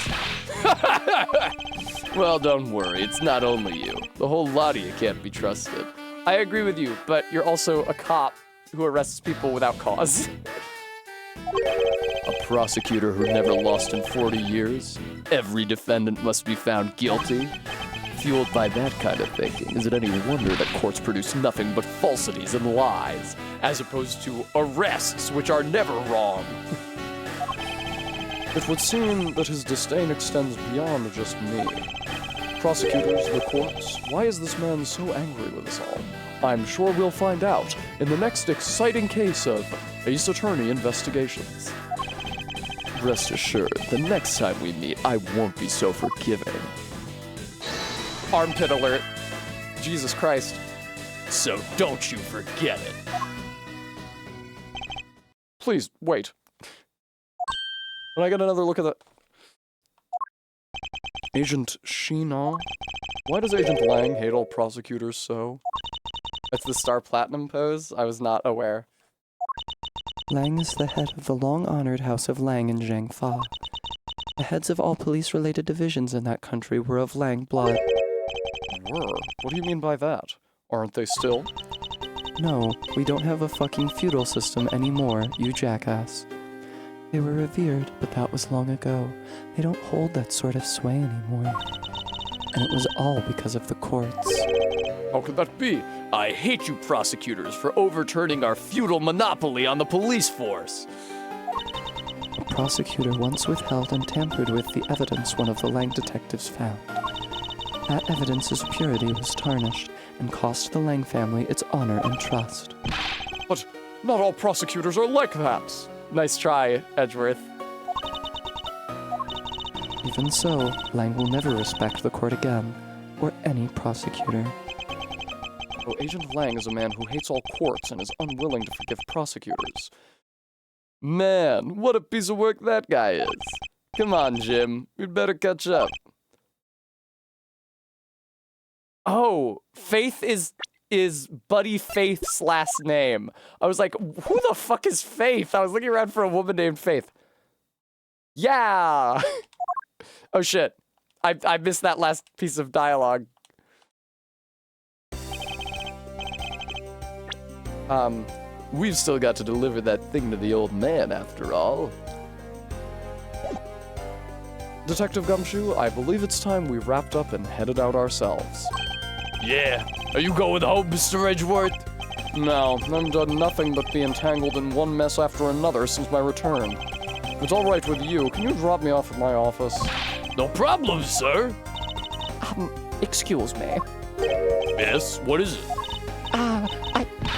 Well, don't worry, it's not only you. The whole lot of you can't be trusted. I agree with you, but you're also a cop who arrests people without cause. A prosecutor who never lost in 40 years? Every defendant must be found guilty? Fueled by that kind of thinking, is it any wonder that courts produce nothing but falsities and lies, as opposed to arrests, which are never wrong? It would seem that his disdain extends beyond just me. Prosecutors, the courts, why is this man so angry with us all? I'm sure we'll find out in the next exciting case of Ace Attorney Investigations. Rest assured, the next time we meet, I won't be so forgiving. Armpit alert. Jesus Christ. So don't you forget it. Please, wait. Can I get another look at that? Agent Sheena? Why does Agent Lang hate all prosecutors so? That's the Star Platinum pose? I was not aware. Lang is the head of the long-honored House of Lang in Zhangfa. The heads of all police-related divisions in that country were of Lang blood. Were? What do you mean by that? Aren't they still? No, we don't have a fucking feudal system anymore, you jackass. They were revered, but that was long ago. They don't hold that sort of sway anymore. And it was all because of the courts. How could that be? I hate you prosecutors for overturning our feudal monopoly on the police force. A prosecutor once withheld and tampered with the evidence one of the Lang detectives found. That evidence's purity was tarnished and cost the Lang family its honor and trust. But not all prosecutors are like that. Nice try, Edgeworth. Even so, Lang will never respect the court again, or any prosecutor. So Agent Lang is a man who hates all courts and is unwilling to forgive prosecutors. Man, what a piece of work that guy is. Come on, Jim. We'd better catch up. Oh, Faith is Buddy Faith's last name. I was like, who the fuck is Faith? I was looking around for a woman named Faith. Yeah. Oh shit. I missed that last piece of dialogue. We've still got to deliver that thing to the old man, after all. Detective Gumshoe, I believe it's time we wrapped up and headed out ourselves. Yeah. Are you going home, Mr. Edgeworth? No, I've done nothing but be entangled in one mess after another since my return. If it's alright with you, can you drop me off at my office? No problem, sir. Excuse me. Yes, what is it?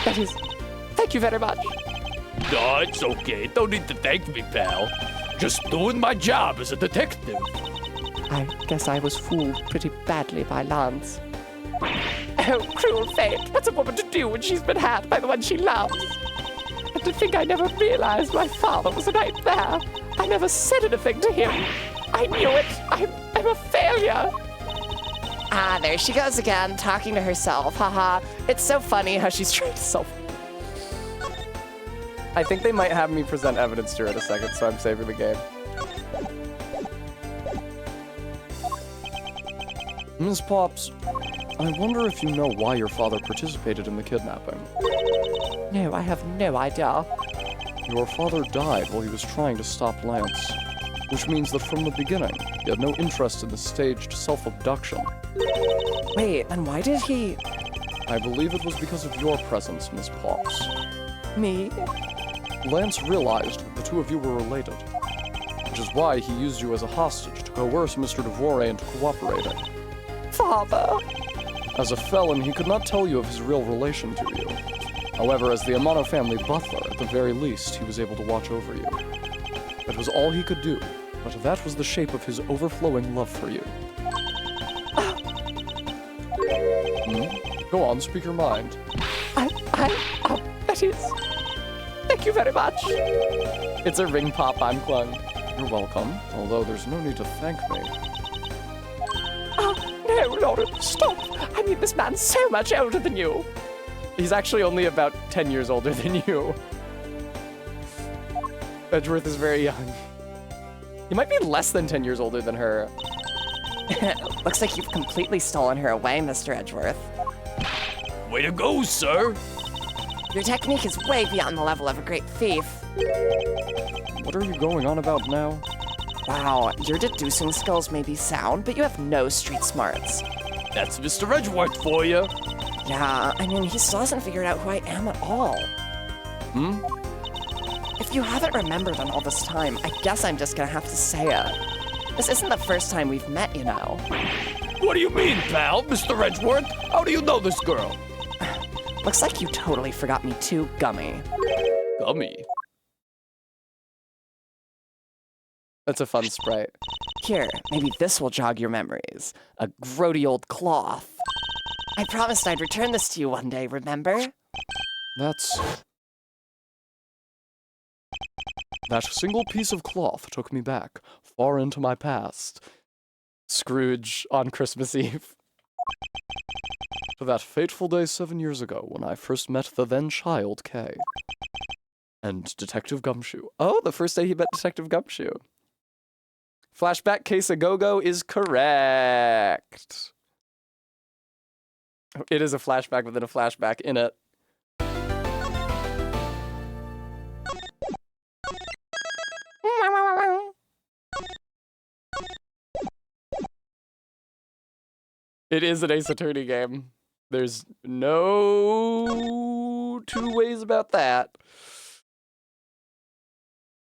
That is... Thank you very much. No, it's okay. Don't need to thank me, pal. Just doing my job as a detective. I guess I was fooled pretty badly by Lance. Oh, cruel fate. What's a woman to do when she's been had by the one she loves? And to think I never realized my father was right there. I never said anything to him. I knew it. I'm a failure. Ah, there she goes again, talking to herself. Haha. It's so funny how she's trying to self. I think they might have me present evidence to her in a second, so I'm saving the game. Ms. Pops, I wonder if you know why your father participated in the kidnapping. No, I have no idea. Your father died while he was trying to stop Lance, which means that from the beginning, he had no interest in the staged self-abduction. Wait, then why did he... I believe it was because of your presence, Ms. Pops. Me? Lance realized that the two of you were related, which is why he used you as a hostage to coerce Mr. DeVore into cooperating. Father? As a felon, he could not tell you of his real relation to you. However, as the Amano family butler, at the very least, he was able to watch over you. That was all he could do, but that was the shape of his overflowing love for you. Go on, speak your mind. That is... Thank you very much. It's a ring pop, I'm clung. You're welcome, although there's no need to thank me. No, Lauren, stop. I mean, this man's so much older than you. He's actually only about 10 years older than you. Edgeworth is very young. He might be less than 10 years older than her. Looks like you've completely stolen her away, Mr. Edgeworth. Way to go, sir. Your technique is way beyond the level of a great thief. What are you going on about now? Wow, your deducing skills may be sound, but you have no street smarts. That's Mr. Edgeworth for you. Yeah, I mean, he still hasn't figured out who I am at all. If you haven't remembered in all this time, I guess I'm just gonna have to say it. This isn't the first time we've met, you know. What do you mean, pal? Mr. Edgeworth? How do you know this girl? Looks like you totally forgot me too, Gummy. Gummy? That's a fun sprite. Here, maybe this will jog your memories. A grody old cloth. I promised I'd return this to you one day, remember? That single piece of cloth took me back, far into my past. Scrooge on Christmas Eve. To that fateful day 7 years ago when I first met the then-child Kay. And Detective Gumshoe. Oh, the first day he met Detective Gumshoe. Flashback Case of Go-Go is correct. It is a flashback within a flashback in it. It is an Ace Attorney game. There's no two ways about that.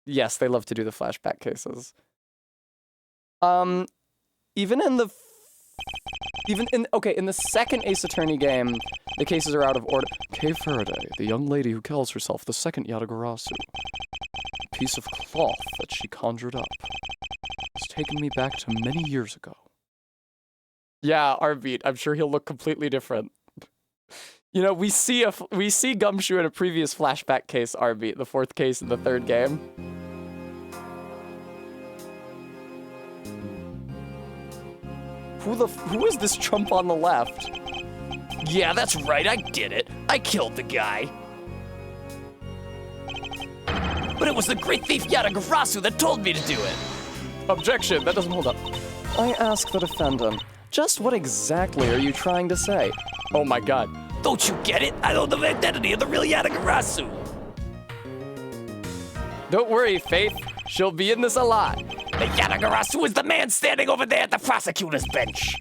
Yes, they love to do the flashback cases. Even in the second Ace Attorney game, the cases are out of order. Kay Faraday, the young lady who calls herself the second Yatagarasu. A piece of cloth that she conjured up. Has taken me back to many years ago. Yeah, Arbeat. I'm sure he'll look completely different. You know, we see Gumshoe in a previous flashback case, Arby, the 4th case in the 3rd game. Who is this chump on the left? Yeah, that's right, I did it. I killed the guy. But it was the great thief Yatagarasu that told me to do it. Objection, that doesn't hold up. I ask the defendant, just what exactly are you trying to say? Oh my god. Don't you get it? I know the identity of the real Yatagarasu. Don't worry, Faith. She'll be in this a lot. The Yatagarasu is the man standing over there at the prosecutor's bench.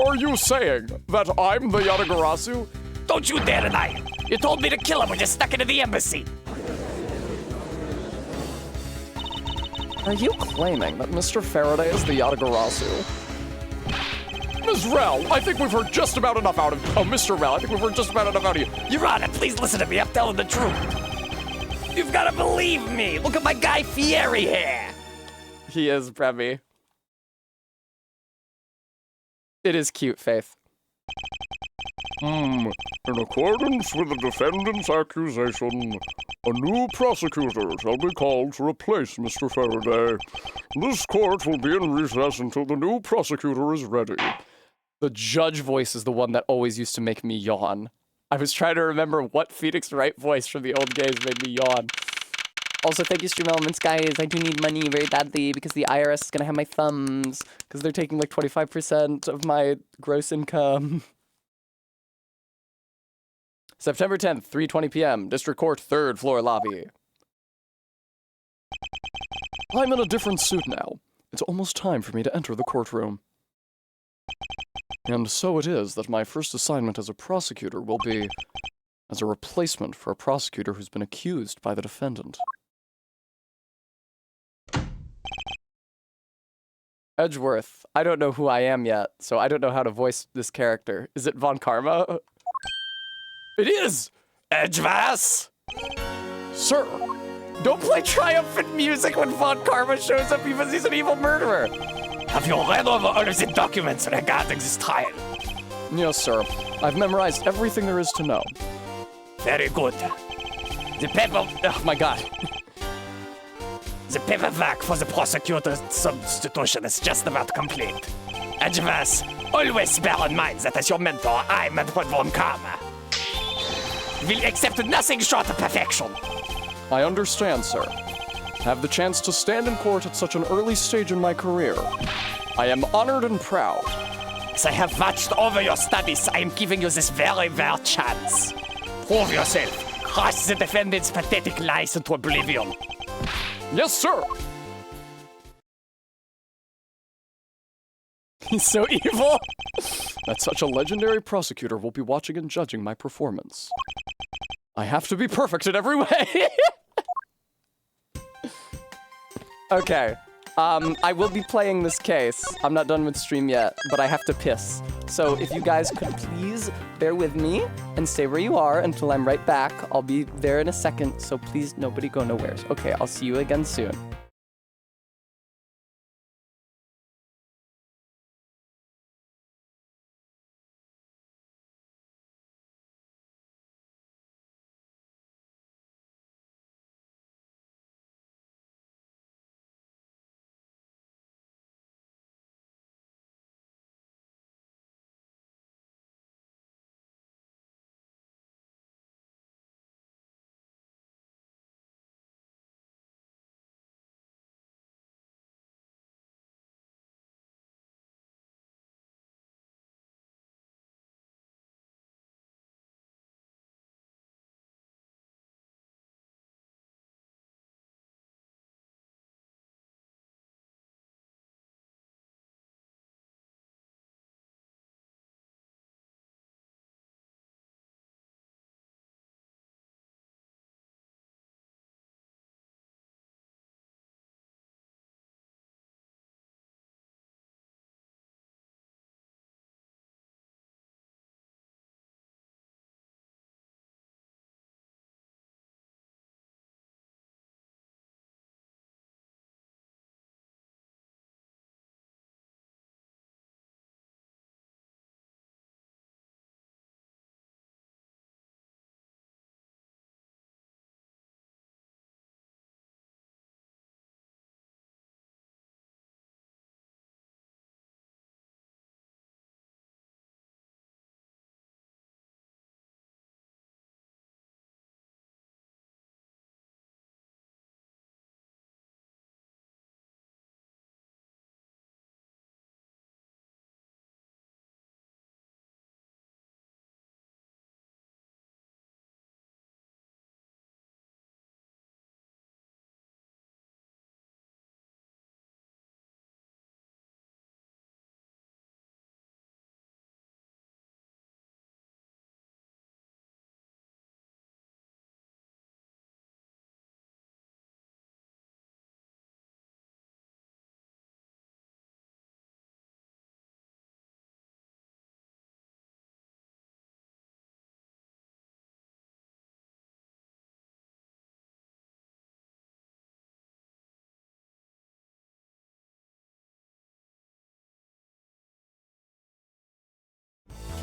Are you saying that I'm the Yatagarasu? Don't you dare deny it. You told me to kill him when you stuck into the embassy. Are you claiming that Mr. Faraday is the Yatagarasu? Ms. Rel, I think we've heard just about enough out of Mr. Rel, I think we've heard just about enough out of you. Your Honor, please listen to me. I'm telling the truth. You've got to believe me. Look at my Guy Fieri here. He is Bremy. It is cute, Faith. In accordance with the defendant's accusation, a new prosecutor shall be called to replace Mr. Faraday. This court will be in recess until the new prosecutor is ready. The judge voice is the one that always used to make me yawn. I was trying to remember what Phoenix Wright voice from the old games made me yawn. Also, thank you, Stream Elements, guys. I do need money very badly because the IRS is going to have my thumbs because they're taking like 25% of my gross income. September 10th, 3:20 p.m., District Court, 3rd floor lobby. I'm in a different suit now. It's almost time for me to enter the courtroom. And so it is that my first assignment as a prosecutor will be as a replacement for a prosecutor who's been accused by the defendant. Edgeworth. I don't know who I am yet, so I don't know how to voice this character. Is it Von Karma? It is! Edgevass! Sir! Don't play triumphant music when Von Karma shows up because he's an evil murderer! Have you read over all of the documents regarding this trial? Yes, sir. I've memorized everything there is to know. Very good. The paper... Oh my god. The paperwork for the prosecutor's substitution is just about complete. Edgevass, always bear in mind that as your mentor, I'm Edward Von Karma. Will accept nothing short of perfection. I understand, sir. Have the chance to stand in court at such an early stage in my career. I am honored and proud. As I have watched over your studies, I am giving you this very rare chance. Prove yourself. Crush the defendant's pathetic lies into oblivion. Yes, sir! He's so evil! That such a legendary prosecutor will be watching and judging my performance. I have to be perfect in every way! Okay. I will be playing this case. I'm not done with stream yet, but I have to piss. So if you guys could please bear with me and stay where you are until I'm right back. I'll be there in a second, so please nobody go nowhere. Okay, I'll see you again soon.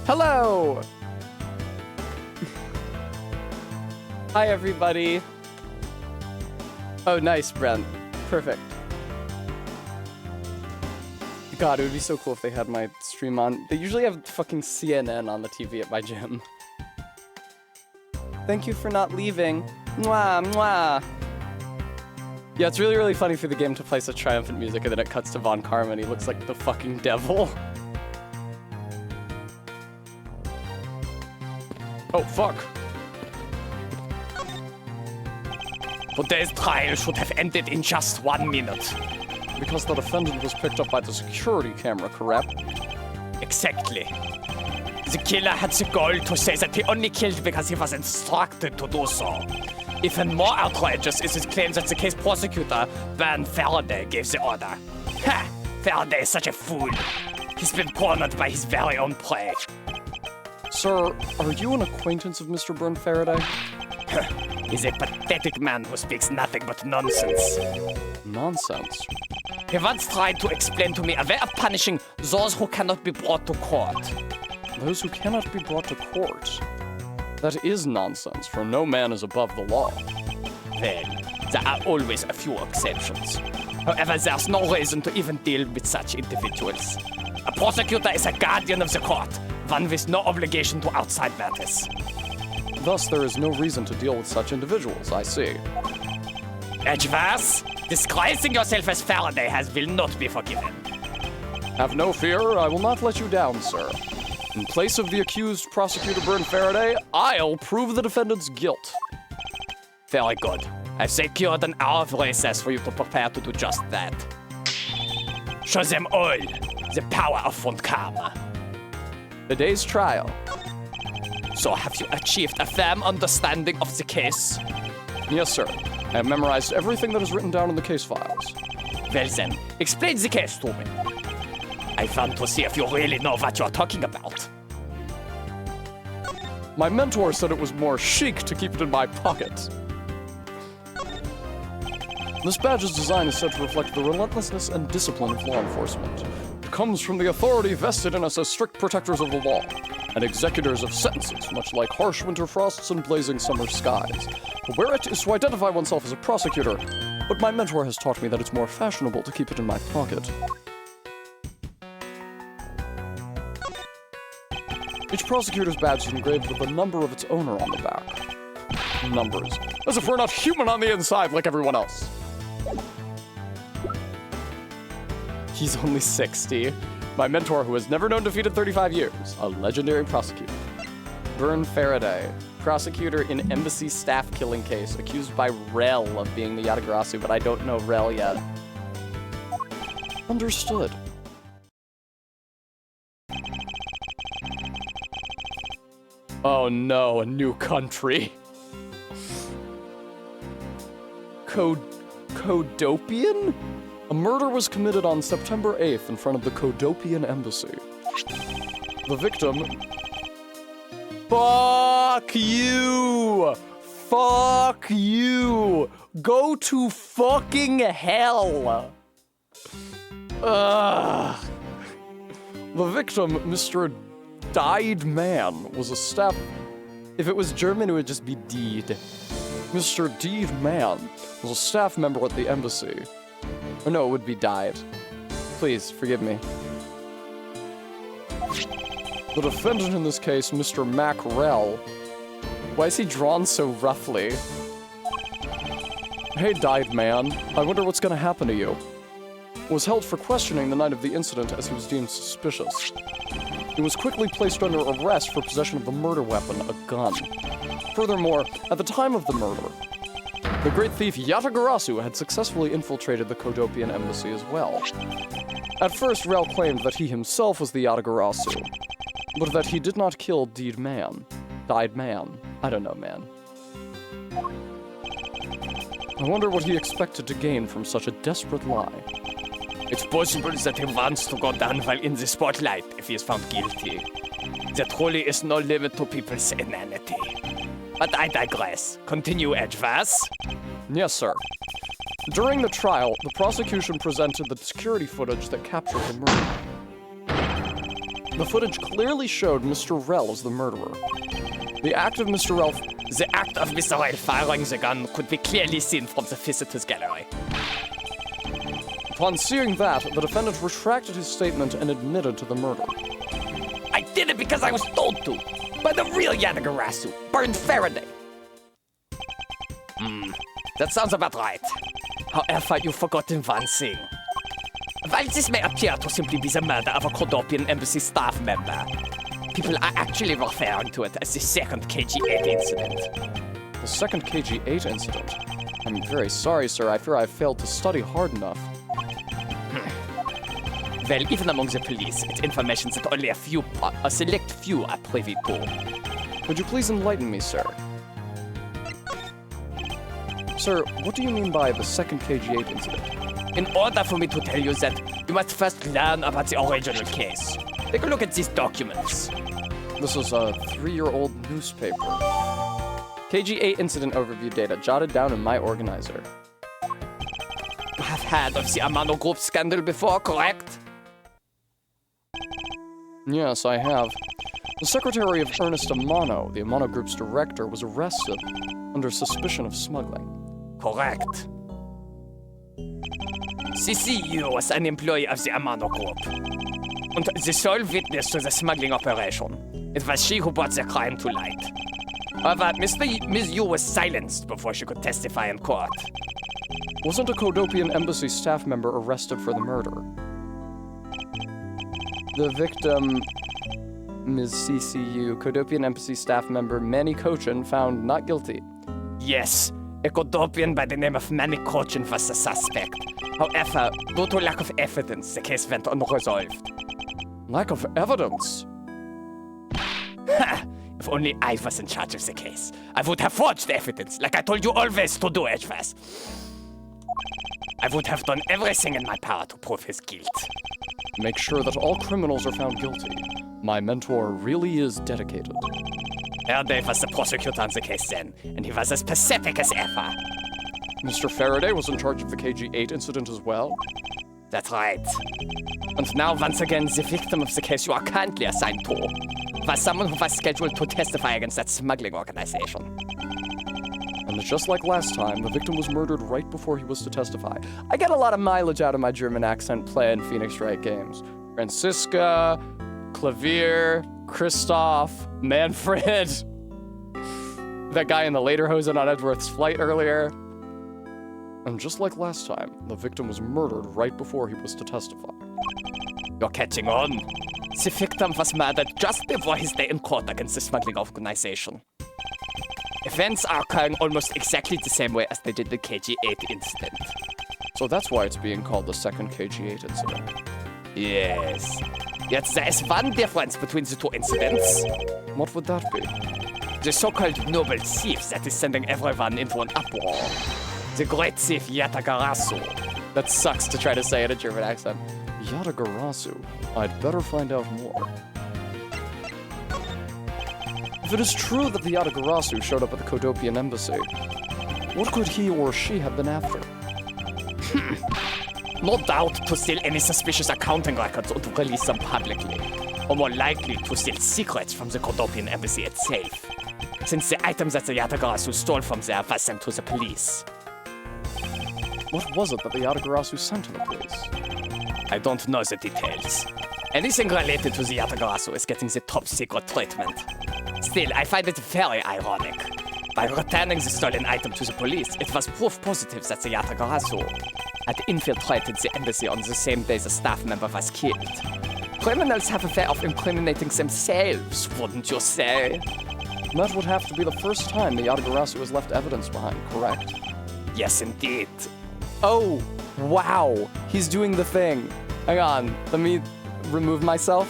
Hello! Hi, everybody. Oh, nice, Brent. Perfect. God, it would be so cool if they had my stream on. They usually have fucking CNN on the TV at my gym. Thank you for not leaving. Mwah, mwah. Yeah, it's really, really funny for the game to play such triumphant music and then it cuts to Von Karma and he looks like the fucking devil. Oh, fuck. Today's trial should have ended in just 1 minute. Because the defendant was picked up by the security camera, correct? Exactly. The killer had the goal to say that he only killed because he was instructed to do so. Even more outrageous is his claim that the case prosecutor, Bernd Faraday, gave the order. Ha! Faraday is such a fool. He's been cornered by his very own prey. Sir, are you an acquaintance of Mr. Bernd Faraday? He's a pathetic man who speaks nothing but nonsense. Nonsense. He once tried to explain to me a way of punishing those who cannot be brought to court. Those who cannot be brought to court. That is nonsense, for no man is above the law. Well, there are always a few exceptions. However, there's no reason to even deal with such individuals. A prosecutor is a guardian of the court, one with no obligation to outside matters. Thus, there is no reason to deal with such individuals, I see. Edgeworth, disguising yourself as Faraday will not be forgiven. Have no fear, I will not let you down, sir. In place of the accused prosecutor Bernd Faraday, I'll prove the defendant's guilt. Very good. I've secured an hour of recess for you to prepare to do just that. Show them all the power of Von Karma. The day's trial. So have you achieved a firm understanding of the case? Yes, sir. I have memorized everything that is written down in the case files. Well then, explain the case to me. I want to see if you really know what you're talking about. My mentor said it was more chic to keep it in my pocket. This badge's design is said to reflect the relentlessness and discipline of law enforcement. It comes from the authority vested in us as strict protectors of the law, and executors of sentences, much like harsh winter frosts and blazing summer skies. To wear it is to identify oneself as a prosecutor, but my mentor has taught me that it's more fashionable to keep it in my pocket. Each prosecutor's badge is engraved with the number of its owner on the back. Numbers. As if we're not human on the inside like everyone else. He's only 60. My mentor, who has never known defeat in 35 years. A legendary prosecutor. Bernd Faraday. Prosecutor in embassy staff killing case. Accused by Rel of being the Yatagarasu, but I don't know Rel yet. Understood. Oh no, a new country. Kodopian? A murder was committed on September 8th in front of the Kodopian embassy. The victim... Fuck you! Fuck you! Go to fucking hell! Ugh. The victim, Mr. Died Man, was a staff... If it was German, it would just be Died. Mr. Died Man was a staff member at the embassy. Or no, it would be Died. Please, forgive me. The defendant in this case, Mr. Mac Rel. Why is he drawn so roughly? Hey, Died Man. I wonder what's gonna happen to you. Was held for questioning the night of the incident as he was deemed suspicious. He was quickly placed under arrest for possession of the murder weapon, a gun. Furthermore, at the time of the murder, the great thief Yatagarasu had successfully infiltrated the Kodopian embassy as well. At first, Rel claimed that he himself was the Yatagarasu, but that he did not kill Died Man. I don't know, man. I wonder what he expected to gain from such a desperate lie. It's possible that he wants to go down while in the spotlight if he is found guilty. There truly is no limit to people's inanity. But I digress. Continue, Edgeworth. Yes, sir. During the trial, the prosecution presented the security footage that captured the murder. The footage clearly showed Mr. Rel as the murderer. The act of Mr. Rel The act of Mr. Rel firing the gun could be clearly seen from the visitors gallery. Upon seeing that, the defendant retracted his statement and admitted to the murder. I did it because I was told to, by the real Yatagarasu, Burned Faraday. That sounds about right. However, you've forgotten one thing. While this may appear to simply be the murder of a Cordopian embassy staff member, people are actually referring to it as the second KG-8 incident. The second KG-8 incident? I'm very sorry, sir. I fear I failed to study hard enough. Well, even among the police, it's information that only a select few are privy to. Would you please enlighten me, sir? Sir, what do you mean by the second KG-8 incident? In order for me to tell you that, you must first learn about the original case. Take a look at these documents. This is a 3-year-old newspaper. KG-8 incident overview data jotted down in my organizer. You have heard of the Amano Group scandal before, correct? Yes, I have. The secretary of Ernest Amano, the Amano Group's director, was arrested under suspicion of smuggling. Correct. CCU was an employee of the Amano Group, and the sole witness to the smuggling operation. It was she who brought the crime to light. However, Ms. Yu was silenced before she could testify in court. Wasn't a Kodopian embassy staff member arrested for the murder? The victim, Ms. CCU, Kodopian embassy staff member Manny Kochin, found not guilty. Yes, a Kodopian by the name of Manny Kochin was the suspect. However, due to lack of evidence, the case went unresolved. Lack of evidence? Ha! If only I was in charge of the case, I would have forged evidence, like I told you always to do, Edgeworth. I would have done everything in my power to prove his guilt. Make sure that all criminals are found guilty. My mentor really is dedicated. Faraday was the prosecutor on the case then, and he was as pathetic as ever. Mr. Faraday was in charge of the KG-8 incident as well? That's right. And now, once again, the victim of the case you are currently assigned to was someone who was scheduled to testify against that smuggling organization. And just like last time, the victim was murdered right before he was to testify. I get a lot of mileage out of my German accent playing Phoenix Wright games. Franziska, Klavier, Christoph, Manfred. That guy in the lederhosen on Edgeworth's flight earlier. And just like last time, the victim was murdered right before he was to testify. You're catching on. The victim was murdered just before his day in court against the smuggling organization. Events are occurring almost exactly the same way as they did the KG-8 incident. So that's why it's being called the second KG-8 incident. Yes. Yet there is one difference between the two incidents. What would that be? The so-called noble thief that is sending everyone into an uproar. The great thief Yatagarasu. That sucks to try to say it in a German accent. Yatagarasu. I'd better find out more. If it is true that the Yatagarasu showed up at the Kodopian embassy, what could he or she have been after? No doubt to steal any suspicious accounting records or to release them publicly. Or more likely to steal secrets from the Kodopian embassy itself, since the items that the Yatagarasu stole from there were sent to the police. What was it that the Yatagarasu sent to the police? I don't know the details. Anything related to the Yatagarasu is getting the top secret treatment. Still, I find it very ironic. By returning the stolen item to the police, it was proof positive that the Yatagarasu had infiltrated the embassy on the same day the staff member was killed. Criminals have a way of incriminating themselves, wouldn't you say? That would have to be the first time the Yatagarasu has left evidence behind, correct? Yes, indeed. Oh, wow. He's doing the thing. Hang on. Let me remove myself.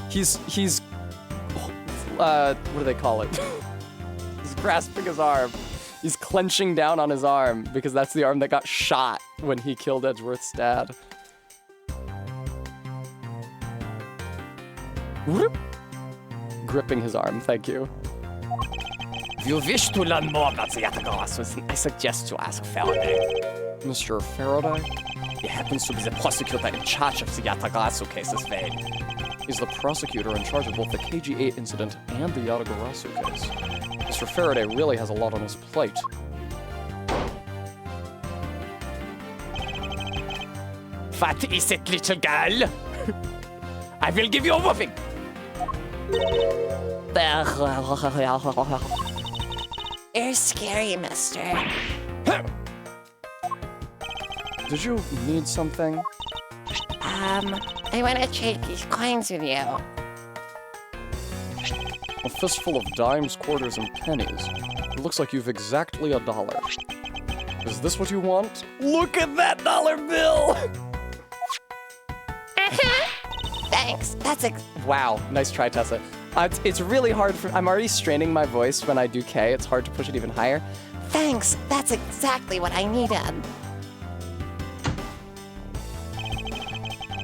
He's what do they call it? He's grasping his arm. He's clenching down on his arm because that's the arm that got shot when he killed Edgeworth's dad. Whoop. Gripping his arm, thank you. If you wish to learn more about the Yatagarasu, then I suggest you ask Faraday. Mr. Faraday? He happens to be the prosecutor in charge of the Yatagarasu case as well. He's the prosecutor in charge of both the KG-8 incident and the Yatagarasu case. Mr. Faraday really has a lot on his plate. What is it, little girl? I will give you a whooping. You're scary, mister. Did you need something? I want to trade these coins with you. A fistful of dimes, quarters, and pennies. It looks like you've exactly $1. Is this what you want? Look at that dollar bill! Thanks. That's Wow, nice try, Tessa. It's really hard for... I'm already straining my voice when I do K. It's hard to push it even higher. Thanks. That's exactly what I needed.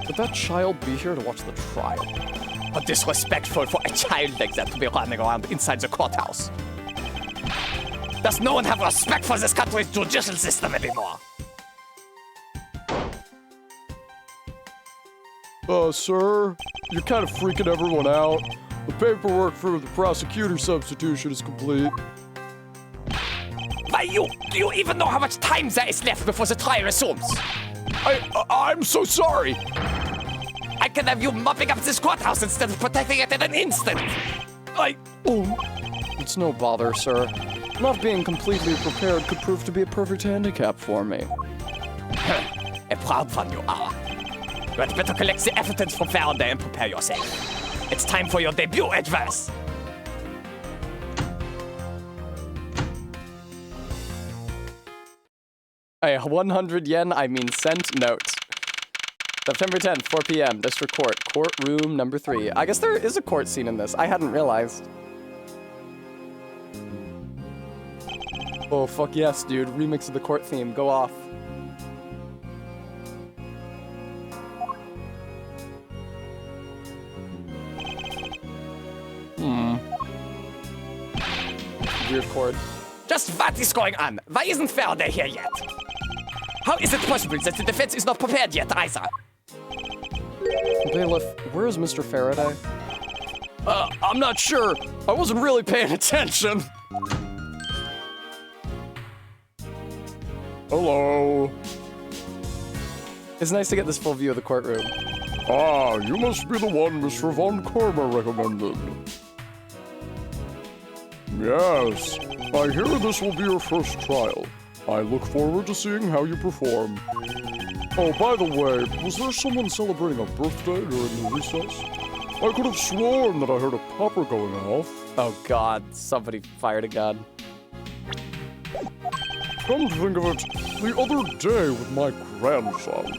Could that child be here to watch the trial? How disrespectful for a child like that to be running around inside the courthouse. Does no one have respect for this country's judicial system anymore? Sir, you're kind of freaking everyone out. The paperwork for the prosecutor substitution is complete. Why, do you even know how much time there is left before the trial resumes? I'm so sorry. I can have you mopping up this courthouse instead of protecting it in an instant. It's no bother, sir. Not being completely prepared could prove to be a perfect handicap for me. A proud one you are. You had better collect the evidence from Faraday and prepare yourself. It's time for your debut, Edwards. A 100 yen, I mean cent note. September 10th, 4 p.m., District Court, courtroom number 3. I guess there is a court scene in this. I hadn't realized. Oh, fuck yes, dude. Remix of the court theme. Go off. Weird chord. Just what is going on? Why isn't Faraday here yet? How is it possible that the defense is not prepared yet either? Bailiff, where is Mr. Faraday? I'm not sure. I wasn't really paying attention. Hello. It's nice to get this full view of the courtroom. Ah, you must be the one Mr. Von Karma recommended. Yes, I hear this will be your first trial. I look forward to seeing how you perform. Oh, by the way, was there someone celebrating a birthday during the recess? I could have sworn that I heard a popper going off. Oh god, somebody fired a gun. Come to think of it, the other day with my grandson.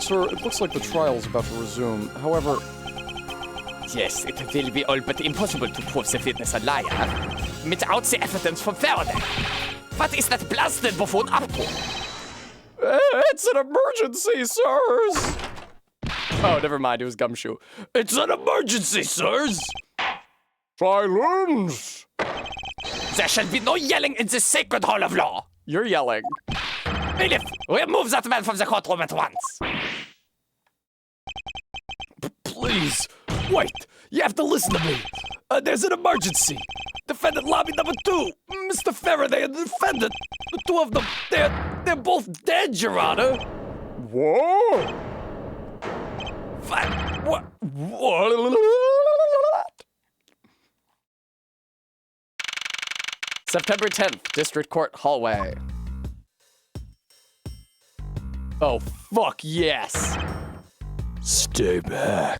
Sir, it looks like the trial's about to resume. However... Yes, it will be all but impossible to prove the witness a liar without the evidence from Faraday. What is that blasted buffoon up to? It's an emergency, sirs! Oh, never mind, it was Gumshoe. It's an emergency, sirs! Silence! There shall be no yelling in the sacred hall of law. You're yelling. Bailiff, remove that man from the courtroom at once. Please, wait. You have to listen to me. There's an emergency. Defendant lobby number 2, Mr. Faraday and the defendant. The two of them, they're both dead, Your Honor. What? What? September 10th, District Court hallway. Oh, fuck yes. Stay back.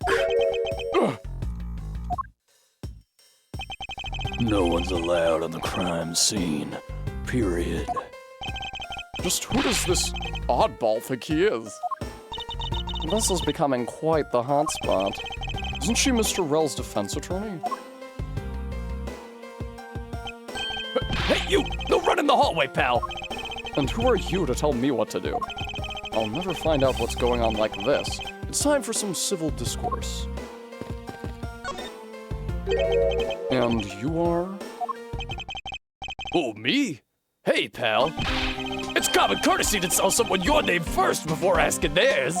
No one's allowed on the crime scene. Period. Just who does this oddball think he is? This is becoming quite the hotspot. Isn't she Mr. Rell's defense attorney? Hey, you! Don't run in the hallway, pal! And who are you to tell me what to do? I'll never find out what's going on like this. It's time for some civil discourse. And you are? Oh, me? Hey, pal. It's common courtesy to tell someone your name first before asking theirs.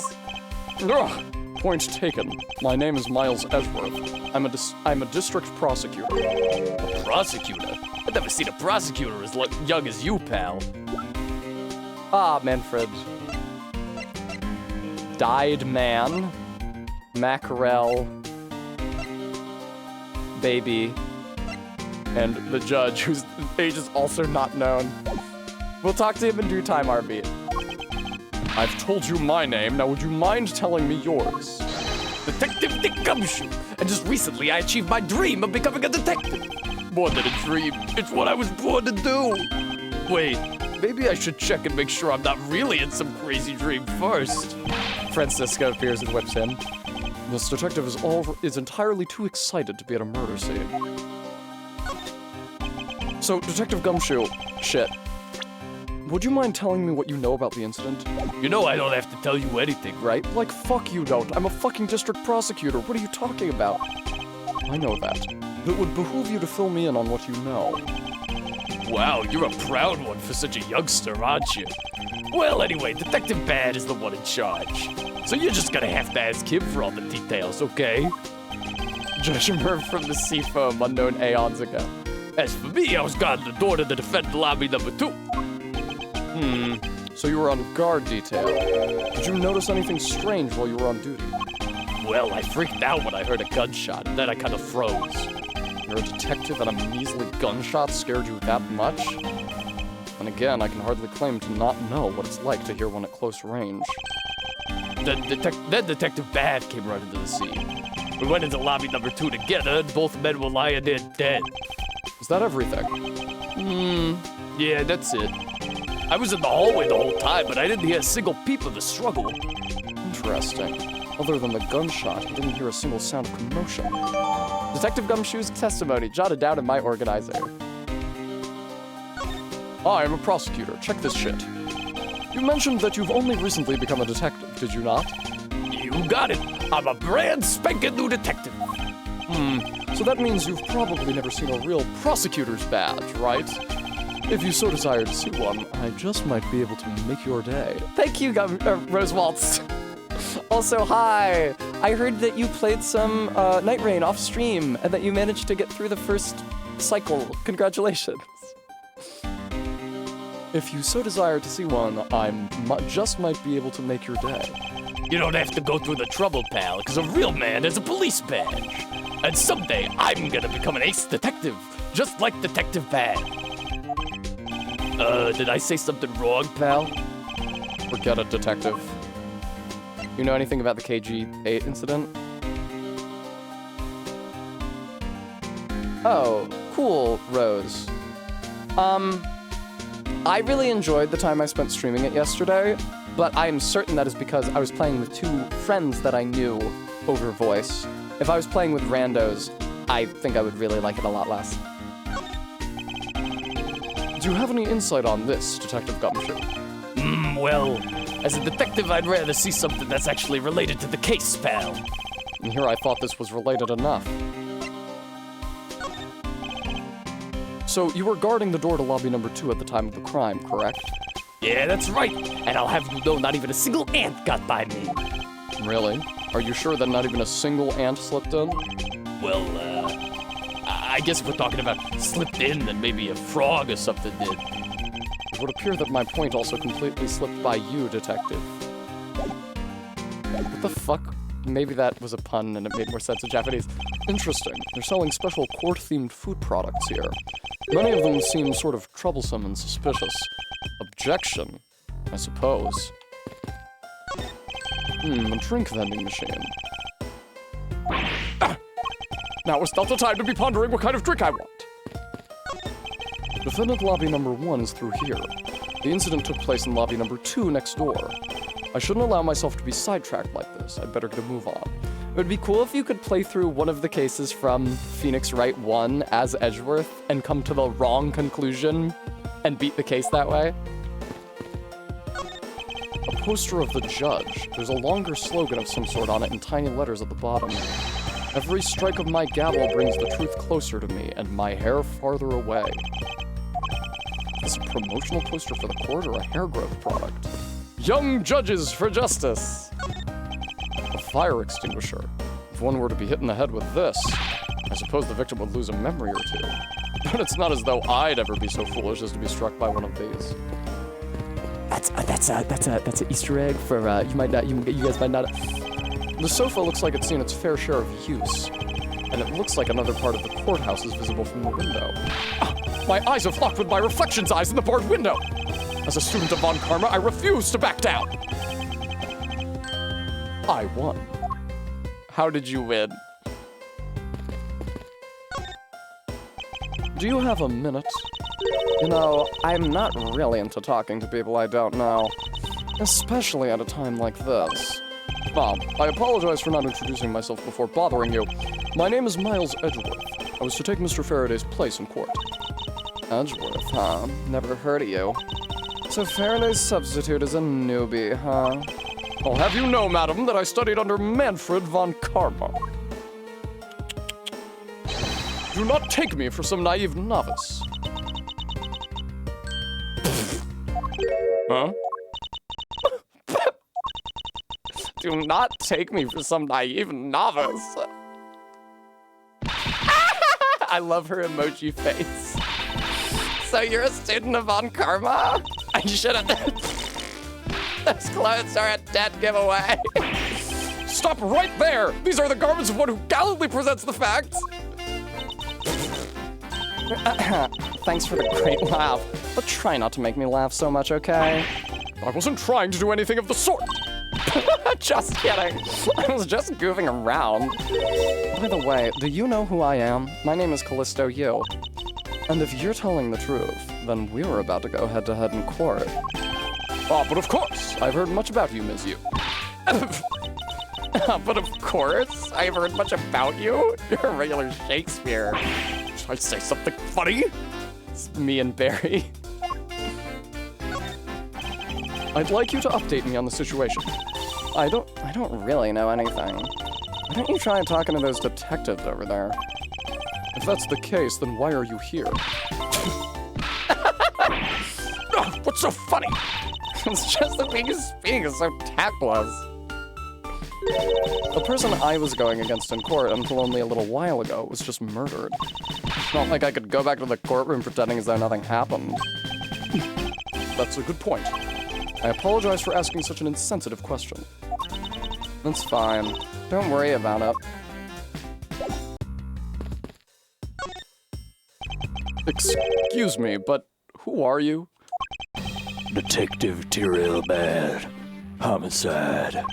Ugh, point taken. My name is Miles Edgeworth. I'm a district prosecutor. A prosecutor? I've never seen a prosecutor as young as you, pal. Ah, Manfred. Dyed man. Mackerel. Baby. And the judge, whose age is also not known. We'll talk to him in due time, RB. I've told you my name, now would you mind telling me yours? Detective Dick Gumshoe. And just recently I achieved my dream of becoming a detective. More than a dream, it's what I was born to do. Wait, maybe I should check and make sure I'm not really in some crazy dream first. Francisco appears and whips him. This detective is entirely too excited to be at a murder scene. So, Detective Gumshoe, shit. Would you mind telling me what you know about the incident? You know I don't have to tell you anything, right? Like, fuck you don't. I'm a fucking district prosecutor. What are you talking about? I know that. But it would behoove you to fill me in on what you know. Wow, you're a proud one for such a youngster, aren't you? Well, anyway, Detective Bad is the one in charge. So you're just gonna have to ask him for all the details, okay? Judge emerged from the sea foam unknown aeons ago. As for me, I was guarding the door to the defense lobby number 2. So you were on guard detail. Did you notice anything strange while you were on duty? Well, I freaked out when I heard a gunshot, and then I kind of froze. You're a detective and a measly gunshot scared you that much? And again, I can hardly claim to not know what it's like to hear one at close range. Then Detective Bad came running to the scene. We went into lobby number 2 together, and both men were lying there dead. Is that everything? Yeah, that's it. I was in the hallway the whole time, but I didn't hear a single peep of the struggle. Interesting. Other than the gunshot, I didn't hear a single sound of commotion. Detective Gumshoe's testimony jotted down in my organizer. I am a prosecutor. Check this shit. You mentioned that you've only recently become a detective, did you not? You got it. I'm a brand spanking new detective. So that means you've probably never seen a real prosecutor's badge, right? If you so desire to see one, I just might be able to make your day. Thank you, Rose Waltz. Also, hi. I heard that you played some Night Rain off stream and that you managed to get through the first cycle. Congratulations. If you so desire to see one, I just might be able to make your day. You don't have to go through the trouble, pal, because a real man has a police badge. And someday, I'm gonna become an ace detective, just like Detective Bad. Did I say something wrong, pal? Forget it, detective. You know anything about the KG-8 incident? Oh, cool, Rose. I really enjoyed the time I spent streaming it yesterday, but I am certain that is because I was playing with 2 friends that I knew over voice. If I was playing with randos, I think I would really like it a lot less. Do you have any insight on this, Detective Gumshoe? Well, as a detective, I'd rather see something that's actually related to the case, pal. And here I thought this was related enough. So you were guarding the door to lobby number 2 at the time of the crime, correct? Yeah, that's right. And I'll have you know not even a single ant got by me. Really? Are you sure that not even a single ant slipped in? Well, I guess if we're talking about slipped in, then maybe a frog or something did. It would appear that my point also completely slipped by you, Detective. What the fuck? Maybe that was a pun and it made more sense in Japanese. Interesting. They're selling special court-themed food products here. Many of them seem sort of troublesome and suspicious. Objection, I suppose. A drink vending machine. Now is not the time to be pondering what kind of drink I want. Defendant lobby number 1 is through here. The incident took place in lobby number 2 next door. I shouldn't allow myself to be sidetracked like this. I'd better get a move on. It would be cool if you could play through one of the cases from Phoenix Wright 1 as Edgeworth and come to the wrong conclusion and beat the case that way. A poster of the judge. There's a longer slogan of some sort on it in tiny letters at the bottom. Every strike of my gavel brings the truth closer to me and my hair farther away. this a promotional poster for the court or a hair growth product? Young judges for justice. A fire extinguisher. If one were to be hit in the head with this, I suppose the victim would lose a memory or two. But it's not as though I'd ever be so foolish as to be struck by one of these. That's an Easter egg for you guys might not. The sofa looks like it's seen its fair share of use, and it looks like another part of the courthouse is visible from the window. Ah, my eyes have locked with my reflection's eyes in the barred window. As a student of Von Karma, I refuse to back down. I won. How did you win? Do you have a minute? You know, I'm not really into talking to people I don't know, especially at a time like this. Bob, I apologize for not introducing myself before bothering you. My name is Miles Edgeworth. I was to take Mr. Faraday's place in court. Edgeworth, huh? Never heard of you. So Faraday's substitute is a newbie, huh? I'll have you know, madam, that I studied under Manfred von Karma. Do not take me for some naive novice. Huh? Do not take me for some naive novice. I love her emoji face. So you're a student of Von Karma? I should have... Those clothes are a dead giveaway. Stop right there! These are the garments of one who gallantly presents the facts. Thanks for the great laugh, but try not to make me laugh so much, okay? I wasn't trying to do anything of the sort. Just kidding. I was just goofing around. By the way, do you know who I am? My name is Callisto Yu. And if you're telling the truth, then we were about to go head-to-head in court. Oh, but of course, I've heard much about you, Ms. Yu. But of course, I've heard much about you. You're a regular Shakespeare. Should I say something funny? It's me and Barry. I'd like you to update me on the situation. I don't really know anything. Why don't you try talking to those detectives over there? If that's the case, then why are you here? What's so funny? It's just the way you speak is so tactless. The person I was going against in court until only a little while ago was just murdered. It's not like I could go back to the courtroom pretending as though nothing happened. That's a good point. I apologize for asking such an insensitive question. That's fine. Don't worry about it. Excuse me, but who are you? Detective Tyrell Bad. Homicide.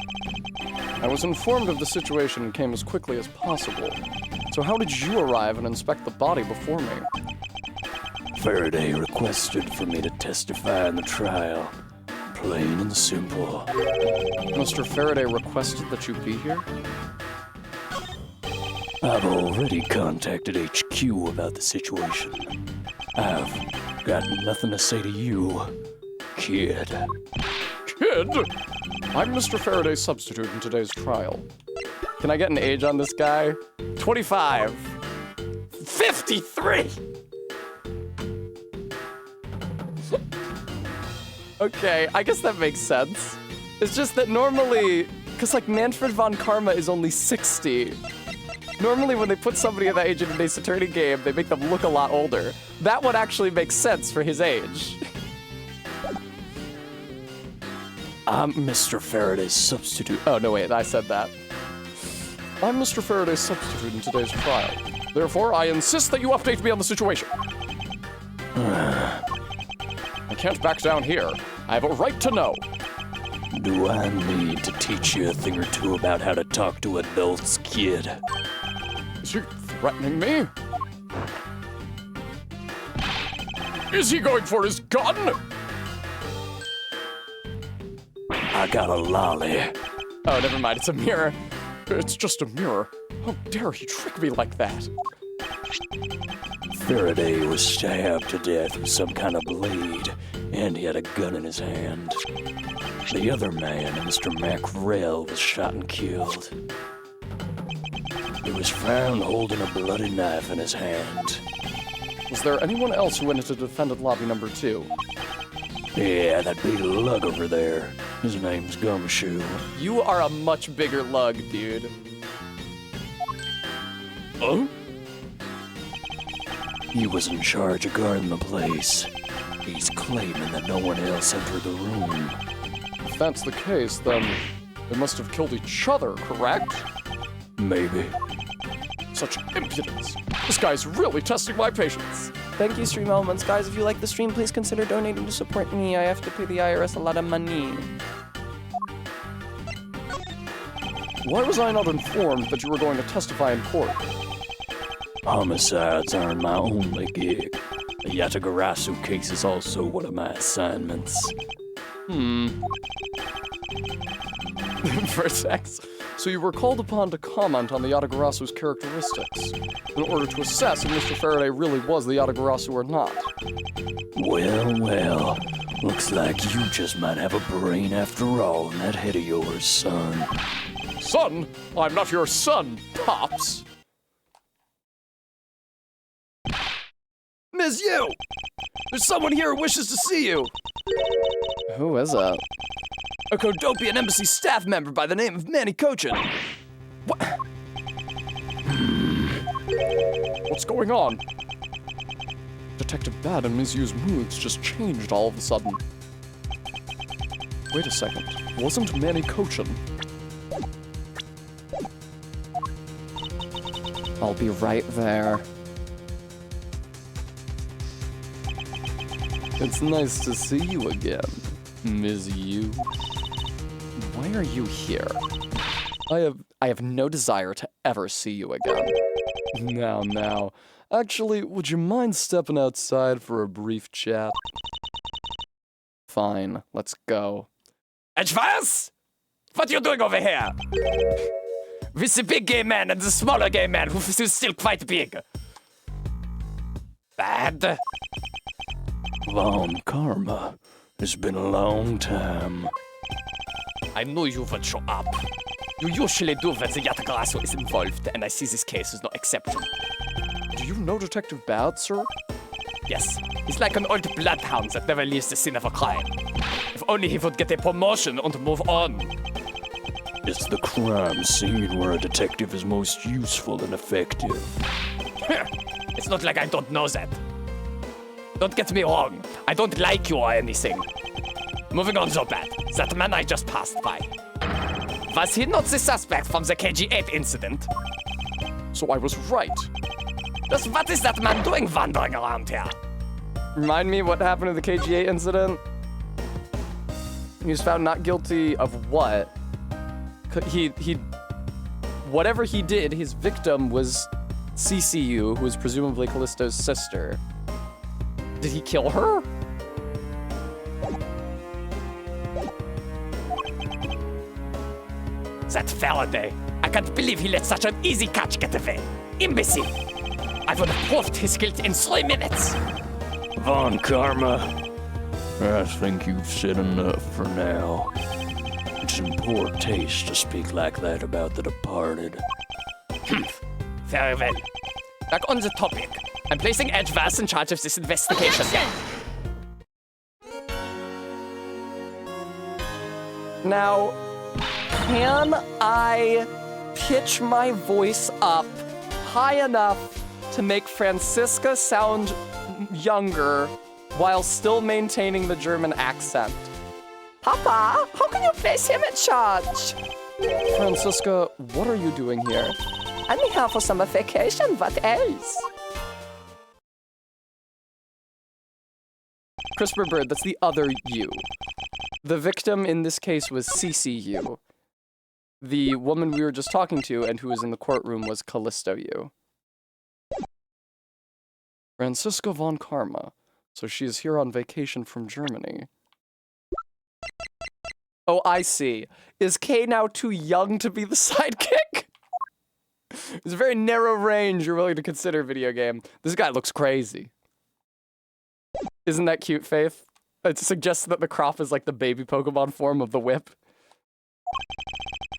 I was informed of the situation and came as quickly as possible. So how did you arrive and inspect the body before me? Faraday requested for me to testify in the trial. Plain and simple. Mr. Faraday requested that you be here? I've already contacted HQ about the situation. I've got nothing to say to you, kid. Kid? I'm Mr. Faraday's substitute in today's trial. Can I get an age on this guy? 25. 53! Okay, I guess that makes sense. It's just that normally, because like Manfred von Karma is only 60. Normally when they put somebody of that age in an Ace Attorney game, they make them look a lot older. That would actually make sense for his age. I'm Mr. Faraday's substitute. Oh, no, wait, I said that. I'm Mr. Faraday's substitute in today's trial. Therefore, I insist that you update me on the situation. I can't back down here. I have a right to know. Do I need to teach you a thing or two about how to talk to adults, kid? Is he threatening me? Is he going for his gun? I got a lolly. Oh, never mind, it's a mirror. It's just a mirror. How dare he trick me like that? Faraday was stabbed to death with some kind of blade, and he had a gun in his hand. The other man, Mr. Macrell, was shot and killed. He was found holding a bloody knife in his hand. Was there anyone else who went into defendant lobby number 2? Yeah, that big lug over there. His name's Gumshoe. You are a much bigger lug, dude. Oh? He was in charge of guarding the place. He's claiming that no one else entered the room. If that's the case, then they must have killed each other, correct? Maybe. Such impudence. This guy's really testing my patience. Thank you, Stream Elements. Guys, if you like the stream, please consider donating to support me. I have to pay the IRS a lot of money. Why was I not informed that you were going to testify in court? Homicides aren't my only gig. The Yatagarasu case is also one of my assignments. Vertex. So you were called upon to comment on the Yatagarasu's characteristics in order to assess if Mr. Faraday really was the Yatagarasu or not. Well, looks like you just might have a brain after all in that head of yours, son. Son? I'm not your son, Pops. Miss you! There's someone here who wishes to see you! Who is it? A Kodopian embassy staff member by the name of Manny Cochin. What? What's going on? Detective Bad and Ms. Yu's moods just changed all of a sudden. Wait a second. Wasn't Manny Cochin? I'll be right there. It's nice to see you again, Ms. Yu. Why are you here? I have no desire to ever see you again. Now. Actually, would you mind stepping outside for a brief chat? Fine, let's go. Edgevars? What are you doing over here? With the big gay man and the smaller gay man who is still quite big. Bad. Von Karma. It's been a long time. I knew you would show up. You usually do when the Yatagarasu is involved, and I see this case is no exception. Do you know Detective Bad, sir? Yes, he's like an old bloodhound that never leaves the scene of a crime. If only he would get a promotion and move on. It's the crime scene where a detective is most useful and effective. It's not like I don't know that. Don't get me wrong, I don't like you or anything. Moving on, so bad. That man I just passed by. Was he not the suspect from the KG-8 incident? So I was right. Just what is that man doing wandering around here? Remind me what happened to the KG-8 incident? He was found not guilty of what? Whatever he did, his victim was CCU, who was presumably Callisto's sister. Did he kill her? That Faraday. I can't believe he let such an easy catch get away. Imbecile. I would have proved his guilt in 3 minutes. Von Karma, I think you've said enough for now. It's in poor taste to speak like that about the departed. Very well. Back on the topic. I'm placing Edgevars in charge of this investigation. Now, can I pitch my voice up high enough to make Franziska sound younger while still maintaining the German accent? Papa, how can you place him in charge? Franziska, what are you doing here? I'm here for summer vacation, what else? CRISPR Bird, that's the other you. The victim in this case was CCU. The woman we were just talking to and who was in the courtroom was Callisto U. Franziska von Karma. So she is here on vacation from Germany. Oh, I see. Is Kay now too young to be the sidekick? It's a very narrow range you're willing to consider, video game. This guy looks crazy. Isn't that cute, Faith? It suggests that the crop is like the baby Pokemon form of the whip.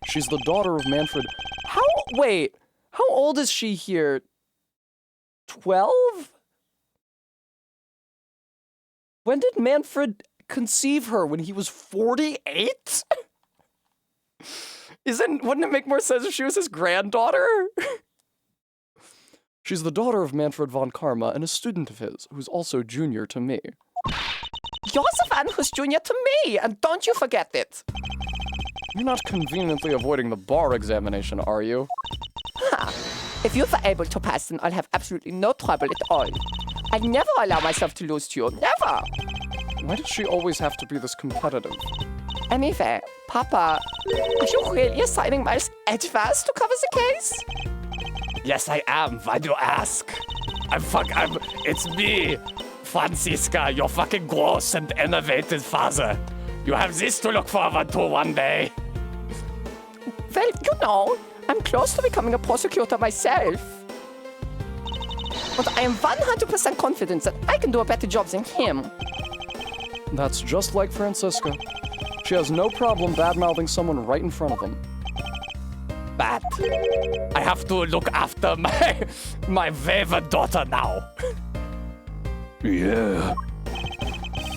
She's the daughter of Manfred. Wait, how old is she here? 12? When did Manfred conceive her? When he was 48? Wouldn't it make more sense if she was his granddaughter? She's the daughter of Manfred von Karma and a student of his, who's also junior to me. You're the one who's junior to me, and don't you forget it. You're not conveniently avoiding the bar examination, are you? If you were able to pass, then I'll have absolutely no trouble at all. I'd never allow myself to lose to you. Never! Why does she always have to be this competitive? Anyway, Papa, are you really assigning Miles Edgeworth to cover the case? Yes, I am. Why do you ask? It's me, Franziska, your fucking gross and innovative father. You have this to look forward to one day. Well, you know, I'm close to becoming a prosecutor myself. But I am 100% confident that I can do a better job than him. That's just like Franziska. She has no problem bad-mouthing someone right in front of them. But I have to look after my wayward daughter now. Yeah.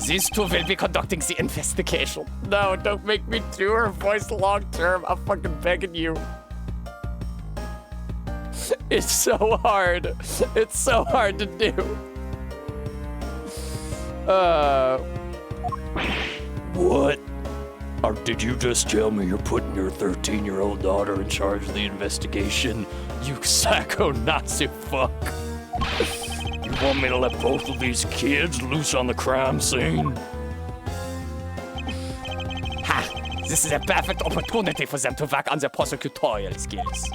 These two will be conducting the investigation. No, don't make me do her voice long term. I'm fucking begging you. It's so hard. It's so hard to do. What? Or did you just tell me you're putting your 13-year-old daughter in charge of the investigation? You psycho Nazi fuck. You want me to let both of these kids loose on the crime scene? Ha! This is a perfect opportunity for them to work on their prosecutorial skills.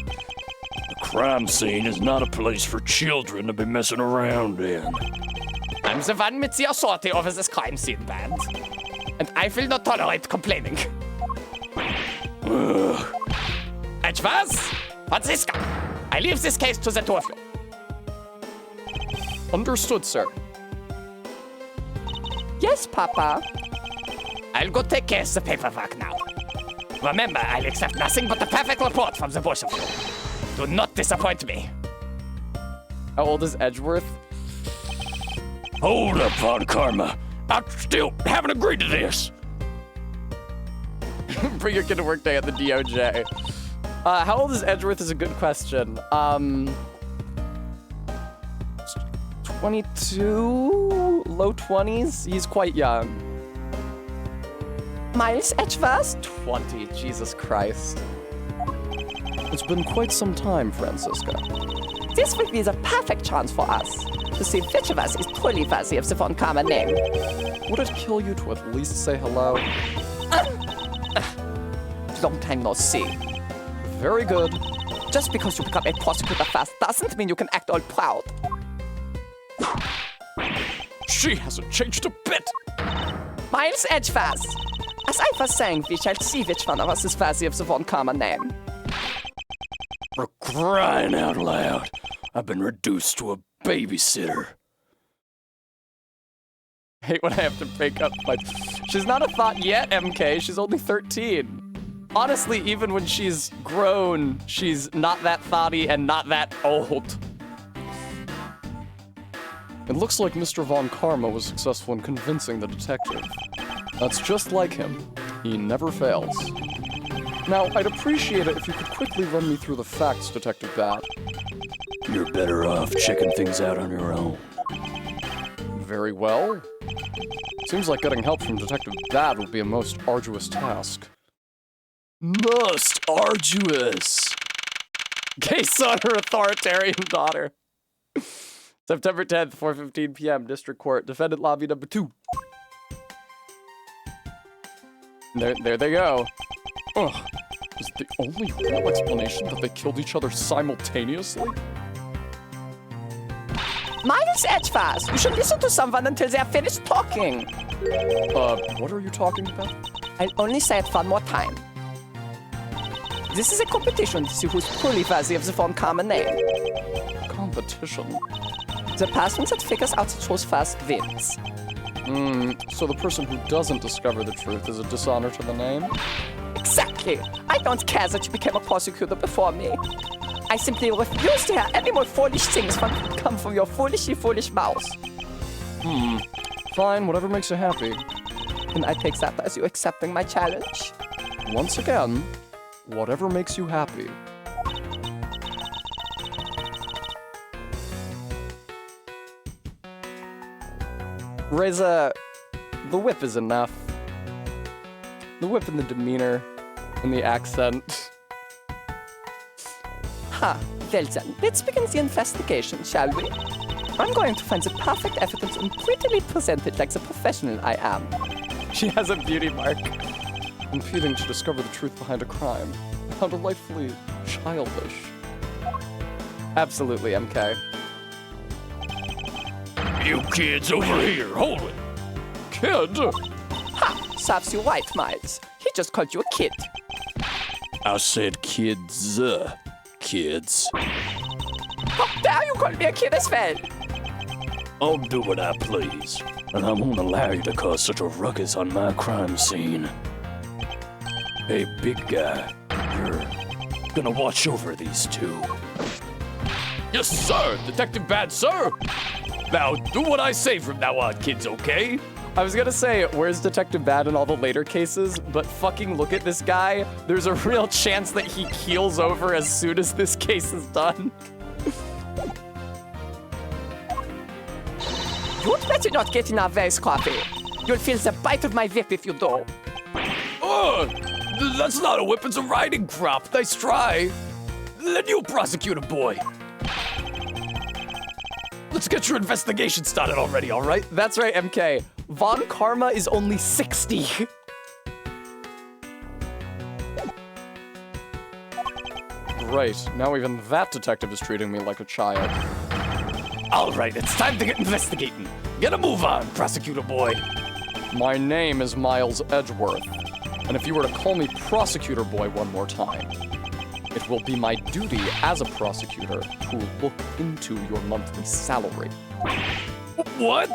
The crime scene is not a place for children to be messing around in. I'm the one with the authority over this crime scene band. And I will not tolerate complaining. Edgeworth, Franziska, I leave this case to the two of you. Understood, sir. Yes, Papa. I'll go take care of the paperwork now. Remember, I'll accept nothing but the perfect report from the both of you. Do not disappoint me. How old is Edgeworth? Hold up, Von Karma. I still haven't agreed to this. Bring your kid to work day at the DOJ. How old is Edgeworth is a good question. 22? Low 20s? He's quite young. Miles Edgeworth? 20, Jesus Christ. It's been quite some time, Franziska. This would be the perfect chance for us to see which of us is truly worthy of the Von Karma name. Would it kill you to at least say hello? Long time no see. Very good. Just because you become a prosecutor fast doesn't mean you can act all proud. She hasn't changed a bit. Miles Edgeworth. As I was saying, we shall see which one of us is worthy of the Von Karma name. For crying out loud, I've been reduced to a babysitter. I hate when I have to break up my... She's not a thought yet, MK. She's only 13. Honestly, even when she's grown, she's not that thoughty and not that old. It looks like Mr. Von Karma was successful in convincing the detective. That's just like him. He never fails. Now, I'd appreciate it if you could quickly run me through the facts, Detective Bat. You're better off checking things out on your own. Very well. Seems like getting help from Detective Bat will be a most arduous task. Most arduous. Case on her authoritarian daughter. September 10th, 4:15 p.m. District Court. Defendant lobby number 2. There they go. Ugh. Is the only real explanation that they killed each other simultaneously? Miles Edgeworth, you should listen to someone until they are finished talking. What are you talking about? I'll only say it one more time. This is a competition to see who's truly worthy of the Von Karma name. Competition? The person that figures out the truth first wins. So the person who doesn't discover the truth is a dishonor to the name? Exactly. I don't care that you became a prosecutor before me. I simply refuse to hear any more foolish things come from your foolish mouth. Fine, whatever makes you happy. Can I take that as you accepting my challenge? Once again, whatever makes you happy. Reza, the whip is enough. The whip and the demeanor and the accent. Ha, well then, let's begin the investigation, shall we? I'm going to find the perfect evidence and prettily present it like the professional I am. She has a beauty mark. Impeding to discover the truth behind a crime. How delightfully childish. Absolutely, MK. You kids over here, hold it. Kid? Ha, serves you right, Miles. He just called you a kid. I said kids, kids. How dare you call me a kid as well? I'll do what I please, and I won't allow you to cause such a ruckus on my crime scene. Hey, big guy, you're gonna watch over these two. Yes, sir, Detective Bad, sir. Now, do what I say from now on, kids, okay? I was gonna say, where's Detective Bad in all the later cases? But fucking look at this guy. There's a real chance that he keels over as soon as this case is done. You'd better not get in our ways, Coffee. You'll feel the bite of my whip if you do. Oh, that's not a whip, it's a riding crop. Nice try. Then you prosecutor boy. Let's get your investigation started already, all right? That's right, MK. Von Karma is only 60. Great, now even that detective is treating me like a child. All right, it's time to get investigating. Get a move on, prosecutor boy. My name is Miles Edgeworth, and if you were to call me prosecutor boy one more time, it will be my duty as a prosecutor to look into your monthly salary. What?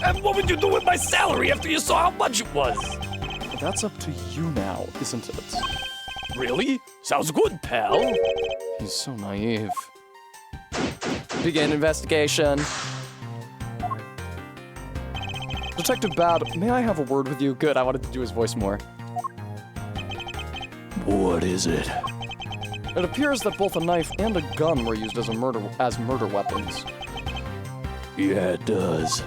And what would you do with my salary after you saw how much it was? That's up to you now, isn't it? Really? Sounds good, pal. He's so naive. Begin investigation. Detective Bad, may I have a word with you? Good, I wanted to do his voice more. What is it? It appears that both a knife and a gun were used as murder weapons. Yeah, it does.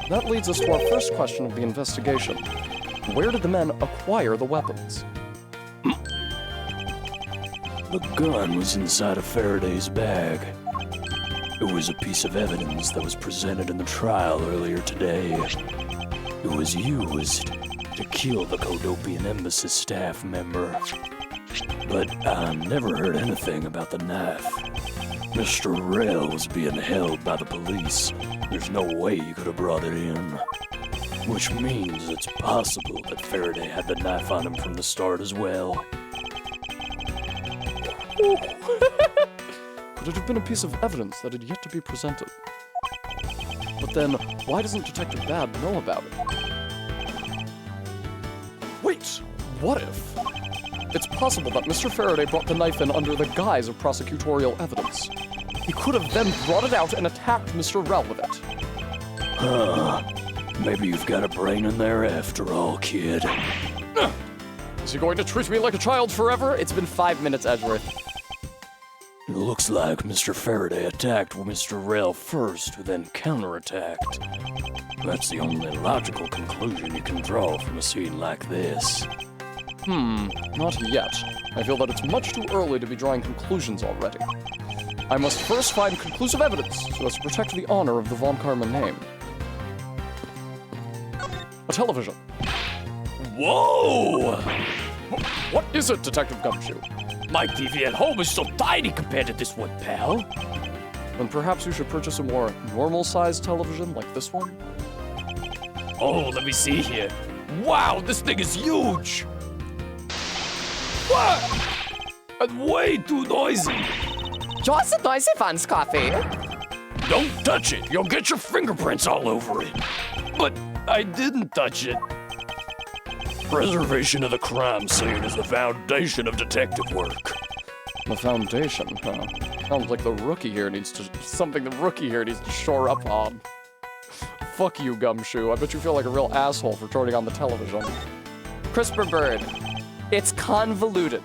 That leads us to our first question of the investigation. Where did the men acquire the weapons? The gun was inside of Faraday's bag. It was a piece of evidence that was presented in the trial earlier today. It was used to kill the Codopian Embassy staff member. But I never heard anything about the knife. Mr. Rell was being held by the police. There's no way he could have brought it in. Which means it's possible that Faraday had the knife on him from the start as well. Could it have been a piece of evidence that had yet to be presented? But then, why doesn't Detective Bad know about it? Wait, what if? It's possible that Mr. Faraday brought the knife in under the guise of prosecutorial evidence. He could have then brought it out and attacked Mr. Rell with it. Huh. Maybe you've got a brain in there after all, kid. Is he going to treat me like a child forever? It's been 5 minutes, Edgeworth. It looks like Mr. Faraday attacked Mr. Rell first, then counterattacked. That's the only logical conclusion you can draw from a scene like this. Not yet. I feel that it's much too early to be drawing conclusions already. I must first find conclusive evidence so as to protect the honor of the Von Karma name. A television. Whoa! What is it, Detective Gumshoe? My TV at home is so tiny compared to this one, pal. Then perhaps you should purchase a more normal-sized television like this one? Oh, let me see here. Wow, this thing is huge! What? And way too noisy. Just a noisy one's Coffee. Don't touch it. You'll get your fingerprints all over it. But I didn't touch it. Preservation of the crime scene is the foundation of detective work. The foundation, huh? Sounds like the rookie here needs to shore up on. Fuck you, Gumshoe. I bet you feel like a real asshole for turning on the television. CRISPR Bird. It's convoluted.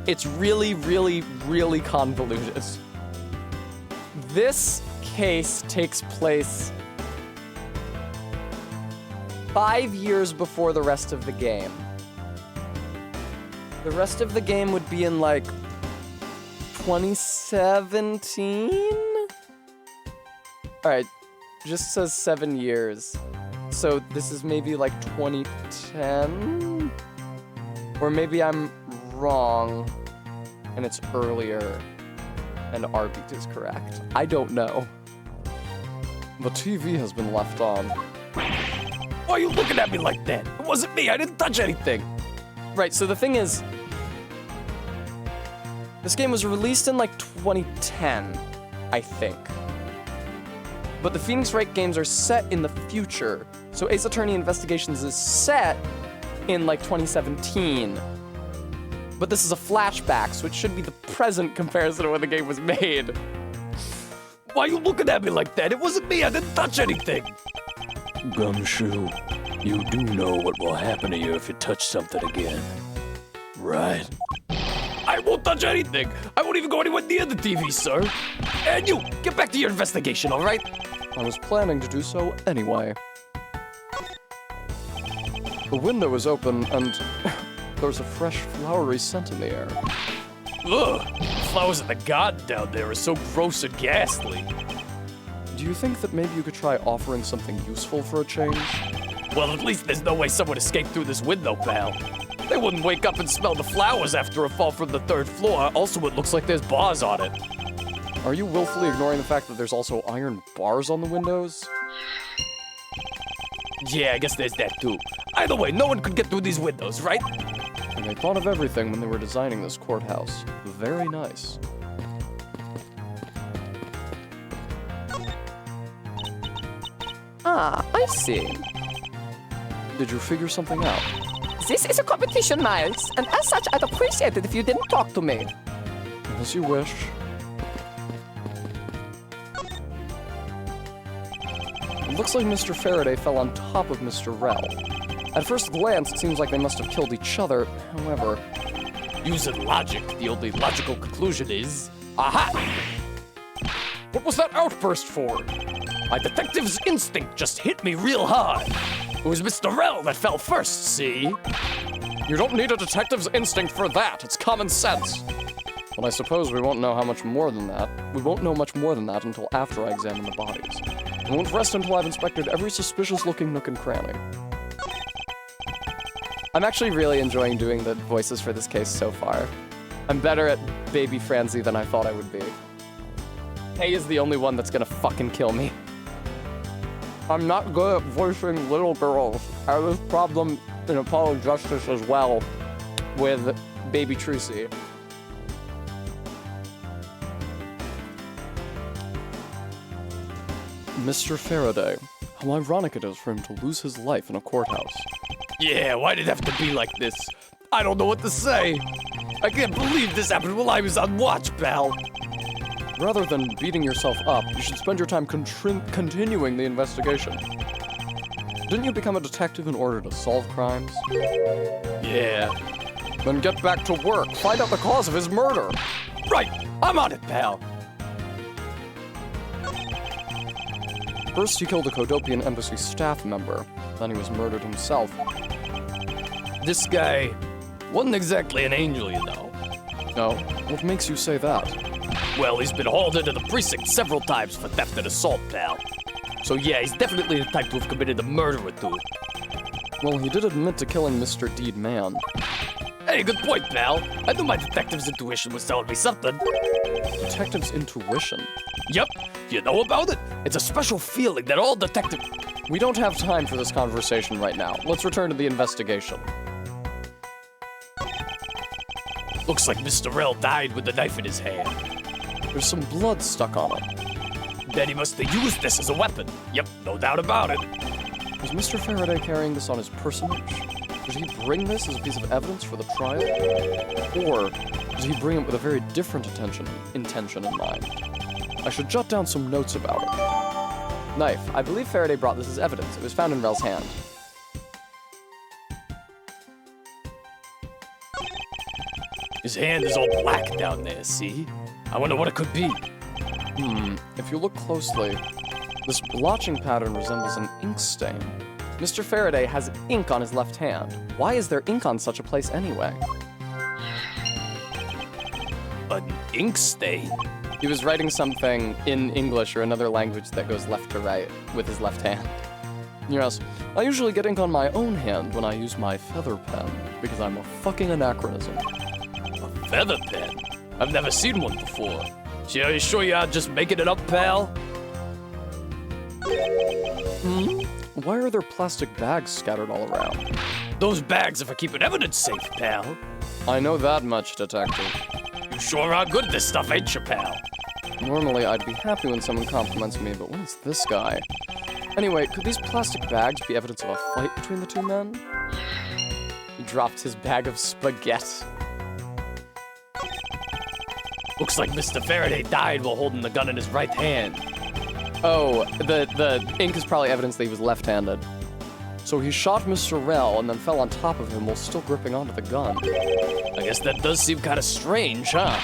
It's really, really, really convoluted. This case takes place 5 years before the rest of the game. The rest of the game would be in like 2017? Alright, just says 7 years. So this is maybe like 2010? Or maybe I'm wrong and it's earlier and Arbeat is correct. I don't know. The TV has been left on. Why are you looking at me like that? It wasn't me. I didn't touch anything. Right, so the thing is, this game was released in like 2010, I think. But the Phoenix Wright games are set in the future, so Ace Attorney Investigations is set in like 2017. But this is a flashback, so it should be the present comparison to when the game was made. Why are you looking at me like that? It wasn't me. I didn't touch anything. Gumshoe, you do know what will happen to you if you touch something again, right? I won't touch anything. I won't even go anywhere near the TV, sir. And you, get back to your investigation, all right? I was planning to do so anyway. The window is open and there's a fresh flowery scent in the air. Ugh, the flowers in the garden down there are so gross and ghastly. Do you think that maybe you could try offering something useful for a change? Well, at least there's no way someone escaped through this window, pal. They wouldn't wake up and smell the flowers after a fall from the 3rd floor. Also, it looks like there's bars on it. Are you willfully ignoring the fact that there's also iron bars on the windows? Yeah, I guess there's that too. Either way, no one could get through these windows, right? And they thought of everything when they were designing this courthouse. Very nice. Ah, I see. Did you figure something out? This is a competition, Miles, and as such, I'd appreciate it if you didn't talk to me. As you wish. It looks like Mr. Faraday fell on top of Mr. Rell. At first glance, it seems like they must have killed each other. However, using logic, the only logical conclusion is... Aha! What was that outburst for? My detective's instinct just hit me real hard. It was Mr. Rell that fell first, see? you don't need a detective's instinct for that. It's common sense. But I suppose we won't know how much more than that. We won't know much more than that until after I examine the bodies. I won't rest until I've inspected every suspicious-looking nook and cranny. I'm actually really enjoying doing the voices for this case so far. I'm better at Baby Franzi than I thought I would be. Hay is the only one that's gonna fucking kill me. I'm not good at voicing little girls. I have this problem in Apollo Justice as well with Baby Trucy. Mr. Faraday. How ironic it is for him to lose his life in a courthouse. Yeah, why'd it have to be like this? I don't know what to say. I can't believe this happened while I was on watch, pal. Rather than beating yourself up, you should spend your time continuing the investigation. Didn't you become a detective in order to solve crimes? Yeah. Then get back to work. Find out the cause of his murder. Right, I'm on it, pal. First, he killed a Kodopian embassy staff member. Then he was murdered himself. This guy wasn't exactly an angel, you know. No? What makes you say that? Well, he's been hauled into the precinct several times for theft and assault, pal. So yeah, he's definitely the type to have committed a murder or two. Well, he did admit to killing Mr. Deed Man. Hey, good point, pal. I knew my detective's intuition was telling me something. Detective's intuition? Yep, you know about it? It's a special feeling that all detectives... We don't have time for this conversation right now. Let's return to the investigation. Looks like Mr. Rell died with the knife in his hand. There's some blood stuck on it. Then he must have used this as a weapon. Yep, no doubt about it. Was Mr. Faraday carrying this on his personage? Did he bring this as a piece of evidence for the trial? Or did he bring it with a very different intention in mind? I should jot down some notes about it. Knife. I believe Faraday brought this as evidence. It was found in Rel's hand. His hand is all black down there, see? I wonder what it could be. If you look closely, this blotching pattern resembles an ink stain. Mr. Faraday has ink on his left hand. Why is there ink on such a place anyway? An ink stain? He was writing something in English or another language that goes left to right with his left hand. Yes, I usually get ink on my own hand when I use my feather pen, because I'm a fucking anachronism. A feather pen? I've never seen one before. So are you sure you're not just making it up, pal? Why are there plastic bags scattered all around? Those bags are for keeping evidence safe, pal. I know that much, Detective. You sure are good at this stuff, ain't you, pal? Normally, I'd be happy when someone compliments me, but what is this guy? Anyway, could these plastic bags be evidence of a fight between the two men? He dropped his bag of spaghetti. Looks like Mr. Faraday died while holding the gun in his right hand. Oh, the ink is probably evidence that he was left-handed. So he shot Mr. Rel and then fell on top of him while still gripping onto the gun. I guess that does seem kind of strange, huh?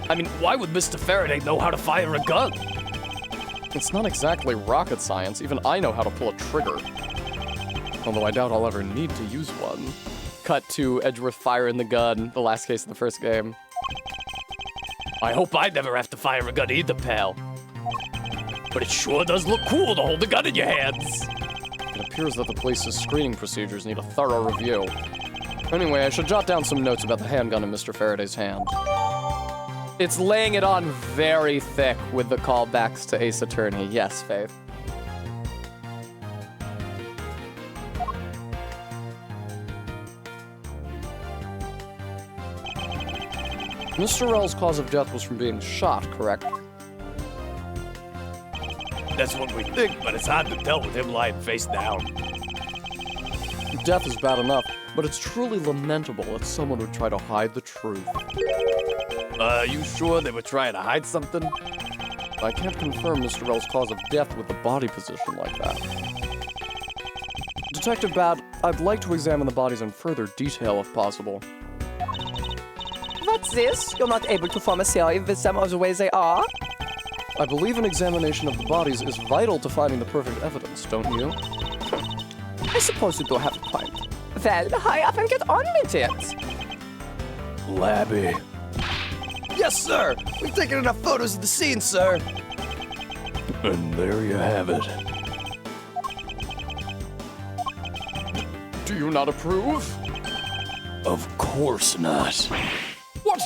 I mean, why would Mr. Faraday know how to fire a gun? It's not exactly rocket science. Even I know how to pull a trigger. Although I doubt I'll ever need to use one. Cut to Edgeworth firing the gun, the last case of the first game. I hope I never have to fire a gun either, pal. But it sure does look cool to hold a gun in your hands. It appears that the police's screening procedures need a thorough review. Anyway, I should jot down some notes about the handgun in Mr. Faraday's hand. It's laying it on very thick with the callbacks to Ace Attorney. Yes, Faith. Mr. Rel's cause of death was from being shot, correct? That's what we think, but it's hard to tell with him lying face down. Death is bad enough, but it's truly lamentable that someone would try to hide the truth. You sure they were trying to hide something? I can't confirm Mr. Rel's cause of death with the body position like that. Detective Bad, I'd like to examine the bodies in further detail if possible. What's this? You're not able to form a theory with them or the way they are? I believe an examination of the bodies is vital to finding the perfect evidence, don't you? I suppose you do have a point. Well, hurry up and get on with it. Labby. Yes, sir! We've taken enough photos of the scene, sir! And there you have it. Do you not approve? Of course not. What?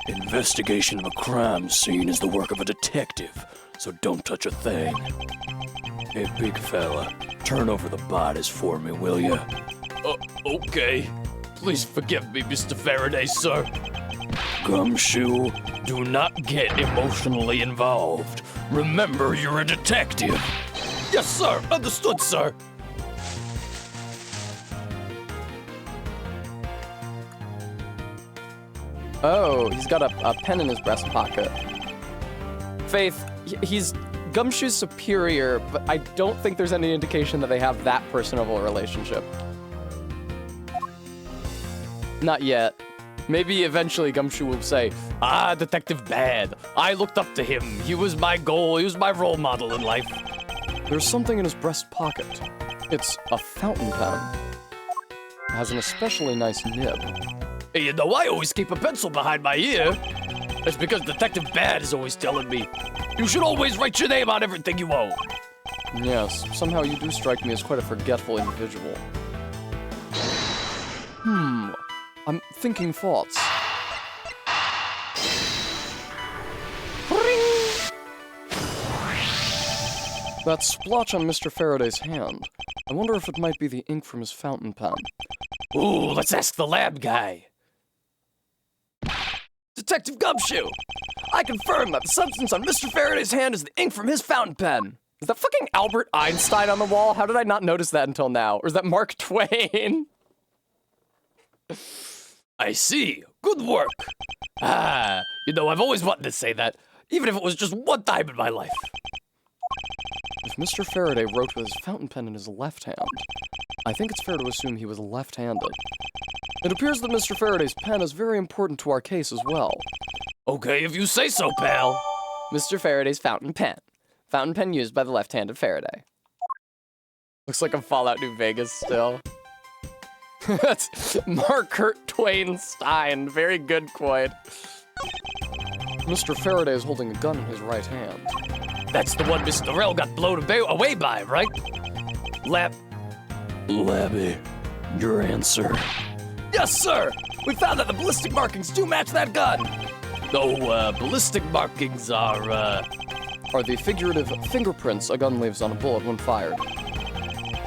Investigation of a crime scene is the work of a detective, so don't touch a thing. Hey, big fella, turn over the bodies for me, will ya? Okay. Please forgive me, Mr. Faraday, sir. Gumshoe, do not get emotionally involved. Remember, you're a detective. Yes, sir. Understood, sir. Oh, he's got a pen in his breast pocket. Faith, he's Gumshoe's superior, but I don't think there's any indication that they have that personal of a relationship. Not yet. Maybe eventually Gumshoe will say, Ah, Detective Bad. I looked up to him. He was my goal. He was my role model in life. there's something in his breast pocket. It's a fountain pen. It has an especially nice nib. Hey, you know, I always keep a pencil behind my ear. It's because Detective Bad is always telling me, you should always write your name on everything you own. Yes, somehow you do strike me as quite a forgetful individual. I'm thinking thoughts. That splotch on Mr. Faraday's hand. I wonder if it might be the ink from his fountain pen. Ooh, let's ask the lab guy. Detective Gumshoe! I confirm that the substance on Mr. Faraday's hand is the ink from his fountain pen. Is that fucking Albert Einstein on the wall? How did I not notice that until now? Or is that Mark Twain? I see. Good work. Ah, you know, I've always wanted to say that, even if it was just one time in my life. If Mr. Faraday wrote with his fountain pen in his left hand. I think it's fair to assume he was left-handed. It appears that Mr. Faraday's pen is very important to our case as well. Okay, if you say so, pal. Mr. Faraday's fountain pen. Fountain pen used by the left-handed Faraday. Looks like a Fallout New Vegas still. That's Mark Kurt Twain Stein. Very good quote. Mr. Faraday is holding a gun in his right hand. That's the one Mr. Rel got blown away by, right? Labby, your answer. Yes, sir! We found that the ballistic markings do match that gun! Though, ballistic markings are the figurative fingerprints a gun leaves on a bullet when fired.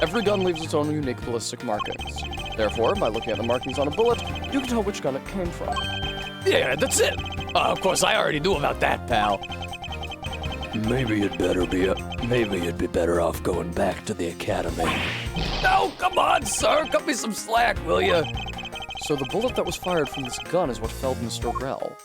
Every gun leaves its own unique ballistic markings. Therefore, by looking at the markings on a bullet, you can tell which gun it came from. Yeah, that's it! Of course, I already knew about that, pal. Maybe you'd be better off going back to the academy. No, come on, sir! Cut me some slack, will ya? So the bullet that was fired from this gun is what felled Mr. Rel.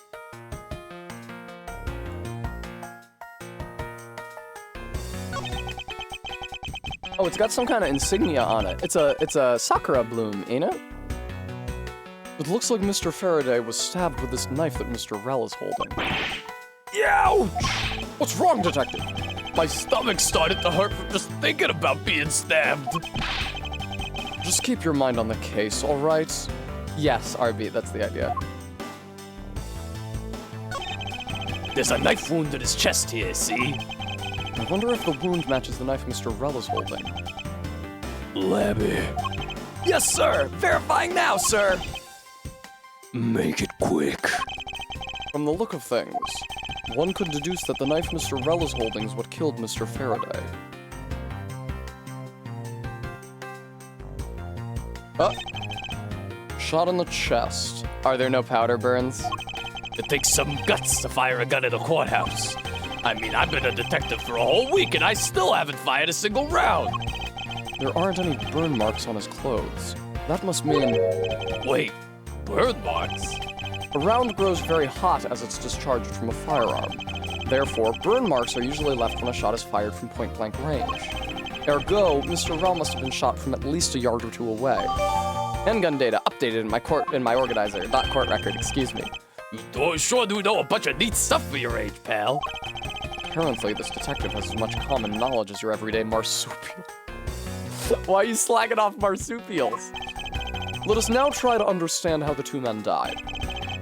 Oh, it's got some kind of insignia on it. It's a sakura bloom, ain't it? It looks like Mr. Faraday was stabbed with this knife that Mr. Rel is holding. Ouch! What's wrong, Detective? My stomach started to hurt from just thinking about being stabbed. Just keep your mind on the case, all right? Yes, RB, that's the idea. There's a knife wound in his chest here, see? I wonder if the wound matches the knife Mr. Rel is holding. Labby, Yes, sir! Verifying now, sir! make it quick. From the look of things, one could deduce that the knife Mr. Rel is holding is what killed Mr. Faraday. Shot in the chest. Are there no powder burns? It takes some guts to fire a gun at a courthouse. I mean, I've been a detective for a whole week and I still haven't fired a single round. There aren't any burn marks on his clothes. That must mean Wait, burn marks? a round grows very hot as it's discharged from a firearm. Therefore, burn marks are usually left when a shot is fired from point-blank range. Ergo, Mr. Rel must have been shot from at least a yard or two away. Handgun data updated in my organizer, not court record, excuse me. You sure do know a bunch of neat stuff for your age, pal. Apparently, this detective has as much common knowledge as your everyday marsupial. Why are you slagging off marsupials? Let us now try to understand how the two men died.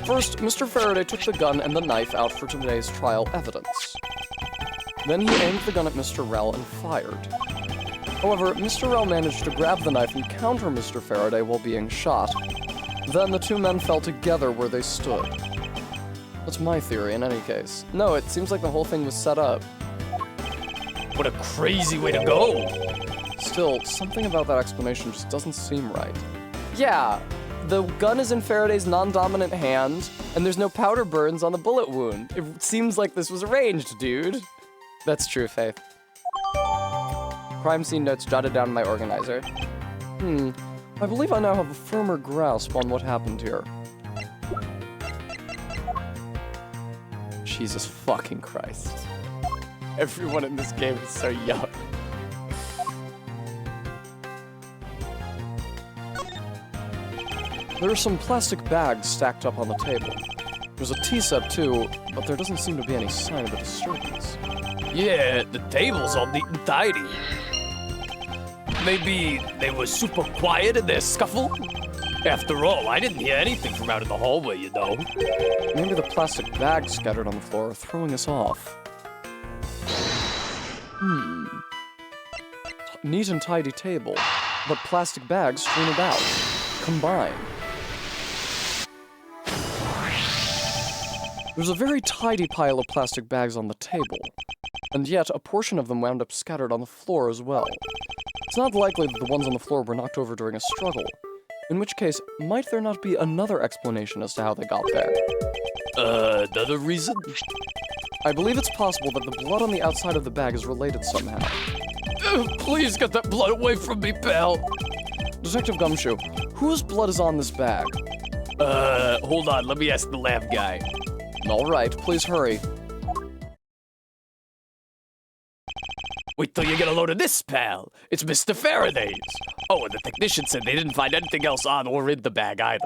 First, Mr. Faraday took the gun and the knife out for today's trial evidence. Then he aimed the gun at Mr. Rel and fired. However, Mr. Rel managed to grab the knife and counter Mr. Faraday while being shot. Then the two men fell together where they stood. That's my theory in any case. No, it seems like the whole thing was set up. What a crazy way to go. Still, something about that explanation just doesn't seem right. Yeah, the gun is in Faraday's non-dominant hand, and there's no powder burns on the bullet wound. It seems like this was arranged, dude. That's true, Faith. Crime scene notes jotted down in my organizer. I believe I now have a firmer grasp on what happened here. Jesus fucking Christ. Everyone in this game is so young. There are some plastic bags stacked up on the table. There's a tea set too, but there doesn't seem to be any sign of a disturbance. Yeah, the table's all neat and tidy. Maybe they were super quiet in their scuffle? After all, I didn't hear anything from out in the hallway, you know. Maybe the plastic bags scattered on the floor are throwing us off. Neat and tidy table, but plastic bags strewn about, combined. There's a very tidy pile of plastic bags on the table, and yet a portion of them wound up scattered on the floor as well. It's not likely that the ones on the floor were knocked over during a struggle, in which case, might there not be another explanation as to how they got there? Another reason? I believe it's possible that the blood on the outside of the bag is related somehow. Please get that blood away from me, pal. Detective Gumshoe, whose blood is on this bag? Hold on, let me ask the lab guy. All right, please hurry. Wait till you get a load of this, pal. It's Mr. Faraday's. Oh, and the technician said they didn't find anything else on or in the bag either.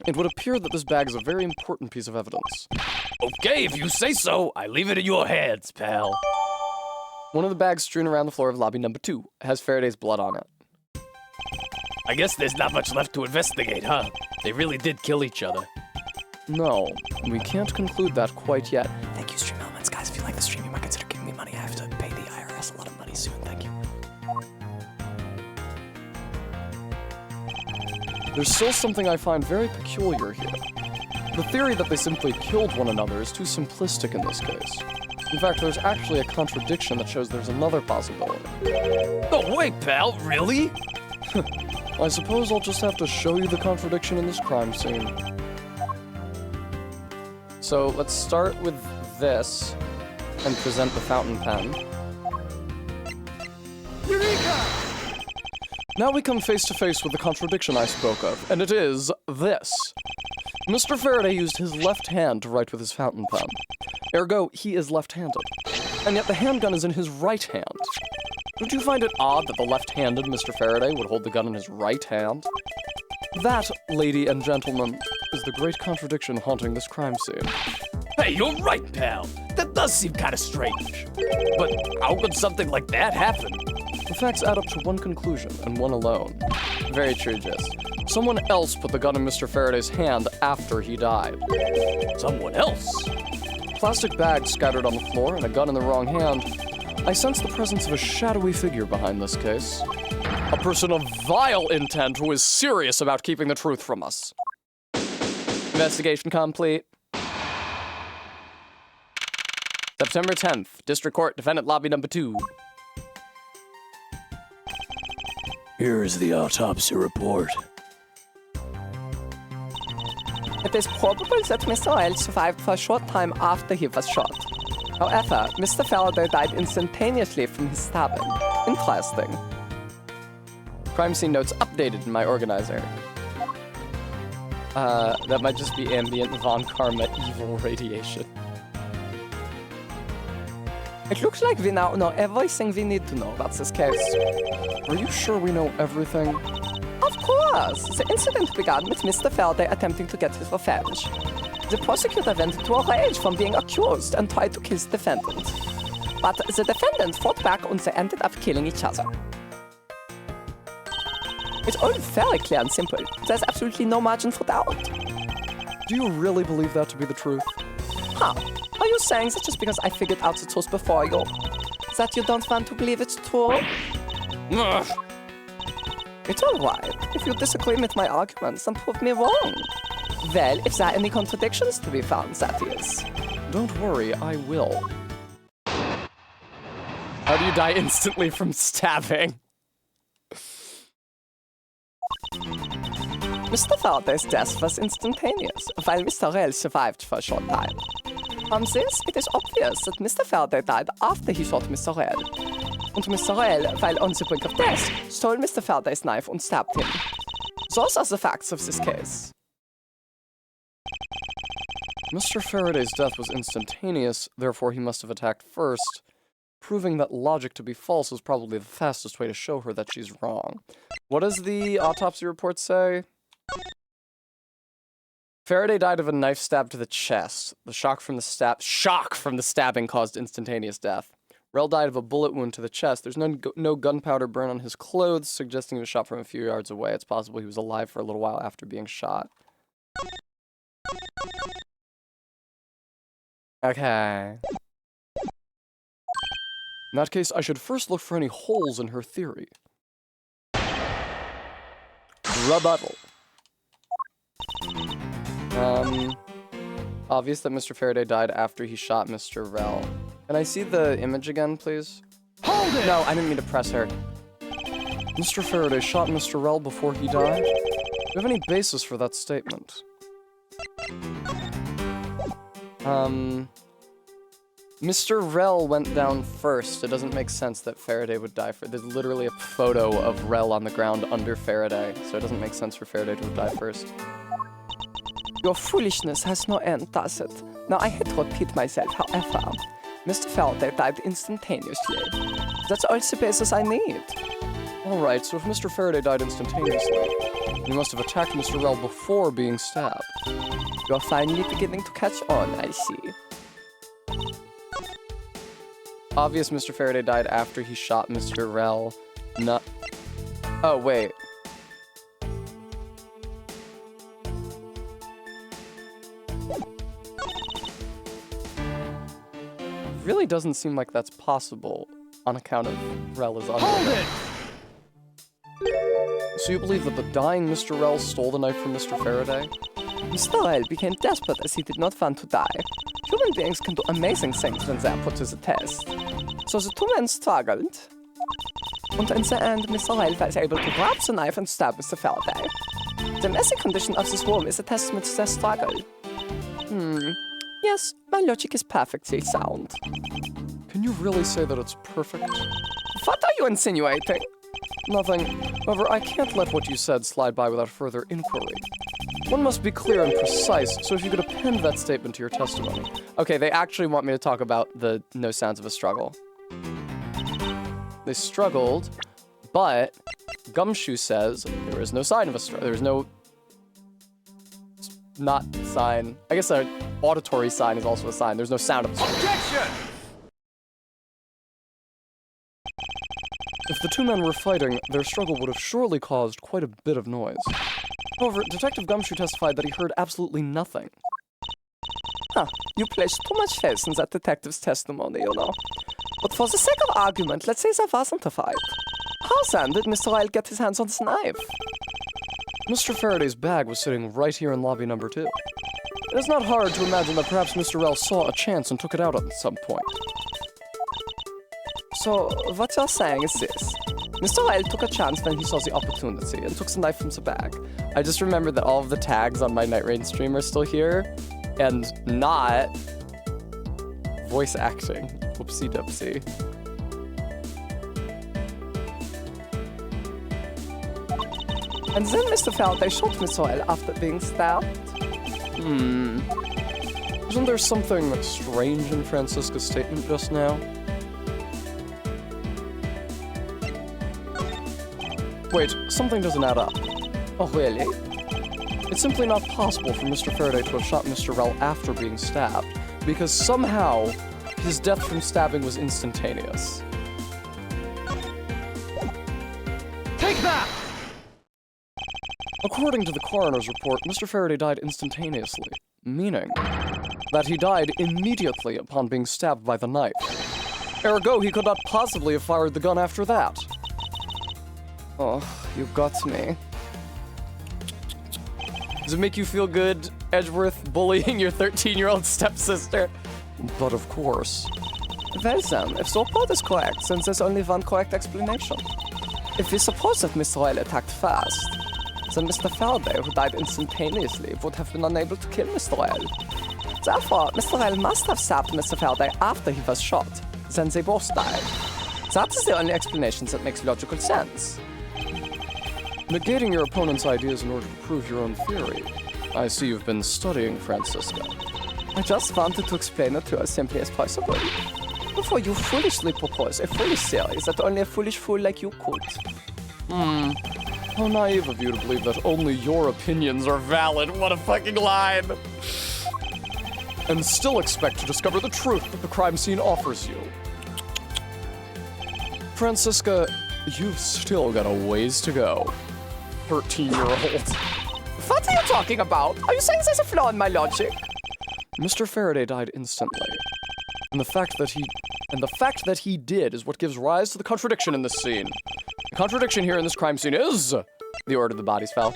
It would appear that this bag is a very important piece of evidence. Okay, if you say so, I leave it in your hands, pal. One of the bags strewn around the floor of lobby number 2 has Faraday's blood on it. I guess there's not much left to investigate, huh? They really did kill each other. No, we can't conclude that quite yet. Thank you, Stream Elements. Guys, if you like the stream, you might consider giving me money. I have to pay the IRS a lot of money soon. Thank you. There's still something I find very peculiar here. The theory that they simply killed one another is too simplistic in this case. In fact, there's actually a contradiction that shows there's another possibility. No way, pal, really? I suppose I'll just have to show you the contradiction in this crime scene. So let's start with this and present the fountain pen. Eureka! Now we come face to face with the contradiction I spoke of, and it is this. Mr. Faraday used his left hand to write with his fountain pen. Ergo, he is left-handed. And yet the handgun is in his right hand. Don't you find it odd that the left-handed Mr. Faraday would hold the gun in his right hand? That, lady and gentlemen, is the great contradiction haunting this crime scene. Hey, you're right, pal. That does seem kind of strange. But how could something like that happen? The facts add up to one conclusion, and one alone. Very true, Jess. Someone else put the gun in Mr. Faraday's hand after he died. Someone else? Plastic bags scattered on the floor and a gun in the wrong hand. I sense the presence of a shadowy figure behind this case. A person of vile intent who is serious about keeping the truth from us. Investigation complete. September 10th, District Court, Defendant Lobby Number 2. Here is the autopsy report. It is probable that Mr. L survived for a short time after he was shot. However, Mr. Faraday died instantaneously from his stabbing. Interesting. Crime scene notes updated in my organizer. That might just be ambient Von Karma evil radiation. It looks like we now know everything we need to know about this case. Are you sure we know everything? Of course! The incident began with Mr. Faraday attempting to get his revenge. The prosecutor went into a rage from being accused and tried to kill the defendant. But the defendant fought back and they ended up killing each other. It's all very clear and simple. There's absolutely no margin for doubt. Do you really believe that to be the truth? Huh? Are you saying that just because I figured out the truth before you, that you don't want to believe it's true? Ugh. It's alright. If you disagree with my arguments, then prove me wrong. Well, if there are any contradictions to be found, that is. Don't worry, I will. How do you die instantly from stabbing? Mr. Faraday's death was instantaneous, while Mr. Rell survived for a short time. From this, it is obvious that Mr. Faraday died after he shot Mr. Rell. And Mr. Rell, while on the brink of death, stole Mr. Faraday's knife and stabbed him. Those are the facts of this case. Mr. Faraday's death was instantaneous, therefore he must have attacked first. Proving that logic to be false is probably the fastest way to show her that she's wrong. What does the autopsy report say? Faraday died of a knife stab to the chest. The shock from the stabbing caused instantaneous death. Rell died of a bullet wound to the chest. There's no gunpowder burn on his clothes, suggesting he was shot from a few yards away. It's possible he was alive for a little while after being shot. Okay. In that case, I should first look for any holes in her theory. Rebuttal. Obvious that Mr. Faraday died after he shot Mr. Rell. Can I see the image again, please? Hold it! No, I didn't mean to press her. Mr. Faraday shot Mr. Rell before he died? Do you have any basis for that statement? Mr. Rell went down first. It doesn't make sense that Faraday would die first. There's literally a photo of Rell on the ground under Faraday, so it doesn't make sense for Faraday to die first. Your foolishness has no end, does it? Now, I hate to repeat myself, however, Mr. Faraday died instantaneously. That's all the basis I need. Alright, so if Mr. Faraday died instantaneously, he must have attacked Mr. Rel before being stabbed. You're finally beginning to catch on, I see. Obvious Mr. Faraday died after he shot Mr. Rel. Not... Oh, wait. Really doesn't seem like that's possible on account of Rel is under. Hold it! So you believe that the dying Mr. Rel stole the knife from Mr. Faraday? Mr. Rel became desperate as he did not want to die. Human beings can do amazing things when they are put to the test. So the two men struggled. And in the end, Mr. Rel was able to grab the knife and stab Mr. Faraday. The messy condition of this room is a testament to their struggle. Yes, my logic is perfectly sound. Can you really say that it's perfect? What are you insinuating? Nothing. However, I can't let what you said slide by without further inquiry. One must be clear and precise, so if you could append that statement to your testimony. Okay, they actually want me to talk about the no sounds of a struggle. They struggled, but Gumshoe says there is no sign of a struggle. There's no... not sign. I guess an auditory sign is also a sign. There's no sound of a struggle. Objection! If the two men were fighting, their struggle would have surely caused quite a bit of noise. However, Detective Gumshoe testified that he heard absolutely nothing. You place too much faith in that detective's testimony, you know. But for the sake of argument, let's say there wasn't a fight. How then did Mr. Ryle get his hands on this knife? Mr. Faraday's bag was sitting right here in lobby number 2. It is not hard to imagine that perhaps Mr. Rel saw a chance and took it out at some point. So, what you're saying is this. Mr. Ryle took a chance when he saw the opportunity and took the knife from the bag. I just remembered that all of the tags on my Night Rain stream are still here, and not voice acting. Whoopsie doopsie. And then Mr. Faraday shot Mr. Ryle after being stabbed? Isn't there something strange in Francisca's statement just now? Wait, something doesn't add up. Oh, really? It's simply not possible for Mr. Faraday to have shot Mr. Rel after being stabbed, because somehow his death from stabbing was instantaneous. Take that! According to the coroner's report, Mr. Faraday died instantaneously, meaning that he died immediately upon being stabbed by the knife. Ergo, he could not possibly have fired the gun after that. Oh, you got me. Does it make you feel good, Edgeworth, bullying your 13-year-old stepsister? But of course. Well then, if the report is correct, then there's only one correct explanation. If we suppose that Mr. Ryle attacked first, then Mr. Faraday, who died instantaneously, would have been unable to kill Mr. Ryle. Therefore, Mr. Ryle must have stabbed Mr. Faraday after he was shot. Then they both died. That is the only explanation that makes logical sense. Negating your opponent's ideas in order to prove your own theory. I see you've been studying Francisca. I just wanted to explain it to you as simply as possible. Before you foolishly propose a foolish theory that only a foolish fool like you could. How naive of you to believe that only your opinions are valid. What a fucking line! And still expect to discover the truth that the crime scene offers you. Francisca, you've still got a ways to go. 13-year-old. What are you talking about? Are you saying there's a flaw in my logic? Mr. Faraday died instantly. And the fact that he did is what gives rise to the contradiction in this scene. The contradiction here in this crime scene is the order the bodies fell.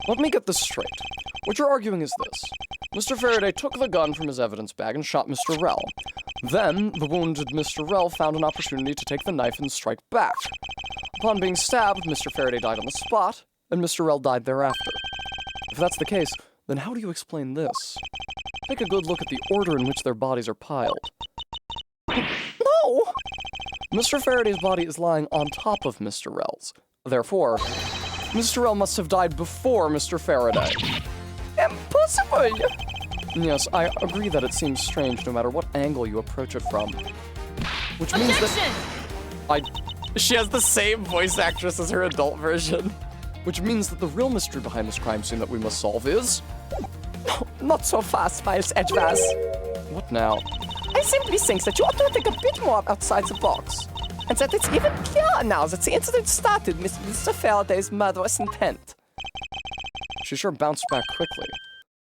Let me get this straight. What you're arguing is this. Mr. Faraday took the gun from his evidence bag and shot Mr. Rel. Then, the wounded Mr. Rel found an opportunity to take the knife and strike back. Upon being stabbed, Mr. Faraday died on the spot, and Mr. Rel died thereafter. If that's the case, then how do you explain this? Take a good look at the order in which their bodies are piled. No! Mr. Faraday's body is lying on top of Mr. Rel's. Therefore, Mr. Rel must have died before Mr. Faraday. Impossible! Yes, I agree that it seems strange no matter what angle you approach it from. Which means she has the same voice actress as her adult version. Which means that the real mystery behind this crime scene that we must solve is... Not so fast, Miles Edgeworth. What now? I simply think that you ought to think a bit more outside the box. And that it's even clearer now that the incident started with Mr. Faraday's murderous intent. She sure bounced back quickly.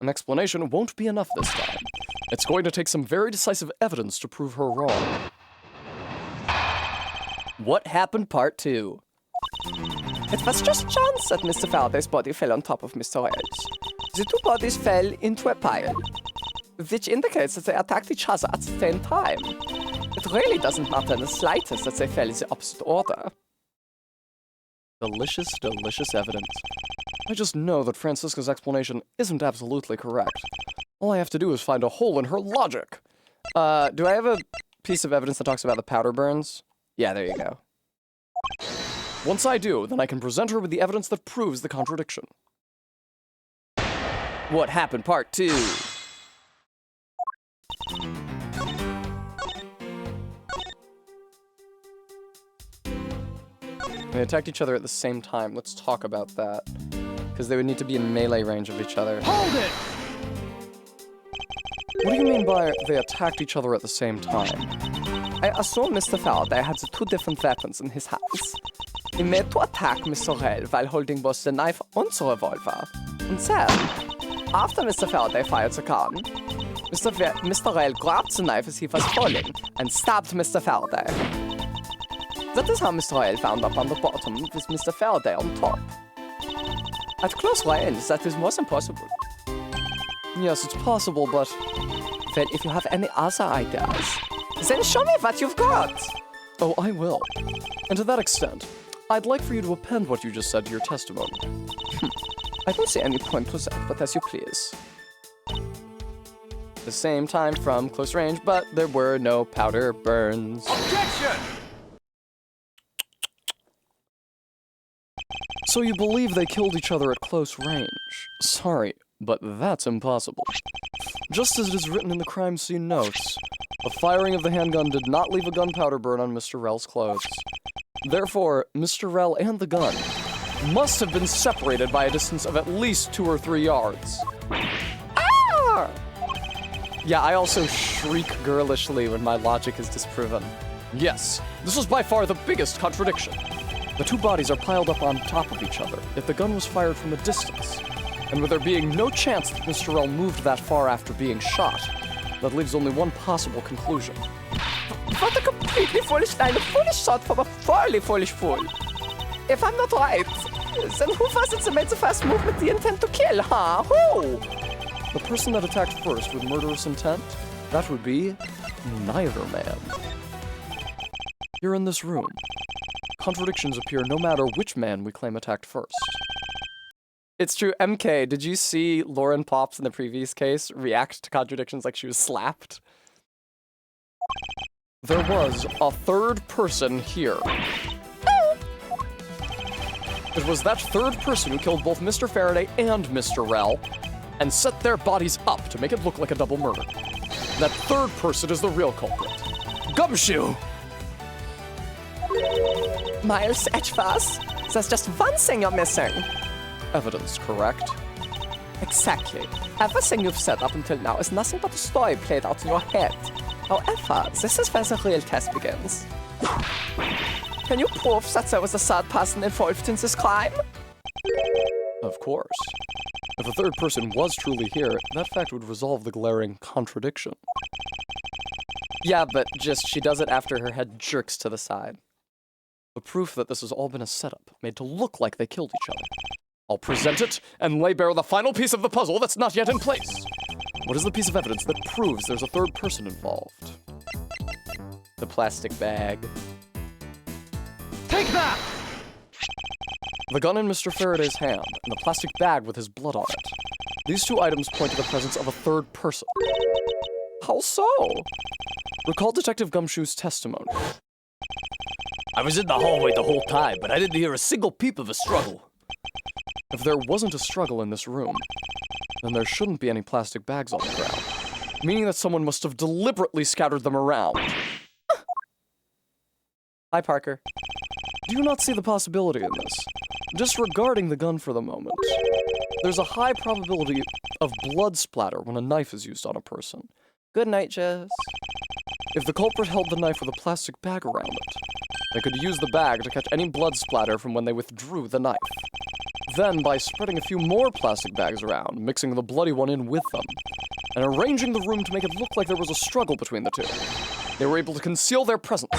An explanation won't be enough this time. It's going to take some very decisive evidence to prove her wrong. What happened, part 2? It was just chance that Mr. Faraday's body fell on top of Mr. Rail's. The two bodies fell into a pile, which indicates that they attacked each other at the same time. It really doesn't matter in the slightest that they fell in the opposite order. Delicious, delicious evidence. I just know that Francisca's explanation isn't absolutely correct. All I have to do is find a hole in her logic. Do I have a piece of evidence that talks about the powder burns? Yeah, there you go. Once I do, then I can present her with the evidence that proves the contradiction. What happened, part 2? They attacked each other at the same time. Let's talk about that. Because they would need to be in melee range of each other. Hold it! What do you mean by they attacked each other at the same time? I assume Mr. Faraday had the two different weapons in his hands. He made to attack Mr. Rail while holding both the knife and the revolver. And then, after Mr. Faraday fired the gun, Mr. Rail grabbed the knife as he was falling and stabbed Mr. Faraday. That is how Mr. Rail wound up on the bottom with Mr. Faraday on top. At close range, that is more than possible. Yes, it's possible, but... Well, if you have any other ideas, then show me what you've got. Oh, I will. And to that extent, I'd like for you to append what you just said to your testimony. I don't see any point to that, but as you please. The same time from close range, but there were no powder burns. Objection! So you believe they killed each other at close range? Sorry, but that's impossible. Just as it is written in the crime scene notes, the firing of the handgun did not leave a gunpowder burn on Mr. Rel's clothes. Therefore, Mr. Rel and the gun must have been separated by a distance of at least 2 or 3 yards. Ah! Yeah, I also shriek girlishly when my logic is disproven. Yes, this was by far the biggest contradiction. The two bodies are piled up on top of each other, yet the gun was fired from a distance. And with there being no chance that Mr. Rel moved that far after being shot, that leaves only one possible conclusion. What a completely foolish line, a foolish shot from a fairly foolish fool. If I'm not right, then who was it that made the first move with the intent to kill, huh? Who? The person that attacked first with murderous intent, that would be neither man. Here in this room, contradictions appear no matter which man we claim attacked first. It's true. MK, did you see Lauren Pops in the previous case react to contradictions like she was slapped? There was a third person here. It was that third person who killed both Mr. Faraday and Mr. Rel and set their bodies up to make it look like a double murder. That third person is the real culprit. Gumshoe! Miles Edgeworth, there's just one thing you're missing. Evidence, correct? Exactly. Everything you've said up until now is nothing but a story played out in your head. However, this is where the real test begins. Can you prove that there was a third person involved in this crime? Of course. If a third person was truly here, that fact would resolve the glaring contradiction. Yeah, but just she does it after her head jerks to the side. The proof that this has all been a setup, made to look like they killed each other. I'll present it and lay bare the final piece of the puzzle that's not yet in place. What is the piece of evidence that proves there's a third person involved? The plastic bag. Take that! The gun in Mr. Faraday's hand, and the plastic bag with his blood on it. These two items point to the presence of a third person. How so? Recall Detective Gumshoe's testimony. I was in the hallway the whole time, but I didn't hear a single peep of a struggle. If there wasn't a struggle in this room, then there shouldn't be any plastic bags on the ground, meaning that someone must have deliberately scattered them around. Hi, Parker. Do you not see the possibility in this? Disregarding the gun for the moment, there's a high probability of blood splatter when a knife is used on a person. Good night, Jess. If the culprit held the knife with a plastic bag around it, they could use the bag to catch any blood splatter from when they withdrew the knife. Then, by spreading a few more plastic bags around, mixing the bloody one in with them, and arranging the room to make it look like there was a struggle between the two, they were able to conceal their presence.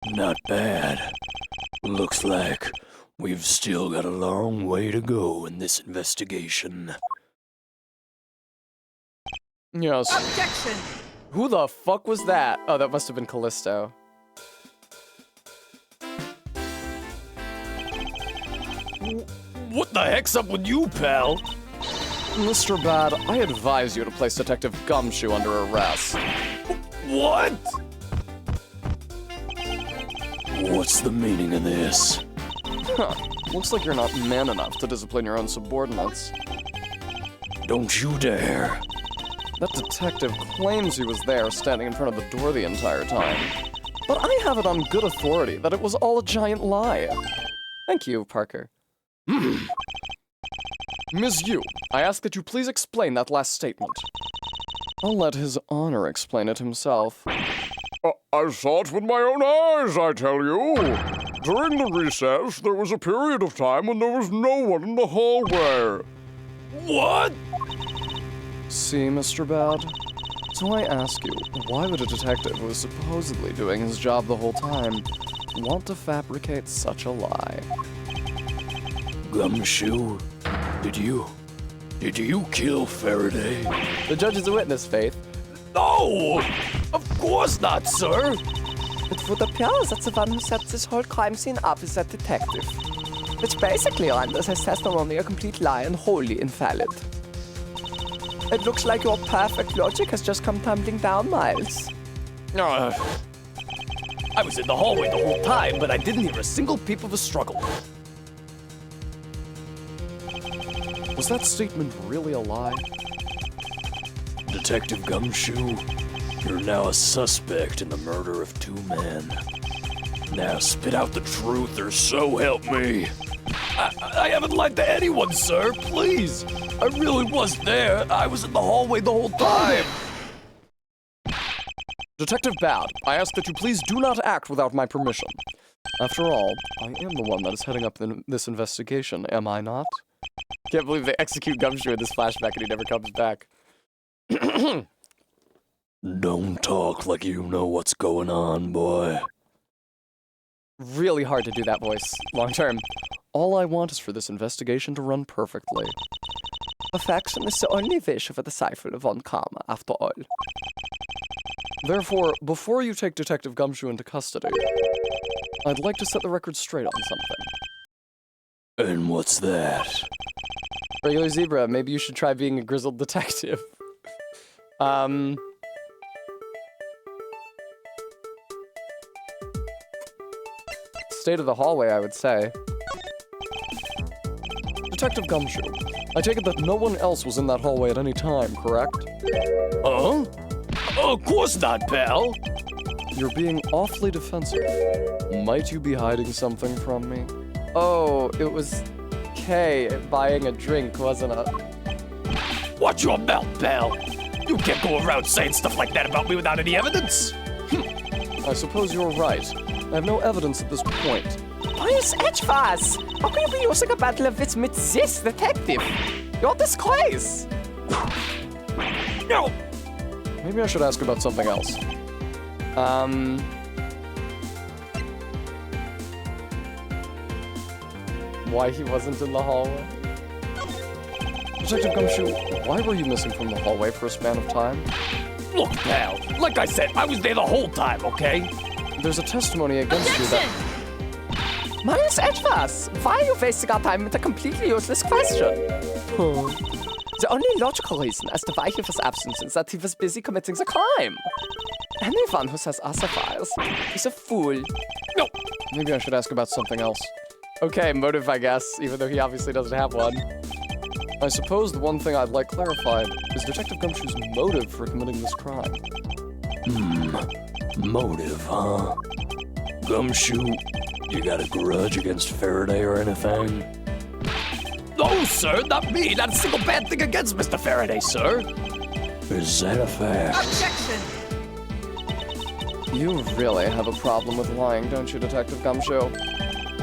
Not bad. Looks like we've still got a long way to go in this investigation. Yes. Objection! Who the fuck was that? Oh, that must have been Callisto. What the heck's up with you, pal? Mr. Bad, I advise you to place Detective Gumshoe under arrest. What? What's the meaning of this? Huh. Looks like you're not man enough to discipline your own subordinates. Don't you dare. That detective claims he was there standing in front of the door the entire time. But I have it on good authority that it was all a giant lie. Thank you, Parker. Ms. Yu, I ask that you please explain that last statement. I'll let His Honor explain it himself. I saw it with my own eyes, I tell you. During the recess, there was a period of time when there was no one in the hallway. What? See, Mr. Bad? So I ask you, why would a detective who is supposedly doing his job the whole time want to fabricate such a lie? Gumshoe, did you kill Faraday? The judge is a witness, Faith. No! Of course not, sir! It would appear that the one who set this whole crime scene up is that detective, which basically renders his testimony a complete lie and wholly invalid. It looks like your perfect logic has just come tumbling down, Miles. I was in the hallway the whole time, but I didn't hear a single peep of a struggle. Was that statement really a lie? Detective Gumshoe, you're now a suspect in the murder of 2 men. Now spit out the truth or so help me. I haven't lied to anyone, sir, please. I really was there. I was in the hallway the whole time. Detective Bad, I ask that you please do not act without my permission. After all, I am the one that is heading up this investigation, am I not? Can't believe they execute Gumshoe in this flashback and he never comes back. Don't talk like you know what's going on, boy. Really hard to do that voice, long term. All I want is for this investigation to run perfectly. Perfection is the only wish of a disciple of Von Karma, after all. Therefore, before you take Detective Gumshoe into custody, I'd like to set the record straight on something. And what's that? Regular Zebra, maybe you should try being a grizzled detective. State of the hallway, I would say. Detective Gumshoe, I take it that no one else was in that hallway at any time, correct? Huh? Of course not, pal. You're being awfully defensive. Might you be hiding something from me? Oh, it was Kay buying a drink, wasn't it? Watch your mouth, pal. You can't go around saying stuff like that about me without any evidence. I suppose you're right. I have no evidence at this point. Miles Edgeworth! How can you be using a battle of wits with this detective? You're a disgrace! No! Maybe I should ask about something else. Why he wasn't in the hallway? Detective Gumshoe, why were you missing from the hallway for a span of time? Look, pal, like I said, I was there the whole time, okay? There's a testimony against you that... Miles Edgeworth! Why are you wasting our time with a completely useless question? The only logical reason as to why he was absent is that he was busy committing the crime. Anyone who sass ossifies is a fool. No. Maybe I should ask about something else. Okay, motive, I guess, even though he obviously doesn't have one. I suppose the one thing I'd like clarified is Detective Gumshoe's motive for committing this crime. Motive, huh? Gumshoe, you got a grudge against Faraday or anything? No, sir, not me. Not a single bad thing against Mr. Faraday, sir. Is that a fact? You really have a problem with lying, don't you, Detective Gumshoe?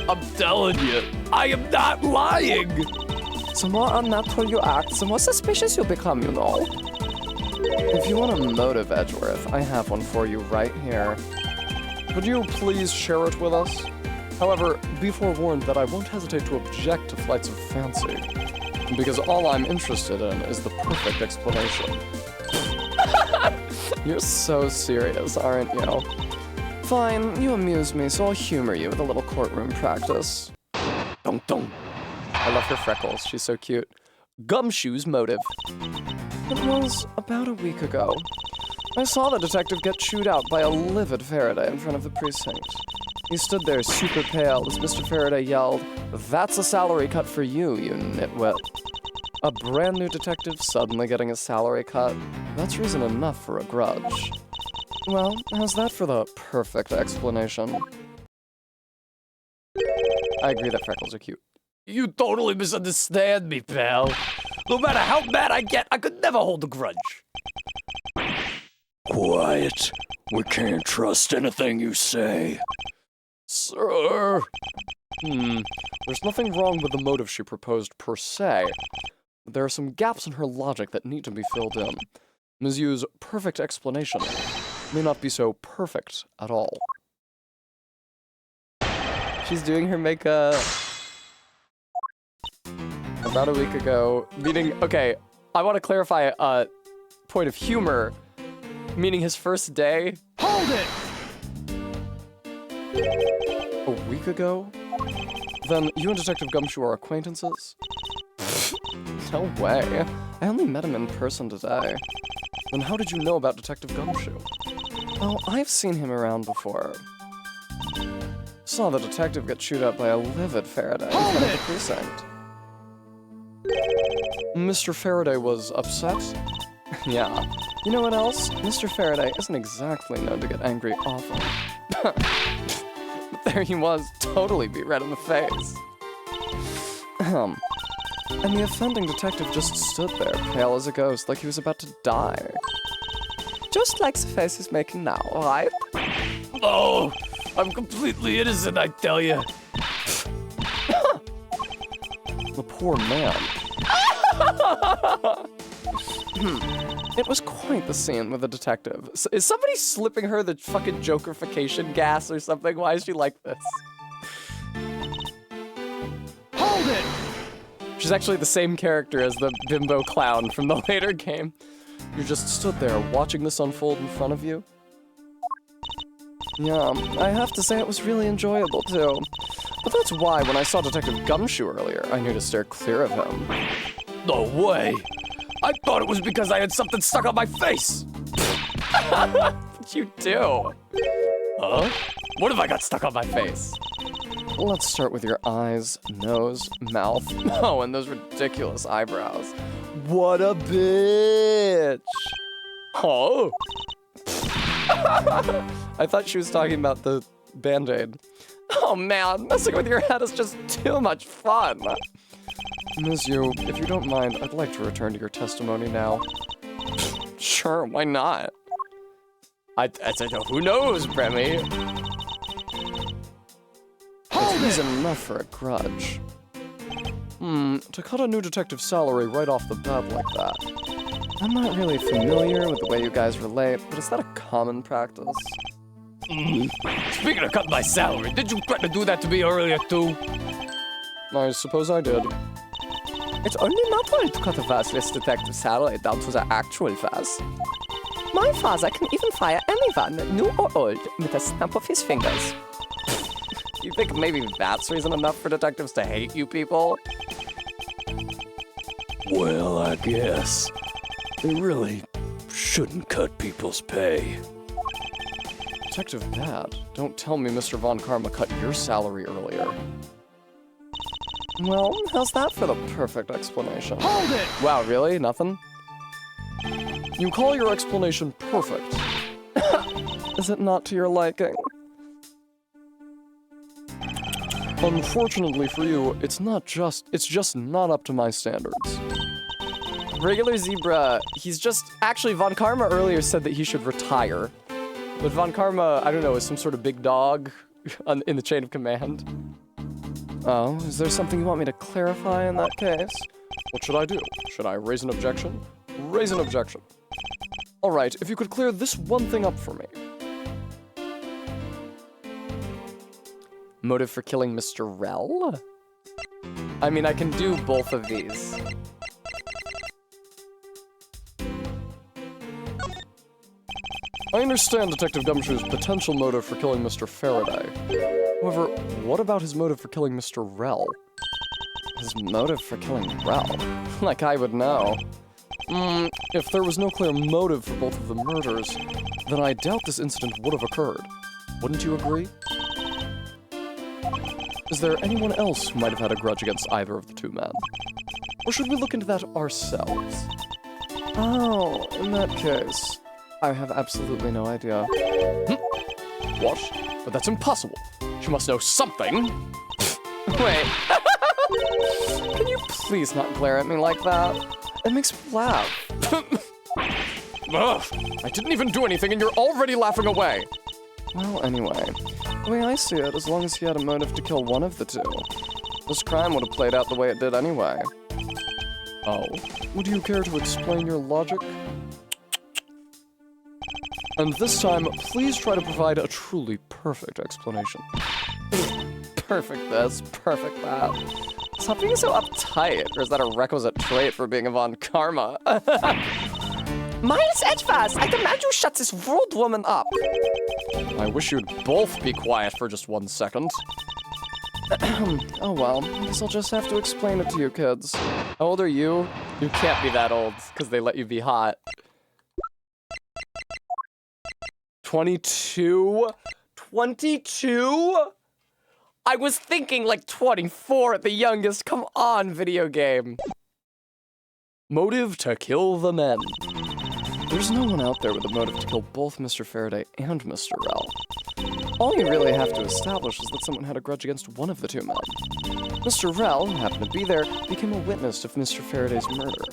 I'm telling you, I am not lying. The more unnatural you act, the more suspicious you become, you know. If you want a motive, Edgeworth, I have one for you right here. Would you please share it with us? However, be forewarned that I won't hesitate to object to flights of fancy, because all I'm interested in is the perfect explanation. You're so serious, aren't you? Fine, you amuse me, so I'll humor you with a little courtroom practice. Dong dong. I love her freckles, she's so cute. Gumshoe's motive. It was about a week ago. I saw the detective get chewed out by a livid Faraday in front of the precinct. He stood there super pale as Mr. Faraday yelled, "That's a salary cut for you, you nitwit." A brand new detective suddenly getting a salary cut. That's reason enough for a grudge. Well, how's that for the perfect explanation? I agree that freckles are cute. You totally misunderstand me, pal. No matter how mad I get, I could never hold a grudge. Quiet. We can't trust anything you say. Sir. There's nothing wrong with the motive she proposed per se. There are some gaps in her logic that need to be filled in. Ms. Yu's perfect explanation may not be so perfect at all. She's doing her makeup. About a week ago, meaning, okay, I want to clarify a point of humor, meaning his first day. Hold it! A week ago? Then you and Detective Gumshoe are acquaintances? No way. I only met him in person today. Then how did you know about Detective Gumshoe? Oh, I've seen him around before. Saw the detective get chewed up by a livid Faraday in front of the precinct. Mr. Faraday was upset? Yeah. You know what else? Mr. Faraday isn't exactly known to get angry often. But there he was, totally beat red in the face. And the offending detective just stood there, pale as a ghost, like he was about to die. Just like the face he's making now, right? Oh, I'm completely innocent, I tell you. The poor man. It was quite the scene with the detective. Is somebody slipping her the fucking Jokerification gas or something? Why is she like this? Hold it! She's actually the same character as the bimbo clown from the later game. You just stood there watching this unfold in front of you. Yeah, I have to say it was really enjoyable too. But that's why when I saw Detective Gumshoe earlier, I knew to steer clear of him. No way. I thought it was because I had something stuck on my face. You do. Huh? What have I got stuck on my face? Let's start with your eyes, nose, mouth. Oh, and those ridiculous eyebrows. What a bitch! Oh! I thought she was talking about the Band-Aid. Oh man, messing with your head is just too much fun! Ms. Yu, if you don't mind, I'd like to return to your testimony now. Sure, why not? I don't know. Who knows, Bremy? It's reason enough for a grudge. To cut a new detective's salary right off the bat like that. I'm not really familiar with the way you guys relate, but is that a common practice? Speaking of cutting my salary, did you threaten to do that to me earlier too? I suppose I did. It's only natural to cut a faceless detective's salary down to the actual face. My father can even fire anyone, new or old, with a snap of his fingers. You think maybe that's reason enough for detectives to hate you people? Well, I guess. They really shouldn't cut people's pay. Detective Bad, don't tell me Mr. Von Karma cut your salary earlier. Well, how's that for the perfect explanation? Hold it! Wow, really? Nothing? You call your explanation perfect. Is it not to your liking? Unfortunately for you, it's just not up to my standards. Regular Zebra, actually, Von Karma earlier said that he should retire. But Von Karma, I don't know, is some sort of big dog in the chain of command. Oh, is there something you want me to clarify in that case? What should I do? Should I raise an objection? Raise an objection. All right, if you could clear this one thing up for me. Motive for killing Mr. Rel? I mean, I can do both of these. I understand Detective Gumshoe's potential motive for killing Mr. Faraday. However, what about his motive for killing Mr. Rel? His motive for killing Rel? Like I would know. If there was no clear motive for both of the murders, then I doubt this incident would have occurred. Wouldn't you agree? Is there anyone else who might have had a grudge against either of the two men? Or should we look into that ourselves? Oh, in that case, I have absolutely no idea. What? But that's impossible. She must know something. Wait. Can you please not glare at me like that? It makes me laugh. Ugh, I didn't even do anything and you're already laughing away. Well, anyway, the way I see it, as long as he had a motive to kill one of the two, this crime would have played out the way it did anyway. Oh, would you care to explain your logic? And this time, please try to provide a truly perfect explanation. Perfect this, perfect that. Stop being so uptight, or is that a requisite trait for being a Von Karma? Miles Edgefast, I demand you shut this rude woman up. I wish you'd both be quiet for just 1 second. Oh well, I guess I'll just have to explain it to you kids. How old are you? You can't be that old, because they let you be hot. 22? 22? I was thinking like 24 at the youngest. Come on, video game. Motive to kill the men. There's no one out there with a motive to kill both Mr. Faraday and Mr. Rel. All you really have to establish is that someone had a grudge against one of the two men. Mr. Rel, who happened to be there, became a witness to Mr. Faraday's murder.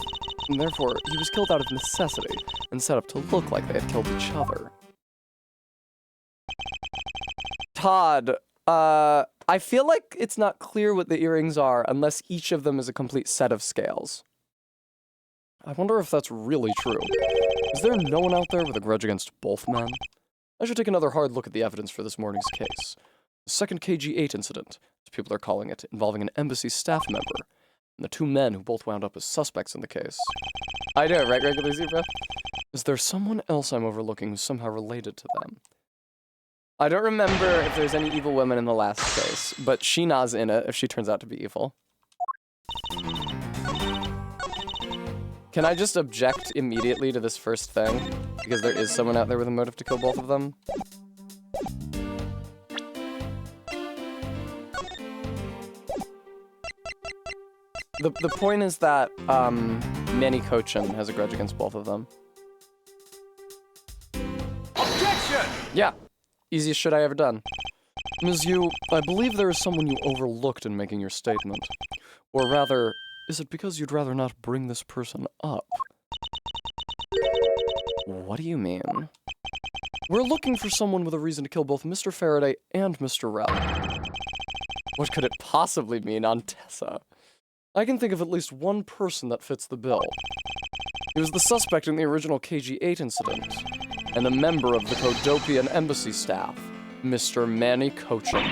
And therefore, he was killed out of necessity and set up to look like they had killed each other. Todd, I feel like it's not clear what the earrings are unless each of them is a complete set of scales. I wonder if that's really true. Is there no one out there with a grudge against both men? I should take another hard look at the evidence for this morning's case. The second KG-8 incident, as people are calling it, involving an embassy staff member, and the two men who both wound up as suspects in the case. I know, right, Regular Zebra? Is there someone else I'm overlooking who's somehow related to them? I don't remember if there's any evil women in the last case, but Sheena's in it if she turns out to be evil. Can I just object immediately to this first thing? Because there is someone out there with a motive to kill both of them? The point is that, Manny Cochin has a grudge against both of them. Objection! Yeah. Easiest shit I ever done. Ms. Yu, I believe there is someone you overlooked in making your statement. Or rather, is it because you'd rather not bring this person up? What do you mean? We're looking for someone with a reason to kill both Mr. Faraday and Mr. Rel. What could it possibly mean on Tessa? I can think of at least one person that fits the bill. He was the suspect in the original KG-8 incident, and a member of the Kodopian embassy staff, Mr. Manny Cochin.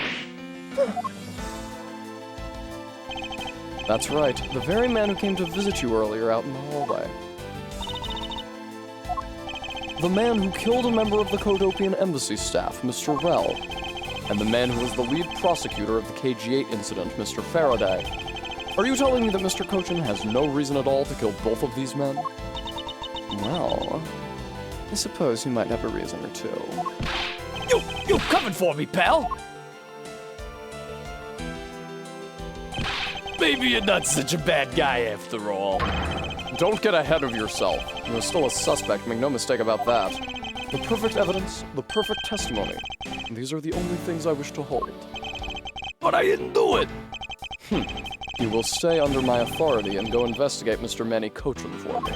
That's right, the very man who came to visit you earlier out in the hallway. The man who killed a member of the Kodopian embassy staff, Mr. Rel, and the man who was the lead prosecutor of the KG-8 incident, Mr. Faraday. Are you telling me that Mr. Cochin has no reason at all to kill both of these men? Well, I suppose he might have a reason or two. You coming for me, pal? Maybe you're not such a bad guy after all. Don't get ahead of yourself. You're still a suspect, make no mistake about that. The perfect evidence, the perfect testimony. These are the only things I wish to hold. But I didn't do it. You will stay under my authority and go investigate Mr. Manny Cochran for me.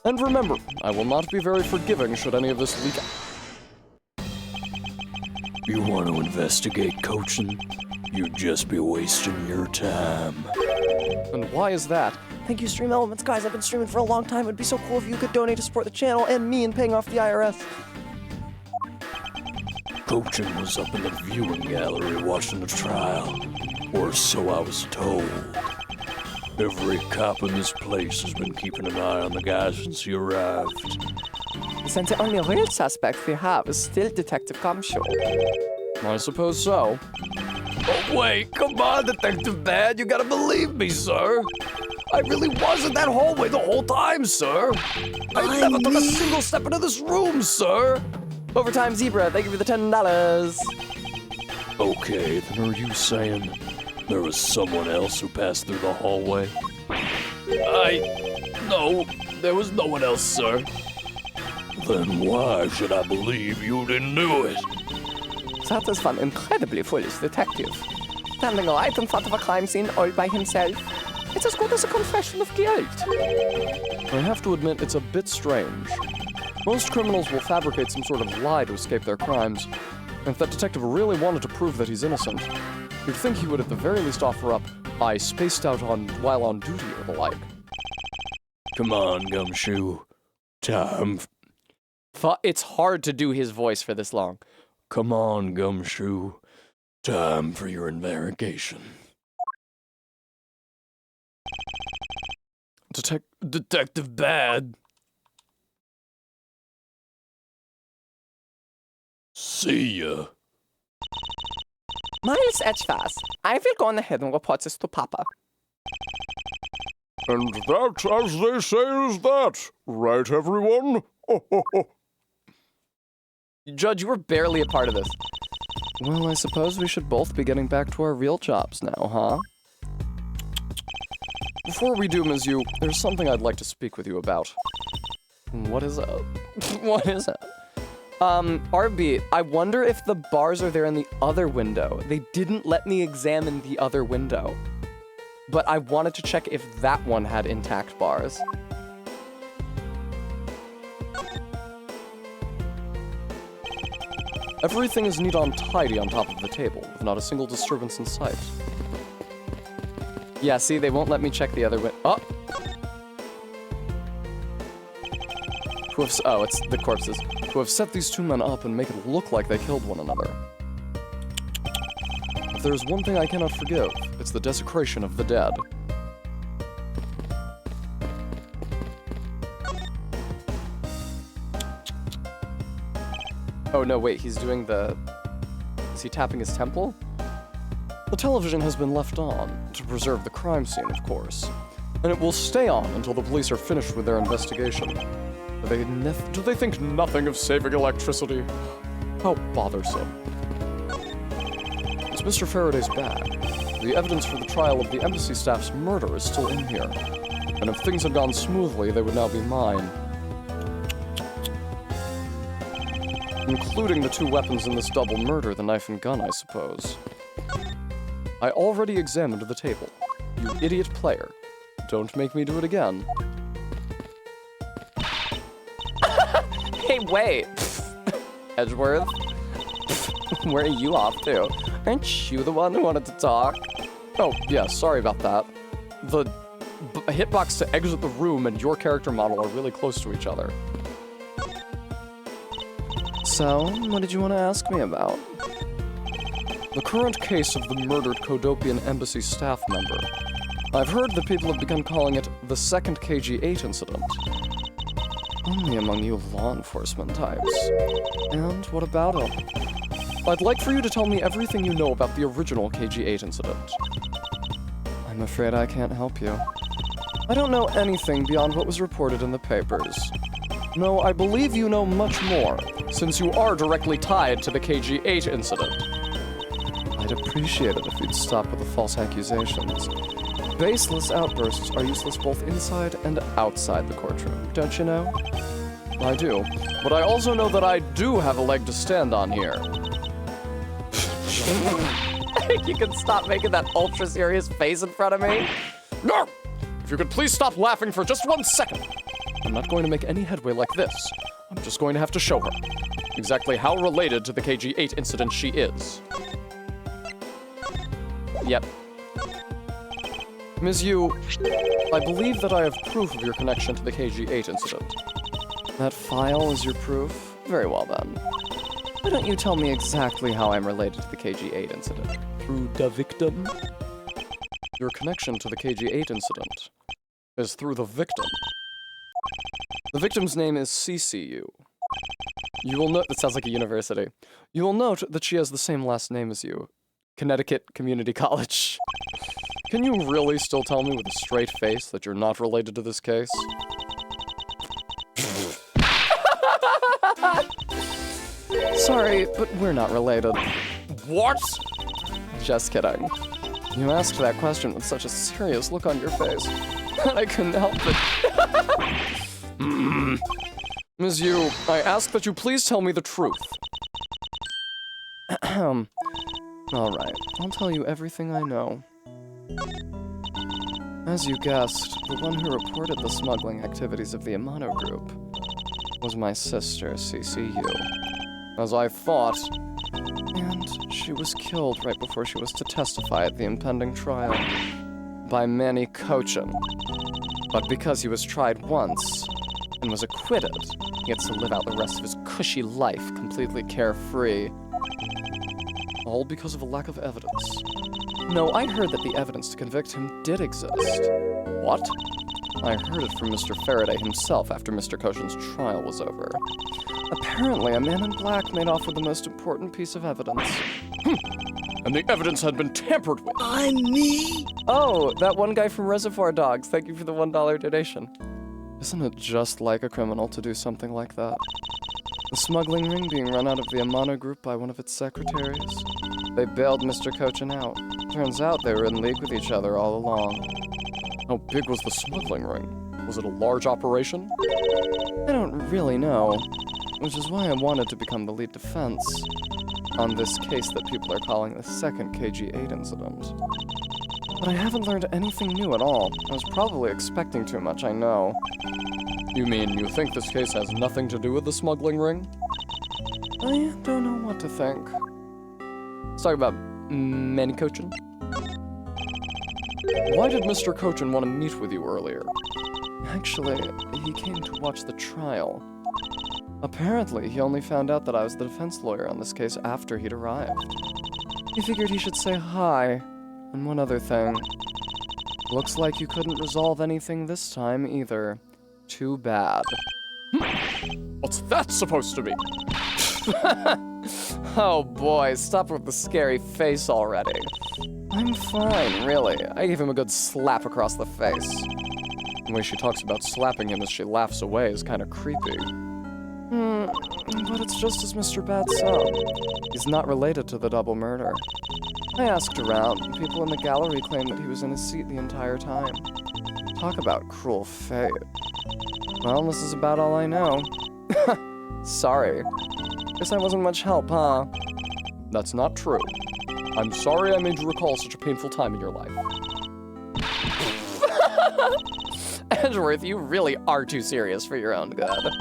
And remember, I will not be very forgiving should any of this leak out. You want to investigate Coaching? You'd just be wasting your time. And why is that? Thank you, Stream Elements. Guys, I've been streaming for a long time. It'd be so cool if you could donate to support the channel and me in paying off the IRS. Coaching was up in the viewing gallery watching the trial. Or so I was told. Every cop in this place has been keeping an eye on the guy since he arrived. Since the only real suspect we have is still Detective Gumshoe. I suppose so. Oh, wait, come on, Detective Bad. You gotta believe me, sir. I really was in that hallway the whole time, sir. I never took a single step into this room, sir. Overtime Zebra, thank you for the $10. Okay, then are you saying there was someone else who passed through the hallway? No, there was no one else, sir. Then why should I believe you didn't do it? That is one incredibly foolish detective. Standing right in front of a crime scene all by himself. It's as good as a confession of guilt. I have to admit, it's a bit strange. Most criminals will fabricate some sort of lie to escape their crimes. And if that detective really wanted to prove that he's innocent, you'd think he would at the very least offer up, I spaced out while on duty or the like. Come on, Gumshoe. Time. It's hard to do his voice for this long. Come on, Gumshoe. Time for your interrogation. Detective Bad. See ya. Miles Edgefass, I will go on ahead and report this to Papa. And that, as they say, is that. Right, everyone? Judge, you were barely a part of this. Well, I suppose we should both be getting back to our real jobs now, huh? Before we do, Ms. Yu, there's something I'd like to speak with you about. What is it? What is it? RB, I wonder if the bars are there in the other window. They didn't let me examine the other window. But I wanted to check if that one had intact bars. Everything is neat and tidy on top of the table, with not a single disturbance in sight. Yeah, see, they won't let me check the other window. Oh! Oh, it's the corpses. Who have set these two men up and make it look like they killed one another. If there is one thing I cannot forgive, it's the desecration of the dead. Oh no, wait, he's doing the... Is he tapping his temple? The television has been left on, to preserve the crime scene, of course. And it will stay on until the police are finished with their investigation. Do they think nothing of saving electricity? How bothersome. It's Mr. Faraday's bag. The evidence for the trial of the embassy staff's murder is still in here. And if things had gone smoothly, they would now be mine. Including the two weapons in this double murder, the knife and gun, I suppose. I already examined the table. You idiot player. Don't make me do it again. Hey, wait. Edgeworth? Where are you off to? Aren't you the one who wanted to talk? Oh, yeah, sorry about that. The hitbox to exit the room and your character model are really close to each other. So, what did you want to ask me about? The current case of the murdered Kodopian embassy staff member. I've heard that people have begun calling it the second KG-8 incident. Only among you law enforcement types. And what about it? I'd like for you to tell me everything you know about the original KG-8 incident. I'm afraid I can't help you. I don't know anything beyond what was reported in the papers. No, I believe you know much more, since you are directly tied to the KG-8 incident. I'd appreciate it if you'd stop with the false accusations. Baseless outbursts are useless both inside and outside the courtroom, don't you know? I do, but I also know that I do have a leg to stand on here. You can stop making that ultra serious face in front of me? No! If you could please stop laughing for just 1 second. I'm not going to make any headway like this. I'm just going to have to show her exactly how related to the KG-8 incident she is. Yep. Ms. Yu, I believe that I have proof of your connection to the KG-8 incident. That file is your proof? Very well then. Why don't you tell me exactly how I'm related to the KG-8 incident? Through the victim? Your connection to the KG-8 incident is through the victim. The victim's name is CCU. You will note, it sounds like a university. You will note that she has the same last name as you. Connecticut Community College. Can you really still tell me with a straight face that you're not related to this case? Sorry, but we're not related. What? Just kidding. You asked that question with such a serious look on your face that I couldn't help it. Ms. Yu, I ask that you please tell me the truth. All right, I'll tell you everything I know. As you guessed, the one who reported the smuggling activities of the Amano group was my sister, CCU. As I thought. And she was killed right before she was to testify at the impending trial by Manny Cochin. But because he was tried once and was acquitted, he gets to live out the rest of his cushy life completely carefree. All because of a lack of evidence. No, I heard that the evidence to convict him did exist. What? I heard it from Mr. Faraday himself after Mr. Cochin's trial was over. Apparently, a man in black made off with the most important piece of evidence. And the evidence had been tampered with. Oh, that one guy from Reservoir Dogs. Thank you for the $1 donation. Isn't it just like a criminal to do something like that? The smuggling ring being run out of the Amano group by one of its secretaries. They bailed Mr. Cochin out. Turns out they were in league with each other all along. How big was the smuggling ring? Was it a large operation? I don't really know, which is why I wanted to become the lead defense on this case that people are calling the second KG-8 incident. But I haven't learned anything new at all. I was probably expecting too much, I know. You mean you think this case has nothing to do with the smuggling ring? I don't know what to think. Let's talk about Manny Cochin. Why did Mr. Cochin want to meet with you earlier? Actually, he came to watch the trial. Apparently, he only found out that I was the defense lawyer on this case after he'd arrived. He figured he should say hi. And one other thing. Looks like you couldn't resolve anything this time either. Too bad. What's that supposed to be? Oh boy, stop with the scary face already. I'm fine, really. I gave him a good slap across the face. The way she talks about slapping him as she laughs away is kind of creepy. But it's just as Mr. Bat said. He's not related to the double murder. I asked around, and people in the gallery claimed that he was in his seat the entire time. Talk about cruel fate. Well, this is about all I know. Sorry. Guess I wasn't much help, huh? That's not true. I'm sorry I made you recall such a painful time in your life. Edgeworth, you really are too serious for your own good.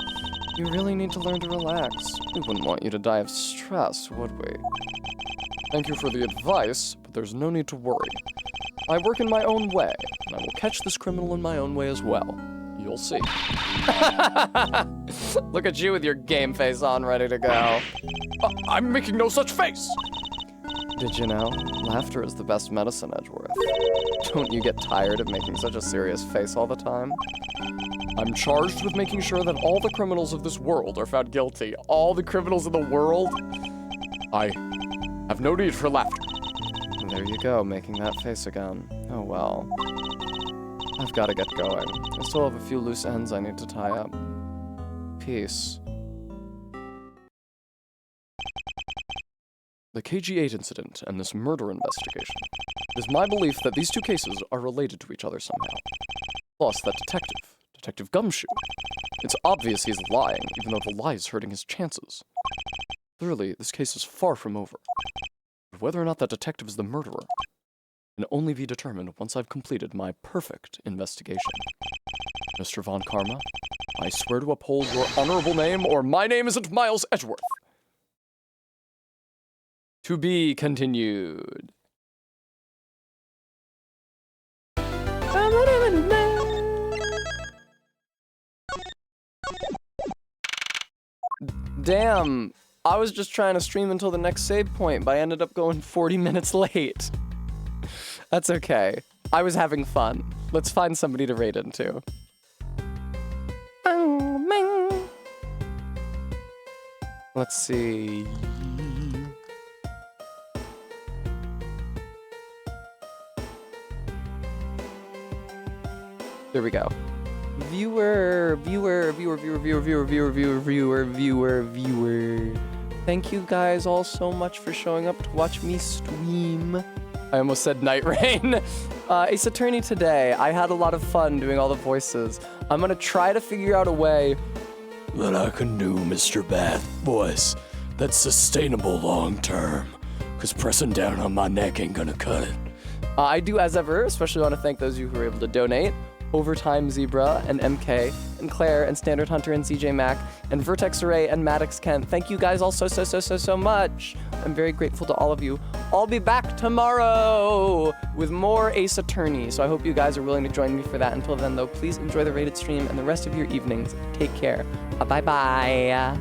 You really need to learn to relax. We wouldn't want you to die of stress, would we? Thank you for the advice, but there's no need to worry. I work in my own way, and I will catch this criminal in my own way as well. You'll see. Look at you with your game face on, ready to go. I'm making no such face! Did you know? Laughter is the best medicine, Edgeworth. Don't you get tired of making such a serious face all the time? I'm charged with making sure that all the criminals of this world are found guilty. All the criminals in the world? I have no need for laughter. There you go, making that face again. Oh well. I've got to get going. I still have a few loose ends I need to tie up. Peace. the KG8 incident and this murder investigation. It is my belief that these two cases are related to each other somehow. Plus, that Detective Gumshoe. It's obvious he's lying, even though the lie is hurting his chances. Clearly, this case is far from over. But whether or not that detective is the murderer can only be determined once I've completed my perfect investigation. Mr. Von Karma, I swear to uphold your honorable name, or my name isn't Miles Edgeworth. To be continued. Damn, I was just trying to stream until the next save point, but I ended up going 40 minutes late. That's okay. I was having fun. Let's find somebody to raid into. Let's see. There we go. Viewer. Thank you guys all so much for showing up to watch me stream. I almost said Night Rain. Ace Attorney today. I had a lot of fun doing all the voices. I'm gonna try to figure out a way That I can do, Mr. Bath voice. That's sustainable long term. Cause pressing down on my neck ain't gonna cut it. I do, as ever, especially want to thank those of you who were able to donate. Overtime Zebra and MK and Claire and Standard Hunter and CJ Mac and Vertex Array and Maddox Kent. Thank you guys all so much. I'm very grateful to all of you. I'll be back tomorrow with more Ace Attorney, so I hope you guys are willing to join me for that. Until then, though, please enjoy the rated stream and the rest of your evenings. Take care. Bye-bye.